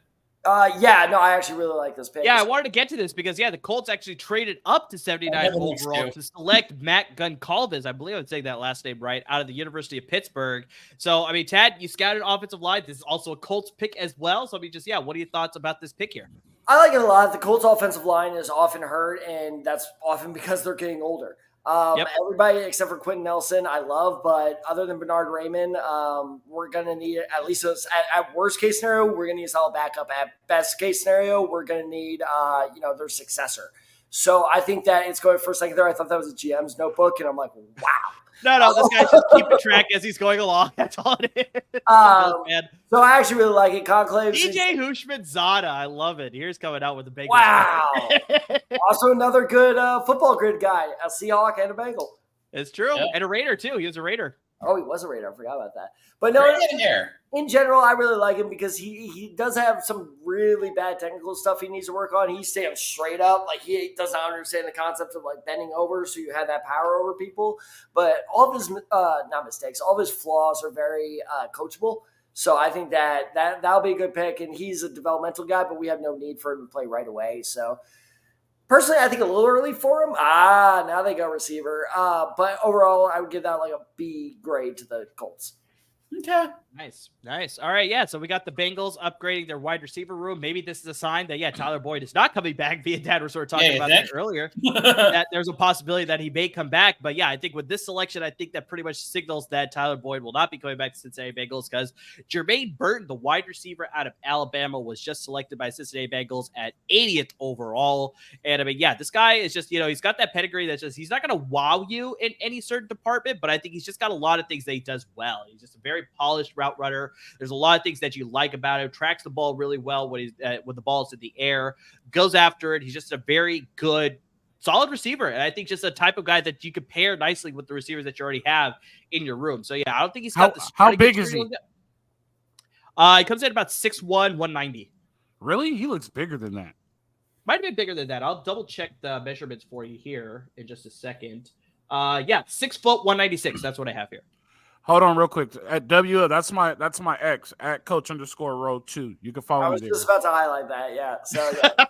I actually really like this pick. Yeah, I wanted to get to this because the Colts actually traded up to 79 overall to select Matt Goncalves. I believe I'm saying that last name right, out of the University of Pittsburgh. So I mean, Tad, you scouted offensive line. This is also a Colts pick as well. So I mean, what are your thoughts about this pick here? I like it a lot. The Colts offensive line is often hurt, and that's often because they're getting older. Everybody except for Quentin Nelson, I love, but other than Bernard Raymond, we're going to need at least at worst case scenario, we're going to need a solid backup. At best case scenario, we're going to need, their successor. So I think that it's going for a second there. I thought that was a GM's notebook, and I'm like, wow. No, this guy's just keeping track as he's going along. That's all it is. So I actually really like it. Conclave. DJ Hushman-Zada. I love it. Here's coming out with a big wow. Also another good football grid guy, a Seahawk and a Bengal. It's true. Yep. And a Raider, too. He was a Raider. Oh, he was a Raider. I forgot about that. But no, in general, I really like him because he does have some really bad technical stuff he needs to work on. He stands straight up. Like, he does not understand the concept of, like, bending over so you have that power over people. But all of his, not mistakes, all of his flaws are very coachable. So I think that'll be a good pick. And he's a developmental guy, but we have no need for him to play right away. So personally, I think a little early for him. Now they go receiver. But overall, I would give that like a B grade to the Colts. Okay. Nice. All right, yeah. So we got the Bengals upgrading their wide receiver room. Maybe this is a sign that, Tyler Boyd is not coming back. Me and Dad were sort of talking about that earlier. That there's a possibility that he may come back. But yeah, I think with this selection, I think that pretty much signals that Tyler Boyd will not be coming back to Cincinnati Bengals because Jermaine Burton, the wide receiver out of Alabama, was just selected by Cincinnati Bengals at 80th overall. And I mean, this guy is just, he's got that pedigree that's just, he's not going to wow you in any certain department, but I think he's just got a lot of things that he does well. He's just a very polished route runner. There's a lot of things that you like about him. Tracks the ball really well when the ball is in the air, goes after it. He's just a very good, solid receiver. And I think just a type of guy that you could pair nicely with the receivers that you already have in your room. So I don't think he's got the. How big is he? He comes in about 6'1", 190. Really? He looks bigger than that. Might have been bigger than that. I'll double check the measurements for you here in just a second. 6 foot 196. That's what I have here. Hold on real quick. At W, that's my ex at Coach_Row2. You can follow me there. I was just about to highlight that. Yeah. So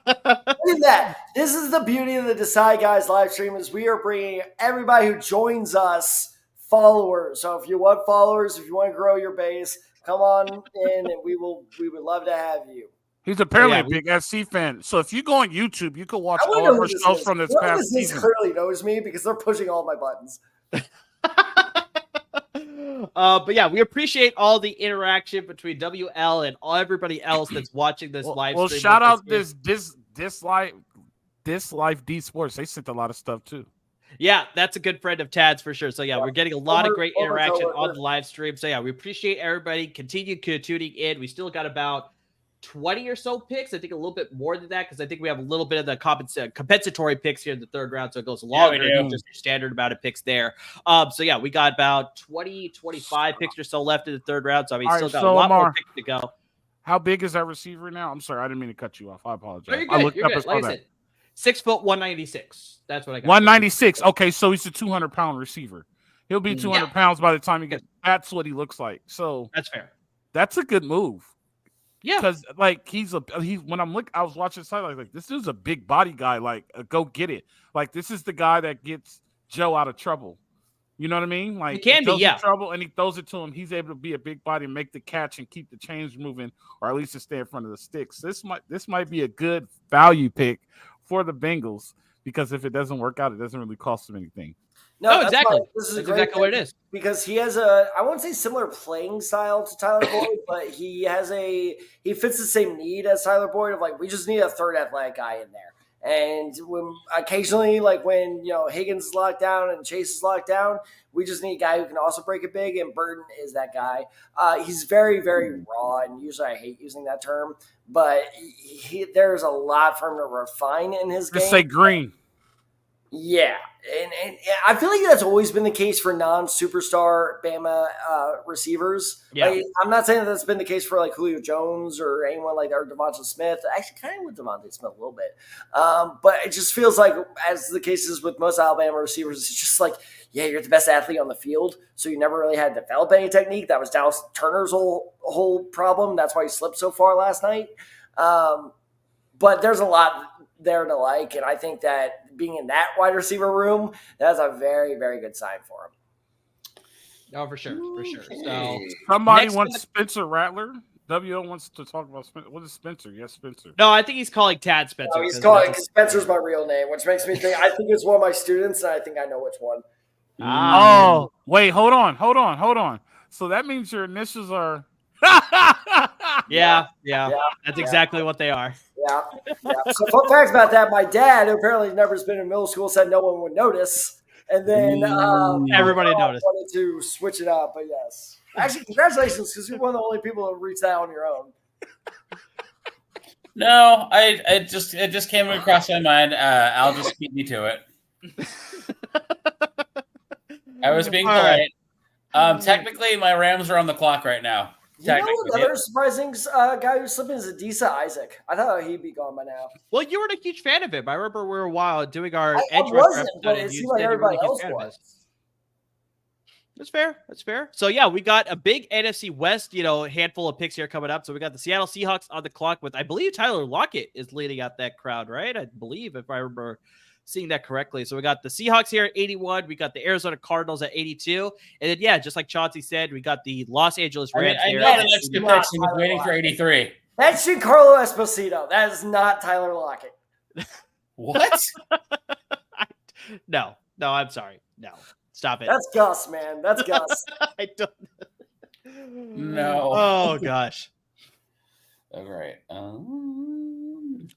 look at that. This is the beauty of the Decide Guys live stream is we are bringing everybody who joins us followers. So if you want followers, if you want to grow your base, come on in and we would love to have you. He's apparently a big SC fan. So if you go on YouTube, you can watch all of our shows from this past season. Clearly knows me because they're pushing all my buttons. But we appreciate all the interaction between WL and everybody else that's watching this live stream. Well, shout out this Life D Sports. They sent a lot of stuff too. Yeah, that's a good friend of Tad's for sure. So we're getting a lot of great interaction on the live stream. So we appreciate everybody. Continue tuning in. We still got about 20 or so picks. I think a little bit more than that because I think we have a little bit of the compensatory picks here in the third round, so it goes longer than just your standard amount of picks there. We got about 20, 25 picks or so left in the third round. So still got a lot more picks to go. How big is that receiver now? I'm sorry, I didn't mean to cut you off. I apologize. No, you're good. You're good. Like I said, 6 foot 196. That's what I got. 196. Okay, so he's a 200-pound receiver. He'll be 200 pounds by the time he gets. That's what he looks like. So that's fair. That's a good move. Yeah. Because like he's when I was watching the side like this dude's a big body guy. Like go get it. Like this is the guy that gets Joe out of trouble. You know what I mean? Like He can be, Joe's yeah. in trouble and he throws it to him. He's able to be a big body and make the catch and keep the chains moving, or at least to stay in front of the sticks. This might be a good value pick for the Bengals because if it doesn't work out, it doesn't really cost them anything. No, exactly. This is That's great exactly what it is. because he has I won't say similar playing style to Tyler Boyd, but he fits the same need as Tyler Boyd of like we just need a third athletic guy in there. And when occasionally, like when Higgins is locked down and Chase is locked down, we just need a guy who can also break it big. And Burton is that guy. He's very, very raw, and usually I hate using that term, but there's a lot for him to refine in his game. Just say green. Yeah, and I feel like that's always been the case for non-superstar Bama receivers. Yeah. Like, I'm not saying that that's been the case for like Julio Jones or anyone like that, or Devonta Smith. Actually, kind of with Devonta Smith a little bit. But it just feels like, as the case is with most Alabama receivers, it's just like, yeah, you're the best athlete on the field, so you never really had to develop any technique. That was Dallas Turner's whole problem. That's why he slipped so far last night. But there's a lot there to like, and I think that being in that wide receiver room, that's a very, very good sign for him. No, for sure. So Somebody next wants Spencer Rattler. WO wants to talk about Spencer. What is Spencer? Yes, Spencer. no, I think he's calling Tad Spencer. No, he's calling because Spencer's my real name, which makes me think I think it's one of my students, and I think I know which one. Oh, wait, hold on. So that means your initials are. Yeah. That's exactly what they are. Yeah. So fun fact about that, my dad, who apparently never has been in middle school, said no one would notice. And then Everybody noticed. wanted to switch it up, but yes. Actually, congratulations, because you're one of the only people who reached that on your own. No, it just came across my mind. Al just beat me to it. I was being polite. Technically, my Rams are on the clock right now. You know another surprising guy who's slipping is Adisa Isaac. I thought he'd be gone by now. Well, you weren't a huge fan of him. I remember we were a while doing our I edge wasn't, episode, but and it you seemed like said you everybody weren't a huge else fan of was. his. That's fair. So yeah, we got a big NFC West, handful of picks here coming up. So we got the Seattle Seahawks on the clock with, I believe, Tyler Lockett is leading out that crowd, right? I believe, if I remember seeing that correctly. So we got the Seahawks here at 81. We got the Arizona Cardinals at 82. And then, yeah, just like Chauncey said, we got the Los Angeles Rams I here. know the next two picks. He was waiting for 83. That's Giancarlo Esposito. That is not Tyler Lockett. What? No, I'm sorry. No, stop it. That's Gus, man. That's Gus. I don't. No. Oh, gosh. All right.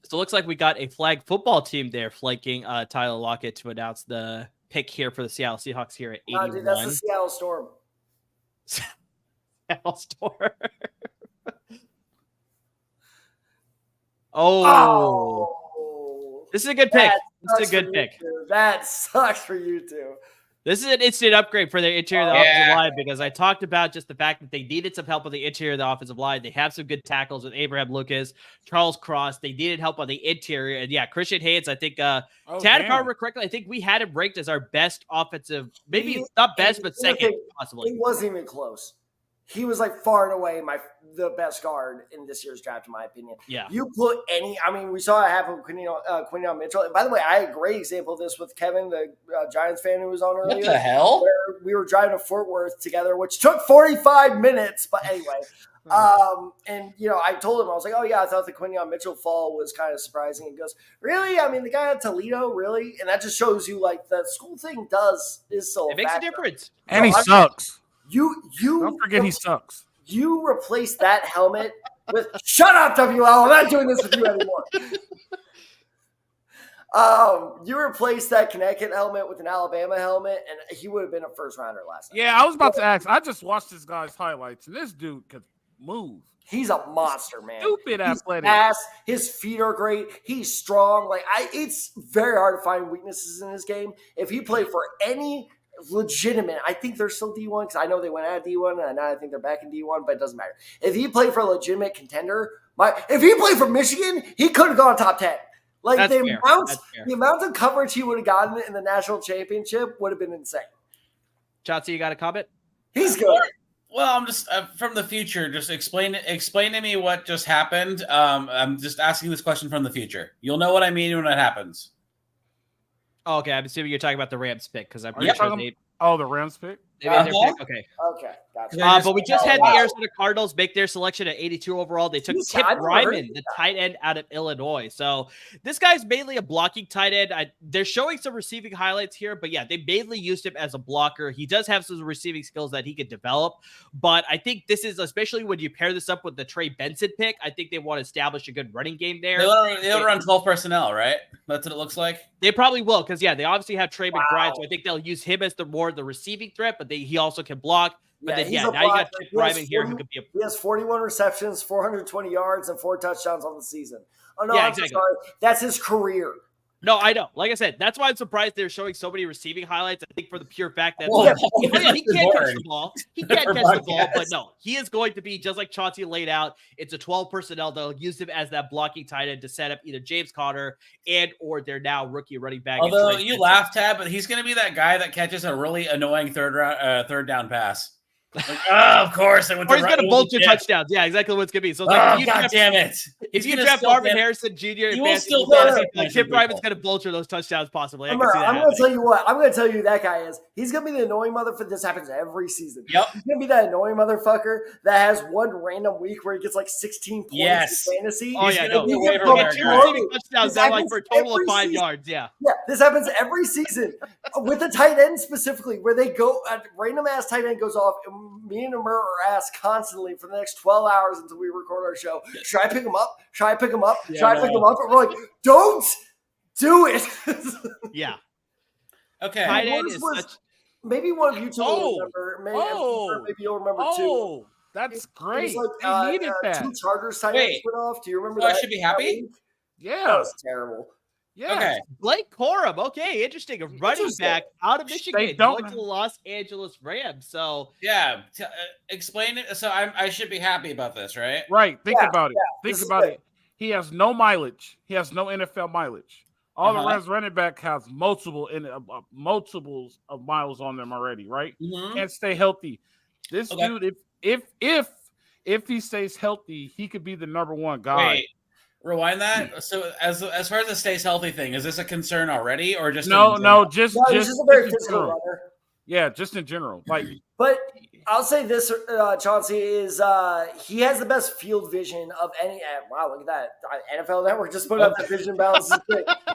So it looks like we got a flag football team there flanking Tyler Lockett to announce the pick here for the Seattle Seahawks here at 81. Dude, that's the Seattle Storm. Seattle Storm. Oh. This is a good pick. This is a good pick. That sucks for you two. This is an instant upgrade for their interior of the offensive line because I talked about just the fact that they needed some help on the interior of the offensive line. They have some good tackles with Abraham Lucas, Charles Cross. They needed help on the interior. And yeah, Christian Haynes, I think, Tad, if I remember correctly, I think we had him ranked as our best offensive, maybe not best, but second, possibly. He wasn't even close. He was like far and away the best guard in this year's draft, in my opinion. Yeah. You put we saw it happen with Quinyon Mitchell. And by the way, I had a great example of this with Kevin, the Giants fan who was on earlier. What the hell? Where we were driving to Fort Worth together, which took 45 minutes. But anyway, and I told him, I was like, oh yeah, I thought the Quinyon Mitchell fall was kind of surprising. He goes, really? I mean, the guy at Toledo, really? And that just shows you like the school thing is so. It makes a difference. And he sucks. You don't forget he sucks. You replace that helmet with shut up, WL. I'm not doing this with you anymore. You replace that Connecticut helmet with an Alabama helmet, and he would have been a first rounder last night. Yeah, I was about to ask. I just watched this guy's highlights, and this dude could move. He's a monster, man. Stupid athletic. Fast. His feet are great. He's strong. It's very hard to find weaknesses in his game. If he played for any legitimate, I think they're still D1 because I know they went out of D1 and now I think they're back in D1, but it doesn't matter. If he played for a legitimate contender, if he played for Michigan, he could have gone top 10. Like the amount of coverage he would have gotten in the national championship would have been insane. Chauncey, you got a comment? He's good. Well, I'm just from the future. Just explain to me what just happened. I'm just asking this question from the future. You'll know what I mean when it happens. Oh, okay, I'm assuming you're talking about the Rams pick because I'm Are pretty you sure talking? Oh, the Rams pick. they made their pick. Okay. Okay, gotcha. But we just had the Arizona Cardinals make their selection at 82 overall. They took Jeez, Tip I never Ryman, heard the that. tight end out of Illinois. So this guy's mainly a blocking tight end. They're showing some receiving highlights here, but yeah, they mainly used him as a blocker. He does have some receiving skills that he could develop, but I think this is, especially when you pair this up with the Trey Benson pick, I think they want to establish a good running game there. They'll run 12 personnel, right? That's what it looks like. They probably will, because they obviously have Trey McBride, so I think they'll use him as the receiving threat, but he also can block. But now you got Tip Ryman here who could be He has 41 receptions, 420 yards, and 4 touchdowns on the season. Oh no, Yeah, I'm exactly. sorry. That's his career. No, I know. Like I said, that's why I'm surprised they're showing so many receiving highlights. I think for the pure fact that he can't catch the ball. He can't catch the ball, but no, he is going to be, just like Chauncey laid out, it's a 12 personnel. They'll use him as that blocking tight end to set up either James Conner or their now rookie running back. Although you laugh, Tab, but he's going to be that guy that catches a really annoying third down pass. Like, of course, or he's going to vulture touchdowns. Yeah, exactly what it's going to be. So it's like, God damn it. If you draft Marvin Harrison Jr. He will still Tip Ryman's going to vulture those touchdowns possibly. I'm going to tell you what. I'm going to tell you who that guy is. He's going to be the annoying motherfucker. This happens every season. Yep. He's going to be that annoying motherfucker that has one random week where he gets like 16 points in fantasy. Oh, yeah, no. He gets two receiving touchdowns that like for a total of 5 yards. Yeah. Yeah, this happens every season with the tight end specifically, where they go, a random ass tight end goes off, and me and Amir are asked constantly for the next 12 hours until we record our show. Should I pick him up? Should I pick him up? Should I pick him up? And we're like, don't do it. Yeah. Okay. Tight end is such. Maybe one of you two will remember. Maybe you'll remember too. That's great. Like, he needed that. 2 Chargers tight ends went off. Do you remember I that? should be happy? Yeah. That was terrible. Yeah. Okay. Blake Corum. Okay, interesting. A running back out of Michigan going to the Los Angeles Rams. So yeah, explain it. So I should be happy about this, right? Right. Think about it. Think about it. He has no mileage. He has no NFL mileage. All the Rams running back has multiples of miles on them already, right? Can't stay healthy. This dude, if he stays healthy, he could be the number 1 guy. Wait, rewind that. So as far as the stays healthy thing, is this a concern already, or just just a very physical runner. Yeah, just in general. But I'll say this, Chauncey, is he has the best field vision of any. Wow, look at that! NFL Network just put up the vision balance.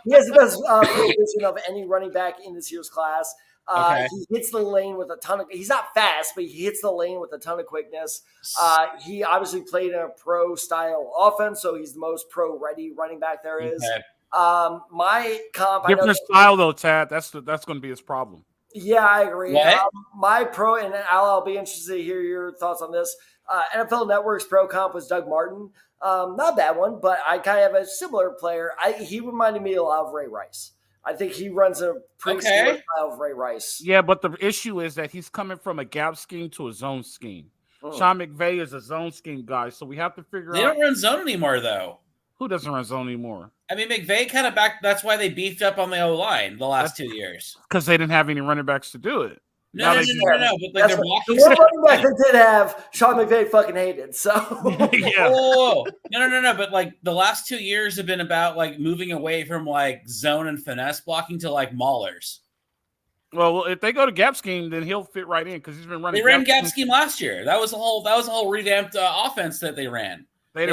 He has the best field vision of any running back in this year's class. He hits the lane with a ton of. He's not fast, but he hits the lane with a ton of quickness. He obviously played in a pro style offense, so he's the most pro ready running back there is. My comp, different style though, Tad. That's going to be his problem. Yeah, I agree. My pro, and I'll be interested to hear your thoughts on this. NFL Network's pro comp was Doug Martin. Not a bad one, but I kind of have a similar player. He reminded me a lot of Ray Rice. I think he runs a pretty similar style of Ray Rice. Yeah, but the issue is that he's coming from a gap scheme to a zone scheme. Sean McVay is a zone scheme guy, so we have to figure out. They don't run zone anymore, though. Who doesn't run zone anymore? I mean, McVay kind of back. That's why they beefed up on the O-line the last 2 years. Because they didn't have any running backs to do it. No. But like they're blocking. The one running back they did have, Sean McVay fucking hated. So yeah. No. But like the last 2 years have been about like moving away from like zone and finesse blocking to like maulers. Well, if they go to gap scheme, then he'll fit right in because he's been running. They ran gap scheme last year. That was a whole revamped offense that they ran. They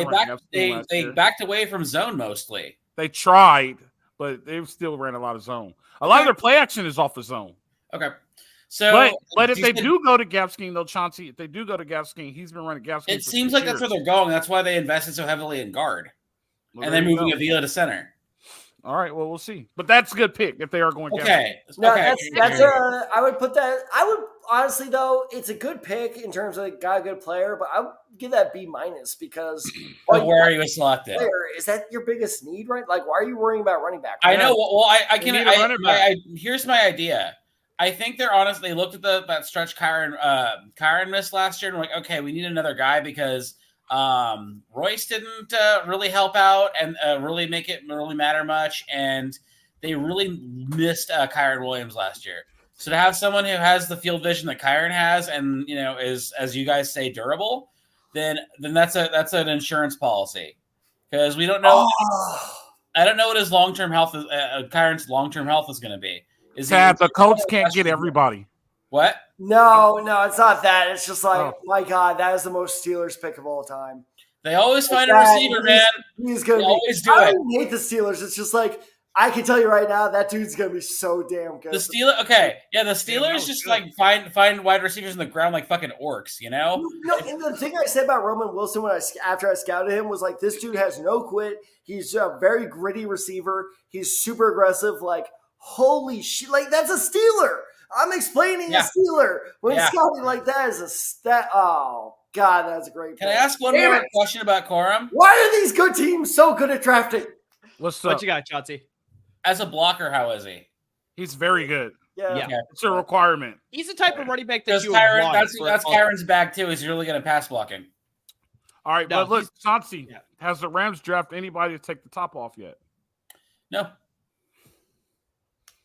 backed away from zone mostly. They tried, but they still ran a lot of zone. A lot of their play action is off the zone. Okay. So, but if they do go to gap scheme, though, Chauncey, if they do go to gap scheme, he's been running gap scheme. It seems like that's where they're going. That's why they invested so heavily in guard, and then moving Avila to center. All right, well, we'll see. But that's a good pick if they are going. Okay. I would put that. I would honestly though, it's a good pick in terms of a good player, but I would give that B- because where are you selected? Is that your biggest need, right? Like, why are you worrying about running back? I know. Well, here's my idea. I think they're honestly they looked at that stretch Kyron missed last year and like, okay, we need another guy because Royce didn't really help out and really make it really matter much, and they really missed Kyron Williams last year. So to have someone who has the field vision that Kyron has, and is, as you guys say, durable, then that's an insurance policy, because we don't know. I don't know what his long-term health is. Kyron's long-term health is going to be. The Colts can't get everybody. What? No, it's not that. It's just like, my God, that is the most Steelers pick of all time. They always find a receiver, man. He's gonna always do I it. don't hate the Steelers. It's just like, I can tell you right now, that dude's gonna be so damn good. The Steelers just like find wide receivers in the ground like fucking orcs, No, and the thing I said about Roman Wilson after I scouted him was like, this dude has no quit. He's a very gritty receiver. He's super aggressive. Like, holy shit! Like, that's a Steeler. I'm explaining a Steeler when scouting like that is a stat. Oh God, that's a great. Can I ask one more question about Corum? Why are these good teams so good at drafting? What's up? What you got, Chauncey? As a blocker, how is he? He's very good. Yeah. It's a requirement. He's the type of running back that you would Kyron, want. that's Kyron's bag too. Is really going to pass blocking. All right, No, but look, Chauncey, has the Rams drafted anybody to take the top off yet? No.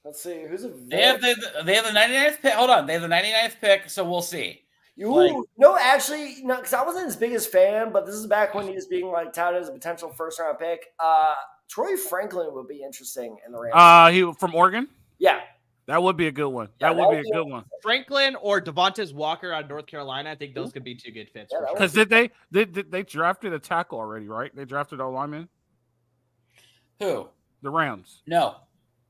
Let's see. Who's a They have the 99th pick. Hold on. They have the 99th pick, so we'll see. No, actually, no, because I wasn't his biggest fan, but this is back when he was being like touted as a potential first-round pick. Troy Franklin would be interesting in the Rams. He from Oregon? Yeah. That would be a good one. Yeah, that would be a good one. Franklin or Devontae Walker out of North Carolina. I think those could be two good fits. Yeah, Because they drafted a tackle already, right? They drafted a lineman. Who? The Rams. No.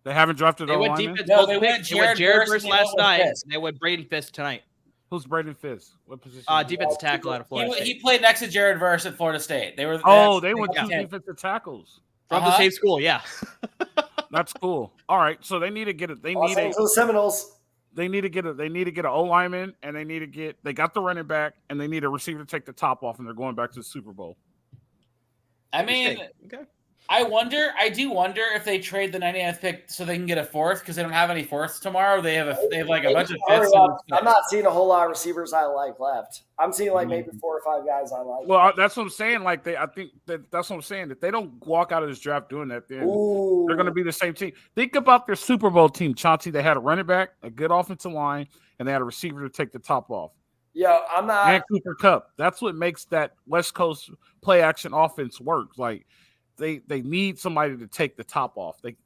They haven't drafted a They went lineman. defense. No, both they went picks. They went Jared Jared Verse Verse last and night. Fisk. And they went Braden Fisk tonight. Who's Braden Fisk? What position? Defensive tackle out of Florida State. He played next to Jared Verse at Florida State. They were. They went two Yeah. defensive tackles. From the same school, yeah. That's cool. All right, so they need to get it. They Los need Angeles Seminoles. They need to get an O lineman, and they got the running back, and they need a receiver to take the top off, and they're going back to the Super Bowl. I mean, Okay. I do wonder if they trade the 99th pick so they can get a fourth, because they don't have any fourths tomorrow. They have like a bunch of fifths. I'm not seeing a whole lot of receivers I like left. I'm seeing like maybe 4 or 5 guys I like. Well, that's what I'm saying. Like I think that's what I'm saying. If they don't walk out of this draft doing that, then they're going to be the same team. Think about their Super Bowl team, Chauncey. They had a running back, a good offensive line, and they had a receiver to take the top off. Yo, I'm not. And Cooper Kupp. That's what makes that West Coast play action offense work. Like they need somebody to take the top off. They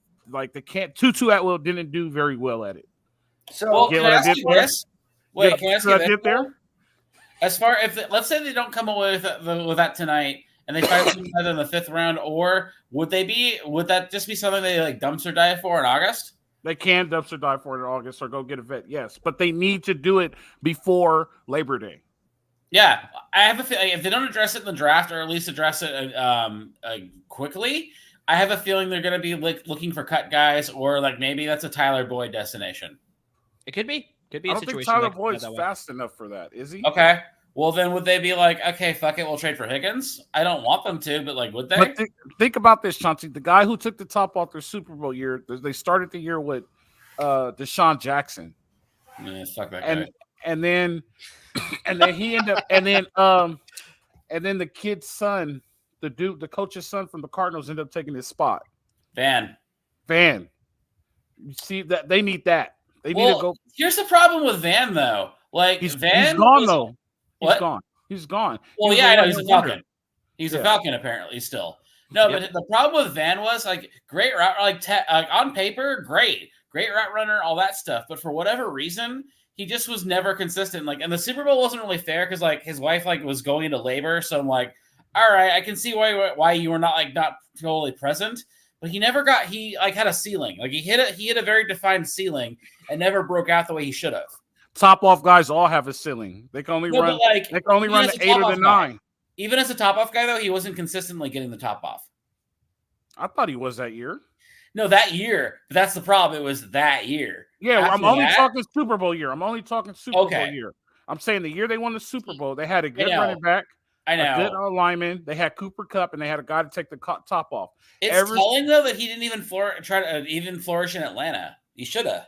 can't. Tutu Atwell didn't do very well at it. So Can I ask you this? Wait, can I ask you this? Get there? As far let's say they don't come away with that tonight, and they find something in the 5th round, or would that just be something they like dumpster dive for in August? They can dumpster dive for it in August or go get a vet, yes. But they need to do it before Labor Day. Yeah, I have a feeling if they don't address it in the draft, or at least address it quickly, I have a feeling they're going to be looking for cut guys, or like maybe that's a Tyler Boyd destination. It could be. Could be I a don't think situation. Tyler Boyd's fast enough for that, is he? Okay. Well, then would they be like, okay, fuck it, we'll trade for Higgins? I don't want them to, but like, would they? But think about this, Chauncey. The guy who took the top off their Super Bowl year, they started the year with Deshaun Jackson. Yeah, fuck that guy. And then he ended up, and then the kid's son, the coach's son from the Cardinals, ended up taking his spot. Van. You see that they need that. They need to go. Here's the problem with Van, though. Like Van, he's gone though. What? He's gone. Well, yeah, I know he's a Falcon. He's a Falcon apparently still. No, but the problem with Van was like great route, like on paper, great route runner, all that stuff. But for whatever reason, he just was never consistent. Like, and the Super Bowl wasn't really fair because like his wife like was going into labor, so I'm like, all right, I can see why you were not totally present. But he had a ceiling. Like he hit a very defined ceiling and never broke out the way he should have. Top off guys all have a ceiling. They can only run. They can only run the 8 or the 9. Even as a top off guy, though, he wasn't consistently getting the top off. I thought he was that year. No, that year. But that's the problem. It was that year. Yeah, I'm only talking Super Bowl year. I'm only talking Super Bowl year. I'm saying the year they won the Super Bowl, they had a good running back. I know. A good lineman. They had Cooper Kupp, and they had a guy to take the top off. It's telling, though, that he didn't even try to even flourish in Atlanta. He should have.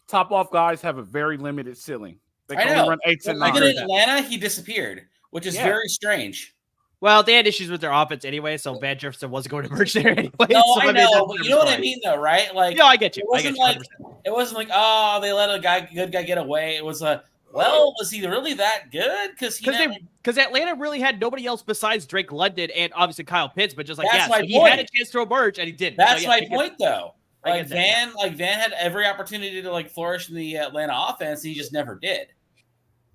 Top off guys have a very limited ceiling. They can only run 8s and 9s. Like in Atlanta, he disappeared, which is very strange. Well, they had issues with their offense anyway, so Van Jefferson wasn't going to merge there anyway. No, so I know, but you know what I mean, though, right? Like, no, I get you. It wasn't like It wasn't like, oh, they let good guy get away. It was was he really that good? Because Atlanta really had nobody else besides Drake London and obviously Kyle Pitts, but just like, That's my he had a chance to emerge and he didn't. That's so, my point, though. Van had every opportunity to flourish in the Atlanta offense, and he just never did.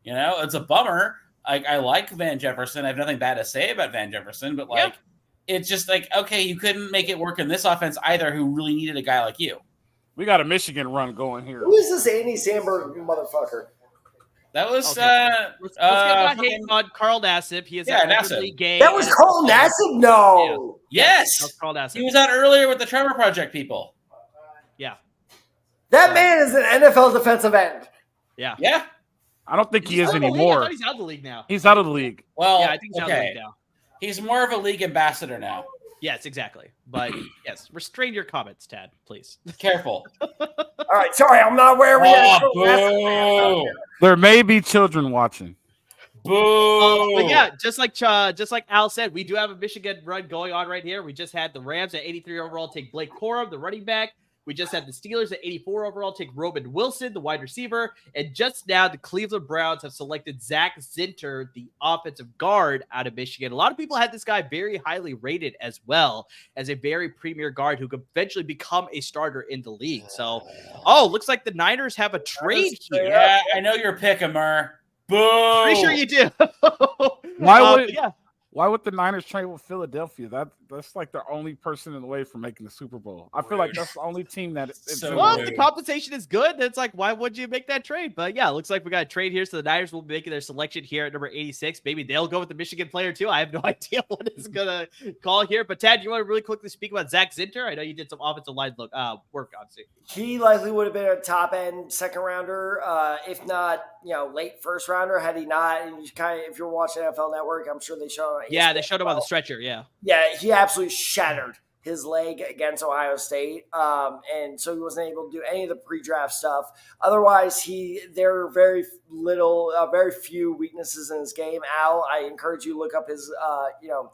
It's a bummer. I like Van Jefferson. I have nothing bad to say about Van Jefferson, but it's just okay, you couldn't make it work in this offense either. Who really needed a guy like you? We got a Michigan run going here. Who is this Andy Sandberg motherfucker? That was let's get hate on Carl Nassib. He is Nassib. Gay. That was Carl Nassib? No. Yeah. Yes. That was Carl Nassib. He was out earlier with the Trevor Project people. Yeah. That man is an NFL defensive end. Yeah. Yeah. I don't think he is anymore. I thought he's out of the league now. He's out of the league. Well, yeah, I think he's out of the league now. He's more of a league ambassador now. Yes, exactly. But yes, restrain your comments, Tad, please. Careful. All right, sorry, I'm not aware boo. There may be children watching. Boo. But yeah, just like Al said, we do have a Michigan run going on right here. We just had the Rams at 83 overall take Blake Corum, the running back. We just had the Steelers at 84 overall take Roman Wilson, the wide receiver. And just now, the Cleveland Browns have selected Zach Zinter, the offensive guard out of Michigan. A lot of people had this guy very highly rated as well as a very premier guard who could eventually become a starter in the league. So, looks like the Niners have a trade here. Yeah, I know you're picking, Murr. Boo. Pretty sure you do. Why would the Niners trade with Philadelphia? That's like the only person in the way from making the Super Bowl. I feel like that's the only team that. If the compensation is good, then it's like, why would you make that trade? But yeah, it looks like we got a trade here. So the Niners will be making their selection here at number 86. Maybe they'll go with the Michigan player too. I have no idea what it's gonna call here. But Tad, you want to really quickly speak about Zach Zinter? I know you did some offensive line work, obviously. He likely would have been a top end second rounder, if not, late first rounder. Had he not, and if you're watching NFL Network, I'm sure they showed. Yeah, they showed him on the stretcher. Yeah, he absolutely shattered his leg against Ohio State, and so he wasn't able to do any of the pre-draft stuff. Otherwise, there are very few weaknesses in his game. Al, I encourage you to look up his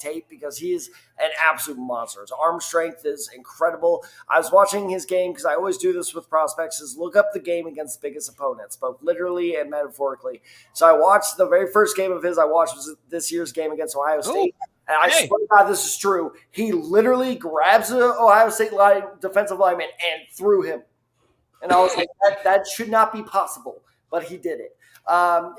tape because he is an absolute monster. His arm strength is incredible. I was watching his game because I always do this with prospects: is look up the game against the biggest opponents, both literally and metaphorically. So I watched the very first game of his. I watched was this year's game against Ohio State. And I swear to God, this is true. He literally grabs an Ohio State defensive lineman and threw him. And I was like, that should not be possible. But he did it.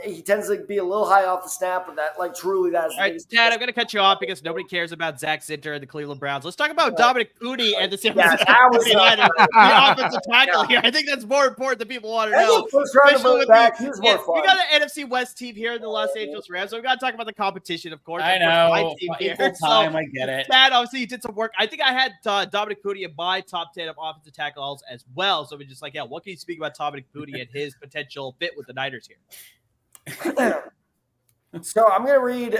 He tends to be a little high off the snap, but truly that is. All right, Tad, I'm going to cut you off because nobody cares about Zach Zinter and the Cleveland Browns. Let's talk about Dominic Pooty and the San Francisco 49ers, the offensive tackle here. I think that's more important than people want to know. We got an NFC West team here in the Los Angeles Rams, so we got to talk about the competition, of course. I know. My team here. I get it. Tad, obviously, you did some work. I think I had Dominic Pooty in my top 10 of offensive tackles as well. So we're just like, what can you speak about Dominic Pooty and his potential fit with the Niners here? So I'm going to read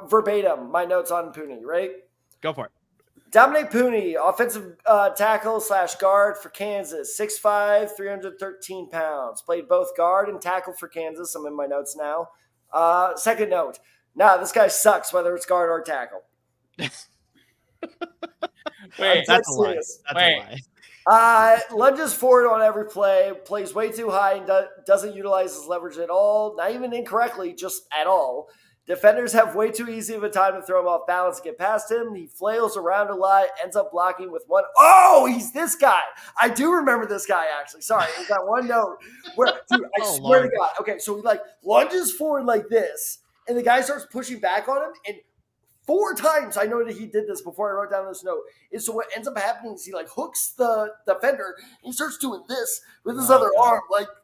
verbatim my notes on Pooney, right? Go for it. Dominic Pooney, offensive tackle / guard for Kansas, 6'5", 313 pounds. Played both guard and tackle for Kansas. I'm in my notes now. Second note. This guy sucks, whether it's guard or tackle. Wait, that's a lie. That's a lie. Lunges forward on every play, plays way too high and doesn't utilize his leverage at all. Not even incorrectly, just at all. Defenders have way too easy of a time to throw him off balance and get past him. He flails around a lot, ends up blocking with one. Oh, he's this guy. I do remember this guy, actually. Sorry, he's got one note where, dude, I swear to God. Okay, so he lunges forward like this, and the guy starts pushing back on him, and 4 times I know that he did this before I wrote down this note. And so what ends up happening is he hooks the defender and he starts doing this with his other arm,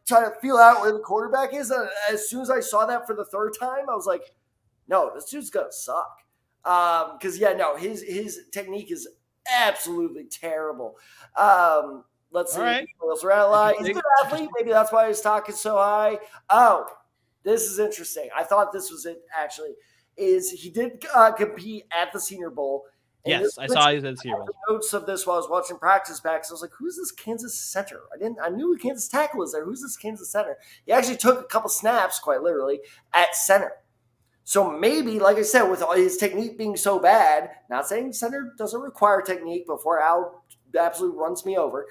trying to feel out where the quarterback is. And as soon as I saw that for the 3rd time, I was like, no, this dude's gonna suck. His technique is absolutely terrible. Let's see. All right. He's a good athlete. Maybe that's why his stock is so high. Oh, this is interesting. I thought this was it actually. Is he did compete at the Senior Bowl. Yes, I saw he was at the Senior Bowl. Notes of this while I was watching practice back. So I was like, who's this Kansas center? I knew Kansas tackle was there. Who's this Kansas center? He actually took a couple snaps, quite literally, at center. So maybe, like I said, with all his technique being so bad, not saying center doesn't require technique before Al absolutely runs me over.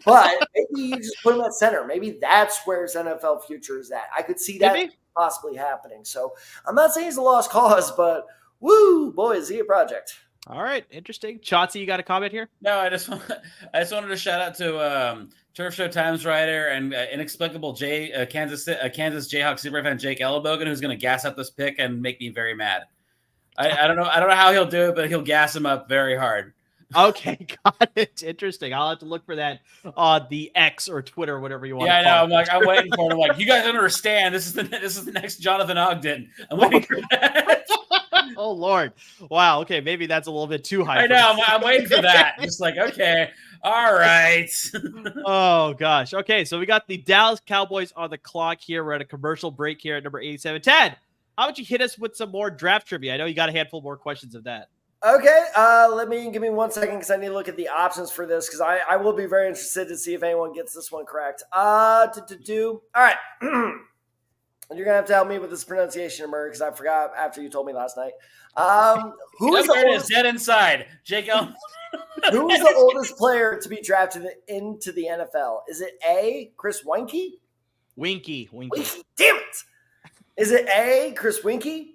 But maybe you just put him at center. Maybe that's where his NFL future is at. I could see that possibly happening. So I'm not saying he's a lost cause, but woo, boy, is he a project. All right, interesting. Chauncey, you got a comment here? No, I just wanted to shout out to Turf Show Times writer and inexplicable Kansas Jayhawks superfan Jake Ellenbogen, who's going to gas up this pick and make me very mad. I don't know how he'll do it, but he'll gas him up very hard. Okay, got it. Interesting. I'll have to look for that on the X or Twitter, whatever you want. Yeah, I know. I'm waiting for it. I'm like, you guys don't understand. This is the next Jonathan Ogden. I'm waiting for that. Oh Lord! Wow. Okay, maybe that's a little bit too high. I know. I'm waiting for that. Just like, okay, all right. Oh gosh. Okay, so we got the Dallas Cowboys on the clock here. We're at a commercial break here at number 87. Ted, how about you hit us with some more draft trivia? I know you got a handful more questions of that. Okay, give me 1 second because I need to look at the options for this because I will be very interested to see if anyone gets this one correct. All right. You're going to have to help me with this pronunciation, Murray, because I forgot after you told me last night. Who's the oldest, dead inside? Jake Elm. Who is the oldest player to be drafted into the NFL? Is it A, Chris Weinke? Winky. Damn it. Is it A, Chris Weinke?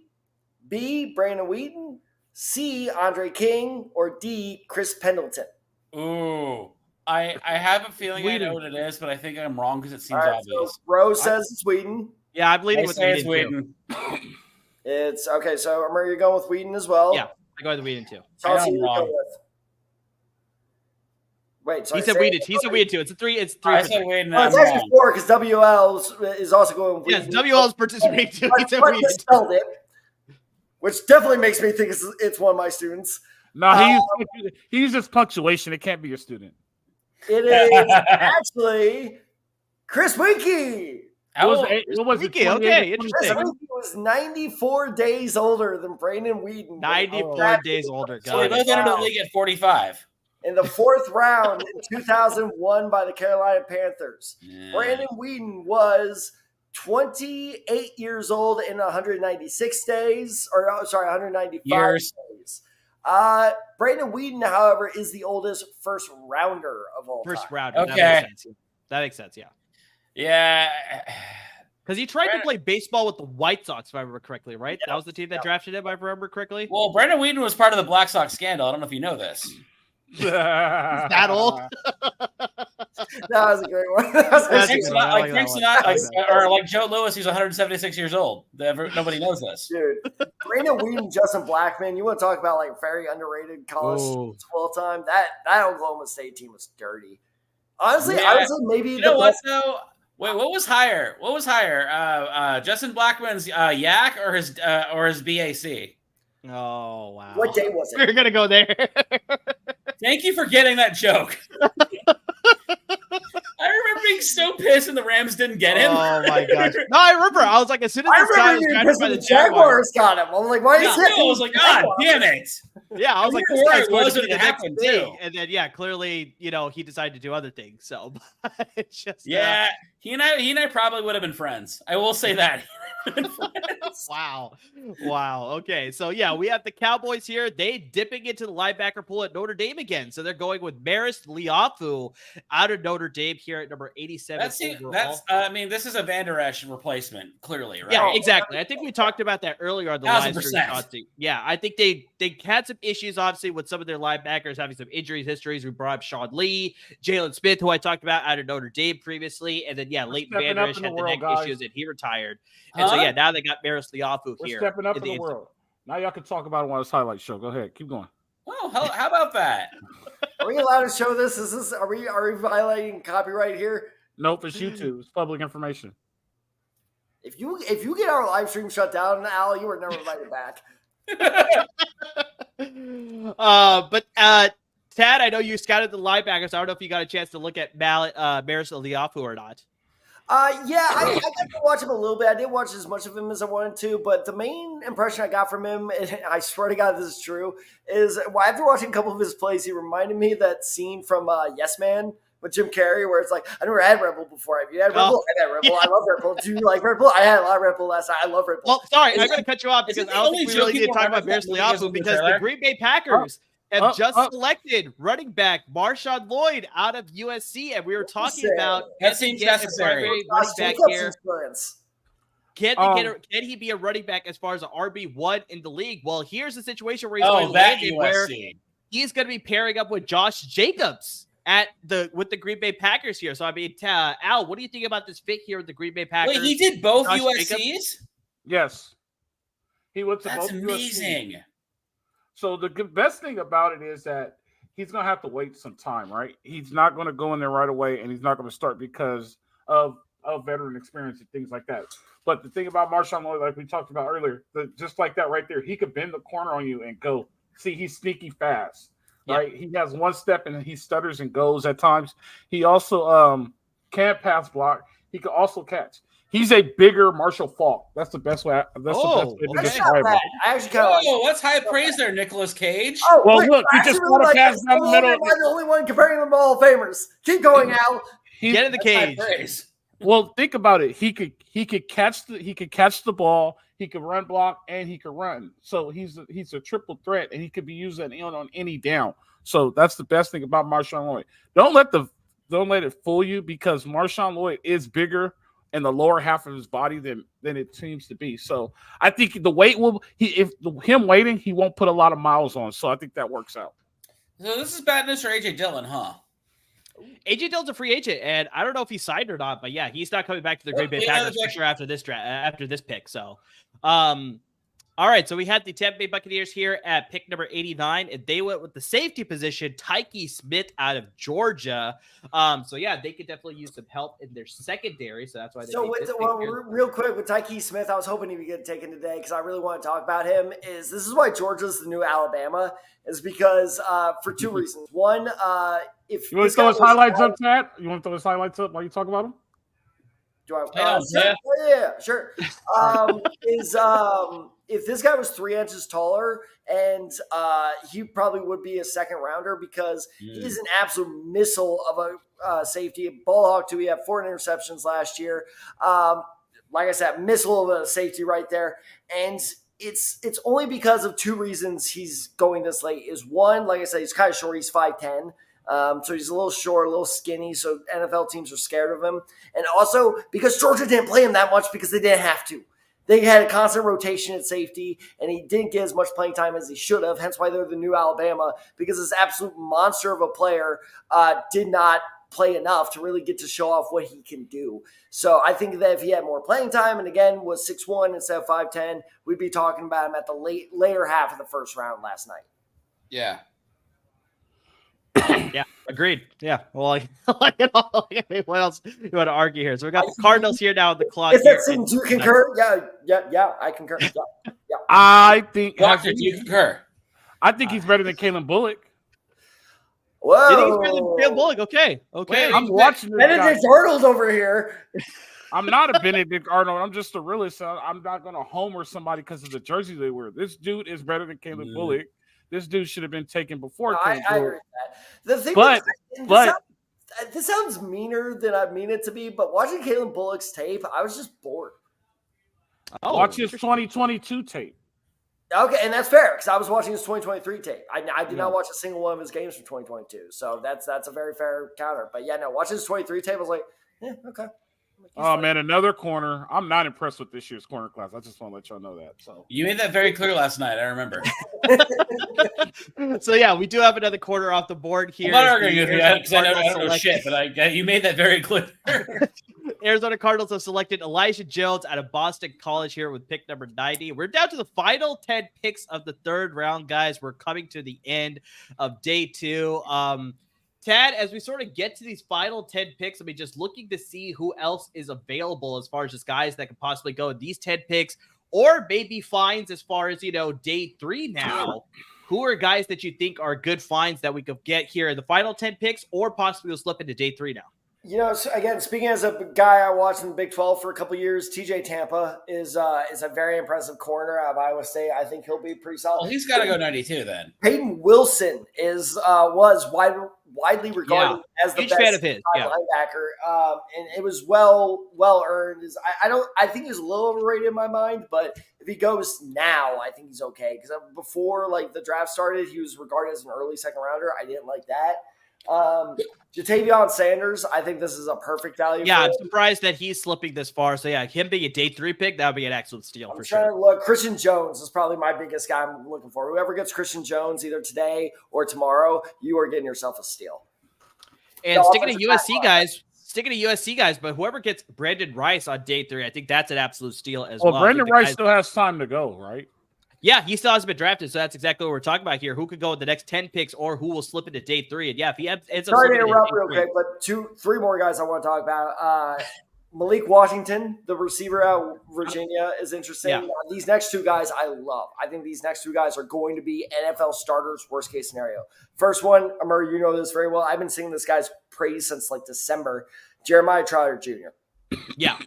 B, Brandon Wheaton? C, Andre King? Or D, Chris Pendleton? Ooh. I have a feeling I know what it is, but I think I'm wrong because it seems obvious. So Rose says it's Wheaton. Yeah, I'm leading with Wheaton. It's okay. So, Murray, you're going with Wheaton as well. Yeah, I go with Wheaton too. Chelsea, you're going with. Wait, sorry. He said Wheaton. He said Wheaton too. It's three. I said Wheaton. It's actually 4 because WL is also going with Wheaton. Yes, WL is participating too. He said Wheaton. Spelled it, which definitely makes me think it's one of my students. No, he uses punctuation. It can't be your student. It is actually Chris Weinke. What was it? Okay, interesting. Chris Weinke was 94 days older than Brandon Wheaton. 94 days older. So they both entered the league at 45. In the 4th round in 2001 by the Carolina Panthers. Yeah. Brandon Wheaton was 28 years old in 196 days, 195 years. Days. Brandon Wheaton, however, is the oldest first rounder of all time. First rounder. Okay. That makes sense, yeah. Yeah. Because he tried to play baseball with the White Sox, if I remember correctly, right? That was the team that drafted him, if I remember correctly. Well, Brandon Wheaton was part of the Black Sox scandal. I don't know if you know this. That old? That was a great one. Like Joe Lewis, he's 176 years old. Nobody knows this. Dude, Brandon Wheaton, Justin Blackman, you want to talk about like very underrated college students of all time? That Oklahoma State team was dirty. Honestly, yeah. I would say maybe you know what though? Wait, what was higher? Justin Blackman's yak or his BAC? Oh wow! What day was it? We're gonna go there. Thank you for getting that joke. I remember being so pissed when the Rams didn't get him. Oh my gosh! No, I remember. I was like, as soon as this guy was drafted by the Jaguars got him. I'm like, why is it? I was like, God damn it! Yeah, I was like, this guy's going to be the next thing. And then, yeah, clearly, he decided to do other things. So, it's just he and I probably would have been friends. I will say that. Wow. Okay. So, yeah, we have the Cowboys here. They dipping into the linebacker pool at Notre Dame again. So, they're going with Maris Liafu out of Notre Dame here at number 87. This is a Van Der Esch replacement, clearly, right? Yeah, exactly. I think we talked about that earlier on the live stream. Yeah, I think they had some issues, obviously, with some of their linebackers having some injuries histories. We brought up Sean Lee, Jalen Smith, who I talked about out of Notre Dame previously. And then, Leighton Van Der Esch had the neck issues and he retired. And so, now they got Maris Liafu here. We're stepping up in the world. Now y'all can talk about it on this highlight show. Go ahead. Keep going. Well, how about that? Are we allowed to show this? Are we violating copyright here? Nope, it's YouTube. It's public information. If you get our live stream shut down, Al, you are never invited back. But Tad, I know you scouted the linebackers. I don't know if you got a chance to look at Maris Liafu or not. I got to watch him a little bit. I didn't watch as much of him as I wanted to, but the main impression I got from him, and I swear to God this is true, is after watching a couple of his plays, he reminded me of that scene from Yes Man with Jim Carrey where it's like, I never had Red Bull before. Have you had Red Bull? I had Red Bull. I love Red Bull. Do you like Red Bull? I had a lot of Red Bull last night. I love Red Bull. Well, sorry, I'm going to cut you off because I don't think we really need to talk about Maris Liafu because the Green Bay Packers have just selected running back Marshawn Lloyd out of USC, and we were talking about that seems necessary. Running back here. Can he be a running back as far as an RB1 in the league? Well, here's the situation where he's going to land in, where he's going to be pairing up with Josh Jacobs with the Green Bay Packers here. So I mean, Al, what do you think about this fit here with the Green Bay Packers? Wait, he did both Josh USCs? Jacobs? Yes. He went to That's both amazing. USCs. So the best thing about it is that he's going to have to wait some time, right? He's not going to go in there right away, and he's not going to start because of veteran experience and things like that. But the thing about Marshawn Lloyd, like we talked about earlier, just like that right there, he could bend the corner on you and go. See, he's sneaky fast, right? He has one step and he stutters and goes at times. He also can't pass block. He can also catch. He's a bigger Marshall Faulk. That's the best way. The best way to describe it. I actually kind of. Oh, that's high praise there, Nicolas Cage. Oh, well, wait, look, he just really got a pass down the middle. I'm the only one comparing them to Hall of Famers. Keep going, Al. Get in the cage. Well, think about it. He could catch the ball. He could run block and he could run. So he's a triple threat, and he could be used on any down. So that's the best thing about Marshawn Lloyd. Don't let it fool you, because Marshawn Lloyd is bigger in the lower half of his body than it seems to be. So I think the weight waiting, he won't put a lot of miles on. So I think that works out. So this is bad news for AJ Dillon, huh? AJ Dillon's a free agent, and I don't know if he's signed or not, but yeah, he's not coming back to the Green Bay Packers for sure after this pick. So, all right, so we had the Tampa Bay Buccaneers here at pick number 89, and they went with the safety position, Tyke Smith out of Georgia. So yeah, they could definitely use some help in their secondary, so that's why they. So real quick with Tyke Smith, I was hoping he would get taken today because I really want to talk about him. This is why Georgia's the new Alabama, is because for two reasons. One, if you want to throw his highlights up, Pat? You want to throw his highlights up while you talk about him? Do I? Yeah, sure. If this guy was 3 inches taller, and he probably would be a second rounder, because he is an absolute missile of a safety. Ball hawk too. He had 4 interceptions last year. Like I said, missile of a safety right there. And it's only because of two reasons he's going this late. Is one, like I said, he's kind of short. He's 5'10". So he's a little short, a little skinny, so NFL teams are scared of him. And also because Georgia didn't play him that much because they didn't have to. They had a constant rotation at safety, and he didn't get as much playing time as he should have, hence why they're the new Alabama, because this absolute monster of a player did not play enough to really get to show off what he can do. So I think that if he had more playing time and, again, was 6'1" instead of 5'10", we'd be talking about him at the later half of the first round last night. Yeah. Yeah, agreed. Yeah. Well, what else you want to argue here? So we got the Cardinals here now on the clock. If that seems you concur, yeah, I concur. Yeah. I think. Doctor, do you concur? I think he's better than Caleb Bullock. Whoa! You think he's better than Caleb Bullock? Okay. Wait, I'm watching this Benedict Arnold over here. I'm not a Benedict Arnold. I'm just a realist. I'm not going to homer somebody because of the jersey they wear. This dude is better than Caleb Bullock. This dude should have been taken before. No, I agree with that. The thing this sounds meaner than I mean it to be, but watching Caleb Bullock's tape, I was just bored. Watch his 2022 tape. Okay, and that's fair, because I was watching his 2023 tape. I did not watch a single one of his games from 2022, so that's a very fair counter. But yeah, no, watching his 23 tape, I was like, okay. Oh, man, another corner. I'm not impressed with this year's corner class. I just want to let y'all know that. So you made that very clear last night. I remember. So, yeah, we do have another corner off the board here. I'm not arguing with you because I don't know shit, but you made that very clear. Arizona Cardinals have selected Elijah Jones out of Boston College here with pick number 90. We're down to the final 10 picks of the third round, guys. We're coming to the end of day 2. Tad, as we sort of get to these final 10 picks, I mean, just looking to see who else is available as far as just guys that could possibly go in these 10 picks, or maybe finds as far as, day 3 now. Who are guys that you think are good finds that we could get here in the final 10 picks, or possibly will slip into day 3 now? So again, speaking as a guy I watched in the Big 12 for a couple years, TJ Tampa is a very impressive corner out of Iowa State. I think he'll be pretty solid. Well, he's got to go 92 then. Peyton Wilson was widely regarded as the Huge best fan of his, linebacker, and it was well earned. I think he's a little overrated in my mind, but if he goes now, I think he's okay. Because before the draft started, he was regarded as an early second rounder. I didn't like that. Jatavion Sanders, I think this is a perfect value. Yeah, for I'm him. surprised that he's slipping this far. So yeah, him being a day 3 pick, that would be an excellent steal for sure. To look, Christian Jones is probably my biggest guy I'm looking for. Whoever gets Christian Jones either today or tomorrow, you are getting yourself a steal. And sticking to USC guys, but whoever gets Brandon Rice on day 3, I think that's an absolute steal as well. Well, Brandon Rice still has time to go, right? Yeah, he still hasn't been drafted, so that's exactly what we're talking about here. Who could go in the next 10 picks or who will slip into day 3? And yeah, if he ends up Sorry to slipping interrupt into real day quick, but 3 more guys I want to talk about. Malik Washington, the receiver out of Virginia, is interesting. Yeah. These next 2 guys I love. I think these next 2 guys are going to be NFL starters, worst case scenario. First one, Amir, you know this very well. I've been singing this guy's praise since December. Jeremiah Trotter Jr. Yeah.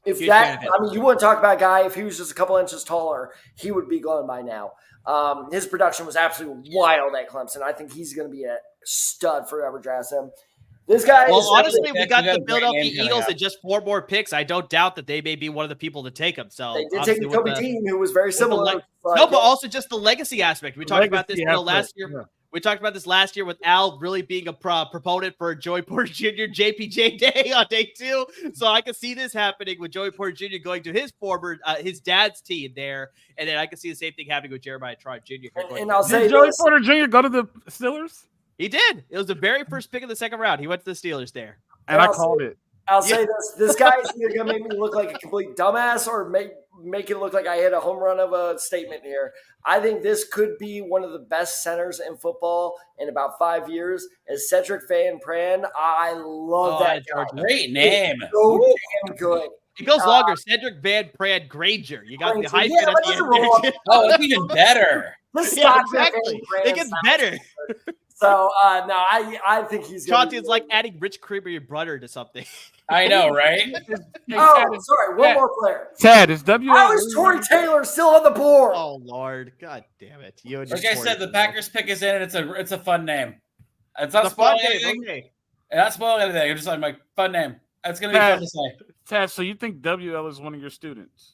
You wouldn't talk about a guy, if he was just a couple inches taller, he would be gone by now. His production was absolutely wild at Clemson. I think he's going to be a stud for whoever drafts him. This guy honestly, we got the Philadelphia Eagles at just 4 more picks. I don't doubt that they may be one of the people to take him. So they did take the Kobe team, who was very similar. But also just the legacy aspect. We talked about this last year. Yeah. We talked about this last year with Al really being a proponent for Joey Porter Jr. JPJ Day on day 2. So I can see this happening with Joey Porter Jr. going to his his dad's team there. And then I can see the same thing happening with Jeremiah Trotter Jr. And I'll say Joey Porter Jr. go to the Steelers? He did. It was the very first pick of the 2nd round. He went to the Steelers there. And I called it. I'll say this guy is either going to make me look like a complete dumbass or make it look like I hit a home run of a statement here. I think this could be one of the best centers in football in about 5 years. Is Cedric Van Pran. I love that guy. Great name. It's so damn good. It goes longer. Cedric Van Pran Granger. You got the hyphen at the end. Oh, it's even better. Exactly. It gets better. So, no, I think he's going to Chauncey, it's like adding Rich Creamery butter to something. I know, right? Sorry. One more player. Ted, is W. How is Tory Taylor still on the board? Oh, Lord. God damn it. Like I said, the Packers pick is in, and it's a fun name. It's not fun spoiling anything. Okay. Not spoiling anything. I'm just like, fun name. That's going to be fun to say. Ted, so you think WL is one of your students?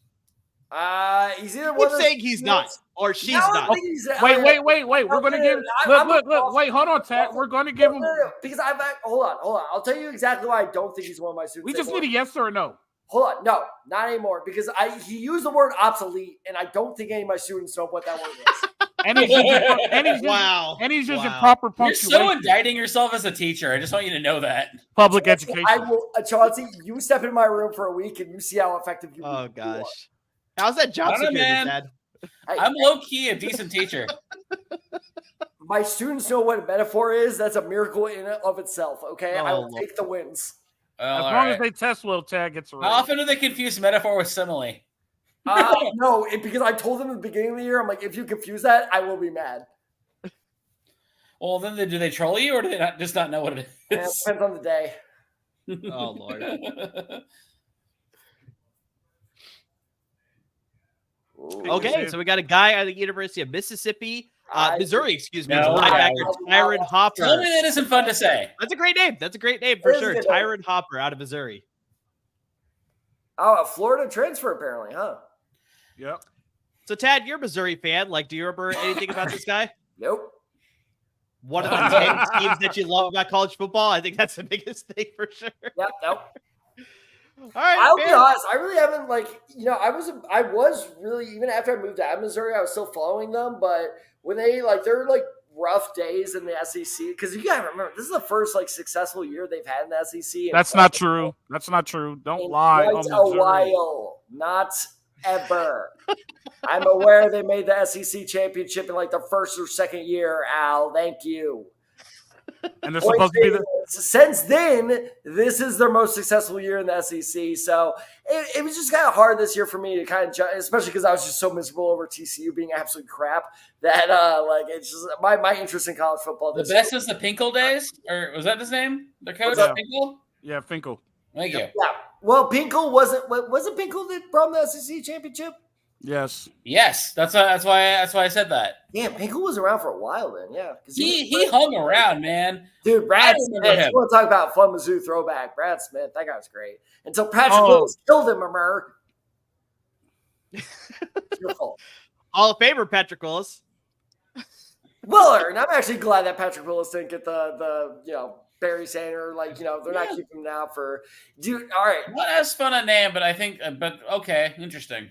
He's either one of saying he's not, or she's not. Wait. We're going to give. Look. Wait, hold on, Ted. We're going to give him. Because hold on. I'll tell you exactly why I don't think he's one of my students. We just need a yes or a no. Hold on, no, not anymore. Because he used the word obsolete, and I don't think any of my students know what that word is. And he's just a proper punctuation. You're so indicting yourself as a teacher. I just want you to know that. Public education. I will, Chauncey. You step in my room for a week, and you see how effective you. Oh gosh. How's that job security, Dad? I'm low-key a decent teacher. My students know what a metaphor is. That's a miracle in and of itself, okay? I will take the wins. As long as they test well, Tag gets right. How often do they confuse metaphor with simile? No, because I told them at the beginning of the year, I'm like, if you confuse that, I will be mad. Well, then do they troll you, or do they just not know what it is? Yeah, it depends on the day. Oh, Lord. Okay, so we got a guy out of the University of Missouri, linebacker Tyron Hopper. Tell me that isn't fun to say. That's a great name. For sure. Tyron Hopper out of Missouri. Oh, a Florida transfer apparently, huh? Yep. So, Tad, you're a Missouri fan. Do you remember anything about this guy? Nope. One of the 10 teams that you love about college football? I think that's the biggest thing for sure. Yep, nope. All right, I'll be honest. I really haven't I was really, even after I moved out of Missouri, I was still following them. But when they're rough days in the SEC, because you gotta remember this is the first successful year they've had in the SEC. That's not true. Don't lie. Quite a while, not ever. I'm aware they made the SEC championship in the first or second year. Al, thank you. And they're supposed to be since then, this is their most successful year in the SEC. So it was just kind of hard this year for me to kind of judge, especially because I was just so miserable over TCU being absolute crap that it's just my interest in college football. The best is the Pinkle days, or was that his name? The coach Pinkle. Yeah, Finkel. Thank you. Yeah. Well, Pinkel wasn't Pinkel that brought him the SEC championship? Yes. Yes, that's why I said that. Yeah, Pinkel was around for a while then. Yeah, 'cause He hung around, man. Dude, Brad I remember Smith. him. You want to talk about fun Mizzou throwback? Brad Smith, that guy was great. Until Patrick Oh. Willis killed him, remember? It's your fault. Hall of Famer Patrick Willis. Willard. I'm actually glad that Patrick Willis didn't get the Barry Sanders. Like, they're not keeping him now for dude. All right. Not as fun a name, but I think, but okay, interesting.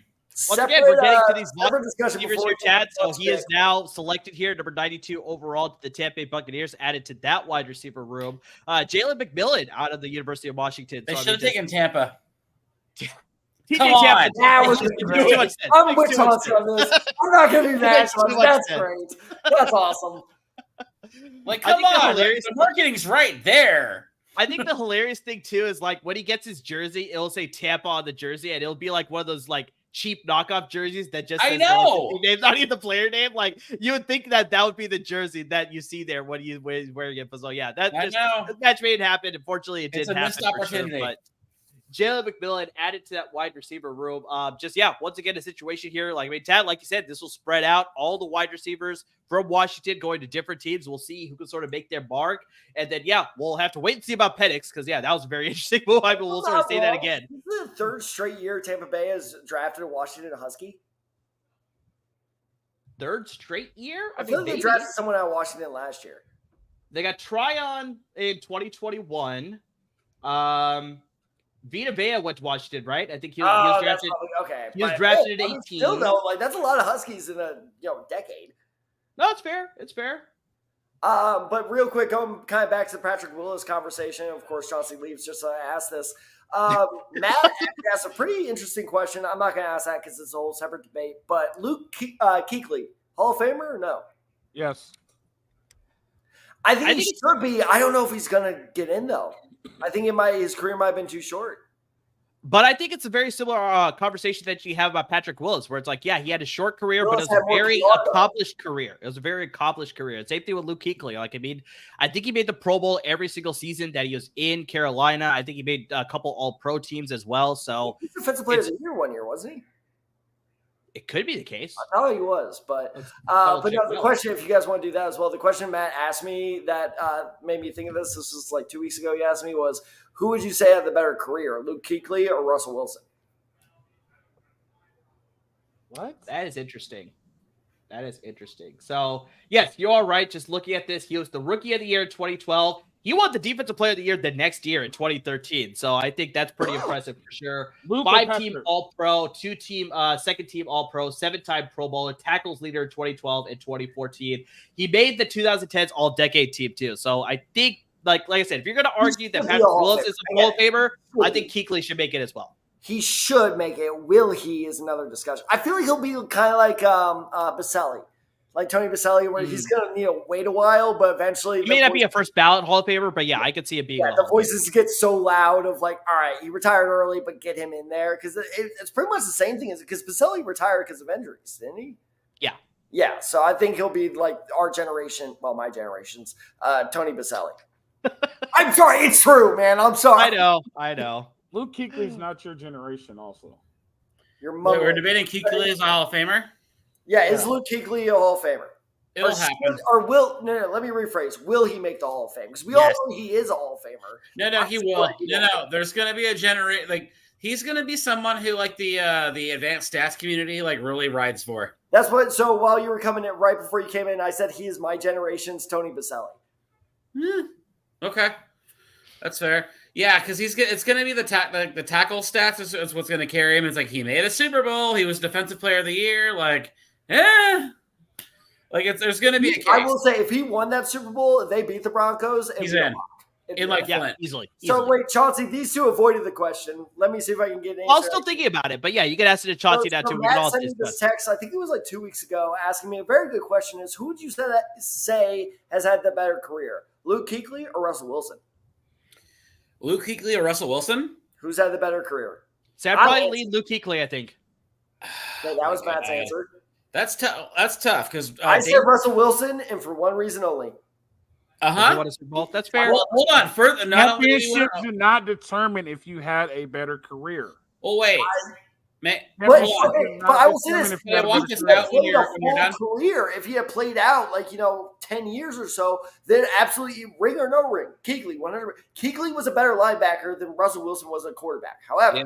Once again, we're getting to these separate discussion receivers before here, we get Chad. to So the he is pick. now selected here, number 92 overall to the Tampa Bay Buccaneers, added to that wide receiver room. Jalen McMillan out of the University of Washington. They So, I should have mean, taken Tampa. TJ Come on. Tampa That was makes great. too much sense. I'm Makes with too much Chauncey sense. on this. I'm not going to be mad. Makes too Chauncey. much That's sense. great. That's awesome. Like, I come think the on, hilarious- the marketing's right there. I think the hilarious thing too is like when he gets his jersey, it'll say Tampa on the jersey, and it'll be like one of those like cheap knockoff jerseys that just I says know. the name's not even the player name. Like you would think that would be the jersey that you see there when he's wearing it. So yeah, that I just know. this match made it happen. Unfortunately, it It's didn't a happen. missed for sure, opportunity. but Jalen McMillan added to that wide receiver room. Once again, a situation here. Like, I mean, Tad, like you said, this will spread out all the wide receivers from Washington going to different teams. We'll see who can sort of make their mark. And then, we'll have to wait and see about Penix because, that was a very interesting move. I mean, we'll sort of say that again. This is the third straight year Tampa Bay has drafted a Washington Husky. Third straight year? I feel like they drafted someone out of Washington last year. They got Tryon in 2021. Vita Vea went to Washington, right? I think he was drafted. Okay. He was drafted at 18. Still though, like that's a lot of Huskies in a decade. No, it's fair. It's fair. But real quick, going kind of back to the Patrick Willis conversation. Of course, Chauncey leaves just so I asked this. Matt asked a pretty interesting question. I'm not going to ask that because it's a whole separate debate. But Luke Kuechly, Hall of Famer or no? Yes. I think he should be. I don't know if he's going to get in though. I think his career might have been too short. But I think it's a very similar conversation that you have about Patrick Willis, where it's like, he had a short career, Willis but it was had a more very PR, though. accomplished career. It was a very accomplished career. Same thing with Luke Kuechly. Like, I mean, I think he made the Pro Bowl every single season that he was in Carolina. I think he made a couple All-Pro teams as well. So He's Defensive Player of the Year one year, wasn't he? it could be the case. I thought he was, but double but check no, the Will. question, if you guys want to do that as well, the question Matt asked me that made me think of this. This was like 2 weeks ago. He asked me was, who would you say had the better career, Luke Kuechly or Russell Wilson? What? That is interesting. That is interesting. So, yes, you're all right. Just looking at this, he was the Rookie of the Year in 2012. He won the Defensive Player of the Year the next year in 2013. So I think that's pretty impressive for sure. Luke 5-team Patrick. All-Pro, 2-team, second-team All-Pro, 7-time Pro Bowler, tackles leader in 2012 and 2014. He made the 2010s All-Decade team too. So I think, like I said, if you're going to argue that should be Patrick a Hall of Willis Famer. is a Hall of Famer, I think Kuechly should make it as well. He should make it. Will he is another discussion. I feel like he'll be kind of like Baselli, like Tony Baselli, where he's going to wait a while, but eventually He may not be a first ballot Hall of Famer, but I could see it being. Yeah, the voices get so loud of like, all right, he retired early, but get him in there because it's pretty much the same thing as because Baselli retired because of injuries, didn't he? Yeah. Yeah, so I think he'll be like our generation, well, my generation's Tony Baselli. I'm sorry, it's true, man. I'm sorry. I know. Luke Kuechly's not your generation, also. Your Wait, mom. we're debating Kuechly as a Hall of Famer. Yeah, is Luke Kuechly a Hall of Famer? It'll happen. Or will no? Let me rephrase. Will he make the Hall of Fame? Because we all know he is a Hall of Famer. No, he will. No. There's going to be a generation like he's going to be someone who like the advanced stats community like really rides for. That's what. So while you were coming in, right before you came in, I said he is my generation's Tony Baselli. Okay, that's fair. Yeah, because it's going to be the tackle stats is what's going to carry him. It's like he made a Super Bowl. He was Defensive Player of the Year. Like, there's going to be a case. I will say, if he won that Super Bowl, if they beat the Broncos, He's in. Flint. Easily. So wait, Chauncey, these two avoided the question. Let me see if I can get an answer. I'm still thinking about it, but you can ask it to Chauncey now too. We can Matt all sent me discuss. this text, I think it was like 2 weeks ago, asking me a very good question: is who would you say has had the better career, Luke Kuechly or Russell Wilson? Luke Kuechly or Russell Wilson? Who's had the better career? So I'd probably lead Luke Kuechly, I think. Okay, that was Matt's answer. That's tough. That's tough because I said Russell Wilson, and for one reason only. Does he want a Super Bowl? That's fair. Well, hold on. Further, not only do you Championships want- do not determine if you had a better career. Oh wait, man. But, Hold on. okay, but I will say this: I want this If he out when played you're a done. full career, if he had played out 10 years or so, then absolutely ring or no ring, Kuechly 100. Kuechly was a better linebacker than Russell Wilson was a quarterback. However, Yeah.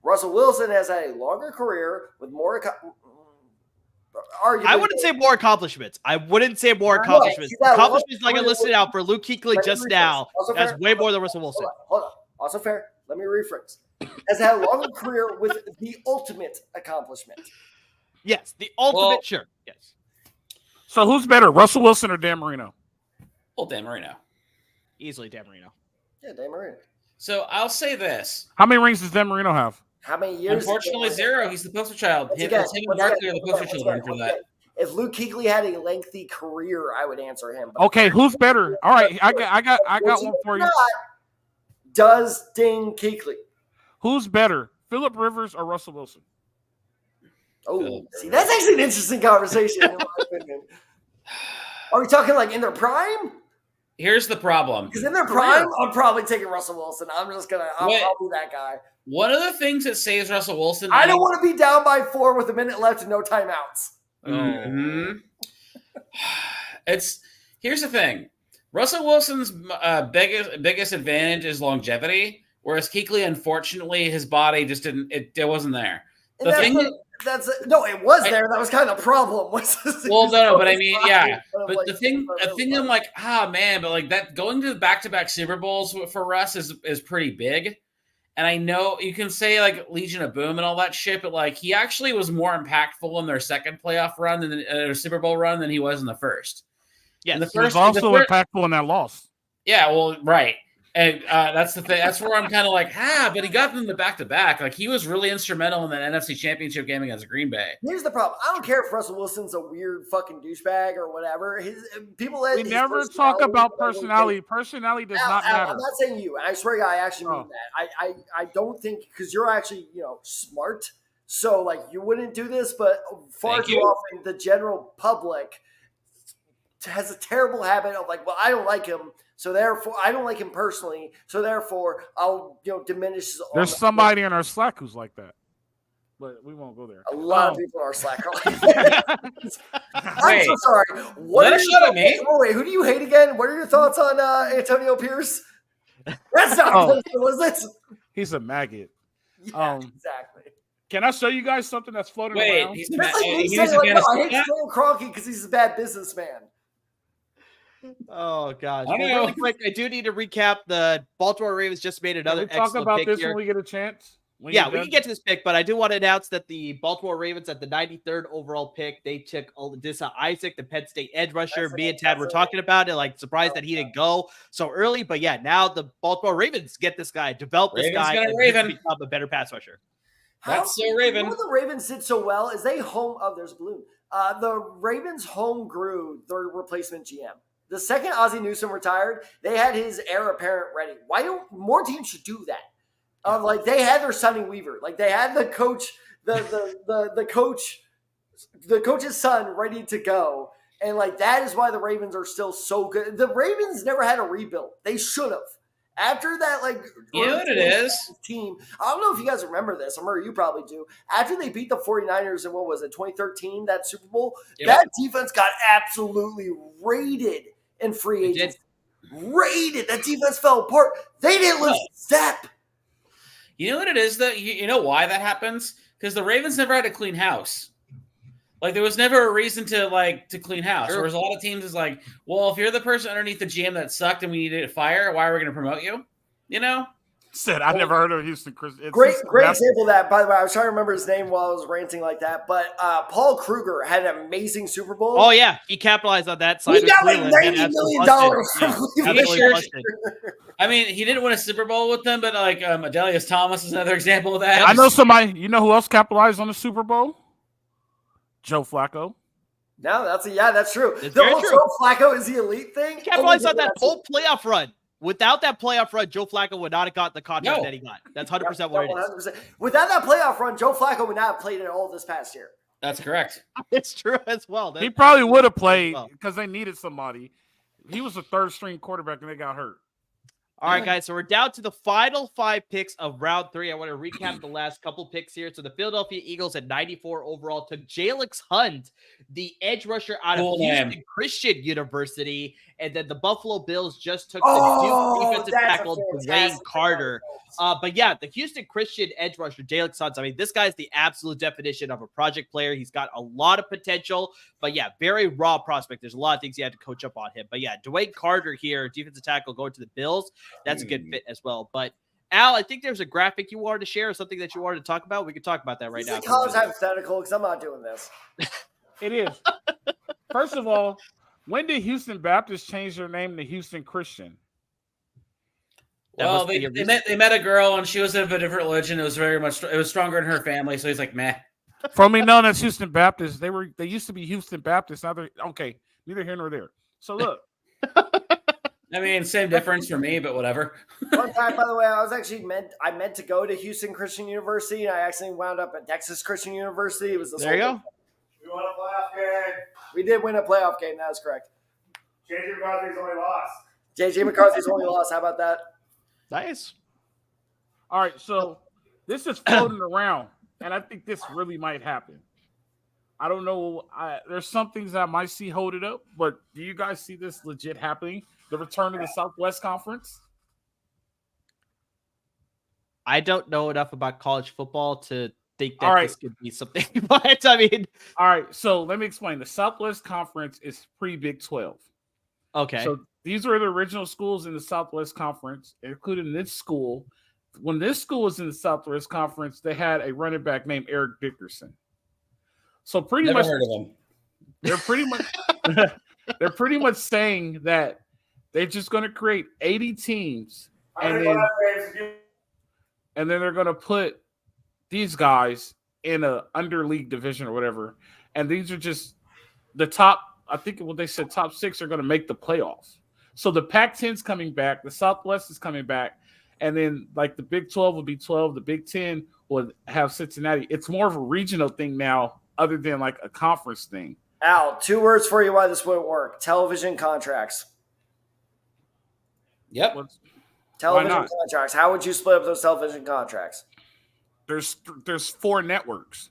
Russell Wilson has had a longer career with more. I wouldn't say more accomplishments. Accomplishments he's got a long like I career listed with- out for Luke Kuechly Let me just rephrase. now. Also That's fair. way more than Russell Wilson. Hold on. Also fair. Let me rephrase. Has had a longer career with the ultimate accomplishment. Yes, the ultimate. Well- Sure. Yes. So who's better, Russell Wilson or Dan Marino? Well, Dan Marino. Easily Dan Marino. Yeah, Dan Marino. So I'll say this. How many rings does Dan Marino have? How many years? Unfortunately, 0. He's the poster child. Once Him again, and once Barkley are again, the poster once children again, for once that. again. If Luke Kuechly had a lengthy career, I would answer him. But Okay, who's better? All right, I got one for you. Does Dane Kuechly? Who's better, Phillip Rivers or Russell Wilson? Oh, see, that's actually an interesting conversation, in my opinion. Are we talking in their prime? Here's the problem. Because in their prime, I'm probably taking Russell Wilson. I'm just gonna, I'll Wait. be that guy. One of the things that saves Russell Wilson. I don't want to be down by 4 with a minute left and no timeouts. Mhm. Here's the thing. Russell Wilson's biggest advantage is longevity, whereas Kuechly, unfortunately, his body just didn't. It wasn't there. And The that's thing what- that- that's no, it was there. That was kind of the problem. Well, no, but I mean, yeah. But But the thing I'm like, man, but that going to the back-to-back Super Bowls for Russ is pretty big. And I know you can say Legion of Boom and all that shit, but he actually was more impactful in their second playoff run than their Super Bowl run than he was in the first. Yes. In the He was first, also impactful in that loss. yeah, well, right. And that's the thing. That's where I'm kind of but he got them the back-to-back. He was really instrumental in that NFC Championship game against Green Bay. Here's the problem. I don't care if Russell Wilson's a weird fucking douchebag or whatever. We never talk about personality. Personality does not matter. I'm not saying you. I swear to God, I actually mean that. I don't think, because you're actually smart. So you wouldn't do this, but far Thank too you. often the general public has a terrible habit of I don't like him. So therefore, I don't like him personally. So therefore, I'll diminish his. There's somebody in our Slack who's like that, but we won't go there. A lot of people are slack. I'm Wait, so sorry. let us shut up, me. Wait, who do you hate again? What are your thoughts on Antonio Pierce? That's not personal, is it? He's a maggot. Yeah, exactly. Can I show you guys something that's floating Wait, around? he's That's like me he's saying, a fan of I hate Scott? Joel Kroenke because he's a bad businessman. Oh gosh. I don't Well, know. really quick, I do need to recap. The Baltimore Ravens just made Can another we talk excellent about pick this here. when we get a chance? Yeah, we can get to this pick, but I do want to announce that the Baltimore Ravens at the 93rd overall pick, they took Odessa Isaac, the Penn State edge rusher. Me and Tad were talking about it, surprised that he didn't go so early. But yeah, now the Baltimore Ravens get this guy, develop this Ravens guy, got a and Raven. become a better pass rusher. That's so You Raven. know what the Ravens did so well is they there's a balloon. The Ravens home grew their replacement GM. The second Ozzie Newsome retired, they had his heir apparent ready. Why don't more teams should do that? They had their Sonny Weaver, they had the coach, the coach's son ready to go, and that is why the Ravens are still so good. The Ravens never had a rebuild; they should have. After that, You know what it is? team. I don't know if you guys remember this. I'm sure you probably do. After they beat the 49ers in 2013, that Super Bowl, Yep. that defense got absolutely raided in free It did. agency. Raided. That defense fell apart. They didn't lose a step. You know what it is, though? You know why that happens? Because the Ravens never had a clean house. There was never a reason to clean house. Sure. Whereas a lot of teams is well, if you're the person underneath the GM that sucked and we needed to fire, why are we going to promote you? You know? Said I never heard of Houston Chris. Great example of that. By the way, I was trying to remember his name while I was ranting like that. But Paul Kruger had an amazing Super Bowl. Oh yeah, he capitalized on that. He Signed with got Cleveland, $90 and absolutely million busted. from Yeah, Cleveland. absolutely Sure. busted. I mean, he didn't win a Super Bowl with them, but Adelius Thomas is another example of that. I know somebody. You know who else capitalized on the Super Bowl? Joe Flacco. No, that's true. It's The very whole true. Joe Flacco is the elite thing. He capitalized on that That's whole playoff run. Without that playoff run, Joe Flacco would not have got the contract No. that he got. That's 100% what it is. 100%. Without that playoff run, Joe Flacco would not have played at all this past year. That's correct. It's true as well. He probably would have played well. because they needed somebody. he was a third string quarterback and they got hurt. All right, guys. So we're down to the final 5 picks of round 3. I want to recap the last couple picks here. So the Philadelphia Eagles at 94 overall took Jalen Hunt, the edge rusher out of Houston Christian University. And then the Buffalo Bills just took the Duke defensive tackle DeJean Carter. But yeah, the Houston Christian edge rusher, Jalen Hunt, I mean, this guy's the absolute definition of a project player. He's got a lot of potential, but yeah, very raw prospect. There's a lot of things you had to coach up on him. But yeah, DeJean Carter here, defensive tackle going to the Bills. That's a good fit as well. But Al, I think there's a graphic you wanted to share or something that you wanted to talk about. We can talk about that right now. It's a college hypothetical because I'm not doing this. It is. First of all, when did Houston Baptist change their name to Houston Christian? Well, they met a girl and she was of a different religion. It was stronger in her family, so he's like, meh. Formerly known as Houston Baptist, they used to be Houston Baptist. Now they're okay, neither here nor there. So look. I mean, same difference for me, but whatever. One time, by the way, I meant to go to Houston Christian University, and I accidentally wound up at Texas Christian University. It was this there you go. We won a playoff game. We did win a playoff game. That is correct. JJ McCarthy's only lost. JJ McCarthy's only lost. How about that? Nice. All right, so this is floating around, and I think this really might happen. I don't know. There's some things that I might see hold it up, but do you guys see this legit happening? The return of the Southwest Conference? I don't know enough about college football to think that this could be something. But I mean, all right. So let me explain. The Southwest Conference is pre-Big 12. Okay. So these were the original schools in the Southwest Conference, including this school. When this school was in the Southwest Conference, they had a running back named Eric Dickerson. So pretty Never much, heard of him. They're pretty much saying that they're just going to create 80 teams, and then they're going to put these guys in a underleague division or whatever. And these are just the top. I think what they said, top 6 are going to make the playoffs. So the Pac-10's coming back, the Southwest is coming back, and then like the Big 12 will be 12, the Big 10 will have Cincinnati. It's more of a regional thing now, other than like a conference thing. Al, 2 words for you why this wouldn't work: television contracts. Yep. Television contracts. How would you split up those television contracts? There's 4 networks.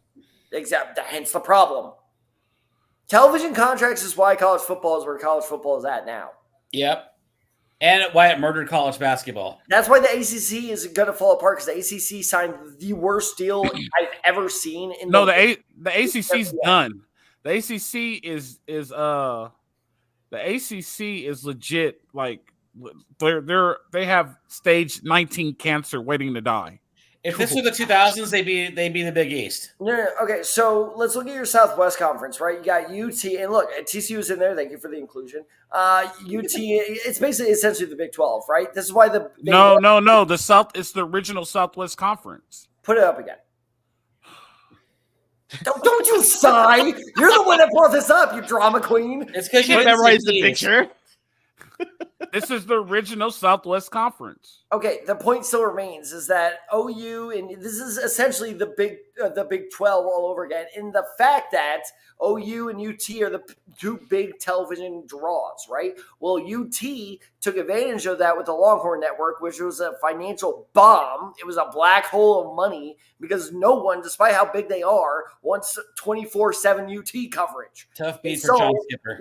Exactly. Hence the problem. Television contracts is why college football is where college football is at now. Yep. And why it murdered college basketball. That's why the ACC is going to fall apart, because the ACC signed the worst deal I've ever seen. The ACC's done. The ACC is legit. Like they have stage 19 cancer waiting to die. If this were the 2000s, they'd be the Big East. No. Okay, so let's look at your Southwest Conference, right? You got UT, and look, TCU's in there. Thank you for the inclusion. UT, it's basically essentially the Big 12, right? This is why no. The South, it's the original Southwest Conference. Put it up again. Don't you sigh? You're the one that brought this up, you drama queen. It's because you memorized the picture. This is the original Southwest Conference. Okay, the point still remains is that OU, and this is essentially the Big 12 all over again, in the fact that OU and UT are the 2 big television draws, right? Well, UT took advantage of that with the Longhorn Network, which was a financial bomb. It was a black hole of money because no one, despite how big they are, wants 24/7 UT coverage. Tough beat for John Skipper.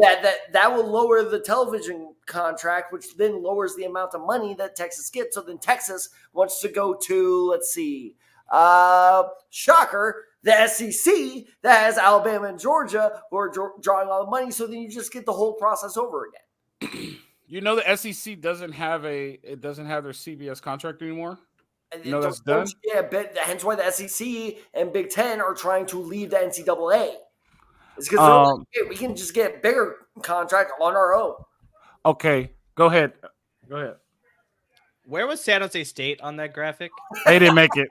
That will lower the television contract, which then lowers the amount of money that Texas gets. So then Texas wants to go to, let's see, shocker, the SEC that has Alabama and Georgia who are drawing all the money. So then you just get the whole process over again. You know, the SEC doesn't have their CBS contract anymore. You know that's done. Yeah, but hence why the SEC and Big Ten are trying to leave the NCAA. It's because we can just get a bigger contract on our own. Okay, go ahead. Where was San Jose State on that graphic? They didn't make it.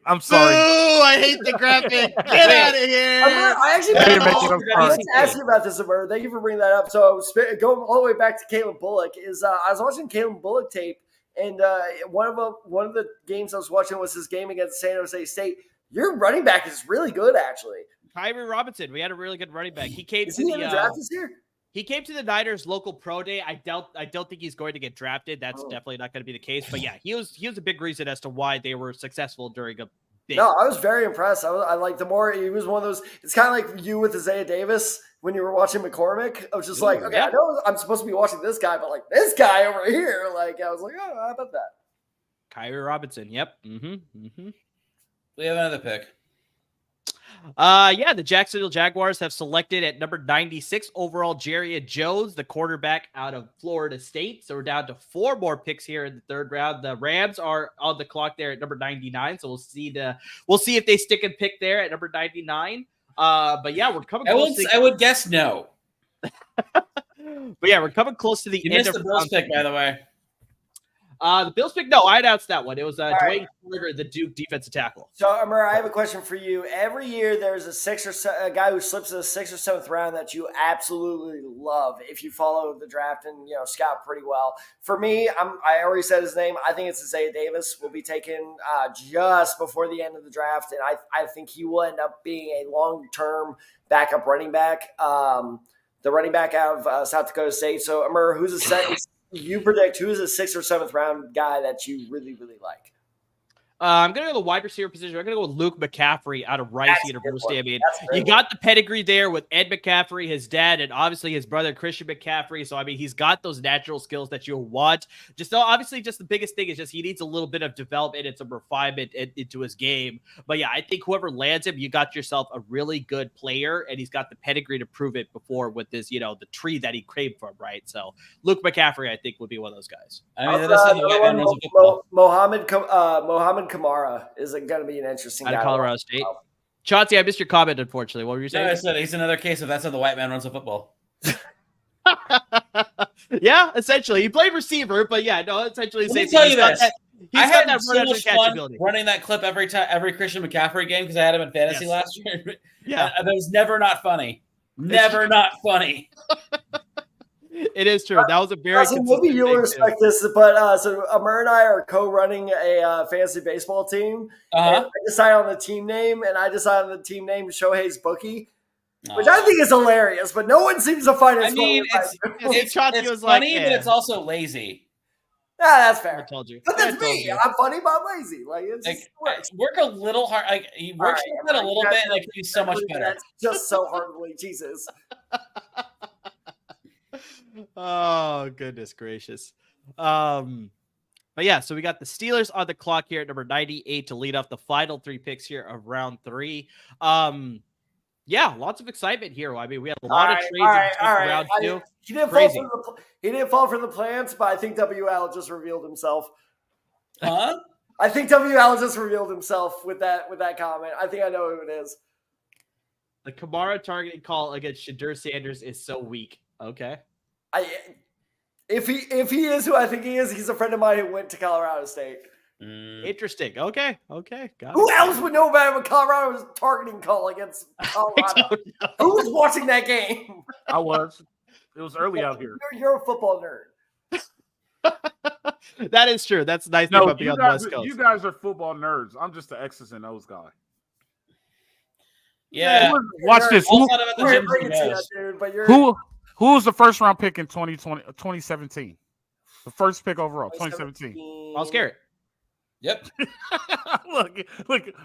I'm sorry. Ooh, I hate the graphic. Get out of here. I wanted to ask you about this, Amir. Thank you for bringing that up. So going all the way back to Caleb Bullock, I was watching Caleb Bullock tape, and one of the games I was watching was his game against San Jose State. Your running back is really good, actually. Kyrie Robinson. We had a really good running back. He came is to he the in the draft this year? He came to the Niners local pro day. I don't think he's going to get drafted. That's definitely not going to be the case. But yeah, he was a big reason as to why they were successful during a big. No, I was very impressed. I like the more he was one of those. It's kind of like you with Isaiah Davis when you were watching McCormick. I was just like, okay, I know I'm supposed to be watching this guy, but like this guy over here, like I was like, oh, how about that? Kyrie Robinson. Yep. We have another pick. The Jacksonville Jaguars have selected at number 96 overall Jer'Zhan Jones, the quarterback out of Florida State. So we're down to 4 more picks here in the 3rd round. The Rams are on the clock there at number 99. So we'll see if they stick and pick there at number 99. But yeah, we're coming close. I would guess no. But yeah, we're coming close to the You end missed of the Bills pick, by the way. The Bills pick. No, I announced that one. It was Dwayne Slinger, the Duke defensive tackle. So, Amir, I have a question for you. Every year, there's a guy who slips in the 6th or 7th round that you absolutely love. If you follow the draft and scout pretty well, for me, I already said his name. I think it's Isaiah Davis. Will be taken just before the end of the draft, and I think he will end up being a long-term backup running back. The running back out of South Dakota State. So, Amir, who's the second? You predict who's a 6th or 7th round guy that you really, really like? I'm going to go the wide receiver position. I'm going to go with Luke McCaffrey out of Rice University. I mean, you got the pedigree there with Ed McCaffrey, his dad, and obviously his brother, Christian McCaffrey. So, I mean, he's got those natural skills that you want. Just the biggest thing is just he needs a little bit of development and some refinement into his game. But, yeah, I think whoever lands him, you got yourself a really good player, and he's got the pedigree to prove it before with this, the tree that he craved from, right? So, Luke McCaffrey, I think, would be one of those guys. I mean, Mohamed Kamara is going to be an interesting guy. Out of Colorado State. Chauncey, I missed your comment, unfortunately. What were you saying? No, I said he's another case of that's how the white man runs a football. Yeah, essentially. He played receiver, but yeah, no, essentially. Let me tell you this. I had so much fun running that clip every Christian McCaffrey game because I had him in fantasy last year. Yeah. It was never not funny. Never not funny. It is true. That was a very maybe you'll respect this, but so Amir and I are co-running a fantasy baseball team. I decide on the team name, and I decide on the team name Shohei's Bookie, which I think is hilarious, but no one seems to find it. I mean, it's funny, but it's also lazy. That's fair. I told you. But that's me. I'm funny, but I'm lazy. Like it's just work a little hard. Like he works a little bit, and it can be so much better. That's just so hardly Jesus. Oh, goodness gracious. But yeah, so we got the Steelers on the clock here at number 98 to lead off the final 3 picks here of round 3. Yeah, lots of excitement here. I mean, we had a lot of trades in round 2. He didn't fall for the plants, but I think WL just revealed himself. Huh? I think WL just revealed himself with that comment. I think I know who it is. The Kamara targeting call against Shadur Sanders is so weak. Okay. If he is who I think he is, he's a friend of mine who went to Colorado State. Interesting. Okay. Got who else would know about Colorado's targeting call against Colorado? Who was watching that game? I was. It was early out here. You're a football nerd. That is true. That's nice. No, you guys are football nerds. I'm just the X's and O's guy. Yeah. Watch this. Who was the first round pick in 2017? The first pick overall, 2017. Miles Garrett. Yep. Look.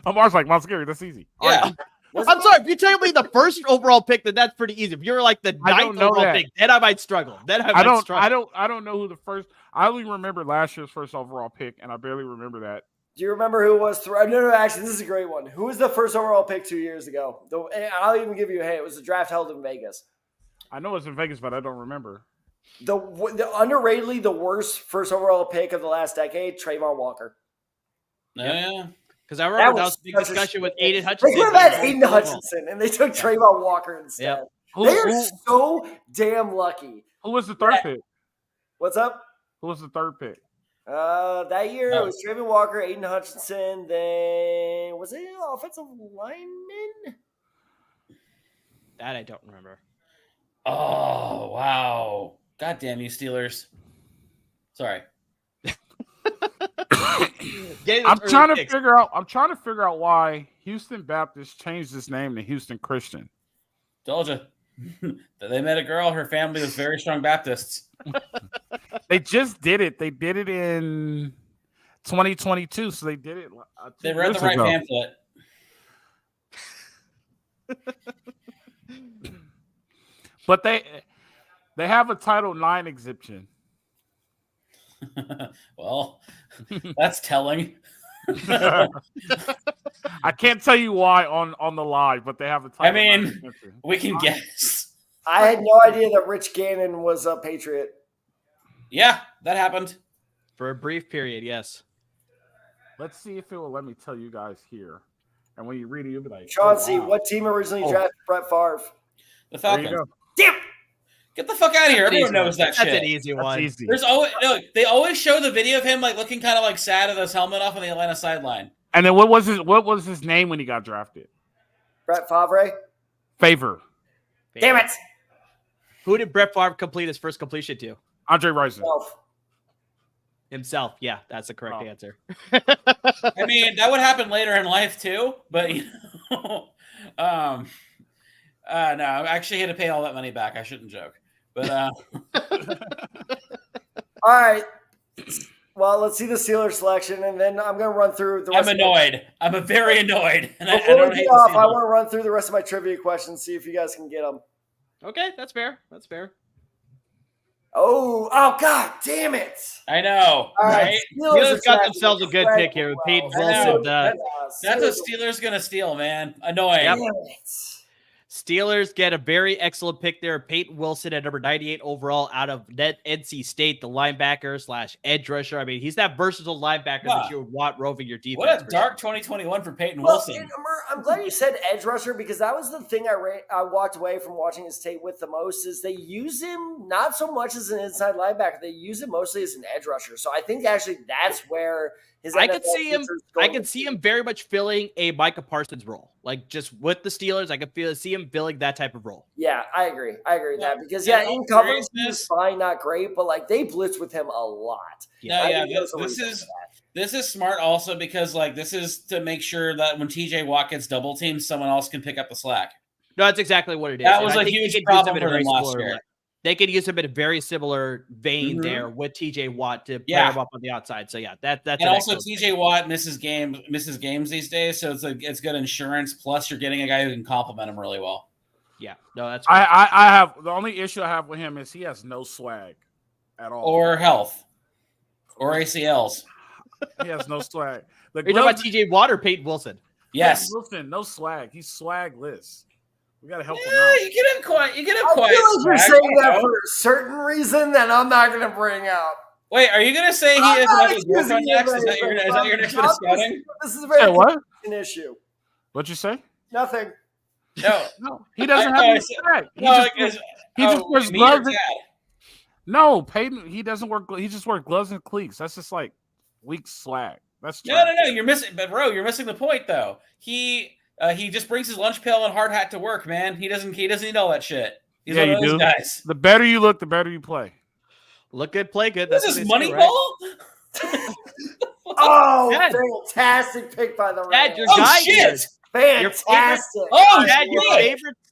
Amar's like, Miles Garrett, that's easy. Yeah. I'm sorry, if you tell me the first overall pick, then that's pretty easy. If you're like the 9th overall pick, then I might struggle. I don't know who the first. I only remember last year's first overall pick, and I barely remember that. Do you remember who it was? No, actually, this is a great one. Who was the first overall pick 2 years ago? I'll even give you a hint. It was a draft held in Vegas. I know it's in Vegas, but I don't remember. The underratedly the worst first overall pick of the last decade, Trayvon Walker. Yeah. Because I remember that was a big discussion with Aiden Hutchinson. They could have had Aiden Hutchinson, and they took Trayvon Walker instead. Yep. They are so damn lucky. Who was the third pick? What's up? Who was the third pick? That year it was Trayvon Walker, Aiden Hutchinson, then was it an offensive lineman? That I don't remember. Oh, wow. God damn you, Steelers. Sorry. I'm trying to figure out why Houston Baptist changed its name to Houston Christian. Told you. They met a girl. Her family was very strong Baptists. They just did it. They did it in 2022. So they did it. They read the right pamphlet. But they have a Title IX exemption. Well, that's telling. I can't tell you why on the live, but they have a Title IX exemption. We can guess. I had no idea that Rich Gannon was a Patriot. Yeah, that happened. For a brief period, yes. Let's see if it will let me tell you guys here. And when you read it, you'll be like, Chauncey, wow. what team originally drafted Brett Favre? The Falcons. Damn! Get the fuck out of here. Everyone knows that shit. That's an easy one. Easy. There's always they always show the video of him like looking kind of like sad with his helmet off on the Atlanta sideline. And then what was his name when he got drafted? Brett Favre? Favor. Damn it! Who did Brett Favre complete his first completion to? Andre Rison. Himself. Yeah, that's the correct answer. I mean, that would happen later in life too, but no, I actually had to pay all that money back. I shouldn't joke. But all right. Well, let's see the Steelers selection, and then I'm going to run through the rest. I'm annoyed. I'm very annoyed. And Before we get off, I want to run through the rest of my trivia questions, see if you guys can get them. Okay, that's fair. That's fair. Oh, God damn it. I know. All right. Steelers got themselves a good pick here with Peyton Wilson. That's what Steelers going to steal, man. Annoying. Yep. Steelers get a very excellent pick there. Peyton Wilson at number 98 overall out of NC State, the linebacker / edge rusher. I mean, he's that versatile linebacker that you would want roving your defense. What a dark 2021 for Peyton Wilson. I'm glad you said edge rusher because that was the thing I walked away from watching his tape with the most is they use him not so much as an inside linebacker. They use him mostly as an edge rusher. So I think actually that's where his I could see him very much filling a Micah Parsons role. Like just with the Steelers, I could see him filling that type of role. Yeah, I agree with that because in coverage he's fine, not great, but like they blitz with him a lot. This is smart also because like this is to make sure that when TJ Watt gets double teamed, someone else can pick up the slack. No, that's exactly what it is. That was a huge problem for them last year. They could use him in a very similar vein there with TJ Watt to play him up on the outside. So that's and also TJ Watt misses games these days, so it's good insurance. Plus, you're getting a guy who can complement him really well. Yeah, no, that's. I have the only issue I have with him is he has no swag at all, or health, or ACLs. He has no swag. Are you talking about TJ Watt or Peyton Wilson? Yes, Wilson, no swag. He's swagless. We gotta help him out. You get him quiet. You feel like you're saying that for a certain reason that I'm not going to bring up. Wait, are you going to say he is another girlfriend next? Is that your next bit of scouting? This is a very an issue. What'd you say? Nothing. No, he doesn't have any swag. He just wears gloves. No, Peyton. He doesn't wear. He just wears gloves and cleats. That's just like weak swag. That's no. You're missing. But bro, you're missing the point though. He just brings his lunch pail and hard hat to work, man. He doesn't need all that shit. He's one of those guys. The better you look, the better you play. Look good, play good. This is Moneyball. Oh, fantastic pick by the Rams. Your guy shit. Fantastic.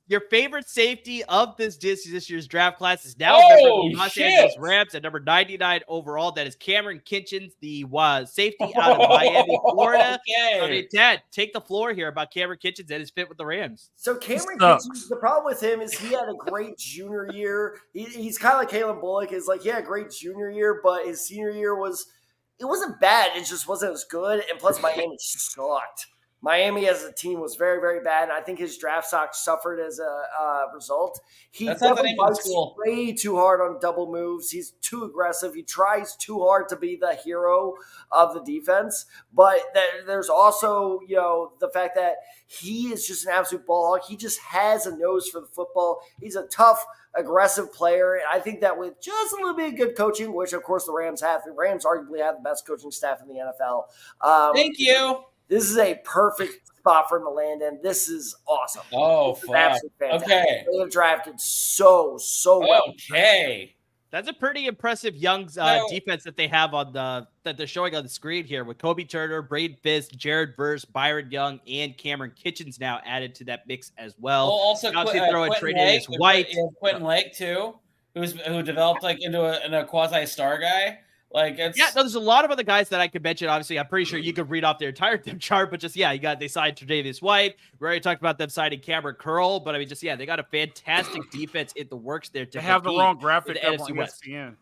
Your favorite safety of this year's draft class is now the Los Angeles Rams at number 99 overall. That is Cameron Kitchens, the safety out of Miami, Florida. Okay. I mean, Dad, take the floor here about Cameron Kitchens and his fit with the Rams. So Cameron Kitchens, the problem with him is he had a great junior year. He's kind of like Kalen Bullock. Is like he had a great junior year, but his senior year wasn't bad. It just wasn't as good. And plus, Miami sucked. Miami as a team was very, very bad, and I think his draft stock suffered as a result. He definitely fights way too hard on double moves. He's too aggressive. He tries too hard to be the hero of the defense. But there's also, the fact that he is just an absolute ball hog. He just has a nose for the football. He's a tough, aggressive player, and I think that with just a little bit of good coaching, which of course the Rams have, the Rams arguably have the best coaching staff in the NFL. Thank you. This is a perfect spot for him to land in. This is awesome. Oh, fuck. Absolutely fantastic. Okay. They have drafted so well. Okay. That's a pretty impressive young defense that they have that they're showing on the screen here with Kobe Turner, Braden Fisk, Jared Verse, Byron Young, and Cameron Kitchens now added to that mix as well. Also, Tre'Davious White, Quentin Lake too, who developed like into a quasi star guy. Like there's a lot of other guys that I could mention. Obviously, I'm pretty sure you could read off their entire depth chart, but just they signed Tre'Davious White. We already talked about them signing Cameron Curl, but I mean, they got a fantastic defense in the works there. They have the wrong graphic up on ESPN.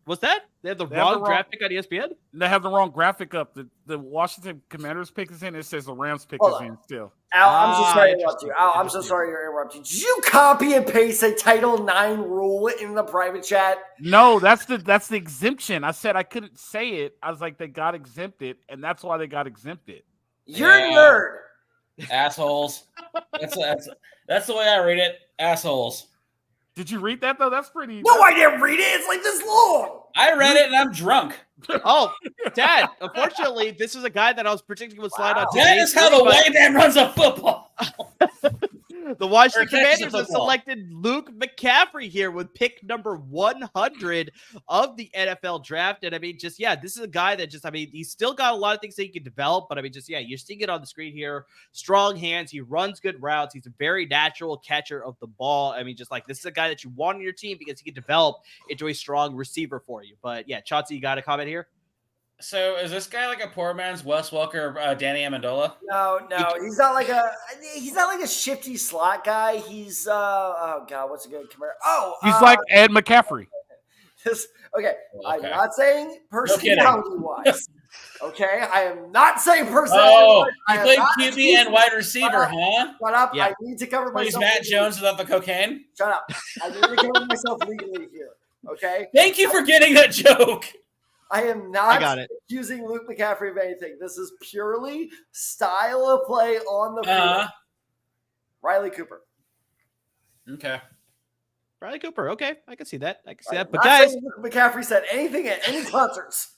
What's that? They have the wrong graphic on ESPN? They have the wrong graphic up. The Washington Commanders pick is in. It says the Rams pick is in still. Al, I'm so sorry to interrupt you. Al, I'm so sorry to interrupt you. Did you copy and paste a Title IX rule in the private chat? No, that's the exemption. I said I couldn't say it. I was like, they got exempted, and that's why they got exempted. You're a nerd. Assholes. That's the way I read it. Assholes. Did you read that though? That's pretty. No, I didn't read it. It's like this long. I read it and I'm drunk. Oh, Dad. Unfortunately, this is a guy that I was predicting would slide on. That is how the white man runs a football. The Washington Commanders have selected Luke McCaffrey here with pick number 100 of the NFL draft. And I mean, this is a guy that he's still got a lot of things that he can develop. But I mean, you're seeing it on the screen here. Strong hands. He runs good routes. He's a very natural catcher of the ball. I mean, this is a guy that you want on your team because he can develop into a strong receiver for you. But yeah, Chauncey, you got a comment here? So is this guy like a poor man's Wes Welker, Danny Amendola? No, he's not like a shifty slot guy. He's oh god, what's a good comparison? He's like Ed McCaffrey. Okay, I'm not saying personality wise. Okay, I am not saying personality. Oh, he played QB and wide receiver, huh? Shut up! Yeah. I need to cover myself. He's Matt Jones without the cocaine. Shut up! I need to cover myself legally here. Okay. Thank you for getting that joke. I am not accusing Luke McCaffrey of anything. This is purely style of play on the field. Riley Cooper. Okay. Riley Cooper. Okay. I can see that. But not guys, Luke McCaffrey said anything at any concerts.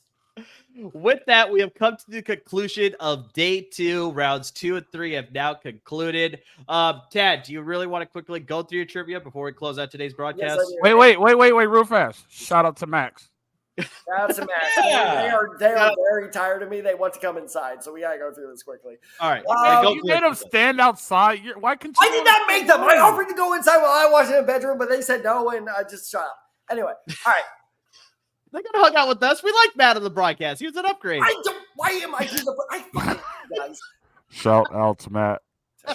With that, we have come to the conclusion of day 2. Rounds 2 and 3 have now concluded. Tad, do you really want to quickly go through your trivia before we close out today's broadcast? Yes, wait, real fast. Shout out to Max. That's a match. They are very tired of me. They want to come inside, so we gotta go through this quickly. All right, you made them stand outside. Why couldn't you? I did not make them. I offered to go inside while I was in a bedroom, but they said no, and I just shut up. Anyway, all right. They gotta hung out with us. We like Matt on the broadcast. He was an upgrade. Why am I here? Guys. Shout out to Matt.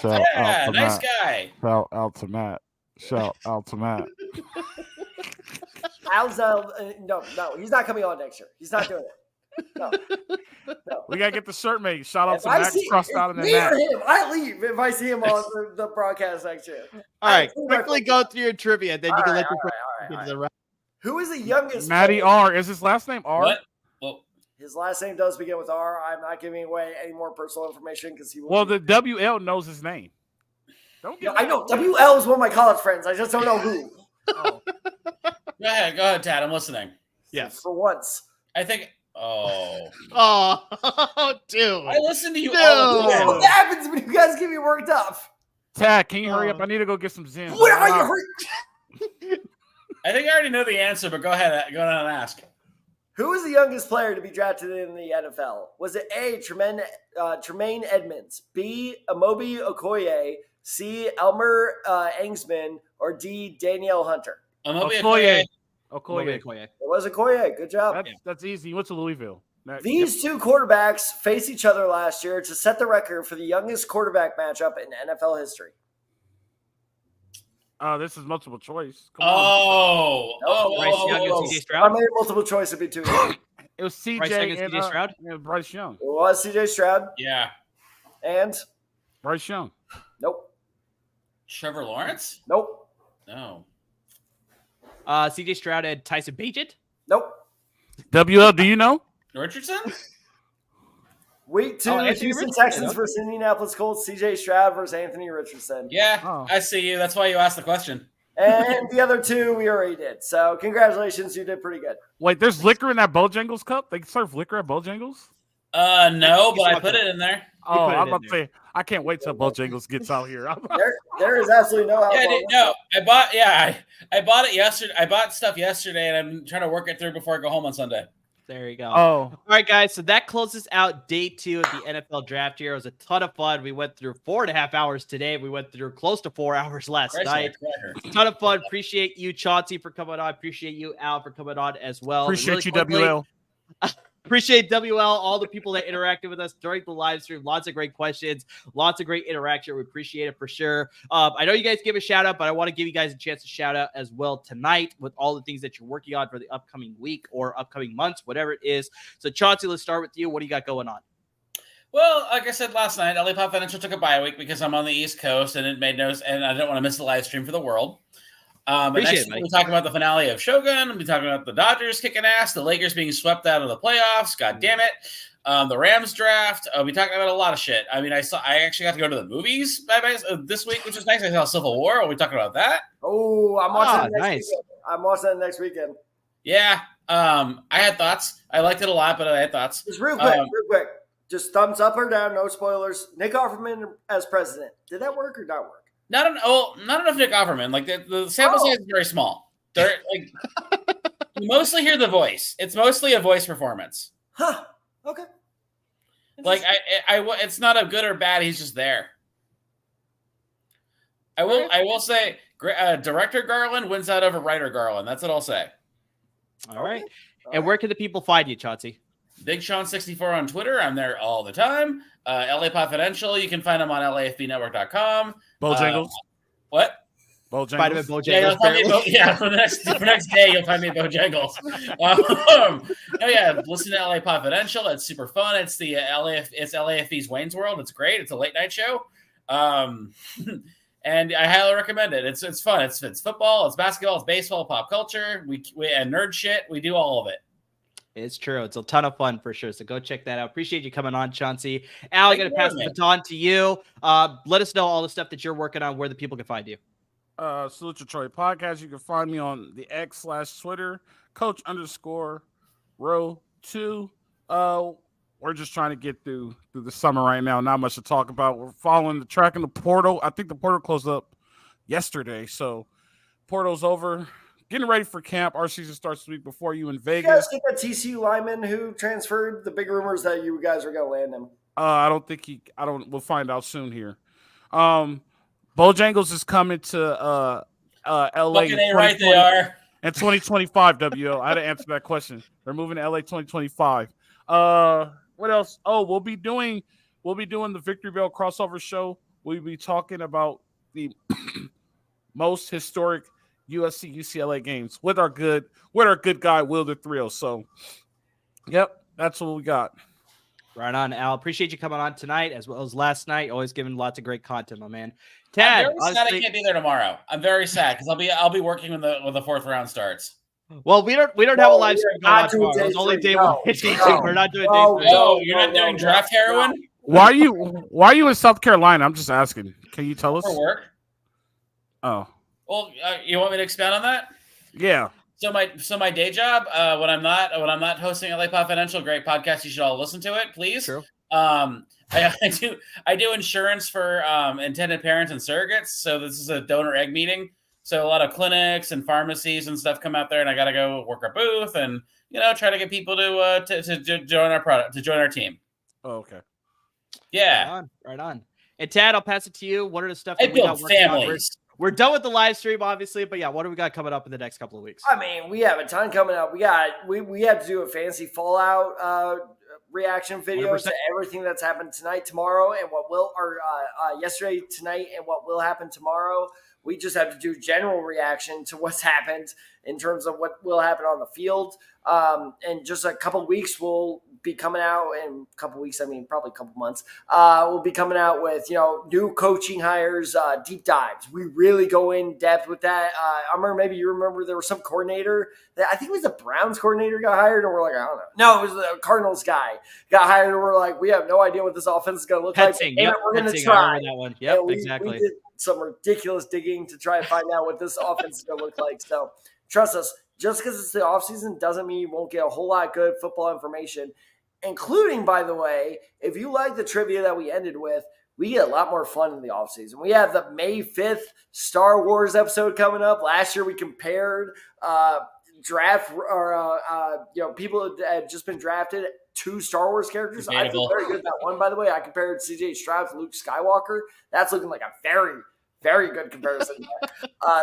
Shout out to nice Matt. Guy. Shout out to Matt. Shout out to Matt. No, he's not coming on next year. He's not doing it. No. We gotta get the shirt made. Shout out to Max crossed out in the net. I leave if I see him on the broadcast next year. All right, quickly go through your trivia, then you can let your friend. Who is the youngest? Matty R. Is his last name R? What? Well, his last name does begin with R. I'm not giving away any more personal information because he will. Well, the WL knows his name. I know WL is one of my college friends. I just don't know who. Oh. Go ahead, Tad. I'm listening. Yes, for once. I think. Oh, dude! I listen to you all the time. What happens when you guys get me worked up? Tad, can you hurry up? I need to go get some Zen. What are you hurry? I think I already know the answer, but go ahead and ask. Who is the youngest player to be drafted in the NFL? Was it A, Tremaine Edmonds, B, Amobi Okoye, C, Elmer Angsman, or D, Danielle Hunter? Okoye. It was Okoye. Good job. That's easy. He went to Louisville. These two quarterbacks faced each other last year to set the record for the youngest quarterback matchup in NFL history. This is multiple choice. Bryce Young and CJ Stroud. I made multiple choice would be too easy. It was CJ Bryce Young and CJ Stroud. And Bryce Young. It was CJ Stroud. Yeah. And Bryce Young. Nope. Trevor Lawrence. Nope. No. CJ Stroud and Tyson Bagent. Nope. WL, do you know? Richardson. Week 2, Houston Texans versus Indianapolis Colts. CJ Stroud versus Anthony Richardson. Yeah, I see you. That's why you asked the question. And the other two we already did. So congratulations, you did pretty good. Wait, there's liquor in that Bojangles cup? They serve liquor at Bojangles? No, but I put it in there. Oh, I'm about to say, I can't wait till Bojangles gets out here. There is absolutely no alcohol. No, I bought it yesterday. I bought stuff yesterday, and I'm trying to work it through before I go home on Sunday. There you go. Oh, all right, guys. So that closes out day 2 of the NFL draft here. It was a ton of fun. We went through 4.5 hours today. We went through close to 4 hours last night. A ton of fun. Appreciate you, Chauncey, for coming on. Appreciate you, Al, for coming on as well. Appreciate you, quickly, WL. Appreciate WL, all the people that interacted with us during the live stream. Lots of great questions, lots of great interaction. We appreciate it for sure. I know you guys give a shout out, but I want to give you guys a chance to shout out as well tonight with all the things that you're working on for the upcoming week or upcoming months, whatever it is. So, Chauncey, let's start with you. What do you got going on? Well, like I said last night, LAFB Financial took a bye week because I'm on the East Coast and it made no, and I didn't want to miss the live stream for the world. Next we'll talk about the finale of Shogun. We'll be talking about the Dodgers kicking ass, the Lakers being swept out of the playoffs. God damn it. The Rams draft. We'll be talking about a lot of shit. I mean, I actually got to go to the movies this week, which is nice. I saw Civil War. We'll be talking about that. Oh, I'm watching it next weekend. I'm watching it next weekend. Yeah. I had thoughts. I liked it a lot, but I had thoughts. Just real quick. Just thumbs up or down, no spoilers. Nick Offerman as president. Did that work or not work? Not enough Nick Offerman. Like the sample size is very small. They're like you mostly hear the voice. It's mostly a voice performance. Huh. Okay. Like it's not a good or bad. He's just there. I will say, director Garland wins out over writer Garland. That's what I'll say. All right. And where can the people find you, Chauncey? Big Sean 64 on Twitter. I'm there all the time. LA Confidential. You can find them on LAFBnetwork.com. Bojangles. What? Bojangles. Yeah, for the next day, you'll find me at Bojangles. Listen to LA Confidential. It's super fun. It's the it's LAFB's Wayne's World. It's great. It's a late night show. And I highly recommend it. It's fun. It's football. It's basketball. It's baseball. Pop culture. We and nerd shit. We do all of it. It's true. It's a ton of fun for sure. So go check that out. Appreciate you coming on, Chauncey. Al, I'm going to pass the baton to you. Let us know all the stuff that you're working on, where the people can find you. Salute Detroit Podcast. You can find me on the X/Twitter, Coach_Row2. We're just trying to get through the summer right now. Not much to talk about. We're following the track in the portal. I think the portal closed up yesterday. So portal's over. Getting ready for camp. Our season starts the week before you in Vegas. You guys get that TCU lineman who transferred? The big rumors that you guys are going to land him. I don't think we'll find out soon here. Bojangles is coming to LA. Right they are. In 2025, WO. I had to answer that question. They're moving to LA 2025. What else? Oh, we'll be doing the Victory Bell crossover show. We'll be talking about the most historic USC UCLA games with our good guy Will the Thrill. So, yep, that's what we got. Right on, Al. Appreciate you coming on tonight as well as last night. Always giving lots of great content, my man. Tad, I'm very sad I can't be there tomorrow. I'm very sad because I'll be working when the fourth round starts. Well, we don't have a live stream going on tomorrow. It's only day one. We're not doing day 3. Oh, you're not doing draft heroin? Why are you in South Carolina? I'm just asking. Can you tell us? For work. Oh. Well, you want me to expand on that? Yeah. So my day job, when I'm not hosting LA Confidential, great podcast, you should all listen to it, please. True. I do insurance for intended parents and surrogates. So this is a donor egg meeting. So a lot of clinics and pharmacies and stuff come out there, and I got to go work our booth and try to get people to join our product, to join our team. Oh, okay. Yeah. Right on. And Tad, I'll pass it to you. What are the stuff I that we got build working on? families. We're done with the live stream, obviously, but yeah, what do we got coming up in the next couple of weeks? I mean, we have a ton coming up. We have to do a fancy Fallout reaction video 100%. to everything that's happened tonight, tomorrow, and yesterday, tonight, and what will happen tomorrow. We just have to do general reaction to what's happened in terms of what will happen on the field. And just a couple of weeks, we'll be coming out in a couple of weeks. I mean, probably a couple months. We'll be coming out with, new coaching hires, deep dives. We really go in depth with that. I remember, maybe you remember there was some coordinator that I think it was the Browns coordinator got hired. And we're like, I don't know. No, it was the Cardinals guy got hired. And we're like, we have no idea what this offense is going to look like. Yep, we're going to I try. remember that one. Yep, exactly. We did some ridiculous digging to try and find out what this offense is going to look like. So trust us, just because it's the offseason doesn't mean you won't get a whole lot of good football information. including, by the way, if you like the trivia that we ended with, we get a lot more fun in the offseason. We have the May 5th Star Wars episode coming up. Last year we compared draft or people that had just been drafted to Star Wars characters. I feel very good about one, by the way. I compared CJ Stroud to Luke Skywalker. That's looking like a very, very good comparison.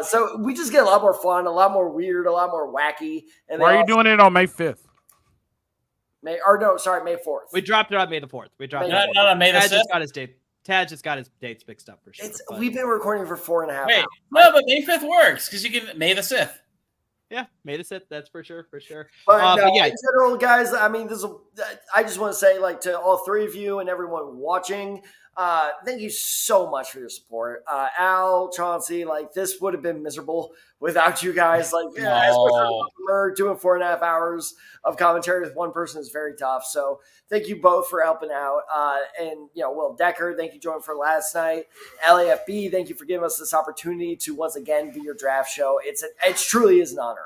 So we just get a lot more fun, a lot more weird, a lot more wacky. And why are you doing it on May 5th? May 4th. We dropped it on May the 4th. We dropped Not on May the Tad 6th. just got his date. Tad just got his dates mixed up for sure. We've been recording for 4.5 Wait, hours. no, but May 5th works because you can May the 6th. Yeah, May the 6th. That's for sure. But yeah, in general, guys, I mean, I just want to say, like, to all three of you and everyone watching, thank you so much for your support. Al, Chauncey, like, this would have been miserable without you guys. Like, especially doing 4.5 hours of commentary with one person is very tough. So thank you both for helping out. And, Will Decker, thank you, joining for last night. LAFB, thank you for giving us this opportunity to once again be your draft show. It truly is an honor.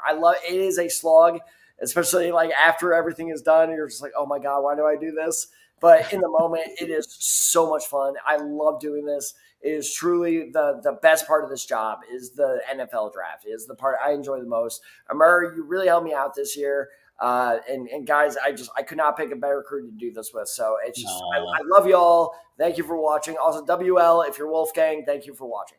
It is a slog, especially like after everything is done. You're just like, oh my God, why do I do this? But in the moment, it is so much fun. I love doing this. It is truly the best part of this job is the NFL draft. It is the part I enjoy the most. Amir, you really helped me out this year. And guys, I could not pick a better crew to do this with. So it's just, I love you all. Thank you for watching. Also, WL, if you're Wolfgang, thank you for watching.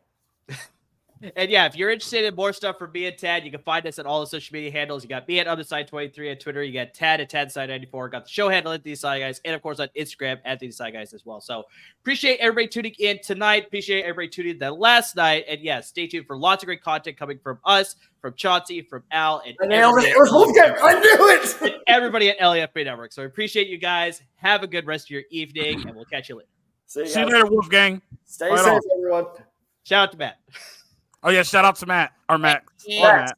And yeah, if you're interested in more stuff from me and Tad, you can find us at all the social media handles. You got me at Underside23 on Twitter. You got Tad at TadSide94. Got the show handle at These Side Guys. And of course on Instagram at These Side Guys as well. So appreciate everybody tuning in tonight. Appreciate everybody tuning in last night. And yeah, stay tuned for lots of great content coming from us, from Chauncey, from Al, and everybody. It was Wolfgang. I knew it. And everybody at LAFB Network. So I appreciate you guys. Have a good rest of your evening, and we'll catch you later. See you later, Wolfgang. Stay safe, everyone. Shout out to Matt. Oh yeah, shout out to Matt or Max. Max.